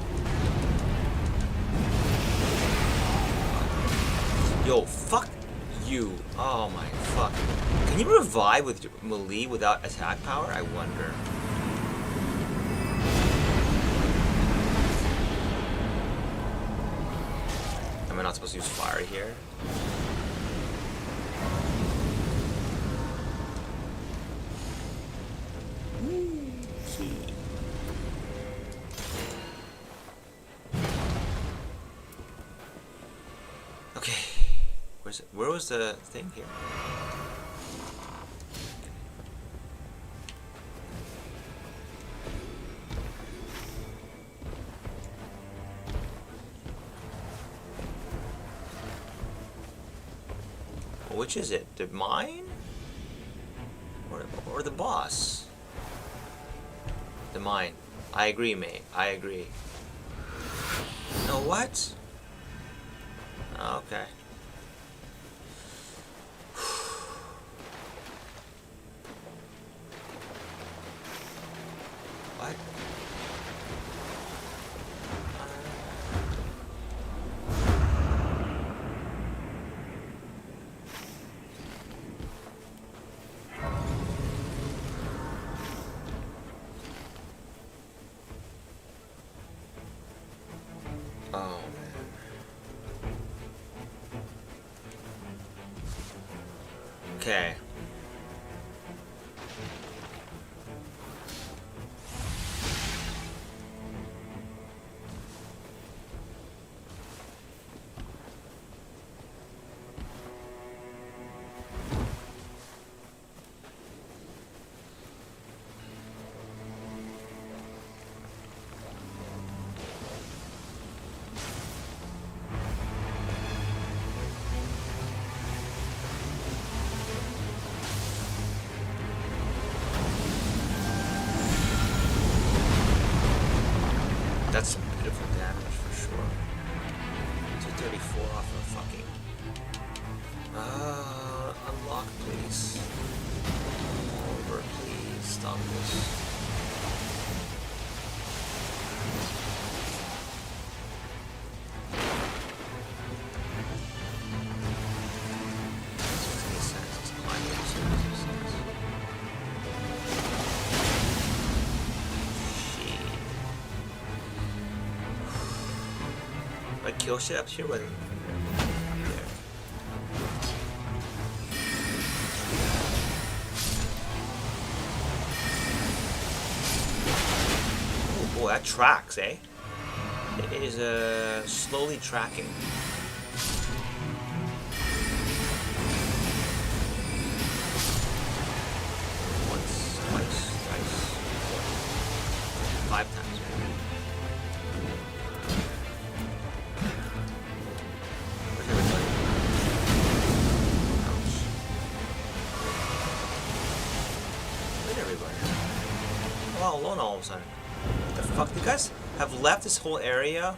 Yo, fuck you. Oh my fuck. Can you revive with melee without attack power? I wonder. Am I not supposed to use fire here? Okay. Where was the thing here? Which is it? The mine? Or the boss? The mine. I agree, mate. I agree. No, what? Oh, okay. What? Oh, man. Okay. That's some beautiful damage for sure. 234 off of fucking. Unlock, please. Over, please. Stop this. Kill shit up here when there. Oh boy, that tracks, eh? It is slowly tracking. Once, twice, thrice, four, 5 times. Alone all of a sudden. What the fuck? You guys have left this whole area?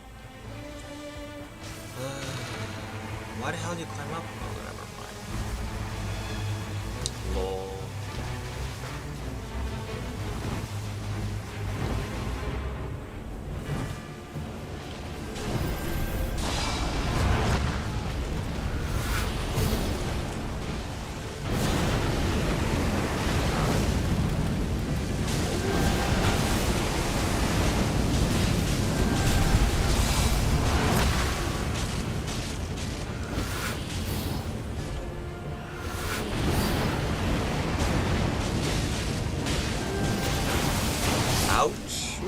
Why the hell did you climb up? Oh, never mind. Lol. Ouch.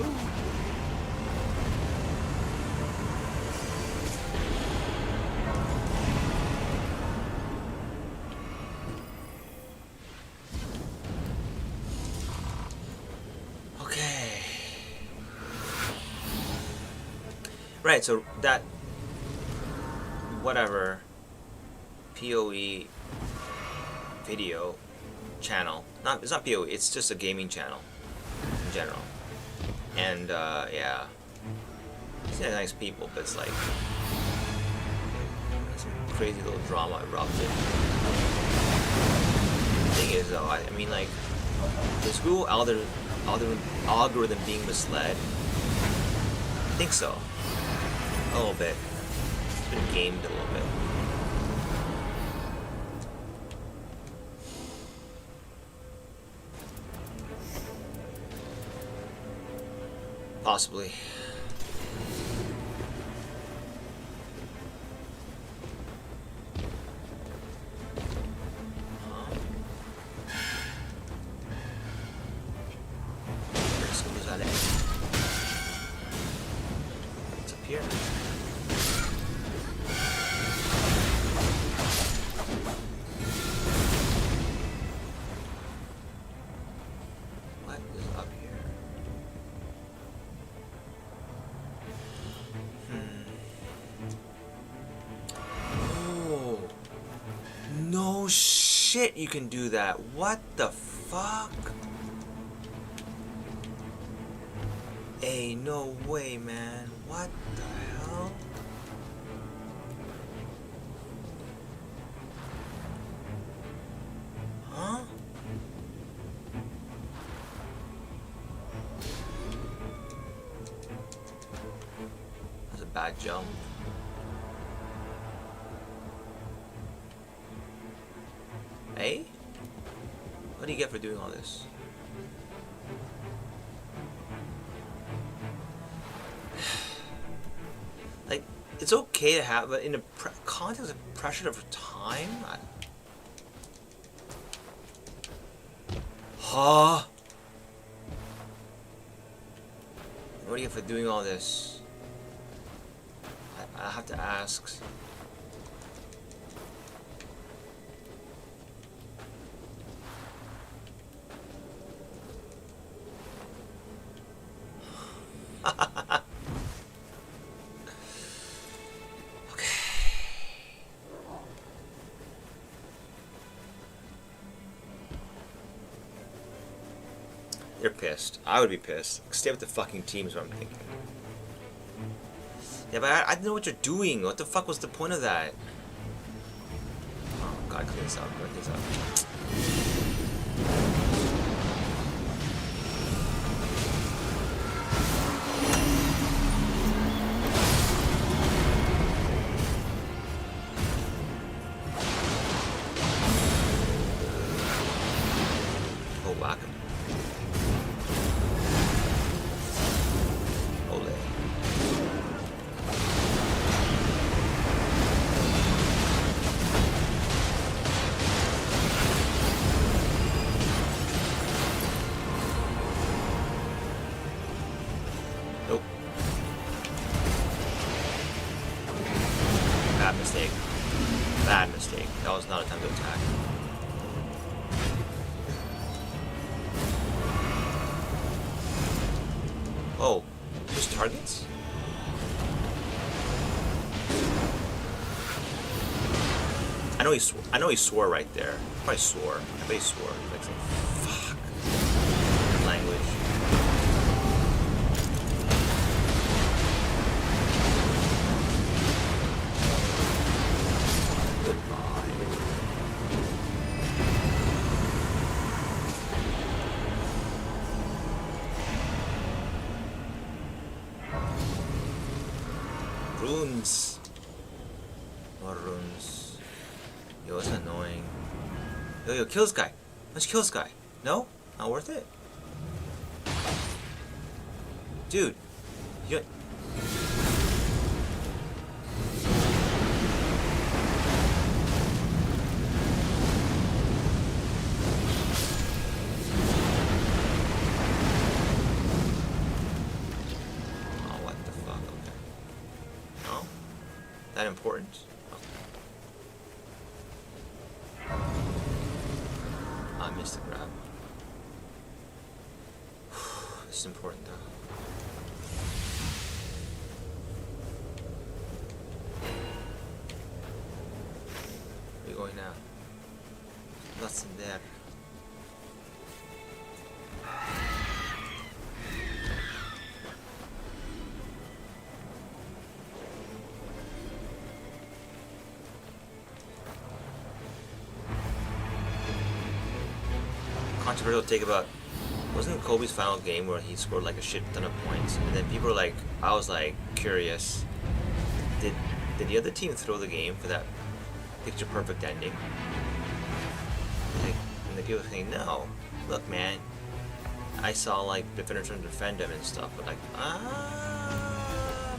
Okay. Right, so that whatever PoE video channel. It's not PoE, it's just a gaming channel in general. And yeah, these are nice people, but it's like some crazy little drama erupted. The thing is, though, I mean, like, is Google algorithm being misled? I think so, a little bit. It's been gamed a little bit. Possibly. What's up here? What is up here? Oh, no shit, you can do that. What the fuck? Hey, no way, man. What the hell? Huh? That's a bad jump. Hey? What do you get for doing all this? Like, it's okay to have, but in the context of pressure of time? Huh? What do you get for doing all this? I have to ask. They're pissed. I would be pissed. Stay with the fucking team is what I'm thinking. Yeah, but I didn't know what you're doing. What the fuck was the point of that? Oh god, clean this up, clean this up. Oh, whack him. Ole. Nope. Bad mistake. Bad mistake. That was not a time to attack. Oh, just targets? I know he swore right there. Probably swore. I bet he swore. He like saying, fuck. Language. Runes. More runes. Yo, it's annoying. Yo, kill this guy. Let's kill this guy. No? Not worth it? Dude. You... Oh, what the fuck? Okay. No? That important? Okay. I missed the grab. This is important though. Where are you going now? Nothing there. Controversial take about, wasn't Kobe's final game where he scored like a shit ton of points, and then people were like, I was like curious, did the other team throw the game for that picture perfect ending? Like, and the people were saying, no, look man, I saw like defenders trying to defend him and stuff, but like,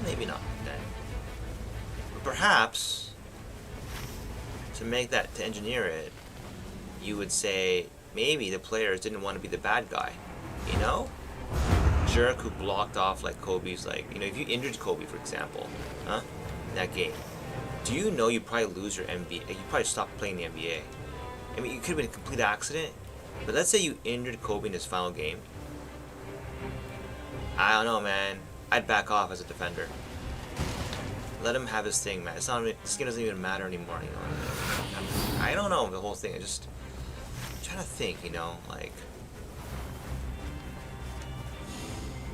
maybe not then. But perhaps to make that, to engineer it, you would say maybe the players didn't want to be the bad guy, you know? Jerk who blocked off like Kobe's, like, you know, if you injured Kobe, for example, huh, in that game, do you know you probably lose your NBA, you probably stop playing the NBA. I mean, it could have been a complete accident, but let's say you injured Kobe in his final game. I don't know, man. I'd back off as a defender. Let him have his thing, man. It's not, this game doesn't even matter anymore, you know? I don't know, the whole thing, I'm trying to think, you know, like,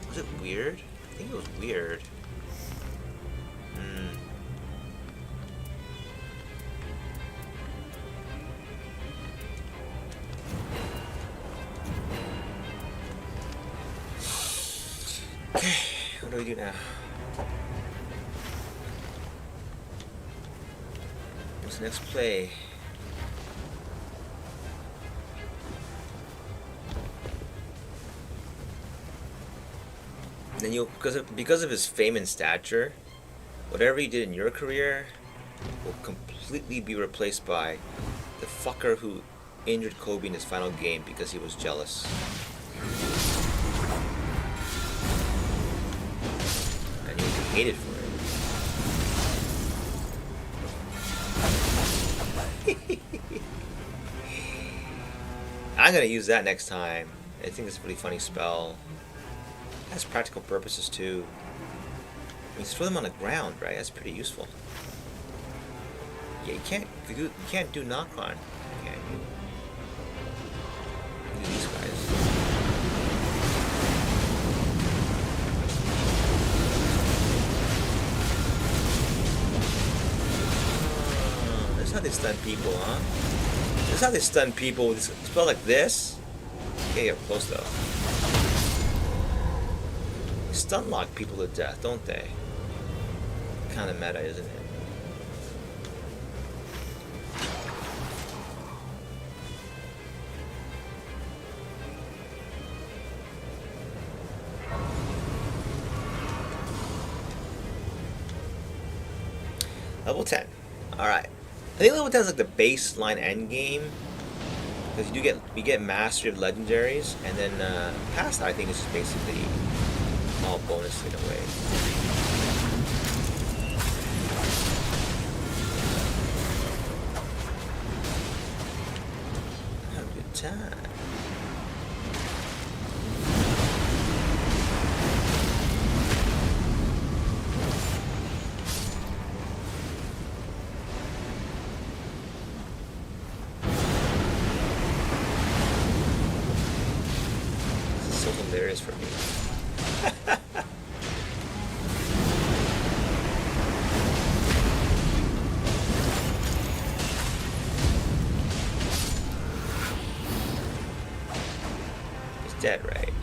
was it weird? I think it was weird. Okay, what do we do now? What's the next play? Then you, because of his fame and stature, whatever you did in your career will completely be replaced by the fucker who injured Kobe in his final game because he was jealous. And you'll be hated for it. I'm gonna use that next time. I think it's a pretty funny spell. It has practical purposes too. I mean, throw them on the ground, right? That's pretty useful. Yeah, you can't do knock on, can you? Look at these guys. how they stun people, huh? This is how they stun people with a spell like this. Okay, up close though. They stun lock people to death, don't they? Kind of meta, isn't it? Level 10. Alright. I think level 10 is like the baseline end game. Because you get mastery of legendaries, and then past that I think it's just basically all bonus in a way. Have a good time. Hilarious for me. He's dead, right?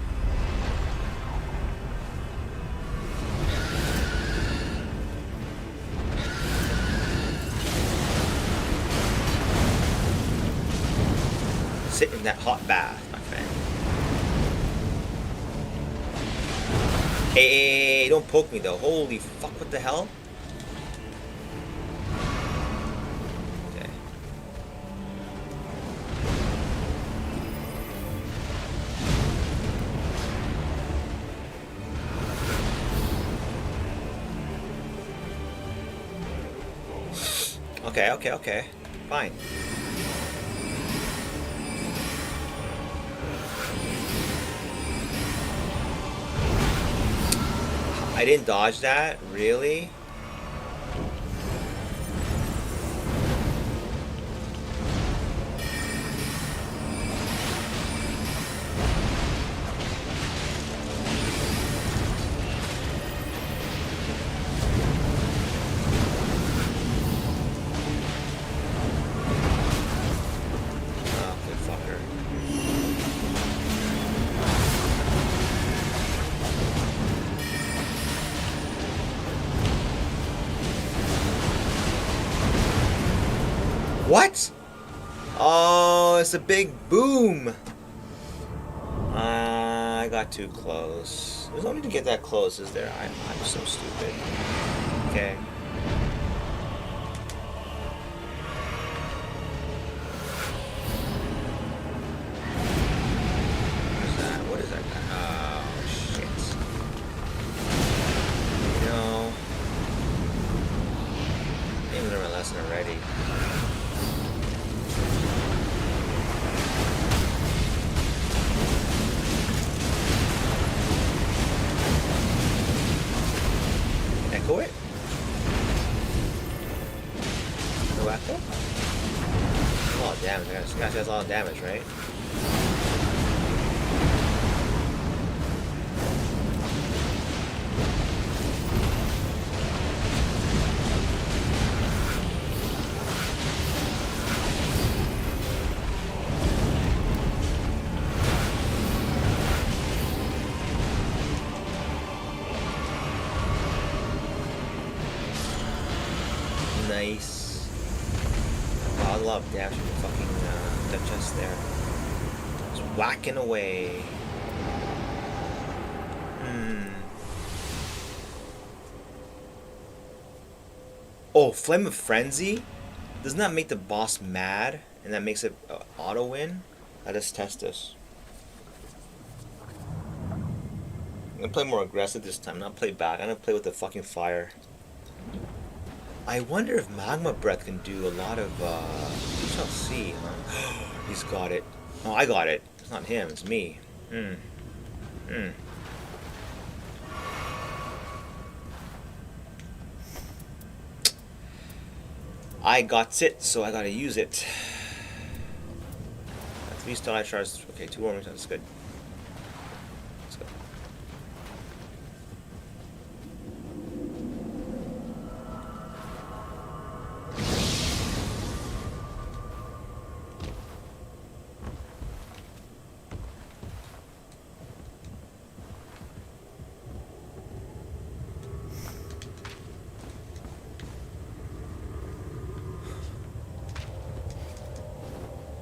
Sit in that hot bath, my friend. Hey, don't poke me though. Holy fuck, what the hell? Okay. Okay. Fine. I didn't dodge that? Really? Oh, good fucker. What? Oh, it's a big boom. I got too close. There's no need to get that close, is there? I'm so stupid. Okay. What is that? Oh, shit. No. I didn't learn my lesson already. Echo it? No echo? A lot of damage. This guy has a lot of damage, right? Nice. Wow, a lot of damage from the fucking that chest there. Just whacking away. Oh, Flame of Frenzy? Doesn't that make the boss mad? And that makes it auto win? Let's test this. I'm gonna play more aggressive this time, not play back. I'm gonna play with the fucking fire. I wonder if Magma Breath can do a lot of, we shall see, huh? He's got it. Oh, I got it. It's not him, it's me. I got it, so I gotta use it. 3 Starlight Shards. Okay, 2 warming, that's good. Let's go.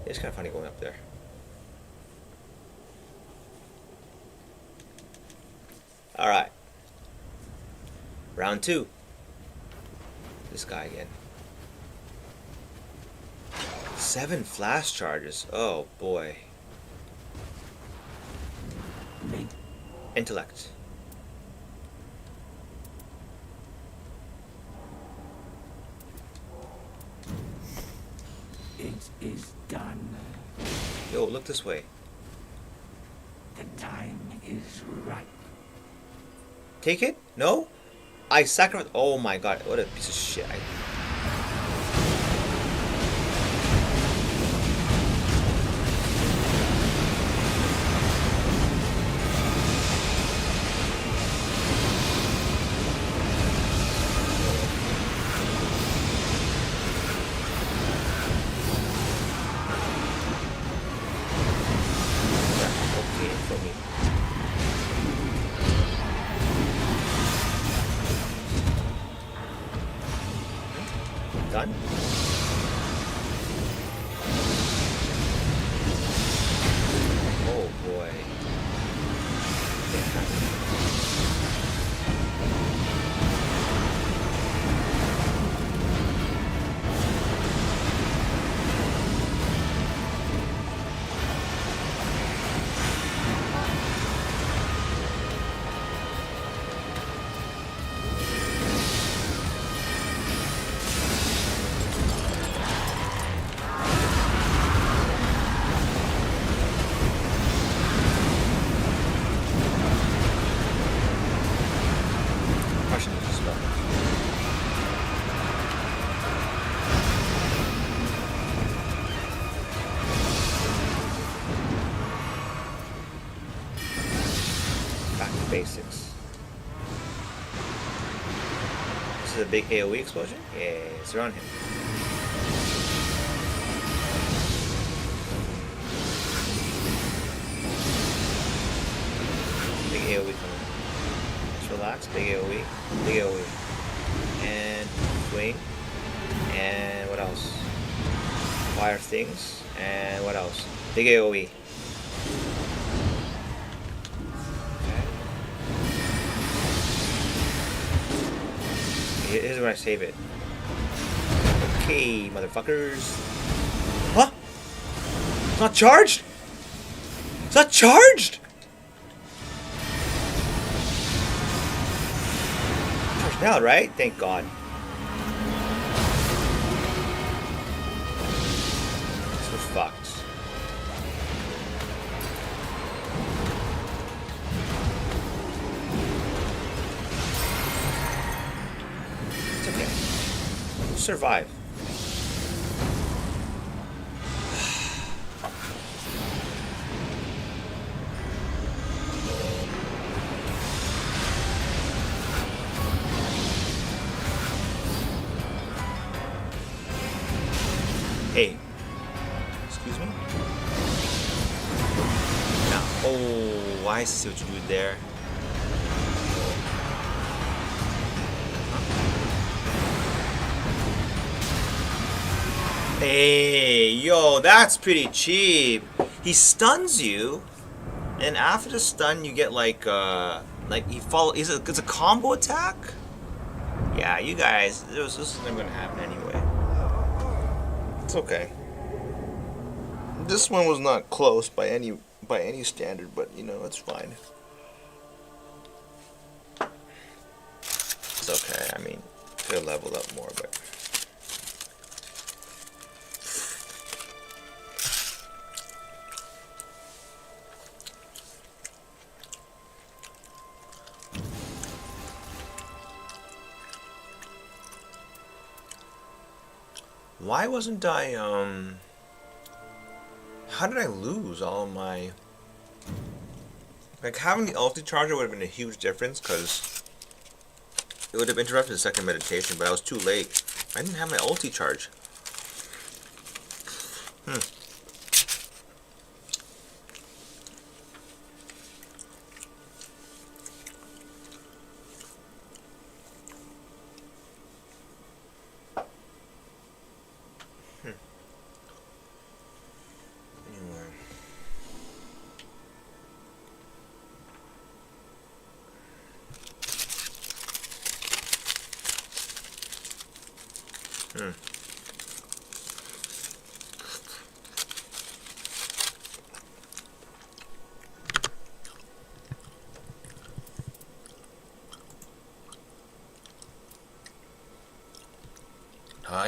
It's kind of funny going up there. Alright. Round 2. This guy again. 7 flash charges. Oh boy. Intellect. It is done. Yo, look this way. The time is right. Take it? No? I sacrificed. Oh my god, what a piece of shit. Okay, for me. Done? Oh boy. Crushing the spell. Back to basics. This is a big AoE explosion? Yeah, surround him. Big AoE coming. Just relax. Big AoE. Big AoE. And swing. And what else? Fire things. And what else? Big AoE. Okay. Here's where I save it. Okay, motherfuckers. Huh? It's not charged? It's not charged? Charged now, right? Thank God. This was fucked. It's okay. We'll survive. Hey. Excuse me? Now, oh, I see what you did there. Hey, yo, that's pretty cheap. He stuns you, and after the stun, you get like he follow. It's a combo attack. Yeah, you guys, this is never gonna happen anyway. It's okay. This one was not close by any standard, but you know, it's fine. It's okay. I mean, could have leveled up more, but. Why wasn't I, how did I lose all of my, like, having the ulti charger would have been a huge difference, because it would have interrupted the second meditation, but I was too late. I didn't have my ulti charge. Hmm.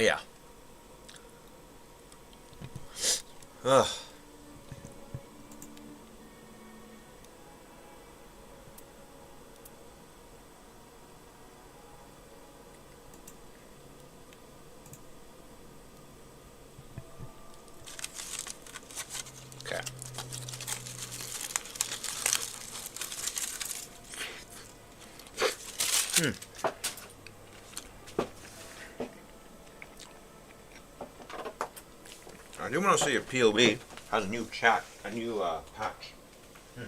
Yeah. Ugh. Okay. Hmm. I do want to see if POE has a new patch. Hmm.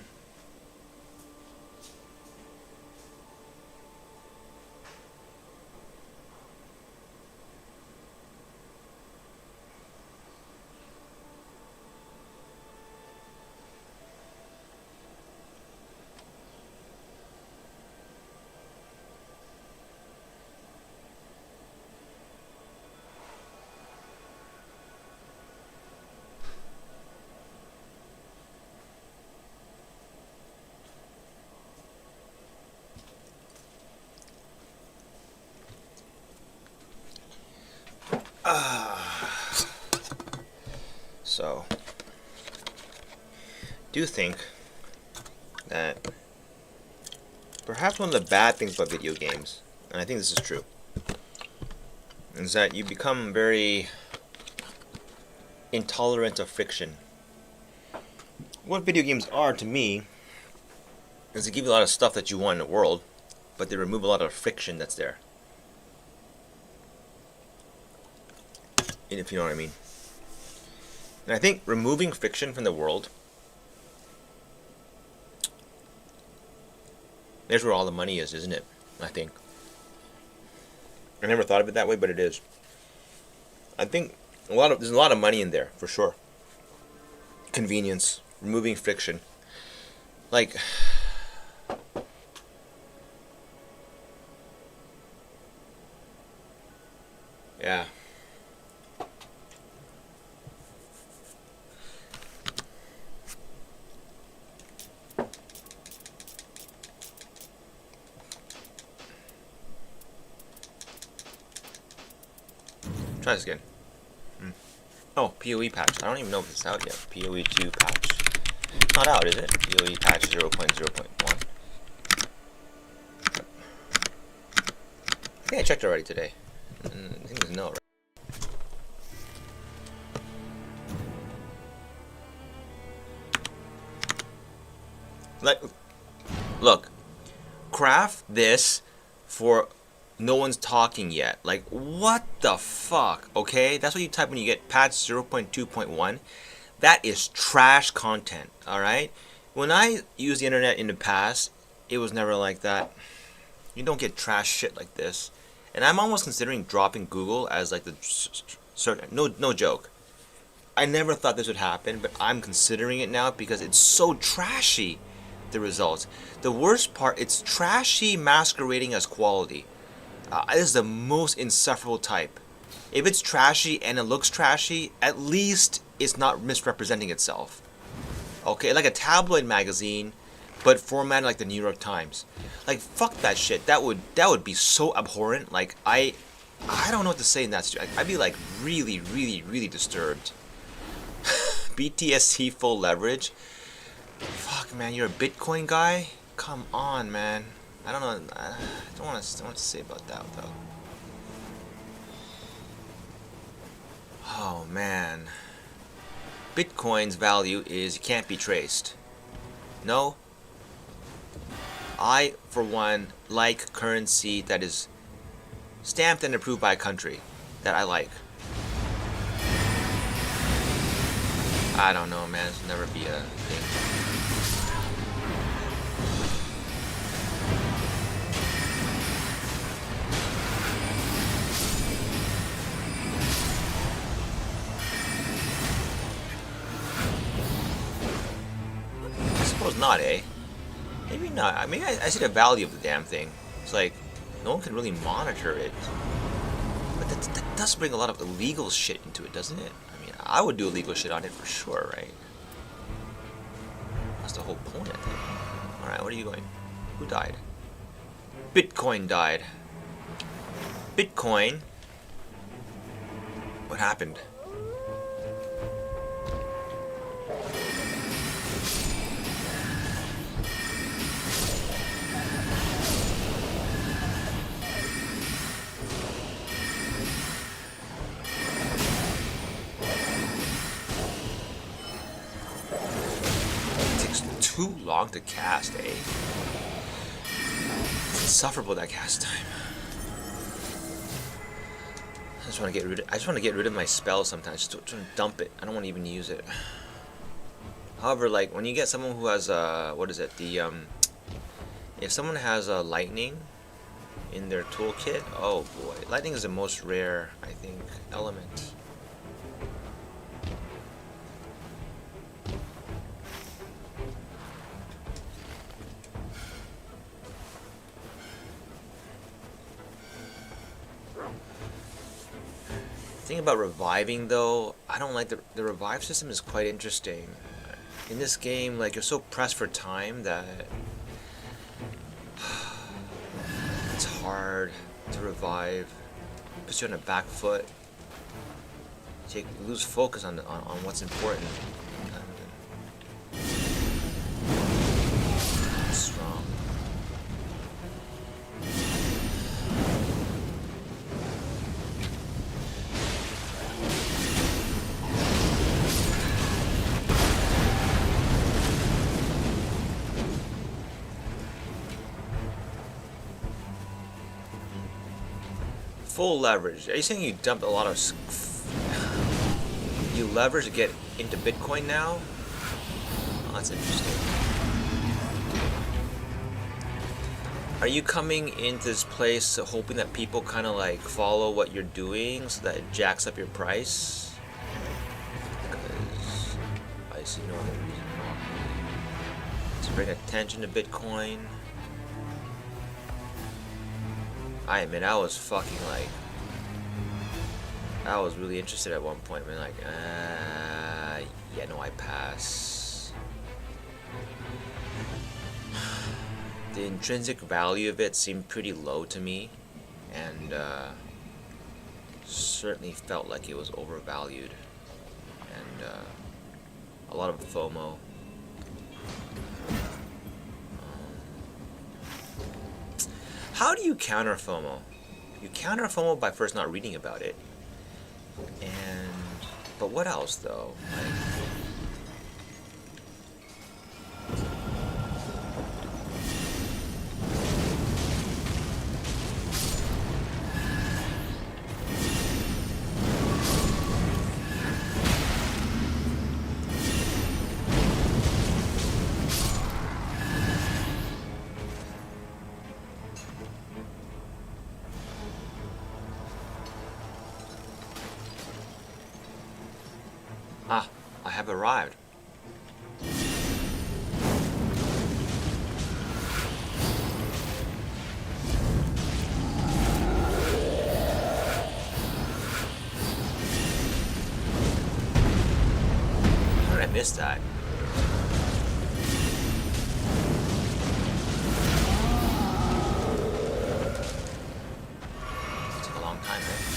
So, do think that perhaps one of the bad things about video games, and I think this is true, is that you become very intolerant of friction. What video games are to me is they give you a lot of stuff that you want in the world, but they remove a lot of friction that's there. If you know what I mean. And I think removing friction from the world, there's where all the money is, isn't it? I think. I never thought of it that way, but it is. I think there's a lot of money in there, for sure. Convenience, removing friction. Like, yeah. Try this again. Oh, PoE patch. I don't even know if it's out yet. PoE 2 patch. It's not out, is it? PoE patch 0.0.1. I think I checked already today. I think it's no, right? Look, craft this for no one's talking yet. Like, what the fuck? Okay, that's what you type when you get patch 0.2.1. That is trash content. All right. When I used the internet in the past, it was never like that. You don't get trash shit like this. And I'm almost considering dropping Google as like the search. No joke. I never thought this would happen, but I'm considering it now because it's so trashy. The results. The worst part, it's trashy masquerading as quality. This is the most insufferable type. If it's trashy and it looks trashy, at least it's not misrepresenting itself. Okay, like a tabloid magazine, but formatted like the New York Times. Like, fuck that shit. That would be so abhorrent. Like, I don't know what to say in that situation. I'd be like really, really, really disturbed. BTSC full leverage. Fuck, man, you're a Bitcoin guy? Come on, man. I don't know. I don't want to say about that though. Oh man. Bitcoin's value is can't be traced. No. I, for one, like currency that is stamped and approved by a country that I like. I don't know, man. This will never be a thing. I suppose not, eh? Maybe not. I mean, I see the value of the damn thing. It's like, no one can really monitor it. But that does bring a lot of illegal shit into it, doesn't it? I mean, I would do illegal shit on it for sure, right? That's the whole point, I think. Alright, where are you going? Who died? Bitcoin died. Bitcoin? What happened? Too long to cast, eh? It's insufferable, that cast time. I just want to get rid of my spell sometimes. Just to dump it. I don't want to even use it. However, like when you get someone who has what is it? If someone has lightning in their toolkit, oh boy, lightning is the most rare, I think, element. Thing about reviving though, I don't like the revive system is quite interesting. In this game, like you're so pressed for time that it's hard to revive. Puts you on a back foot. You lose focus on what's important. Strong. Full leverage. Are you saying you dumped a lot of... You leverage to get into Bitcoin now? Oh, that's interesting. Are you coming into this place hoping that people kind of like follow what you're doing so that it jacks up your price? Because I see no other reason. To bring attention to Bitcoin. I admit, I was fucking like, I was really interested at one point. I mean, like, yeah, no, I pass. The intrinsic value of it seemed pretty low to me, and certainly felt like it was overvalued, and a lot of FOMO. How do you counter FOMO? You counter FOMO by first not reading about it. But what else though? Like, I have arrived. How did I miss that? It took a long time, right?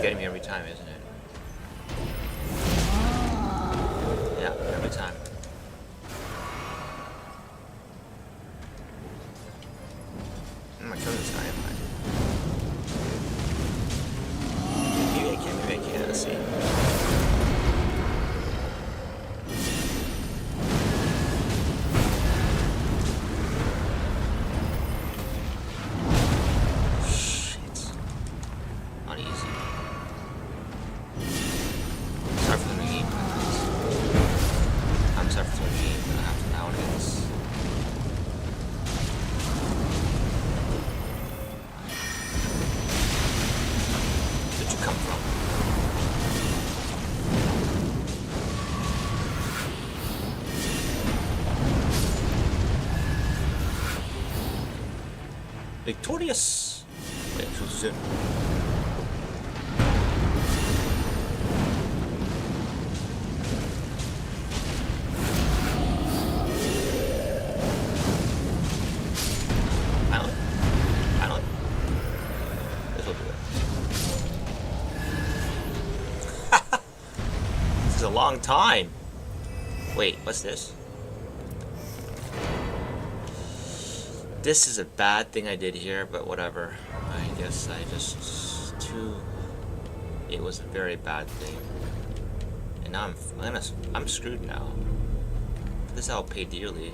Getting me every time, isn't it? Yeah, every time. I'm not killing this guy, am I? Maybe I can, let's see. Shit. Not easy. victorious. Wait, too soon. Finally. This will do it. This is a long time. Wait, what's this? This is a bad thing I did here, but whatever. I guess I just it was a very bad thing, and now I'm screwed now. This I'll pay dearly.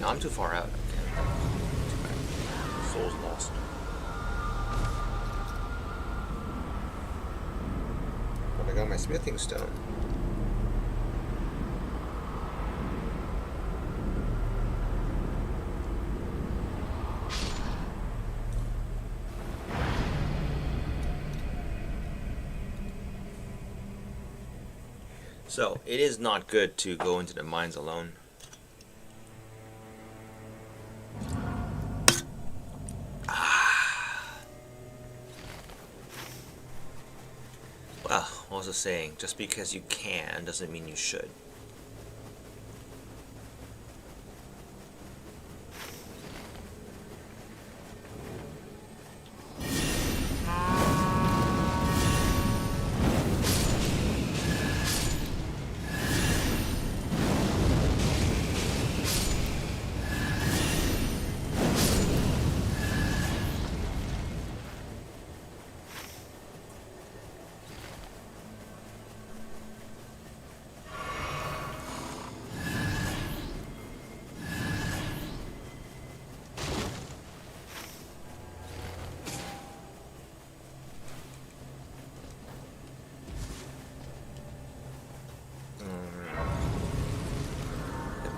No, I'm too far out. Okay. Soul's lost. But I got my smithing stone. So, it is not good to go into the mines alone. Well, what was I saying? Just because you can doesn't mean you should.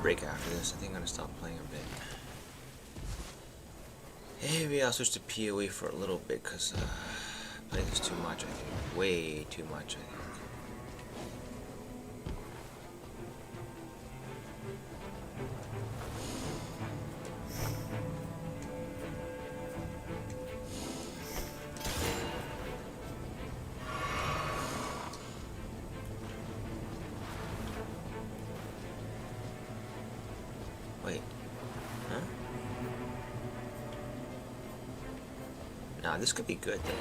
Break after this. I think I'm gonna stop playing a bit. Maybe I'll switch to PoE for a little bit because I play this too much. I think way too much. I think. Wait. Huh? Nah, this could be good though.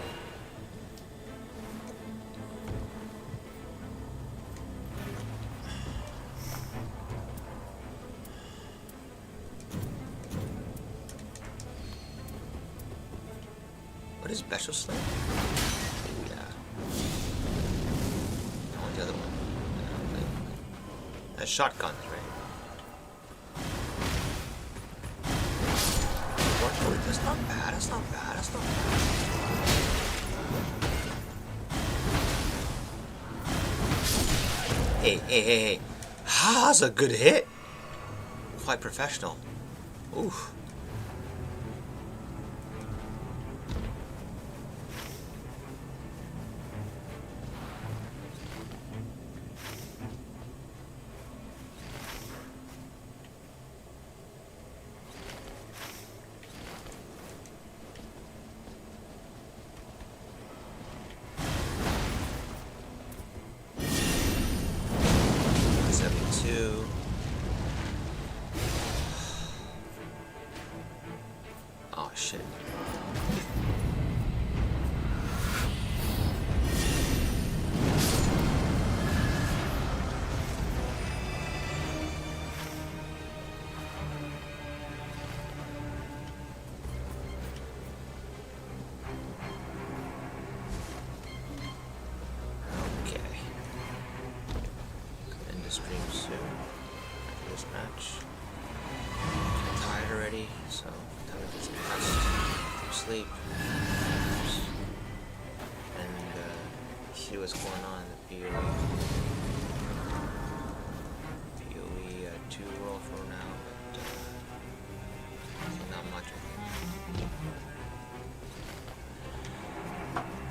What is special slam? Yeah. I want the other one. That's shotguns, right? That's not bad, that's not bad, that's not bad. Hey. Ah, that's a good hit. Quite professional. Oof. Oh shit. Okay. End the stream soon after this match. I'm tired already, so time to get some rest, some sleep. see what's going on in the PoE. PoE 2 roll for now, but not much.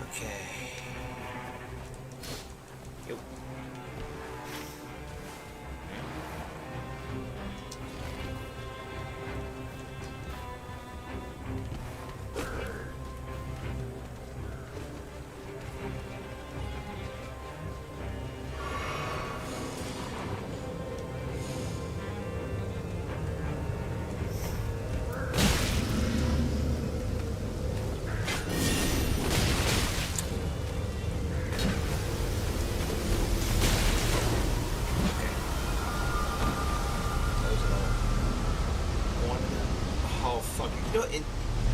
Okay. Yep. You know,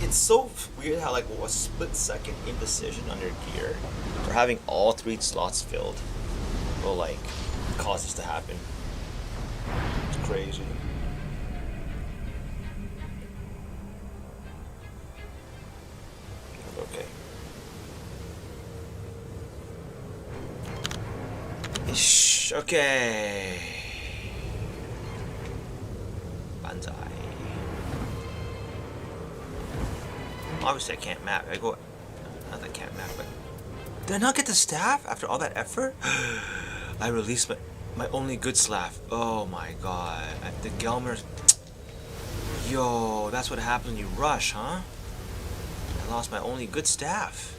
it's so weird how like a split second indecision on your gear for having all 3 slots filled will like cause this to happen. It's crazy. Okay. Ish, okay. Banzai. Obviously I can't map. I go, not that I can't map, but did I not get the staff after all that effort? I released my only good staff. Oh my god, the Gelmer. Yo, that's what happens when you rush, huh? I lost my only good staff.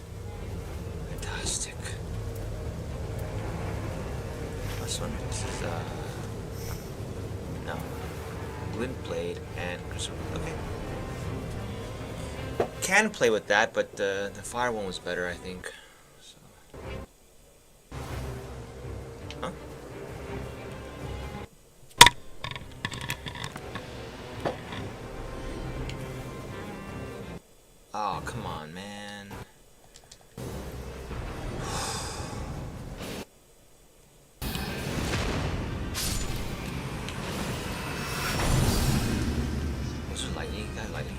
Fantastic. This one, this is no, Glint Blade and Crystal. Okay. Can play with that, but the fire one was better, I think. So. Huh? Oh, come on, man. This is lightning, that lightning.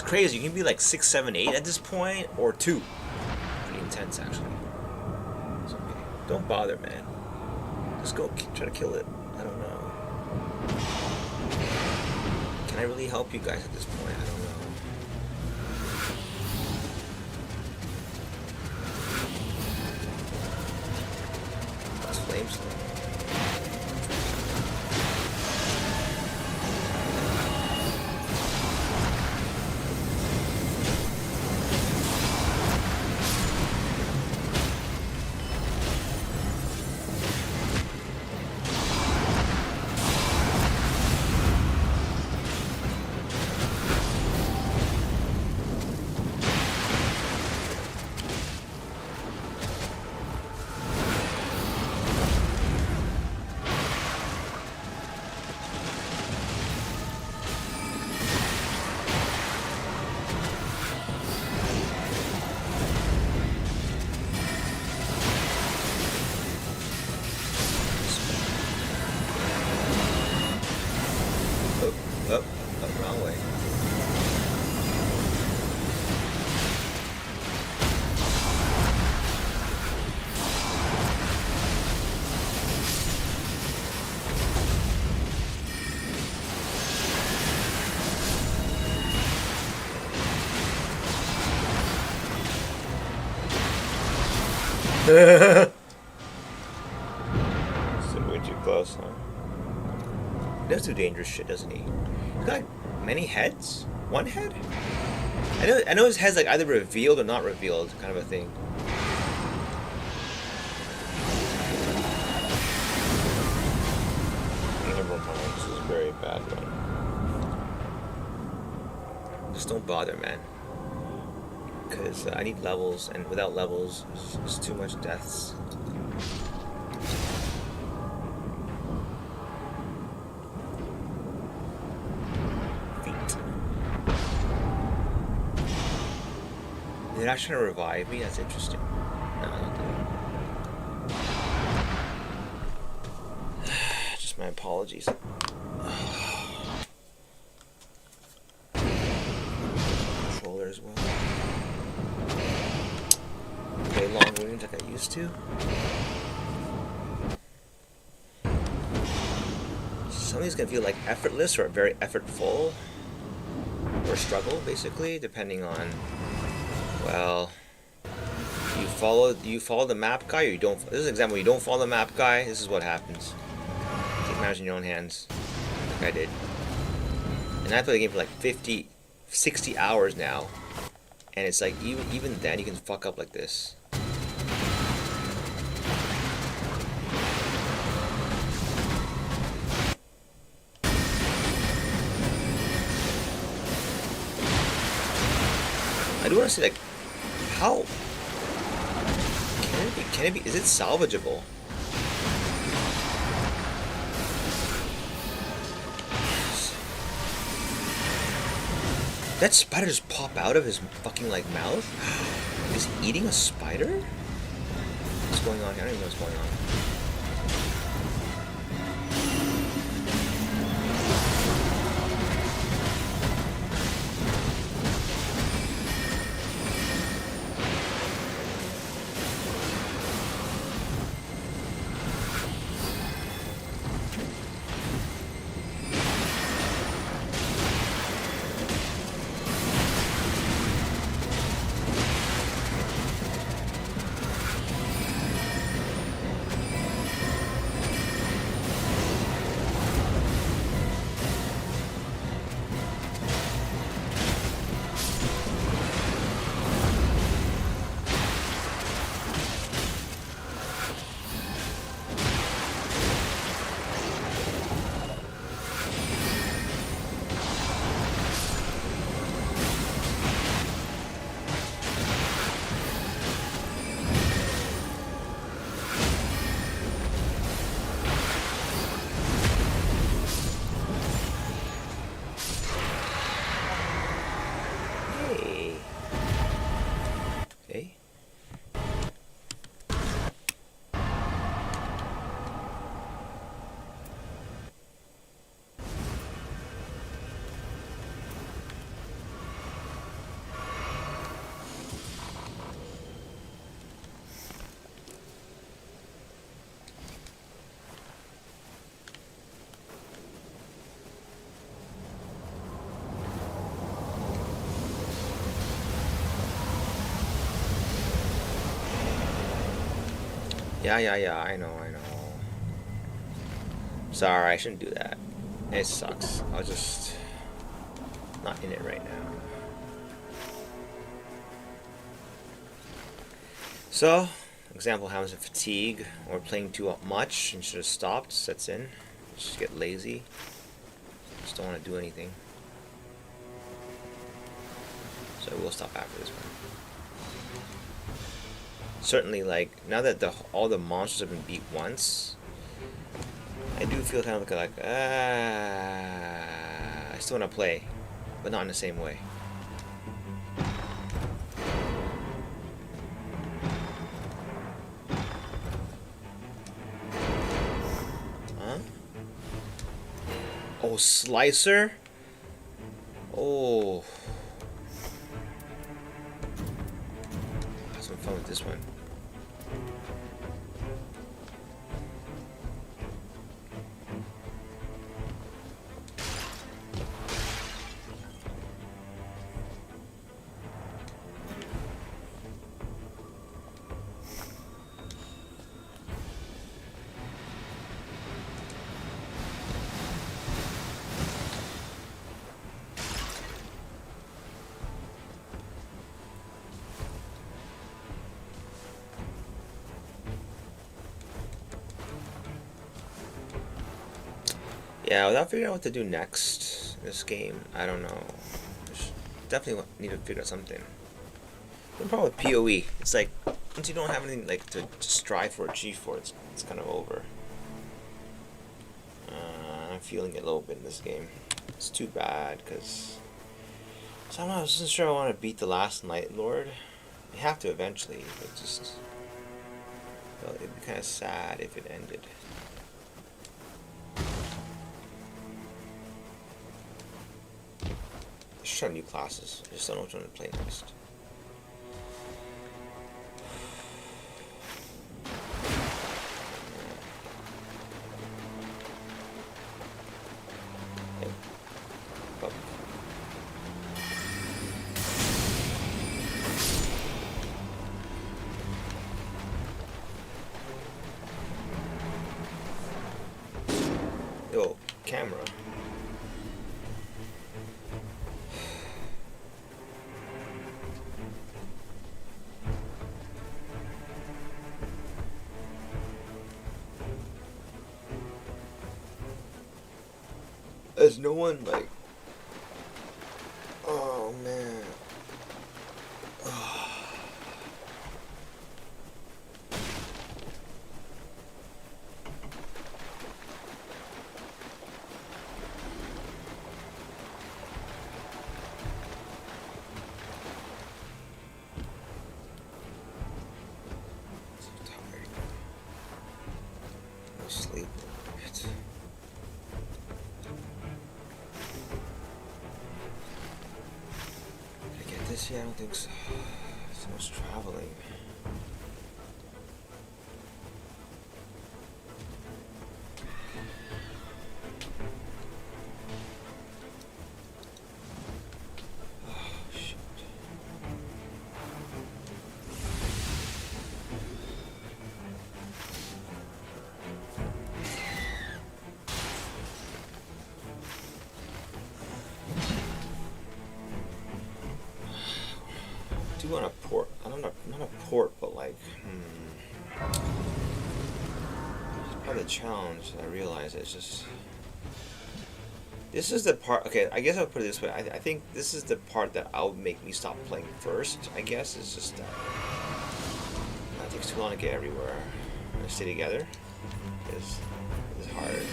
Crazy, you can be like 6, 7, 8 at this point, or 2. Pretty intense, actually. It's okay. Don't bother, man. Just go try to kill it. I don't know. Can I really help you guys at this point? I don't know. That's flames. Wrong way. Still way too close, huh? He does do dangerous shit, doesn't he? He's got many heads? One head? I know his head's like either revealed or not revealed, kind of a thing. Never mind. Just don't bother, man. Because I need levels, and without levels, there's too much deaths. Feet. They're not trying to revive me? That's interesting. No, I don't think. Just my apologies. Controller as well. Okay, long range like I used to. Some of these can feel like effortless or very effortful, or struggle basically, depending on, well, you follow the map guy, or you don't. This is an example. You don't follow the map guy. This is what happens. Take matters in your own hands, like I did. And I played the game for like 50, 60 hours now, and it's like even then you can fuck up like this. I do want to say, like, how can it be? Is it salvageable? That spider just pop out of his fucking like mouth? Is he eating a spider? What's going on here? I don't even know what's going on. Yeah, I know. Sorry, I shouldn't do that. It sucks. I was just not in it right now. So, example happens in fatigue or playing too much and should have stopped, sets in. Just get lazy. Just don't want to do anything. So I will stop after this one. Certainly, like, now that all the monsters have been beat once, I do feel kind of like I still want to play, but not in the same way. Huh? Oh, Slicer? Oh. Have some fun with this one. Yeah, without figuring out what to do next in this game, I don't know. definitely need to figure out something. The problem with PoE, it's like once you don't have anything like to strive for, achieve for, it's kind of over. I'm feeling it a little bit in this game. It's too bad because somehow I wasn't sure I want to beat the last Night Lord. You have to eventually, but just well, it'd be kind of sad if it ended. I should try new classes. I just don't know which one to play next. Yo, camera. There's no one like. Oh man. Sleep. Did I get this yet? I don't think so. So much traveling. Oh shit. I do want a port. I don't know, not a port, but like, it's part of the challenge. I realize it's just. This is the part. Okay, I guess I'll put it this way. I think this is the part that'll make me stop playing first. I guess it's just that it takes too long to get everywhere. I stay together. It's hard.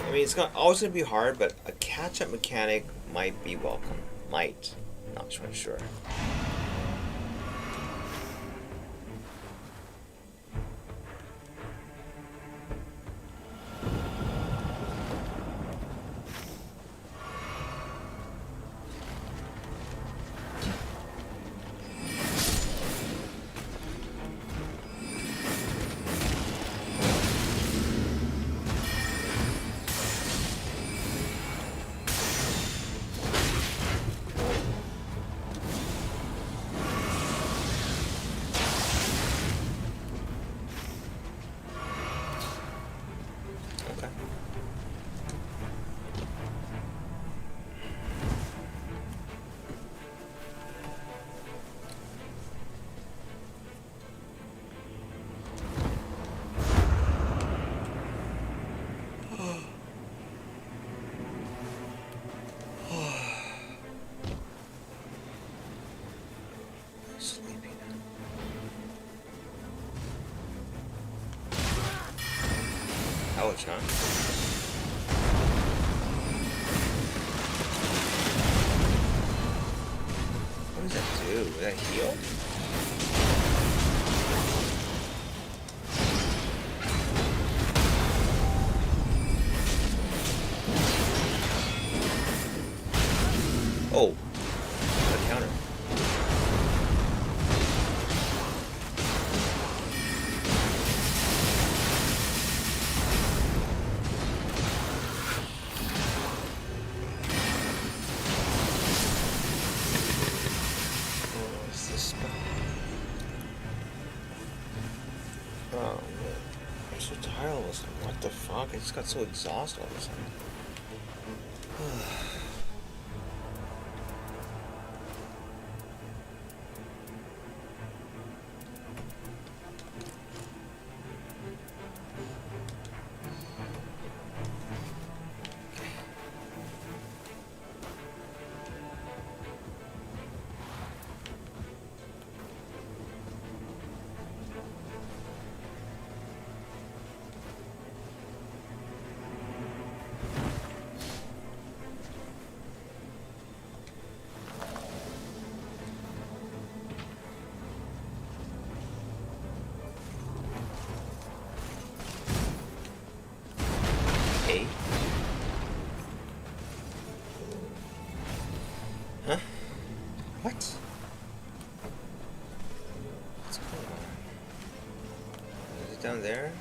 I mean, it's always gonna be hard, but a catch-up mechanic might be welcome. Might. Not sure. Okay. Sleepy now. Ouch, huh? What does that do? Does that heal? Oh, a counter. What's this spell? Oh man, I'm so tired all of a sudden. What the fuck? I just got so exhausted all of a sudden. What? What's going on? Is it down there?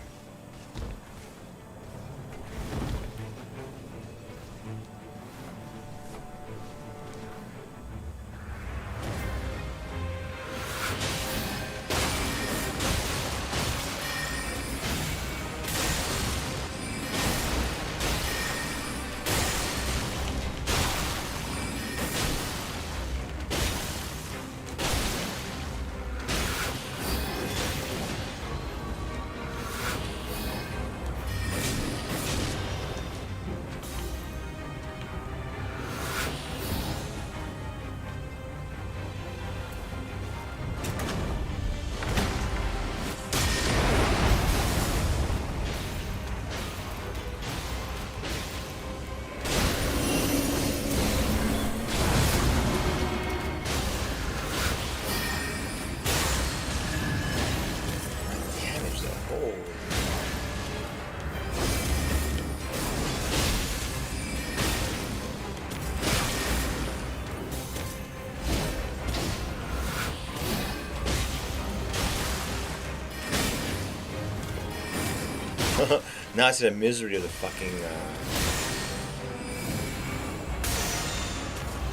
Now I see the misery of the fucking.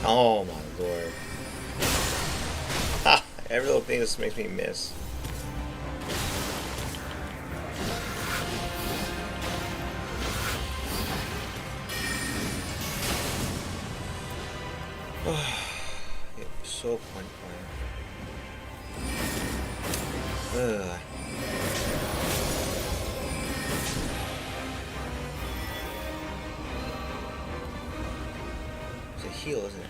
Oh my lord! Ha! Every little thing just makes me miss. It's so point blank. Ugh. Heal, isn't it?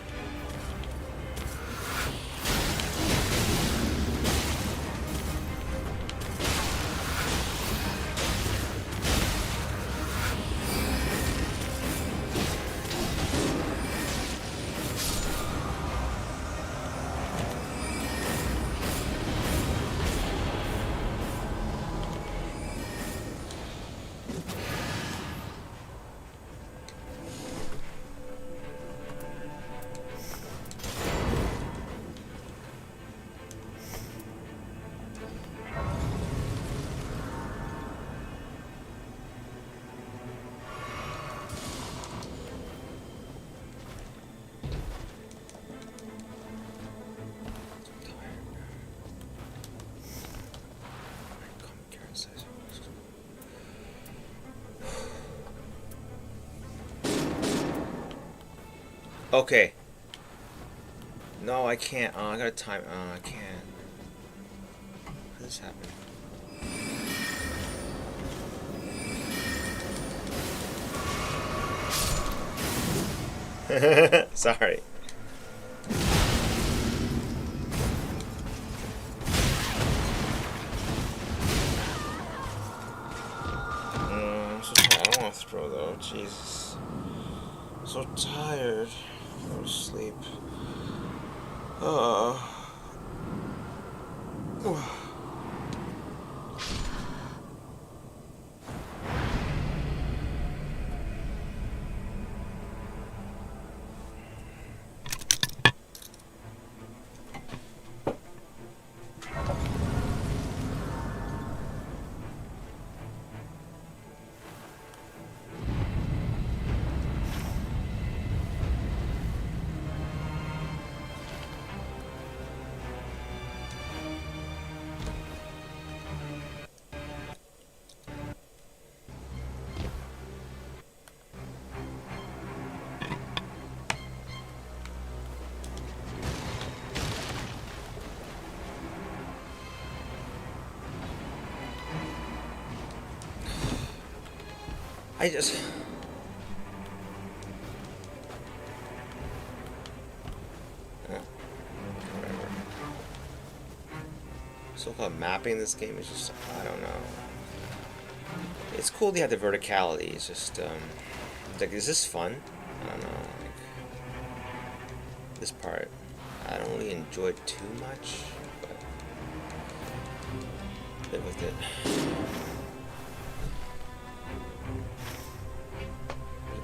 Okay. No, I can't. I gotta time. I can't. How did this happen? Sorry. I'm so tired. I don't want to throw though. Jesus. I'm so tired. Go to sleep. I just... whatever. So-called mapping this game is just... I don't know. It's cool they have the verticality. It's just, like, is this fun? I don't know. Like, this part, I don't really enjoy it too much, but live with it.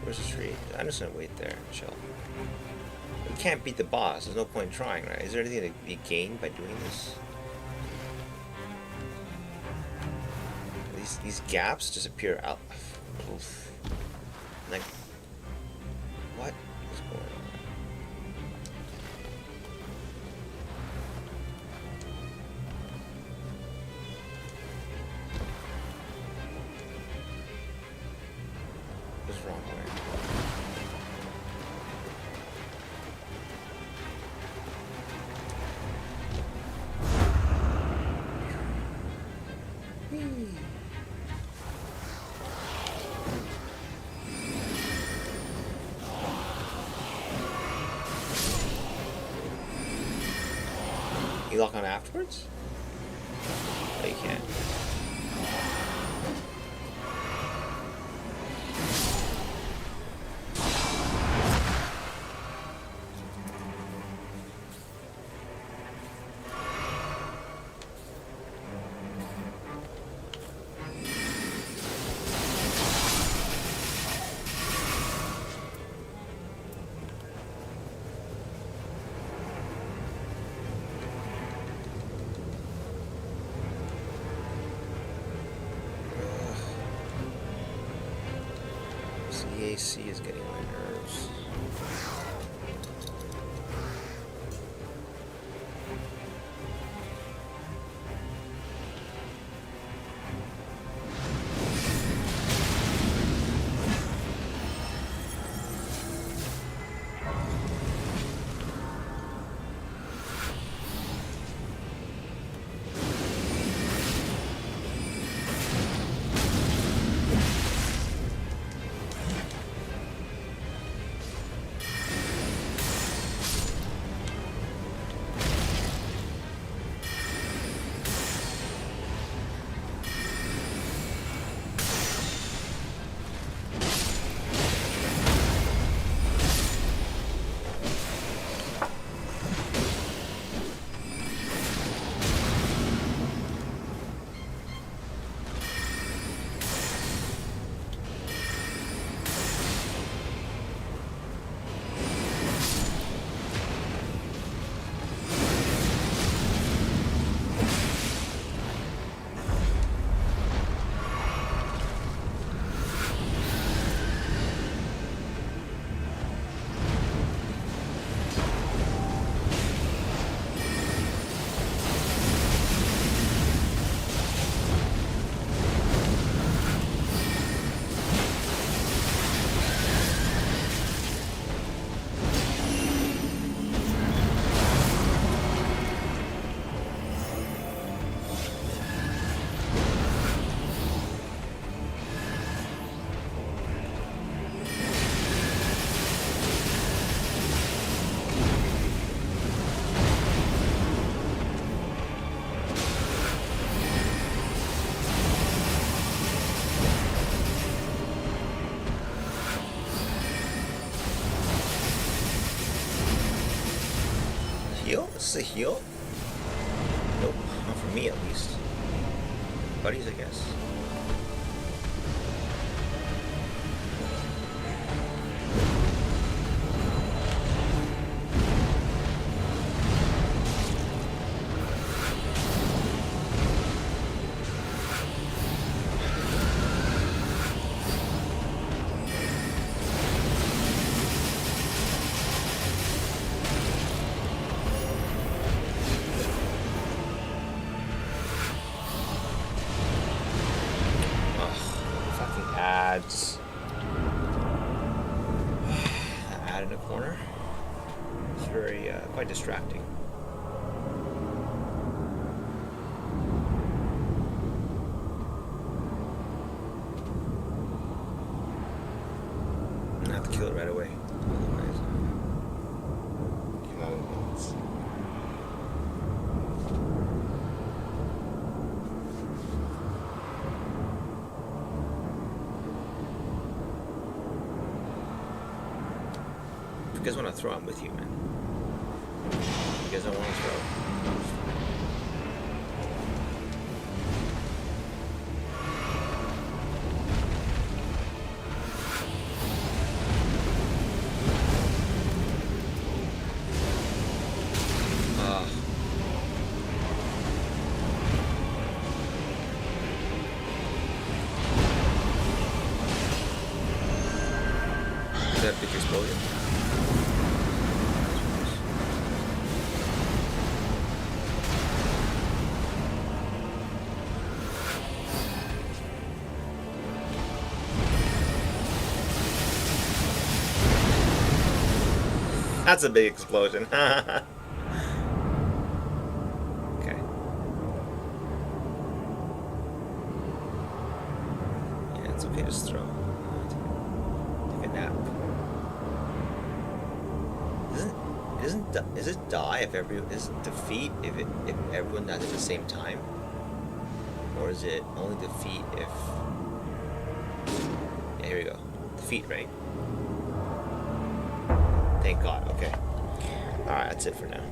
Where's the tree? I'm just gonna wait there and chill. we can't beat the boss. There's no point in trying, right? Is there anything to be gained by doing this? These gaps just appear out. Oof. Like, what is going on? What's wrong here? You lock on afterwards? No, you can't. CAC is getting on my nerves. Heal? Is this a heal? Nope, not for me at least. Buddies, I guess. Ads. Ad in a corner. It's very quite distracting. I have to kill it right away. Otherwise, get out of minutes. If you guys want to throw, I'm with you, man. If you guys don't want to throw. big explosion. That's a big explosion. Okay. Yeah, it's okay, just throw. Take a nap. Is it die if is it defeat if everyone dies at the same time? Or is it only defeat if yeah, here we go. Defeat, right? Thank God, okay. Alright, that's it for now.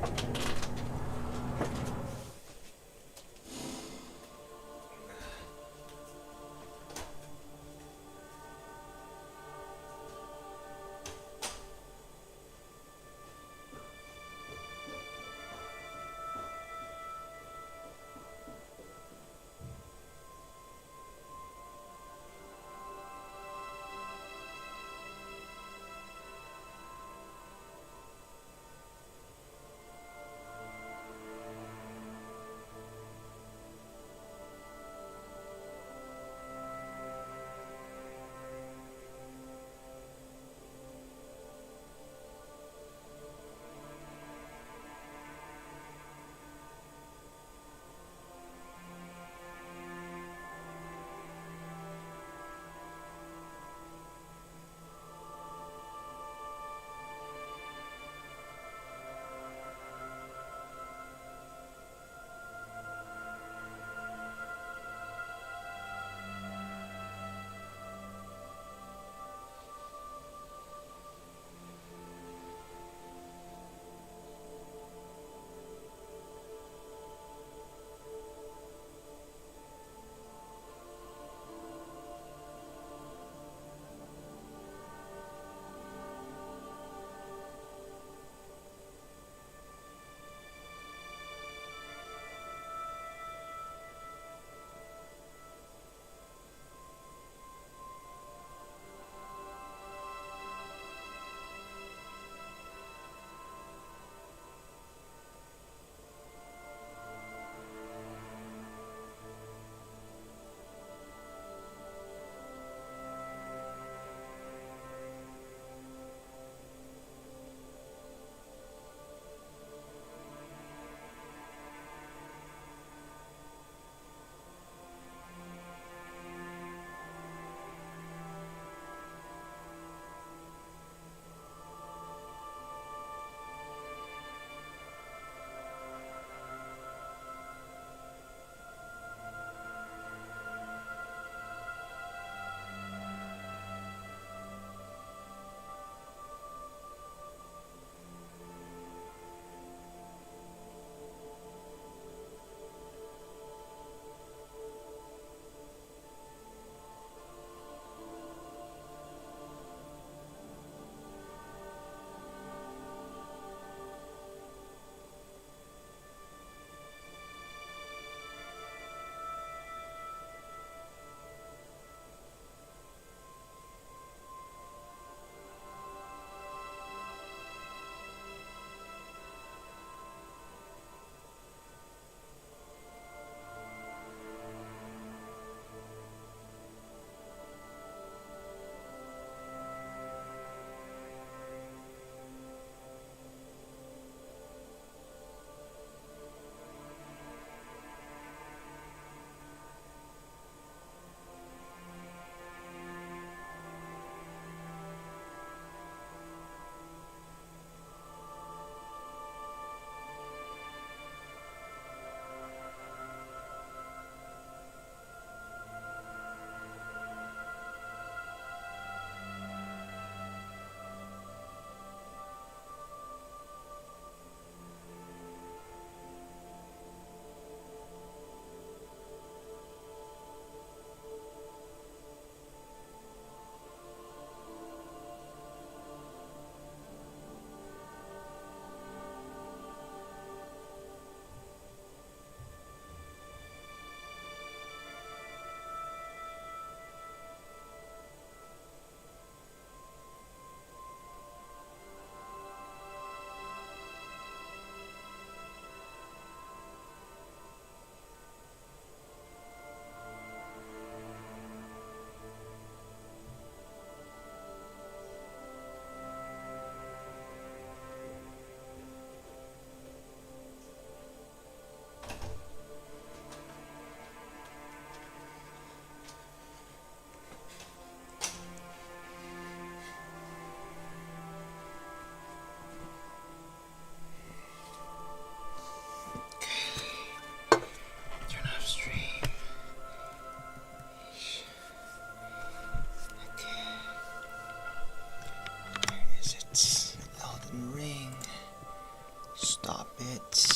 bitch.